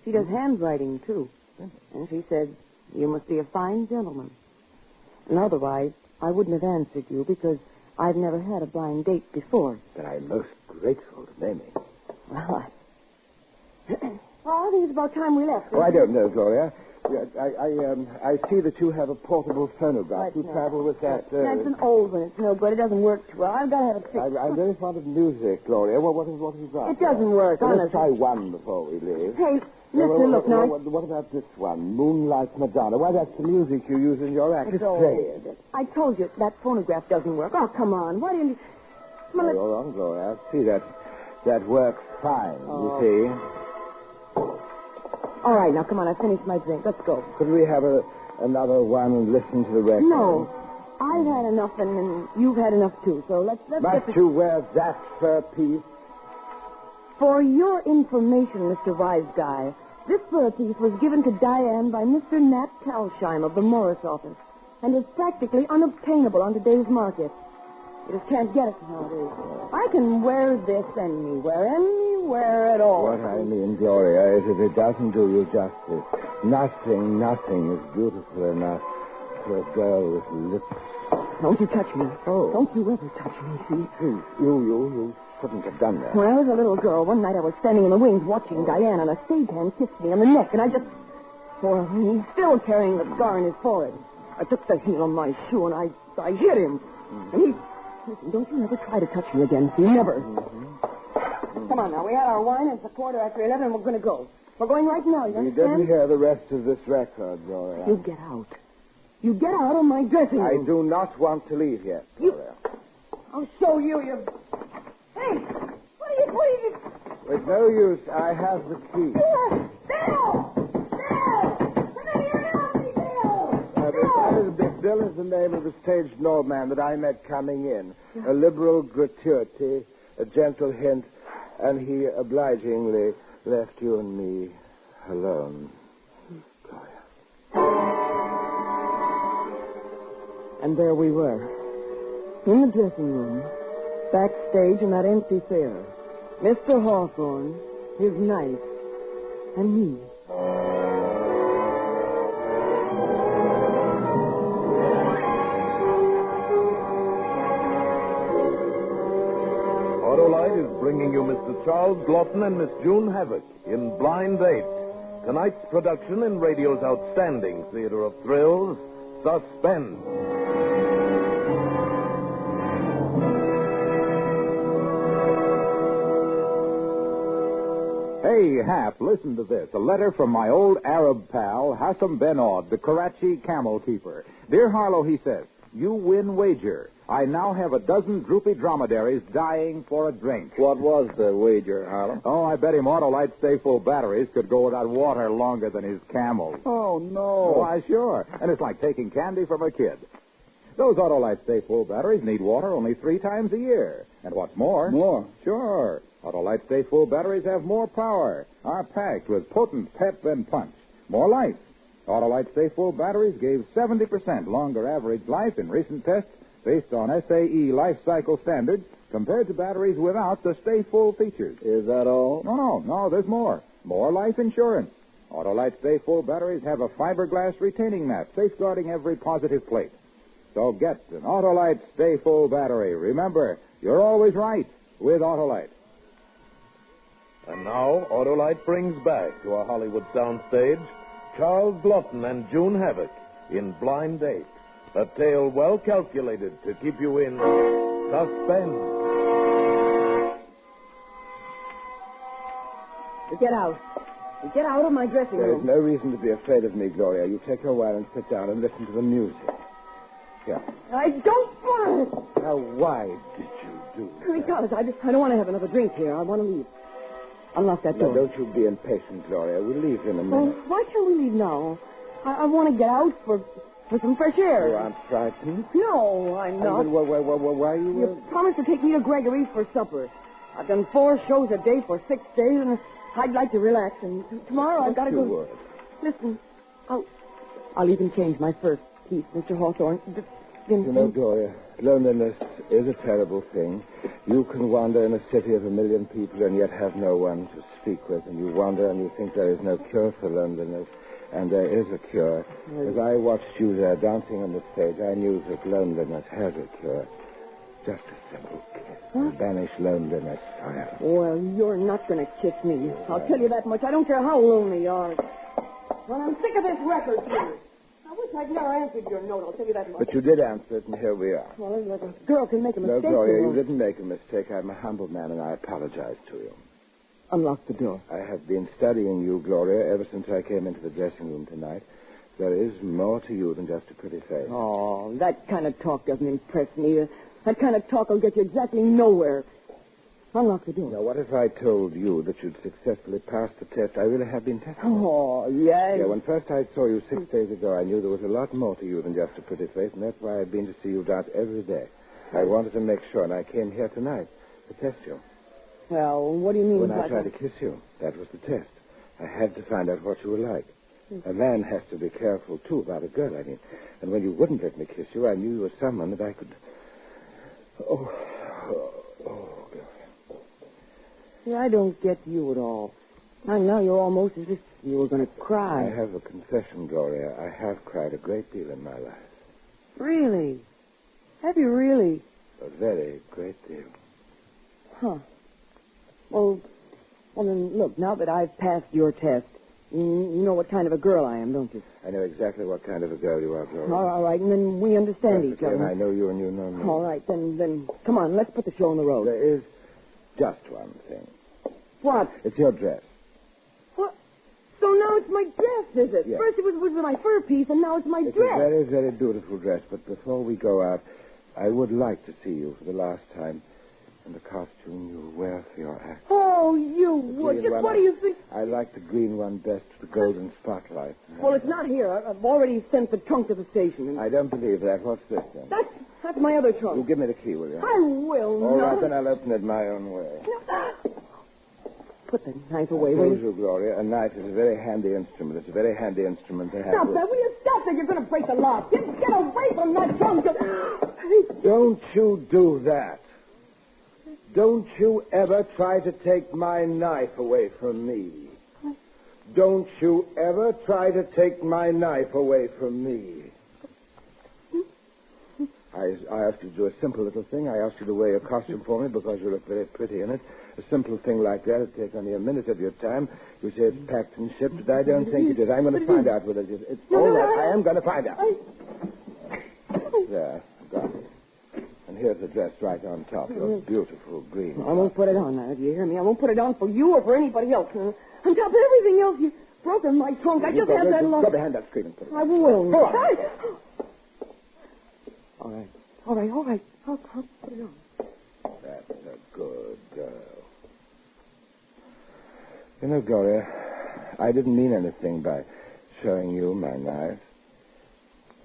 She does handwriting, too. And she said, you must be a fine gentleman. And otherwise, I wouldn't have answered you because I've never had a blind date before.
Then I'm most grateful to Mamie.
Well, I think it's about time we left.
Oh, I don't know, Gloria. I see that you have a portable phonograph. You travel with that.
That's an old one. It's no good. It doesn't work too well. I've got to have it fixed.
I'm very fond of music, Gloria. What have you got?
It doesn't work,
Well, let's
honestly.
try one before we leave.
Hey, listen, look now.
What about this one? Moonlight Madonna. Why, that's the music you use in your act.
It's
Just play it.
old. I told you that phonograph doesn't work. Oh, come on. Why didn't you... Come on, let's...
You're wrong, Gloria. I see that works fine, you see.
All right, now, come on. I finished my drink. Let's go.
Could we have another one and listen to the record?
No. I've had enough, and you've had enough, too. So let's
Must
get the...
you wear that fur piece?
For your information, Mr. Wise Guy, this fur piece was given to Diane by Mr. Nat Kalsheim of the Morris office and is practically unobtainable on today's market. You just can't get it nowadays. I can wear this anywhere at all.
What I mean, Gloria, is that it doesn't do you justice. Nothing is beautiful enough for a girl with lips.
Don't you touch me.
Oh.
Don't you ever touch me, see?
You shouldn't have done that.
When I was a little girl, one night I was standing in the wings watching Diane, and a stagehand kissed me on the neck, and I just... Well, he's still carrying the scar on his forehead. I took the heel on my shoe, and I hit him. And he... Listen, don't you ever try to touch me again, see? Never. Come on now. We had our wine, and it's 11:15, and we're going to go. We're going right now, you
We
understand?
didn't hear the rest of this record, Gloria.
You get out. You get out of my dressing room.
I do not want to leave yet, Gloria.
I'll show you. Hey, what are you...
With no use, I have the key.
Bill!
Bill is the name of the stage Norman that I met coming in. A liberal gratuity, a gentle hint, and he obligingly left you and me alone.
And there we were, in the dressing room, backstage in that empty fair. Mr. Hawthorne, his knife, and me.
Autolite is bringing you Mr. Charles Glotton and Miss June Havoc in Blind Date, tonight's production in radio's outstanding theater of thrills, Suspense.
Hey, Hap, listen to this. A letter from my old Arab pal, Hassam Ben Odd, the Karachi camel keeper. Dear Harlow, he says, you win wager. I now have a dozen droopy dromedaries dying for a drink.
What was the wager, Harlow?
Oh, I bet him Autolite Stay Full batteries could go without water longer than his camels.
Oh, no.
Why, sure. And it's like taking candy from a kid. Those Autolite Stay Full batteries need water only 3 times a year. And what's more...
More?
Sure. Autolite Stay Full batteries have more power, are packed with potent pep and punch. More life. Autolite Stay Full batteries gave 70% longer average life in recent tests based on SAE life cycle standards compared to batteries without the Stay Full features.
Is that all?
No, there's more. More life insurance. Autolite Stay Full batteries have a fiberglass retaining mat safeguarding every positive plate. So get an Autolite Stay Full battery. Remember, you're always right with Autolite.
And now, Autolite brings back to a Hollywood soundstage Charles Lawton and June Havoc in Blind Date, a tale well calculated to keep you in suspense.
Get out. Get out of my dressing room.
There's no reason to be afraid of me, Gloria. You take your while and sit down and listen to the music. Here.
I don't want it.
Now, why did you do that?
Because I don't want to have another drink here. I want to leave. Unlock that door.
No, don't you be impatient, Gloria. We'll leave in a minute.
Well, why can't we leave now? I want to get out for some fresh air.
You aren't frightened?
No, I'm not.
Why you...
You promised to take me to Gregory's for supper. I've done 4 shows a day for 6 days, and I'd like to relax. And tomorrow I've got to go... Listen, I'll even change my first piece, Mr. Hawthorne.
You know, Gloria, loneliness is a terrible thing. You can wander in a city of 1 million people and yet have no one to speak with. And you wander and you think there is no cure for loneliness. And there is a cure. As I watched you there dancing on the stage, I knew that loneliness has a cure. Just a simple kiss. To banish loneliness.
Well, you're not going to kiss me. I'll tell you that much. I don't care how lonely you are. Well, I'm sick of this record here. I wish I'd never answered your note. I'll tell you that much.
But you did answer it, and here we are.
Well, a girl can make a mistake.
No, Gloria, you didn't make a mistake. I'm a humble man, and I apologize to you.
Unlock the door.
I have been studying you, Gloria, ever since I came into the dressing room tonight. There is more to you than just a pretty face.
Oh, that kind of talk doesn't impress me. That kind of talk will get you exactly nowhere. Unlock the door.
Now, what if I told you that you'd successfully passed the test I really have been testing?
Oh, yes.
Yeah, when first I saw you 6 days ago, I knew there was a lot more to you than just a pretty face, and that's why I've been to see you dance every day. I wanted to make sure, and I came here tonight to test you.
Well, what do you mean?
When I tried to kiss you, that was the test. I had to find out what you were like. A man has to be careful, too, about a girl, I mean. And when you wouldn't let me kiss you, I knew you were someone that I could... Oh,
See, I don't get you at all. Now you're almost as if you were going to cry.
I have a confession, Gloria. I have cried a great deal in my life.
Really? Have you really?
A very great deal.
Huh. Well, then, look, now that I've passed your test, you know what kind of a girl I am, don't you?
I know exactly what kind of a girl you are, Gloria.
All right, and then we understand each other.
And I know you and you know me.
All right, then, come on, let's put the show on the road.
There is just one thing.
What?
It's your dress.
What? So now it's my dress, is it?
Yes.
First it was my fur piece, and now it's my
It's
dress.
a very, very beautiful dress, but before we go out, I would like to see you for the last time in the costume you wear for your act.
Oh, you would. Just what do you think?
I like the green one best, the golden spotlight.
Well, it's not here. I've already sent the trunk to the station.
I don't believe that. What's this, then?
That's my other trunk.
You give me the key, will you?
I will
All
not.
right, then I'll open it my own way.
Put the knife away,
I
will
told
you?
you, Gloria, a knife is a very handy instrument. It's a very handy instrument to have.
Stop that. Will you stop that? You're going to break the lock. Get away from that trunk.
Don't you do that. Don't you ever try to take my knife away from me. Don't you ever try to take my knife away from me. I asked you to do a simple little thing. I asked you to wear your costume for me because you look very pretty in it. A simple thing like that would take only a minute of your time. You say it's packed and shipped, but I don't think it is. I'm going to find out whether it is. It's all right. I am going to find out. There, got it. And here's the dress right on top. Your beautiful green.
I won't put it on now, do you hear me? I won't put it on for you or for anybody else. On top of everything else, you've broken my trunk. I just have that look.
Go behind that screen and put it on.
I will.
Go on.
All right. I'll put it on.
That's a good girl. You know, Gloria, I didn't mean anything by showing you my knife.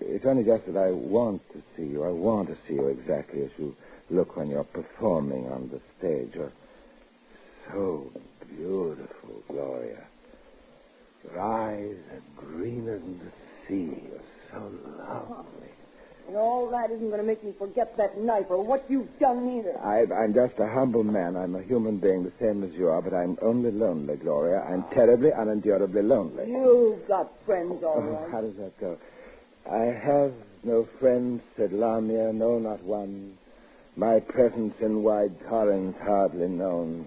It's only just that I want to see you. I want to see you exactly as you look when you're performing on the stage. You're so beautiful, Gloria. Your eyes are greener than the sea. You're so lovely.
And all that isn't going to make me forget that knife or what you've done either.
I'm just a humble man. I'm a human being the same as you are, but I'm only lonely, Gloria. I'm terribly, unendurably lonely.
You've got friends, all right.
How does that go? I have no friends, said Lamia, no, not one. My presence in wide Corinth hardly known.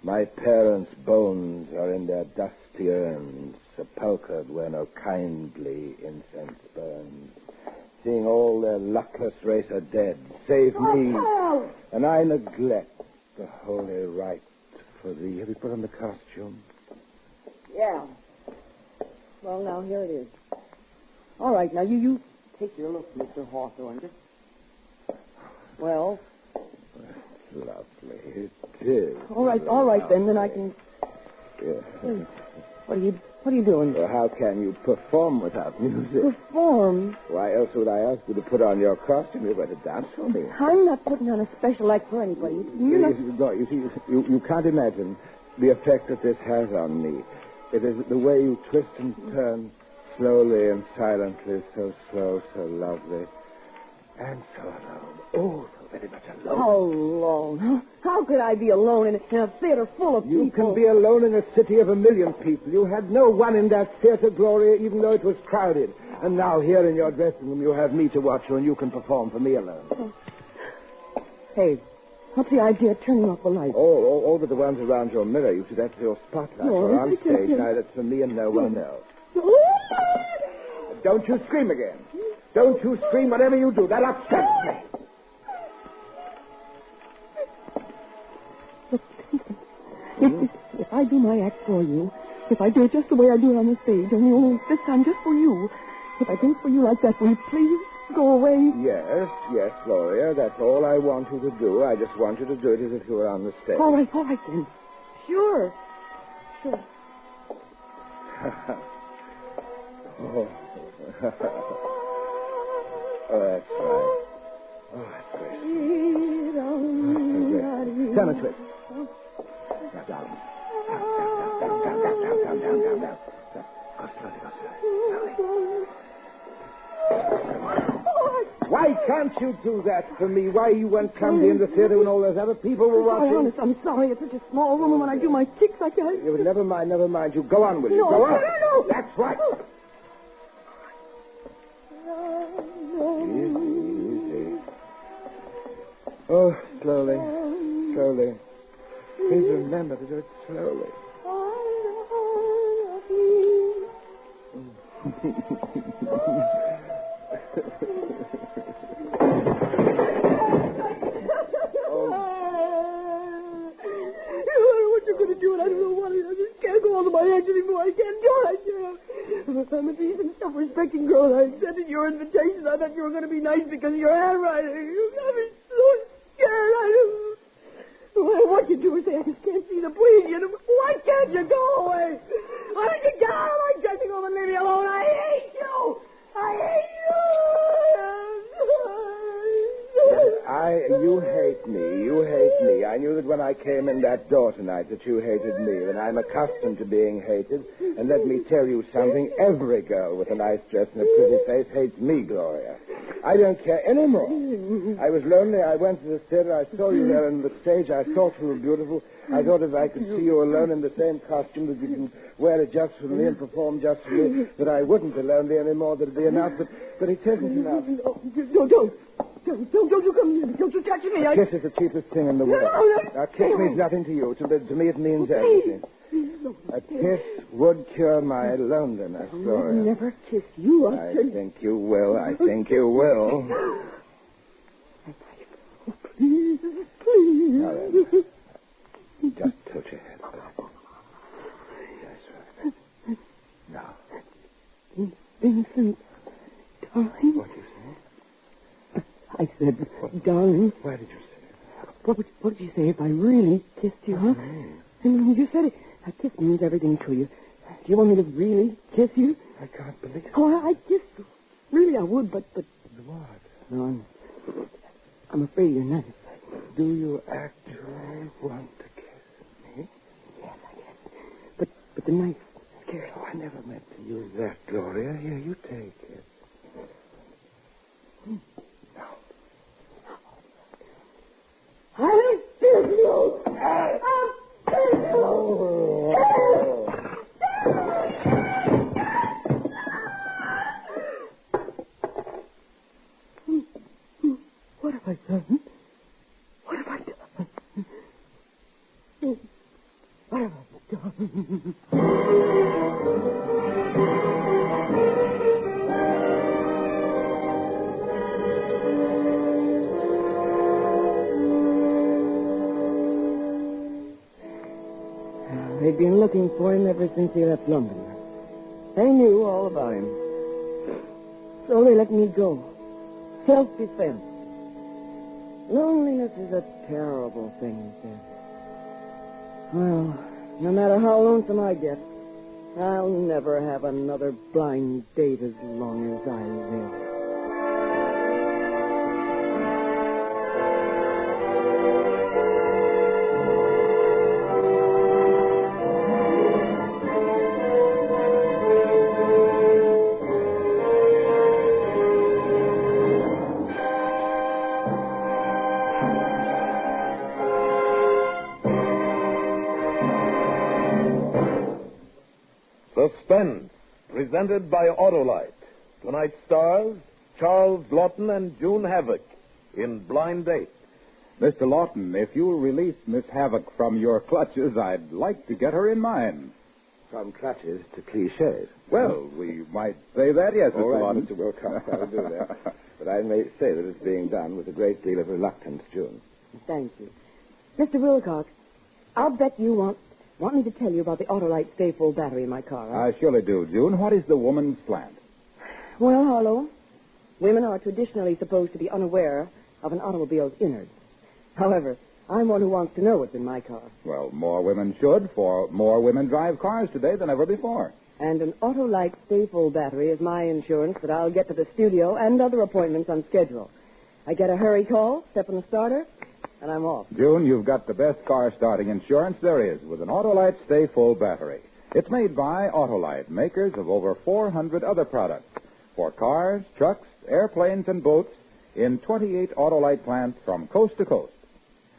My parents' bones are in their dusty urns, sepulchred where no kindly incense burns. Seeing all their luckless race are dead, save me, and I neglect the holy rite for thee. Have you put on the costume?
Yeah. Well, now, here it is. All right, now, you take your look, Mr. Hawthorne. Just... Well...
Lovely. It is.
All right, then I can...
Yeah.
Hey, what are you doing?
Well, how can you perform without music?
Perform?
Why else would I ask you to put on your costume? You're going to dance for me.
I'm not putting on a special act for anybody.
You see, you can't imagine the effect that this has on me. It is the way you twist and turn slowly and silently, so slow, so lovely, and so alone. Oh, so very much alone.
How alone? How could I be alone in a theater full of people?
You can be alone in a city of 1 million people. You had no one in that theater, Gloria, even though it was crowded. And now here in your dressing room, you have me to watch you, and you can perform for me alone.
Oh. Hey, what's the idea of turning off the lights?
All but the ones around your mirror. You see, that's your spotlight.
No,
You're on stage. Now that's for me and no one else. Don't you scream again. Don't you scream whatever you do. That upsets me.
If I do my act for you, if I do it just the way I do it on the stage, only this time just for you, if I do it for you like that, will you please go away?
Yes, Gloria. That's all I want you to do. I just want you to do it as if you were on the stage.
All right then. Sure.
Oh, that's right. Oh, that's great. Turn and twist. Now, darling. Down. Go slowly. Why can't you do that for me? Why you won't come in the theater when all those other people were watching?
Honest, I'm sorry. It's such a small room, and when I do my kicks, I can't...
Never mind. You go on with it.
No,
Go on.
No.
That's right. Easy. Oh, slowly. Please remember to do it slowly.
What you're going to do, and I don't know what it is. I just can't go on to my hands anymore. I can't do it. I'm a decent, self-respecting girl, and I accepted your invitation. I thought you were going to be nice because of your handwriting. You got me so scared. No matter what you do or say, I just can't see the point. Why can't you go away? Why don't you get out of my dressing room and leave me alone? I hate you.
You hate me. I knew that when I came in that door tonight that you hated me, and I'm accustomed to being hated. And let me tell you something. Every girl with a nice dress and a pretty face hates me, Gloria. I don't care anymore. I was lonely. I went to the theater. I saw you there on the stage. I thought you were beautiful. I thought if I could see you alone in the same costume that you can wear it just for me and perform just for me, that I wouldn't be lonely anymore. That'd be enough. But it isn't enough.
Don't you come near me. Don't you touch me.
A kiss is the cheapest thing in the world. A kiss means nothing to you. To me, it means everything. A kiss would cure my loneliness, Gloria.
I'll never kiss you.
I think you will.
Please.
Now then, just tilt your head. That's right. Now.
Vincent, darling.
What did you say?
I said, darling.
Why did you say it?
What did you say if I really kissed you, huh? And you said it. A kiss means everything to you. Do you want me to really kiss you?
I can't believe it.
Oh, I'd kiss you. Really, I would, but...
What?
No, I'm afraid you're not.
Do you actually want to kiss me?
Yes, I guess. But the knife scares me.
Oh, I never meant to use that, Gloria. Here, you take it.
They'd been looking for him ever since he left London. They knew all about him. So they let me go. Self-defense. Loneliness is a terrible thing, he said. Well, no matter how lonesome I get, I'll never have another blind date as long as I live.
Suspense, presented by Autolite. Tonight's stars, Charles Lawton and June Havoc in Blind Date.
Mr. Lawton, if you'll release Miss Havoc from your clutches, I'd like to get her in mine.
From clutches to cliches.
Well, we might say that, yes,
All
Mr.
right,
Lawton.
Mr. Wilcox, I'll do that. But I may say that it's being done with a great deal of reluctance, June.
Thank you. Mr. Wilcox, I'll bet you want me to tell you about the Autolite stay-full battery in my car, right?
I surely do, June. What is the woman's slant?
Well, Harlow, women are traditionally supposed to be unaware of an automobile's innards. However, I'm one who wants to know what's in my car.
Well, more women should, for more women drive cars today than ever before.
And an Autolite stay-full battery is my insurance that I'll get to the studio and other appointments on schedule. I get a hurry call, step on the starter, and I'm off.
June, you've got the best car starting insurance there is with an Autolite Stay Full battery. It's made by Autolite, makers of over 400 other products for cars, trucks, airplanes, and boats in 28 Autolite plants from coast to coast.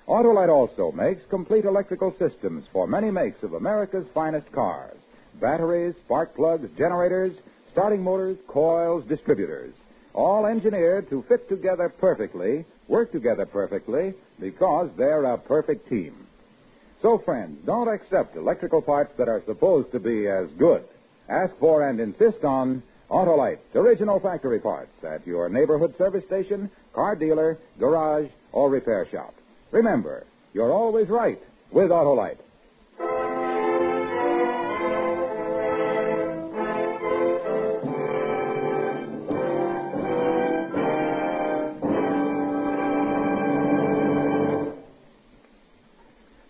Autolite also makes complete electrical systems for many makes of America's finest cars. Batteries, spark plugs, generators, starting motors, coils, distributors. All engineered to fit together perfectly, work together perfectly, because they're a perfect team. So, friends, don't accept electrical parts that are supposed to be as good. Ask for and insist on Autolite, original factory parts at your neighborhood service station, car dealer, garage, or repair shop. Remember, you're always right with Autolite.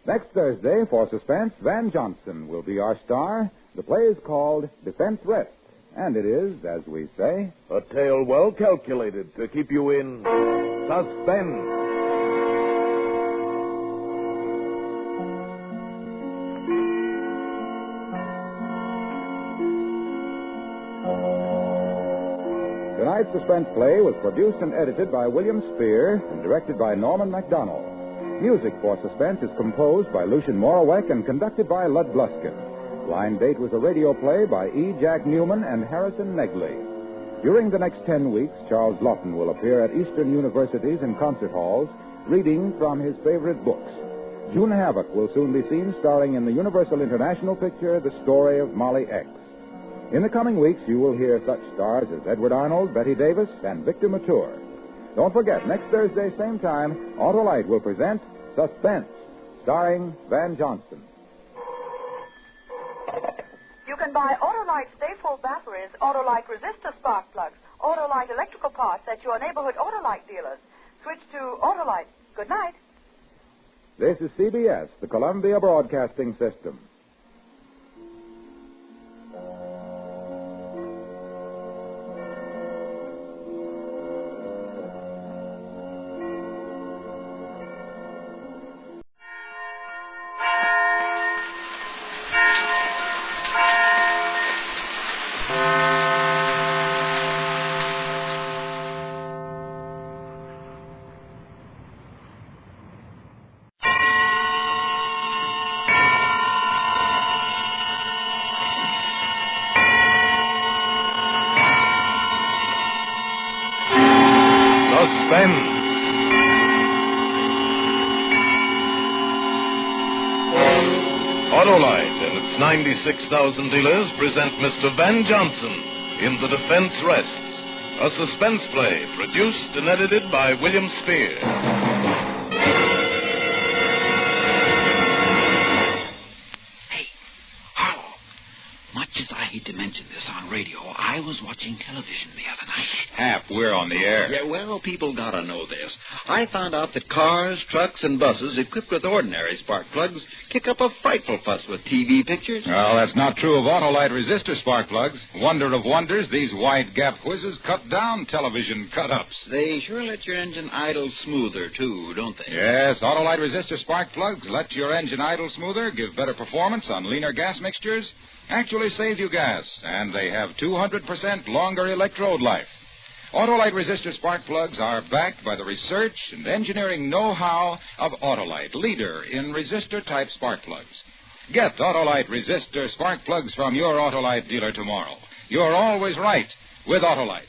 Next Thursday, for Suspense, Van Johnson will be our star. The play is called Defense Rest, and it is, as we say,
a tale well calculated to keep you in suspense.
Tonight's Suspense play was produced and edited by William Spear and directed by Norman MacDonald. Music for Suspense is composed by Lucien Morawek and conducted by Lud Gluskin. Blind Date was a radio play by E. Jack Newman and Harrison Negley. During the next 10 weeks, Charles Lawton will appear at Eastern universities and concert halls, reading from his favorite books. June Havoc will soon be seen starring in the Universal International picture, The Story of Molly X. In the coming weeks, you will hear such stars as Edward Arnold, Betty Davis, and Victor Mature. Don't forget, next Thursday, same time, Autolite will present Suspense, starring Van Johnson.
You can buy Autolite stay-full batteries, Autolite resistor spark plugs, Autolite electrical parts at your neighborhood Autolite dealers. Switch to Autolite. Good night.
This is CBS, the Columbia Broadcasting System.
Suspense. Autolite and its
its 96,000 dealers present Mr. Van Johnson in The Defense Rests, a suspense play produced and edited by William Spear.
Much as I hate to mention this on radio, I was watching television the other night.
Hap, we're on the air.
Yeah, well, people gotta know this. I found out that cars, trucks, and buses equipped with ordinary spark plugs kick up a frightful fuss with TV pictures.
Well, that's not true of Autolite resistor spark plugs. Wonder of wonders, these wide gap whizzes cut down television cut-ups.
They sure let your engine idle smoother, too, don't they?
Yes, Autolite resistor spark plugs let your engine idle smoother, give better performance on leaner gas mixtures, actually save you gas, and they have 200% longer electrode life. Autolite resistor spark plugs are backed by the research and engineering know-how of Autolite, leader in resistor-type spark plugs. Get Autolite resistor spark plugs from your Autolite dealer tomorrow. You're always right with Autolite.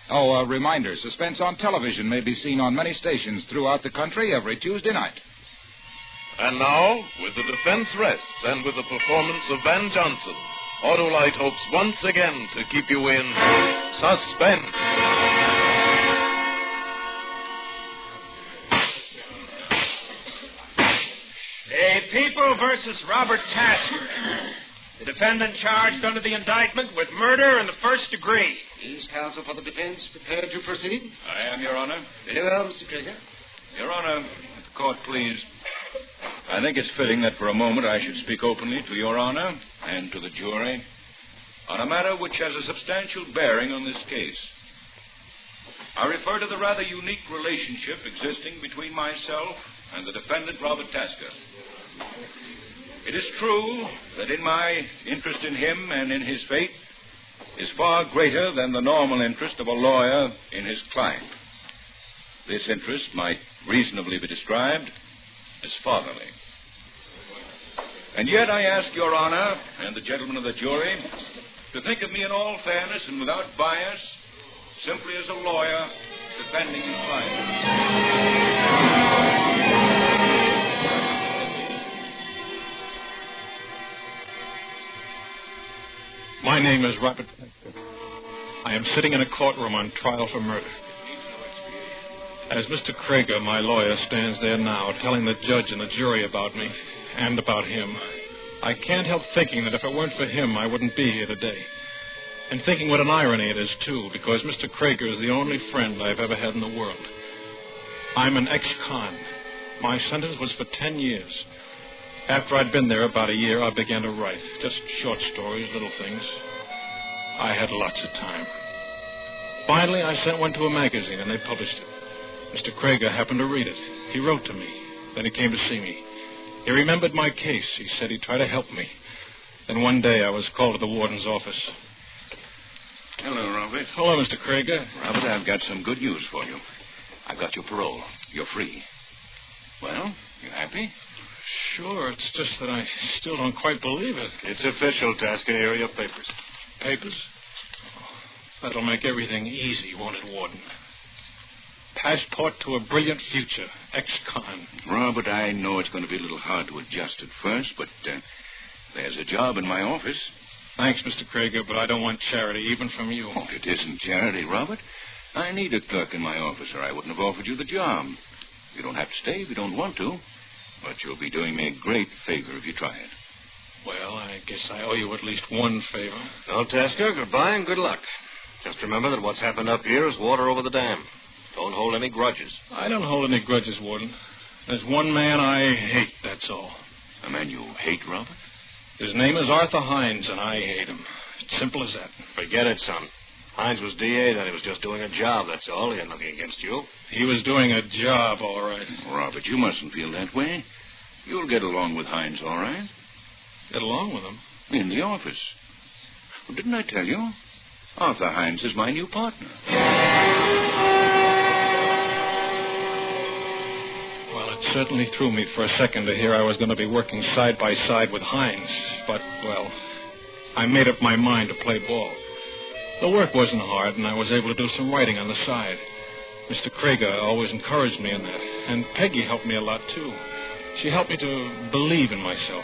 Oh, a reminder, Suspense on television may be seen on many stations throughout the country every Tuesday night.
And now, with The Defense Rests and with the performance of Van Johnson, Autolite hopes once again to keep you in suspense.
A People versus Robert Tasker. The defendant charged under the indictment with murder in the first degree.
Is counsel for the defense prepared to proceed?
I am, Your Honor.
Very well, Mr. Krieger.
Your Honor, if the court please, I think it's fitting that for a moment I should speak openly to Your Honor and to the jury on a matter which has a substantial bearing on this case. I refer to the rather unique relationship existing between myself and the defendant, Robert Tasker. It is true that in my interest in him and in his fate is far greater than the normal interest of a lawyer in his client. This interest might reasonably be described as fatherly. And yet I ask Your Honor and the gentlemen of the jury to think of me in all fairness and without bias, simply as a lawyer defending his client.
My name is Robert Tasker. I am sitting in a courtroom on trial for murder. As Mr. Krieger, my lawyer, stands there now telling the judge and the jury about me and about him, I can't help thinking that if it weren't for him, I wouldn't be here today. And thinking what an irony it is, too, because Mr. Krieger is the only friend I've ever had in the world. I'm an ex-con. My sentence was for 10 years. After I'd been there about a year, I began to write. Just short stories, little things. I had lots of time. Finally, I sent one to a magazine, and they published it. Mr. Krieger happened to read it. He wrote to me. Then he came to see me. He remembered my case. He said he'd try to help me. Then one day I was called to the warden's office.
Hello, Robert.
Hello, Mr. Krieger.
Robert, I've got some good news for you. I've got your parole. You're free. Well, you happy?
Sure, it's just that I still don't quite believe it.
It's official, Tasker. Here are your papers.
Papers? Oh, that'll make everything easy, won't it, Warden? Passport to a brilliant future. Ex-con.
Robert, I know it's going to be a little hard to adjust at first, but there's a job in my office.
Thanks, Mr. Krieger, but I don't want charity, even from you.
Oh, it isn't charity, Robert. I need a clerk in my office, or I wouldn't have offered you the job. You don't have to stay if you don't want to, but you'll be doing me a great favor if you try it.
Well, I guess I owe you at least one favor.
Well, Tasker, goodbye and good luck. Just remember that what's happened up here is water over the dam. Don't hold any grudges.
I don't hold any grudges, Warden. There's one man I hate, that's all.
A man you hate, Robert?
His name is Arthur Hines, and I hate him. It's simple as that.
Forget it, son. Hines was DA, then he was just doing a job, that's all. He had nothing against you.
He was doing a job, all right.
Robert, you mustn't feel that way. You'll get along with Hines, all right?
Get along with him?
In the office. Well, didn't I tell you? Arthur Hines is my new partner.
Well, it certainly threw me for a second to hear I was going to be working side by side with Hines. But, well, I made up my mind to play ball. The work wasn't hard, and I was able to do some writing on the side. Mr. Krieger always encouraged me in that, and Peggy helped me a lot, too. She helped me to believe in myself.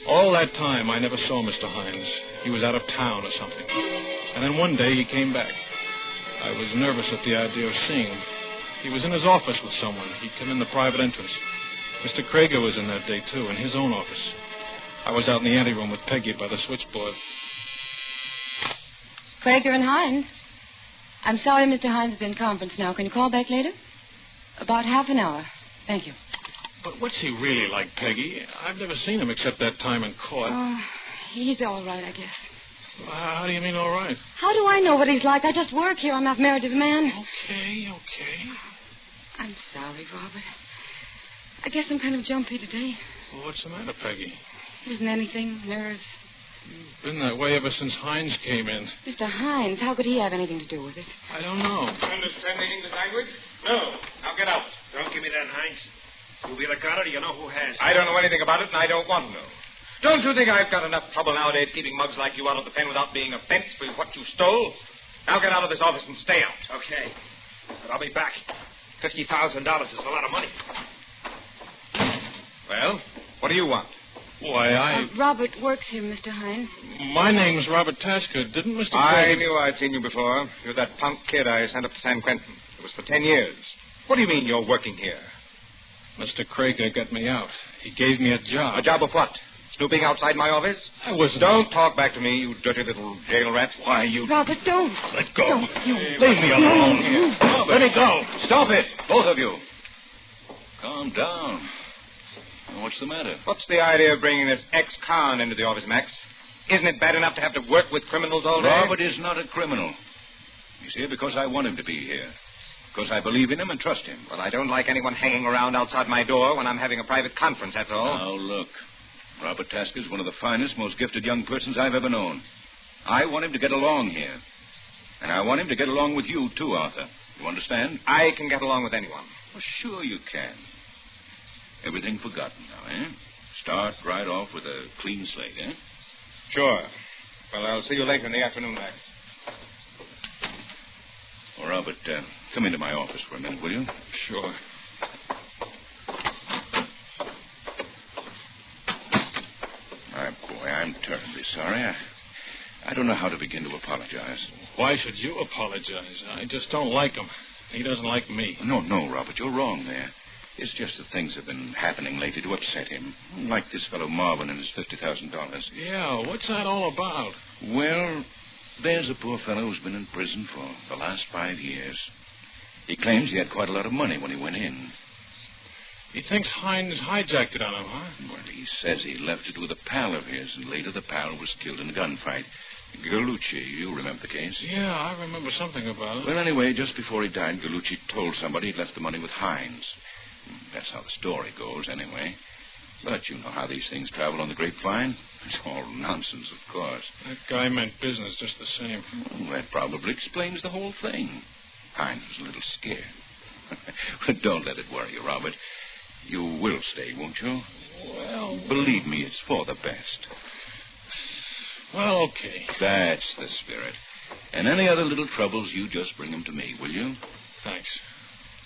All that time, I never saw Mr. Hines. He was out of town or something. And then one day, he came back. I was nervous at the idea of seeing him. He was in his office with someone. He'd come in the private entrance. Mr. Krieger was in that day, too, in his own office. I was out in the anteroom with Peggy by the switchboard.
Krieger and Hines. I'm sorry Mr. Hines is in conference now. Can you call back later? About half an hour. Thank you.
But what's he really like, Peggy? I've never seen him except that time in court.
Oh, he's all right, I guess.
How do you mean all right?
How do I know what he's like? I just work here. I'm not married to the man.
Okay.
I'm sorry, Robert. I guess I'm kind of jumpy today.
Well, what's the matter, Peggy?
It isn't anything. Nerves.
You've been that way ever since Hines came in.
Mr. Hines, how could he have anything to do with it?
I don't know.
Understand the English language? No. Now get out.
Don't give me that, Hines. You be the got it, or you know who has.
I don't know anything about it, and I don't want to know. Don't you think I've got enough trouble nowadays keeping mugs like you out of the pen without being a fence for what you stole? Now get out of this office and stay out.
Okay. But I'll be back. $50,000 is a lot of money.
Well, what do you want?
Why,
Robert works here, Mr. Hines.
My name's Robert Tasker. Didn't Mr.
I
Krieger...
knew I'd seen you before. You're that punk kid I sent up to San Quentin. It was for 10 years. What do you mean you're working here?
Mr. Krieger got me out. He gave me a job.
A job of what? Snooping outside my office?
I wasn't...
Don't talk back to me, you dirty little jail rat.
Why, you...
Robert, don't.
Let go.
Don't.
Leave me alone here.
Let me go. Stop it, both of you.
Calm down. What's the matter?
What's the idea of bringing this ex-con into the office, Max? Isn't it bad enough to have to work with criminals all day?
Robert is not a criminal. He's here because I want him to be here. Because I believe in him and trust him.
Well, I don't like anyone hanging around outside my door when I'm having a private conference, that's all.
Now, look. Robert Tasker is one of the finest, most gifted young persons I've ever known. I want him to get along here. And I want him to get along with you, too, Arthur. You understand?
I can get along with anyone.
Well, sure you can. Everything forgotten now, eh? Start right off with a clean slate, eh?
Sure. Well, I'll see you later in the afternoon, Max.
Well, Robert, come into my office for a minute, will you?
Sure.
Boy, I'm terribly sorry. I don't know how to begin to apologize.
Why should you apologize? I just don't like him. He doesn't like me.
No, Robert, you're wrong there. It's just that things have been happening lately to upset him. Like this fellow Marvin and his $50,000.
Yeah, what's that all about?
Well, there's a poor fellow who's been in prison for the last 5 years. He claims he had quite a lot of money when he went in.
He thinks Hines hijacked it on him, huh?
Well, he says he left it with a pal of his, and later the pal was killed in a gunfight. Gallucci, you remember the case?
Yeah, I remember something about it.
Well, anyway, just before he died, Gallucci told somebody he'd left the money with Hines. That's how the story goes, anyway. But you know how these things travel on the grapevine. It's all nonsense, of course.
That guy meant business just the same.
Well, that probably explains the whole thing. Hines was a little scared. But don't let it worry you, Robert. You will stay, won't you?
Well...
Believe me, it's for the best.
Well, okay.
That's the spirit. And any other little troubles, you just bring them to me, will you?
Thanks.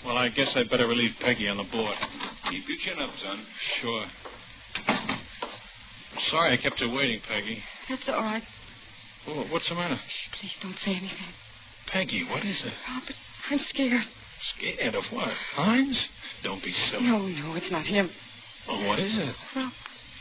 Well, I guess I'd better relieve Peggy on the board.
Keep your chin up, son.
Sure. Sorry I kept you waiting, Peggy.
That's all right.
Oh, what's the matter?
Please don't say anything.
Peggy, what is it?
Robert, I'm scared.
Scared of what? Hines? Don't be silly.
No, it's not him.
Well, what is it?
Well,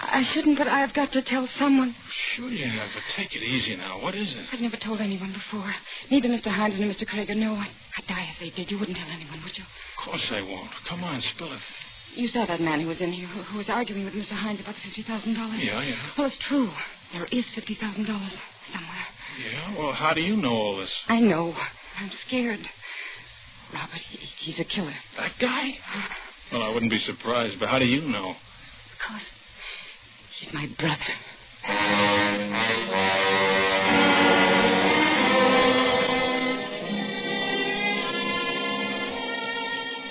I shouldn't, but I've got to tell someone.
Sure you have, but take it easy now. What is it?
I've never told anyone before. Neither Mr. Hines nor Mr. Krieger know. I'd die if they did. You wouldn't tell anyone, would you?
Of course I won't. Come on, spill it.
You saw that man who was in here, who was arguing with Mr. Hines about the $50,000.
Yeah.
Well, it's true. There is $50,000 somewhere.
Yeah? Well, how do you know all this?
I know. I'm scared. Robert, he's a killer.
That guy? Well, I wouldn't be surprised, but how do you know?
Because he's my brother.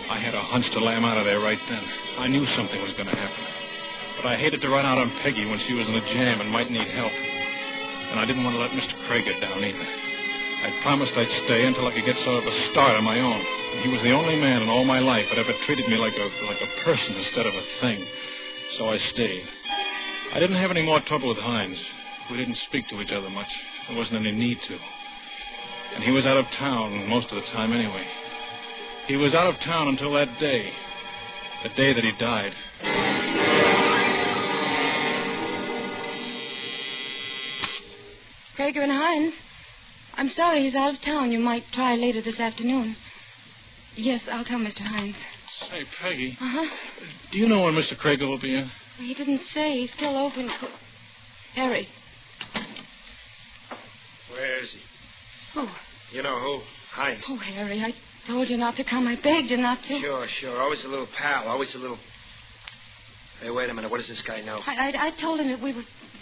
I had a hunch to lay him out of there right then. I knew something was going to happen. But I hated to run out on Peggy when she was in a jam and might need help. And I didn't want to let Mr. Krieger down either. I promised I'd stay until I could get sort of a start on my own. And he was the only man in all my life that ever treated me like a person instead of a thing. So I stayed. I didn't have any more trouble with Hines. We didn't speak to each other much. There wasn't any need to. And he was out of town most of the time anyway. He was out of town until that day. The day that he died.
Krager and Hines, I'm sorry he's out of town. You might try later this afternoon. Yes, I'll tell Mr. Hines.
Say, Peggy.
Uh-huh.
Do you know when Mr. Krager will be in?
He didn't say. He's still open. Harry.
Where is he?
Who?
You know who? Hines.
Oh, Harry, I told you not to come. I begged you not to.
Sure. Always a little pal. Always a little... Hey, wait a minute. What does this guy know?
I told him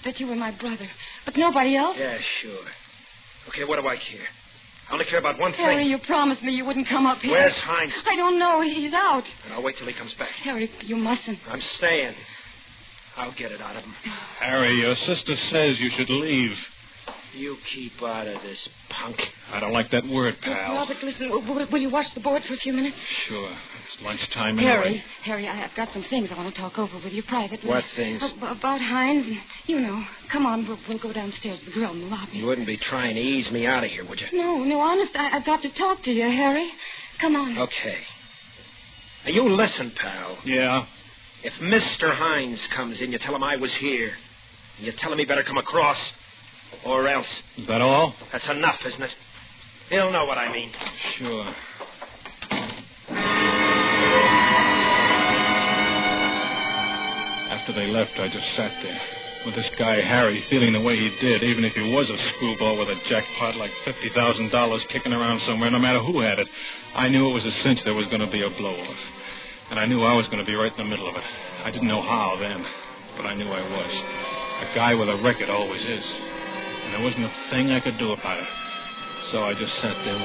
that you were my brother. But nobody else?
Yeah, sure. Okay, what do I care? I only care about one thing.
Harry, you promised me you wouldn't come up here.
Where's Hines?
I don't know. He's out.
And I'll wait till he comes back.
Harry, you mustn't.
I'm staying. I'll get it out of him.
Harry, your sister says you should leave.
You keep out of this, punk.
I don't like that word, pal.
Robert, listen, will you watch the board for a few minutes?
Sure. It's lunchtime anyway.
Harry, I've got some things I want to talk over with you privately.
What things?
About Hines and, you know. Come on, we'll go downstairs to the grill in the lobby.
You wouldn't be trying to ease me out of here, would you?
No, honest, I've got to talk to you, Harry. Come on.
Okay. Now, you listen, pal.
Yeah?
If Mr. Hines comes in, you tell him I was here. And you tell him he better come across. Or else.
Is that all?
That's enough, isn't it? He'll know what I mean.
Sure. After they left, I just sat there. With this guy, Harry, feeling the way he did, even if he was a screwball with a jackpot like $50,000 kicking around somewhere, no matter who had it, I knew it was a cinch there was going to be a blow-off. And I knew I was going to be right in the middle of it. I didn't know how then, but I knew I was. A guy with a record always is. And there wasn't a thing I could do about it. So I just sat there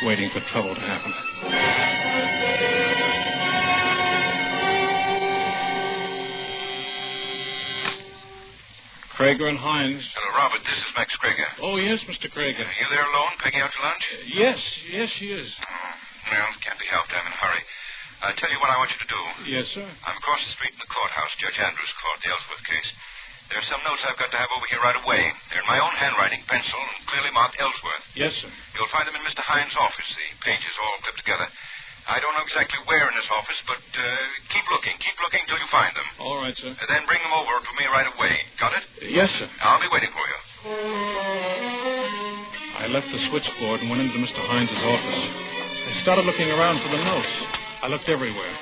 waiting for trouble to happen. Krager and Hines.
Hello, Robert. This is Max Krager.
Oh, yes, Mr. Krager.
Are you there alone, picking out your lunch?
Yes, she is.
Well, can't be helped. I'm in a hurry. I'll tell you what I want you to do.
Yes, sir.
I'm across the street in the courthouse, Judge Andrews' court, the Ellsworth case. There are some notes I've got to have over here right away. They're in my own handwriting, pencil, and clearly marked Ellsworth.
Yes, sir.
You'll find them in Mr. Hines' office. The pages all clipped together. I don't know exactly where in his office, but keep looking till you find them.
All right, sir.
Then bring them over to me right away. Got it?
Yes, sir.
I'll be waiting for you.
I left the switchboard and went into Mr. Hines' office. I started looking around for the notes. I looked everywhere.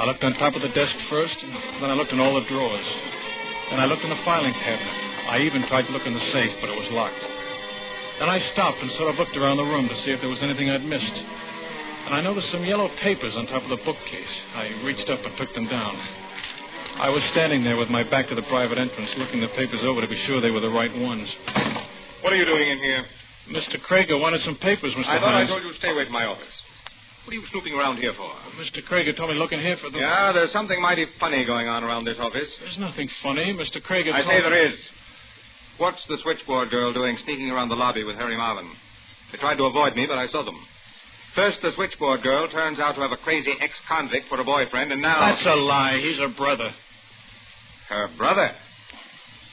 I looked on top of the desk first, and then I looked in all the drawers. Then I looked in the filing cabinet. I even tried to look in the safe, but it was locked. Then I stopped and sort of looked around the room to see if there was anything I'd missed. And I noticed some yellow papers on top of the bookcase. I reached up and took them down. I was standing there with my back to the private entrance, looking the papers over to be sure they were the right ones.
What are you doing in here?
Mr. Krager wanted some papers, Mr.
I thought
Hines.
I told you to stay away from my office. What are you snooping around here for?
Mr. Krager told me look in here for the...
Yeah, there's something mighty funny going on around this office.
There's nothing funny. Mr. Krager
I
told
say
me...
there is. What's the switchboard girl doing sneaking around the lobby with Harry Marvin? They tried to avoid me, but I saw them. First, the switchboard girl turns out to have a crazy ex-convict for a boyfriend, and now...
That's a lie. He's her brother.
Her brother?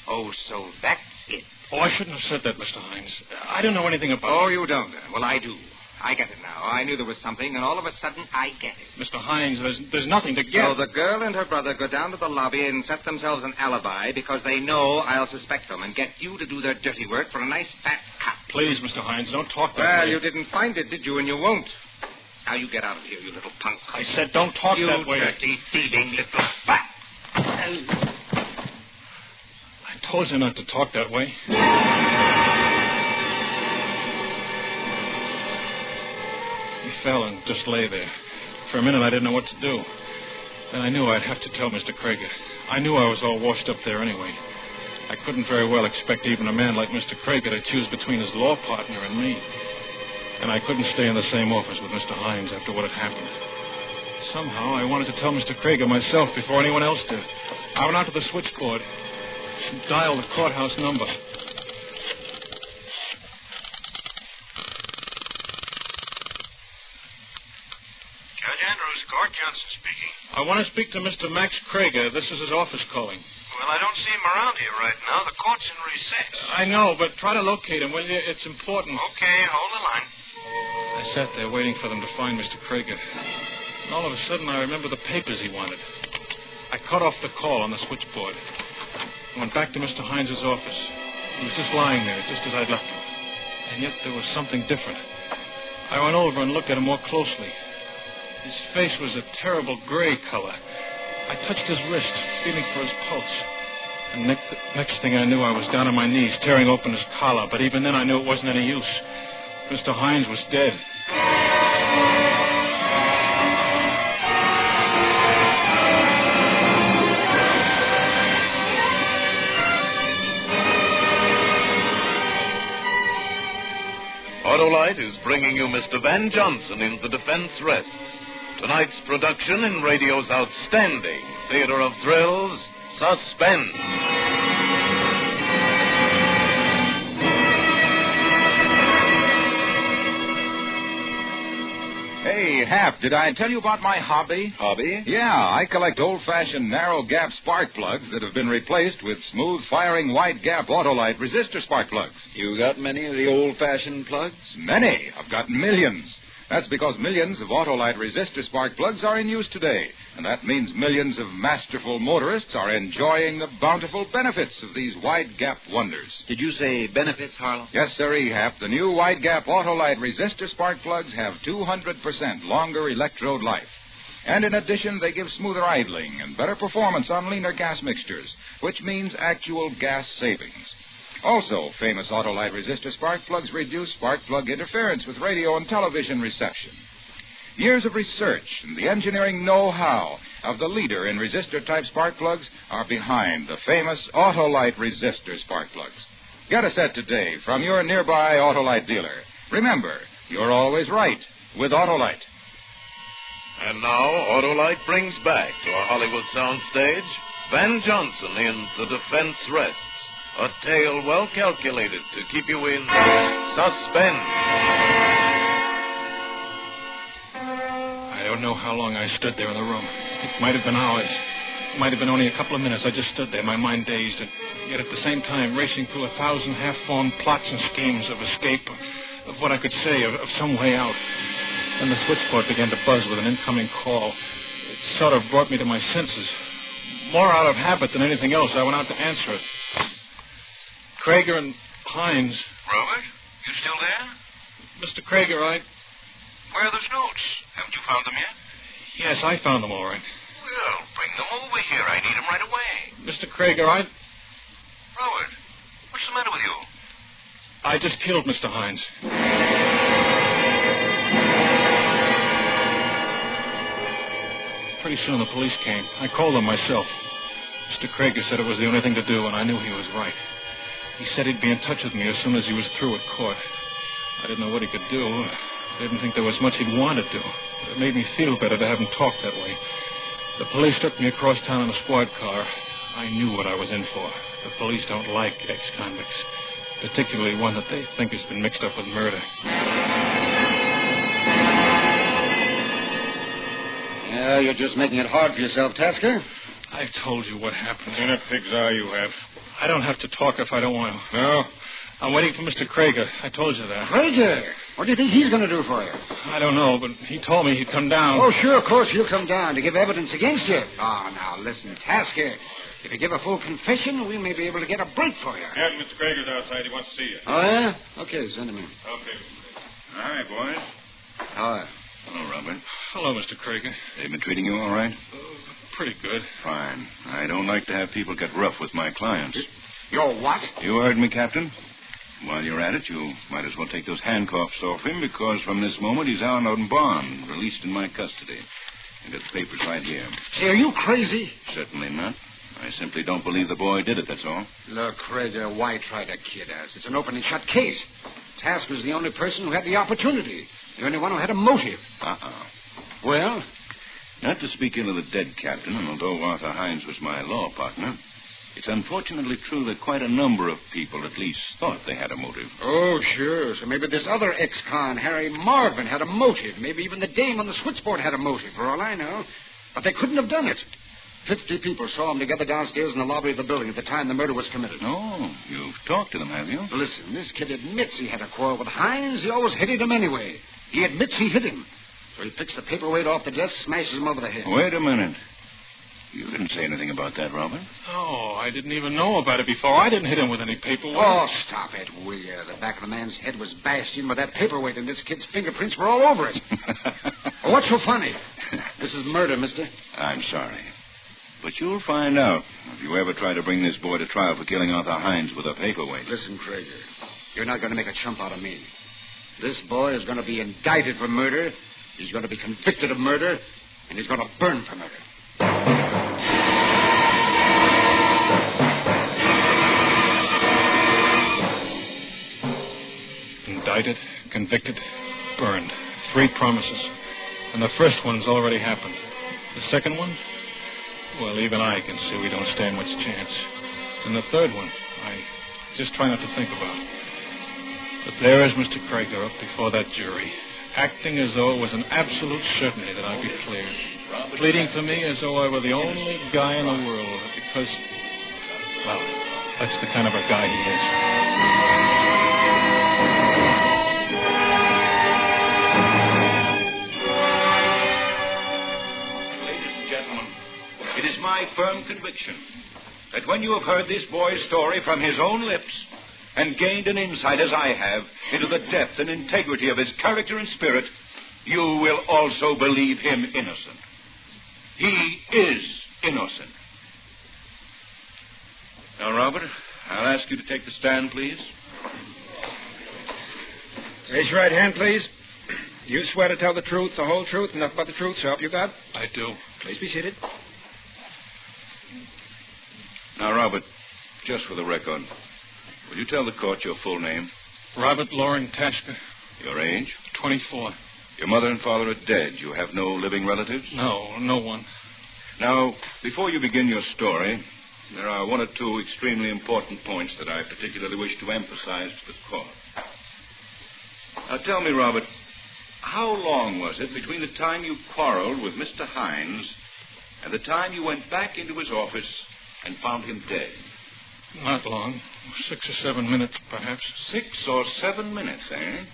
Oh, so that's it.
Oh, I shouldn't have said that, Mr. Hines. I don't know anything about...
Oh, you don't? Well, I do. I get it now. I knew there was something, and all of a sudden, I get it.
Mr. Hines, there's nothing to get.
So the girl and her brother go down to the lobby and set themselves an alibi because they know I'll suspect them and get you to do their dirty work for a nice fat cut.
Please, Mr. Hines, don't talk that
Well,
way.
you didn't find it, did you? And you won't. Now you get out of here, you little punk.
I said don't talk that way.
You dirty, thieving little fat.
I told you not to talk that way. He fell and just lay there. For a minute, I didn't know what to do. Then I knew I'd have to tell Mr. Krager. I knew I was all washed up there anyway. I couldn't very well expect even a man like Mr. Krager to choose between his law partner and me. And I couldn't stay in the same office with Mr. Hines after what had happened. Somehow, I wanted to tell Mr. Krager myself before anyone else did. I went out to the switchboard and dialed the courthouse number.
Judge Andrews, Court Johnson speaking.
I want to speak to Mr. Max Krager. This is his office calling.
Well,
I don't see him around here right now. The court's in recess.
I know, but try to locate him, will you? It's important.
Okay, hold the line.
I sat there waiting for them to find Mr. Krieger. And all of a sudden, I remember the papers he wanted. I cut off the call on the switchboard. I went back to Mr. Hines' office. He was just lying there, just as I'd left him. And yet there was something different. I went over and looked at him more closely. His face was a terrible gray color. I touched his wrist, feeling for his pulse. And next thing I knew, I was down on my knees, tearing open his collar. But even then, I knew it wasn't any use. Mr. Hines was dead.
Autolite is bringing you Mr. Van Johnson in The Defense Rests. Tonight's production in radio's outstanding theater of thrills, Suspense.
Hey, Hap, did I tell you about my hobby?
Hobby?
Yeah, I collect old-fashioned narrow-gap spark plugs that have been replaced with smooth-firing wide-gap Autolite resistor spark plugs.
You got many of the old-fashioned plugs?
Many. I've got millions. That's because millions of Autolite resistor spark plugs are in use today. And that means millions of masterful motorists are enjoying the bountiful benefits of these wide-gap wonders.
Did you say benefits, Harlow?
Yes, sir, Hap. The new wide-gap Autolite resistor spark plugs have 200% longer electrode life. And in addition, they give smoother idling and better performance on leaner gas mixtures, which means actual gas savings. Also, famous Autolite resistor spark plugs reduce spark plug interference with radio and television reception. Years of research and the engineering know-how of the leader in resistor-type spark plugs are behind the famous Autolite resistor spark plugs. Get a set today from your nearby Autolite dealer. Remember, you're always right with Autolite.
And now, Autolite brings back to our Hollywood soundstage Van Johnson in The Defense Rests, a tale well calculated to keep you in suspense.
I don't know how long I stood there in the room. It might have been hours. It might have been only a couple of minutes. I just stood there, my mind dazed, and yet at the same time racing through 1,000 half-formed plots and schemes of escape, of what I could say, of some way out. Then the switchboard began to buzz with an incoming call. It sort of brought me to my senses. More out of habit than anything else, I went out to answer it. Krieger and Hines.
Robert, you still there?
Mr. Krieger,
Where are those notes? Haven't you found them yet?
Yes, I found them all right.
Well, bring them over here. I need them right away.
Mr. Krieger,
Robert, what's the matter with you?
I just killed Mr. Hines. Pretty soon the police came. I called them myself. Mr. Krieger said it was the only thing to do, and I knew he was right. He said he'd be in touch with me as soon as he was through at court. I didn't know what he could do. I didn't think there was much he'd want to do. But it made me feel better to have him talk that way. The police took me across town in a squad car. I knew what I was in for. The police don't like ex-convicts, particularly one that they think has been mixed up with murder.
Yeah, you're just making it hard for yourself, Tasker.
I've told you what happened. In a pig's eye you have. I don't have to talk if I don't want to.
No?
I'm waiting for Mr. Krieger. I told you that.
Krieger? What do you think he's going to do for you?
I don't know, but he told me he'd come down.
Oh, sure, of course he'll come down to give evidence against you. Oh, now, listen, Tasker. If you give a full confession, we may be able to get a break for you.
Yeah, Mr. Krieger's outside. He wants to see you.
Oh, yeah? Okay, send him in.
Okay.
Hi, boys.
Hi.
Hello, Robert.
Hello, Mr. Krieger.
They've been treating you all right?
Pretty good.
Fine. I don't like to have people get rough with my clients.
You're what?
You heard me, Captain. While you're at it, you might as well take those handcuffs off him, because from this moment he's out on bond, released in my custody. I got the papers right here.
Say, are you crazy?
Certainly not. I simply don't believe the boy did it, that's all.
Look, Krieger, why try to kid us? It's an open and shut case. Tasker's the only person who had the opportunity. The only one who had a motive. Well?
Not to speak ill of the dead, Captain, and although Arthur Hines was my law partner, it's unfortunately true that quite a number of people at least thought they had a motive.
Oh, sure. So maybe this other ex-con, Harry Marvin, had a motive. Maybe even the dame on the switchboard had a motive, for all I know. But they couldn't have done it. 50 people saw him together downstairs in the lobby of the building at the time the murder was committed.
Oh, you've talked to them, have you?
Listen, this kid admits he had a quarrel with Hines. He always hated him anyway. He admits he hit him. So he picks the paperweight off the desk, smashes him over the head.
Wait a minute. You didn't say anything about that, Robert.
Oh, I didn't even know about it before. I didn't hit him with any paperweight.
Oh, stop it, will you? The back of the man's head was bashed in with that paperweight, and this kid's fingerprints were all over it. Well, what's so funny? This is murder, mister.
I'm sorry. But you'll find out if you ever try to bring this boy to trial for killing Arthur Hines with a paperweight.
Listen, Krager, you're not going to make a chump out of me. This boy is going to be indicted for murder, he's going to be convicted of murder, and he's going to burn for murder.
Indicted, convicted, burned. 3 promises. And the first one's already happened. The second one? Well, even I can see we don't stand much chance. And the third one, I just try not to think about. But there is Mr. Krager up before that jury, acting as though it was an absolute certainty that I'd be cleared. Pleading for me as though I were the only guy in the world, because, well, that's the kind of a guy he is.
It is my firm conviction that when you have heard this boy's story from his own lips and gained an insight, as I have, into the depth and integrity of his character and spirit, you will also believe him innocent. He is innocent. Now, Robert, I'll ask you to take the stand, please.
Raise your right hand, please. You swear to tell the truth, the whole truth, and nothing but the truth, so help you God?
I do.
Please be seated.
Now, Robert, just for the record, will you tell the court your full name?
Robert Loring Tasker.
Your age?
24.
Your mother and father are dead. You have no living relatives?
No, no one.
Now, before you begin your story, there are 1 or 2 extremely important points that I particularly wish to emphasize to the court. Now, tell me, Robert, how long was it between the time you quarreled with Mr. Hines and the time you went back into his office and found him dead?
Not long. 6 or 7 minutes, perhaps.
6 or 7 minutes, eh?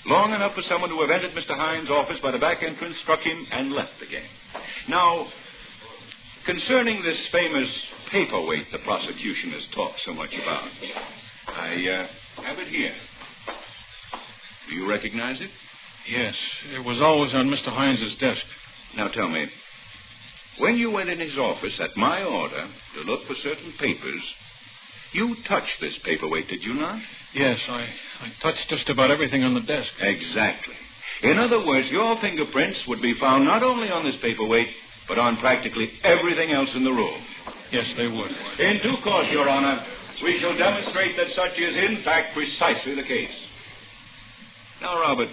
Long enough for someone to have entered Mr. Hines' office by the back entrance, struck him, and left again. Now, concerning this famous paperweight the prosecution has talked so much about, I have it here. Do you recognize it?
Yes. It was always on Mr. Hines' desk.
Now, tell me, when you went in his office at my order to look for certain papers, you touched this paperweight, did you not?
Yes, I touched just about everything on the desk.
Exactly. In other words, your fingerprints would be found not only on this paperweight, but on practically everything else in the room.
Yes, they would.
In due course, Your Honor, we shall demonstrate that such is, in fact, precisely the case. Now, Robert,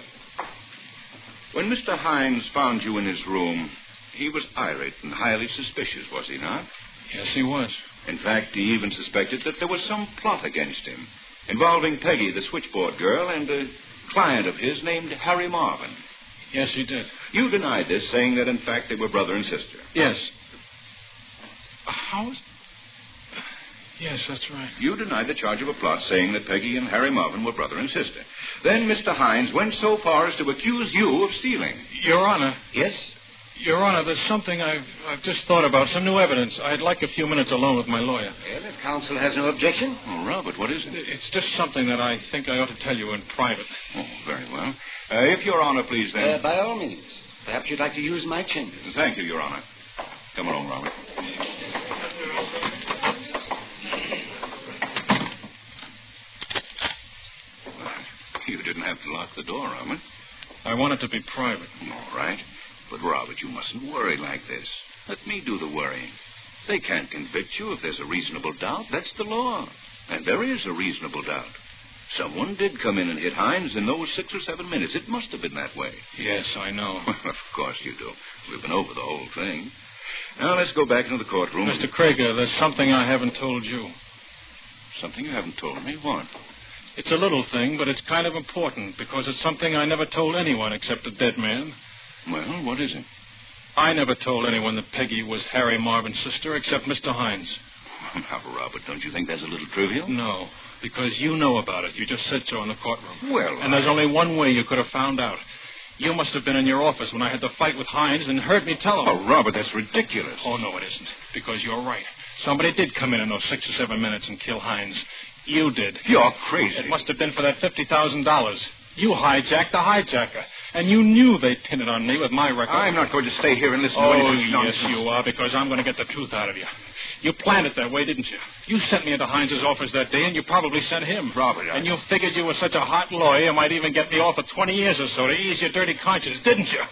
when Mr. Hines found you in his room, he was irate and highly suspicious, was he not?
Yes, he was.
In fact, he even suspected that there was some plot against him, involving Peggy, the switchboard girl, and a client of his named Harry Marvin.
Yes, he did.
You denied this, saying that, in fact, they were brother and sister.
Yes. How is... Yes, that's right.
You denied the charge of a plot, saying that Peggy and Harry Marvin were brother and sister. Then Mr. Hines went so far as to accuse you of stealing.
Your Honor.
Yes?
Your Honor, there's something I've just thought about, some new evidence. I'd like a few minutes alone with my lawyer.
Well, if counsel has no objection.
Oh, Robert, what is it?
It's just something that I think I ought to tell you in private.
Oh, very well. If Your Honor, please, then...
By all means. Perhaps you'd like to use my chambers.
Thank you, Your Honor. Come along, Robert. You didn't have to lock the door, Robert.
I want it to be private.
All right. But, Robert, you mustn't worry like this. Let me do the worrying. They can't convict you if there's a reasonable doubt. That's the law. And there is a reasonable doubt. Someone did come in and hit Hines in those 6 or 7 minutes. It must have been that way.
Yes, I know.
Of course you do. We've been over the whole thing. Now, let's go back into the courtroom.
Mr. Krager, there's something I haven't told you.
Something you haven't told me? What?
It's a little thing, but it's kind of important because it's something I never told anyone except a dead man.
Well, what is it?
I never told anyone that Peggy was Harry Marvin's sister except Mr. Hines.
Now, Robert, don't you think that's a little trivial?
No, because you know about it. You just said so in the courtroom.
Well,
and there's only one way you could have found out. You must have been in your office when I had the fight with Hines and heard me tell him.
Oh, Robert, that's ridiculous.
Oh, no, it isn't. Because you're right. Somebody did come in those 6 or 7 minutes and kill Hines. You did.
You're crazy.
It must have been for that $50,000. You hijacked the hijacker. And you knew they'd pin it on me with my record.
I'm not going to stay here and listen to any such nonsense.
Yes, you are, because I'm going to get the truth out of you. You planned it that way, didn't you? You sent me into Hines's office that day, and you probably sent him.
Robert,
And you figured you were such a hot lawyer, you might even get me off for 20 years or so to ease your dirty conscience, didn't you?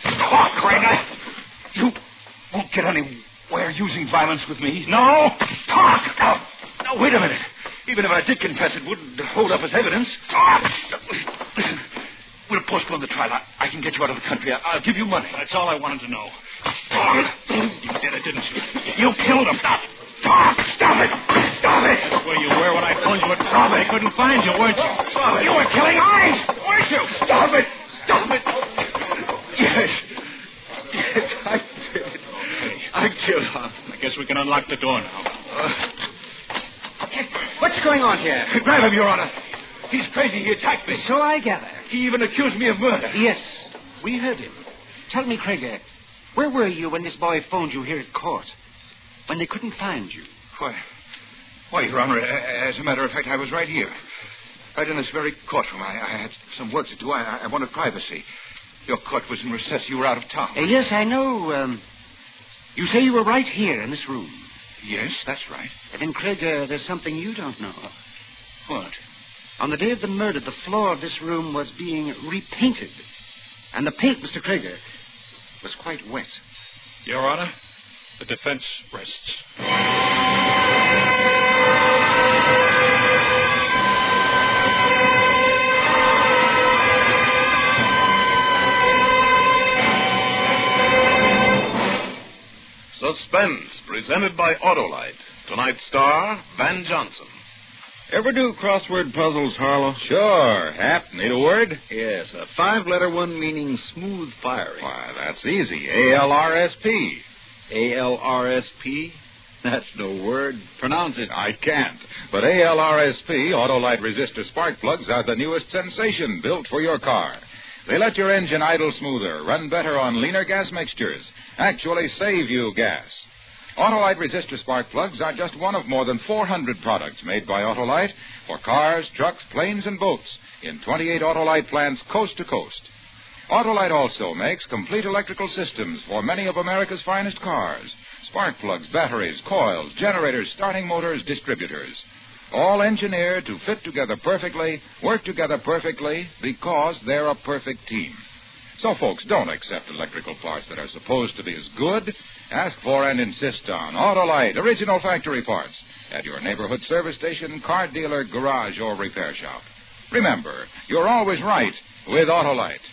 Oh, Craig, you won't get anywhere using violence with me.
No!
Talk! Now, wait a minute. Even if I did confess, it wouldn't hold up as evidence. Listen, we'll postpone the trial. I can get you out of the country. I'll give you money.
That's all I wanted to know.
You
did it, didn't you?
You killed him. Stop it. Stop it.
That's where you were when I phoned you at Robert. They couldn't find you, weren't you?
You were killing Hines, weren't you? Stop it. Yes, I did it.
Okay.
I killed him.
I guess we can unlock the door now.
What's going on here?
Grab him, Your Honor. He's crazy. He attacked me.
So I gather.
He even accused me of murder.
Yes, we heard him. Tell me, Krieger, where were you when this boy phoned you here at court? When they couldn't find you?
Why, Your Honor, as a matter of fact, I was right here. Right in this very courtroom. I had some work to do. I wanted privacy. Your court was in recess. You were out of town.
Yes, I know. You say you were right here in this room.
Yes, that's right.
Then, Krieger, there's something you don't know.
What?
On the day of the murder, the floor of this room was being repainted. And the paint, Mr. Krieger, was quite wet.
Your Honor, the defense rests.
Suspense, presented by Autolite. Tonight's star, Van Johnson.
Ever do crossword puzzles, Harlow?
Sure. Hap, need a word?
Yes, a 5-letter one meaning smooth firing.
Why, that's easy. A-L-R-S-P.
A-L-R-S-P? That's no word. Pronounce it.
I can't. But A-L-R-S-P, Autolite resistor spark plugs, are the newest sensation built for your car. They let your engine idle smoother, run better on leaner gas mixtures, actually save you gas. Autolite resistor spark plugs are just one of more than 400 products made by Autolite for cars, trucks, planes, and boats in 28 Autolite plants coast to coast. Autolite also makes complete electrical systems for many of America's finest cars: spark plugs, batteries, coils, generators, starting motors, distributors. All engineered to fit together perfectly, work together perfectly, because they're a perfect team. So, folks, don't accept electrical parts that are supposed to be as good. Ask for and insist on Autolite original factory parts at your neighborhood service station, car dealer, garage, or repair shop. Remember, you're always right with Autolite.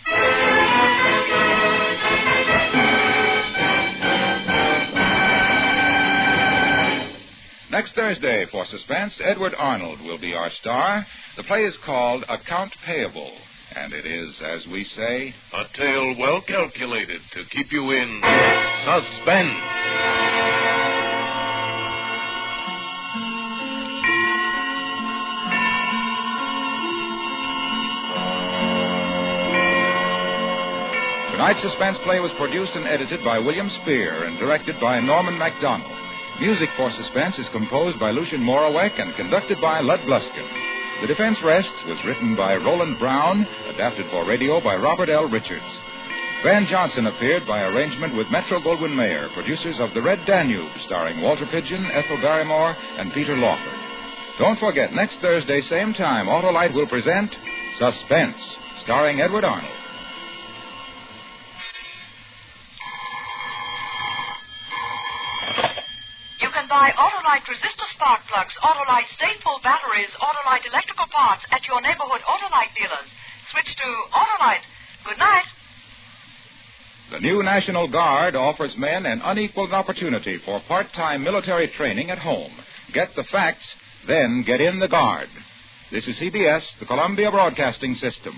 Next Thursday, for Suspense, Edward Arnold will be our star. The play is called Account Payable, and it is, as we say,
a tale well calculated to keep you in suspense.
Tonight's Suspense play was produced and edited by William Spear and directed by Norman MacDonald. Music for Suspense is composed by Lucien Morawek and conducted by Lud Gluskin. The Defense Rests was written by Roland Brown, adapted for radio by Robert L. Richards. Van Johnson appeared by arrangement with Metro-Goldwyn-Mayer, producers of The Red Danube, starring Walter Pidgeon, Ethel Barrymore, and Peter Lawford. Don't forget, next Thursday, same time, Autolite will present Suspense, starring Edward Arnold.
You can buy Autolite resistor spark plugs, Autolite stateful batteries, Autolite electrical parts at your neighborhood Autolite dealers. Switch to Autolite. Good night.
The new National Guard offers men an unequaled opportunity for part-time military training at home. Get the facts, then get in the Guard. This is CBS, the Columbia Broadcasting System.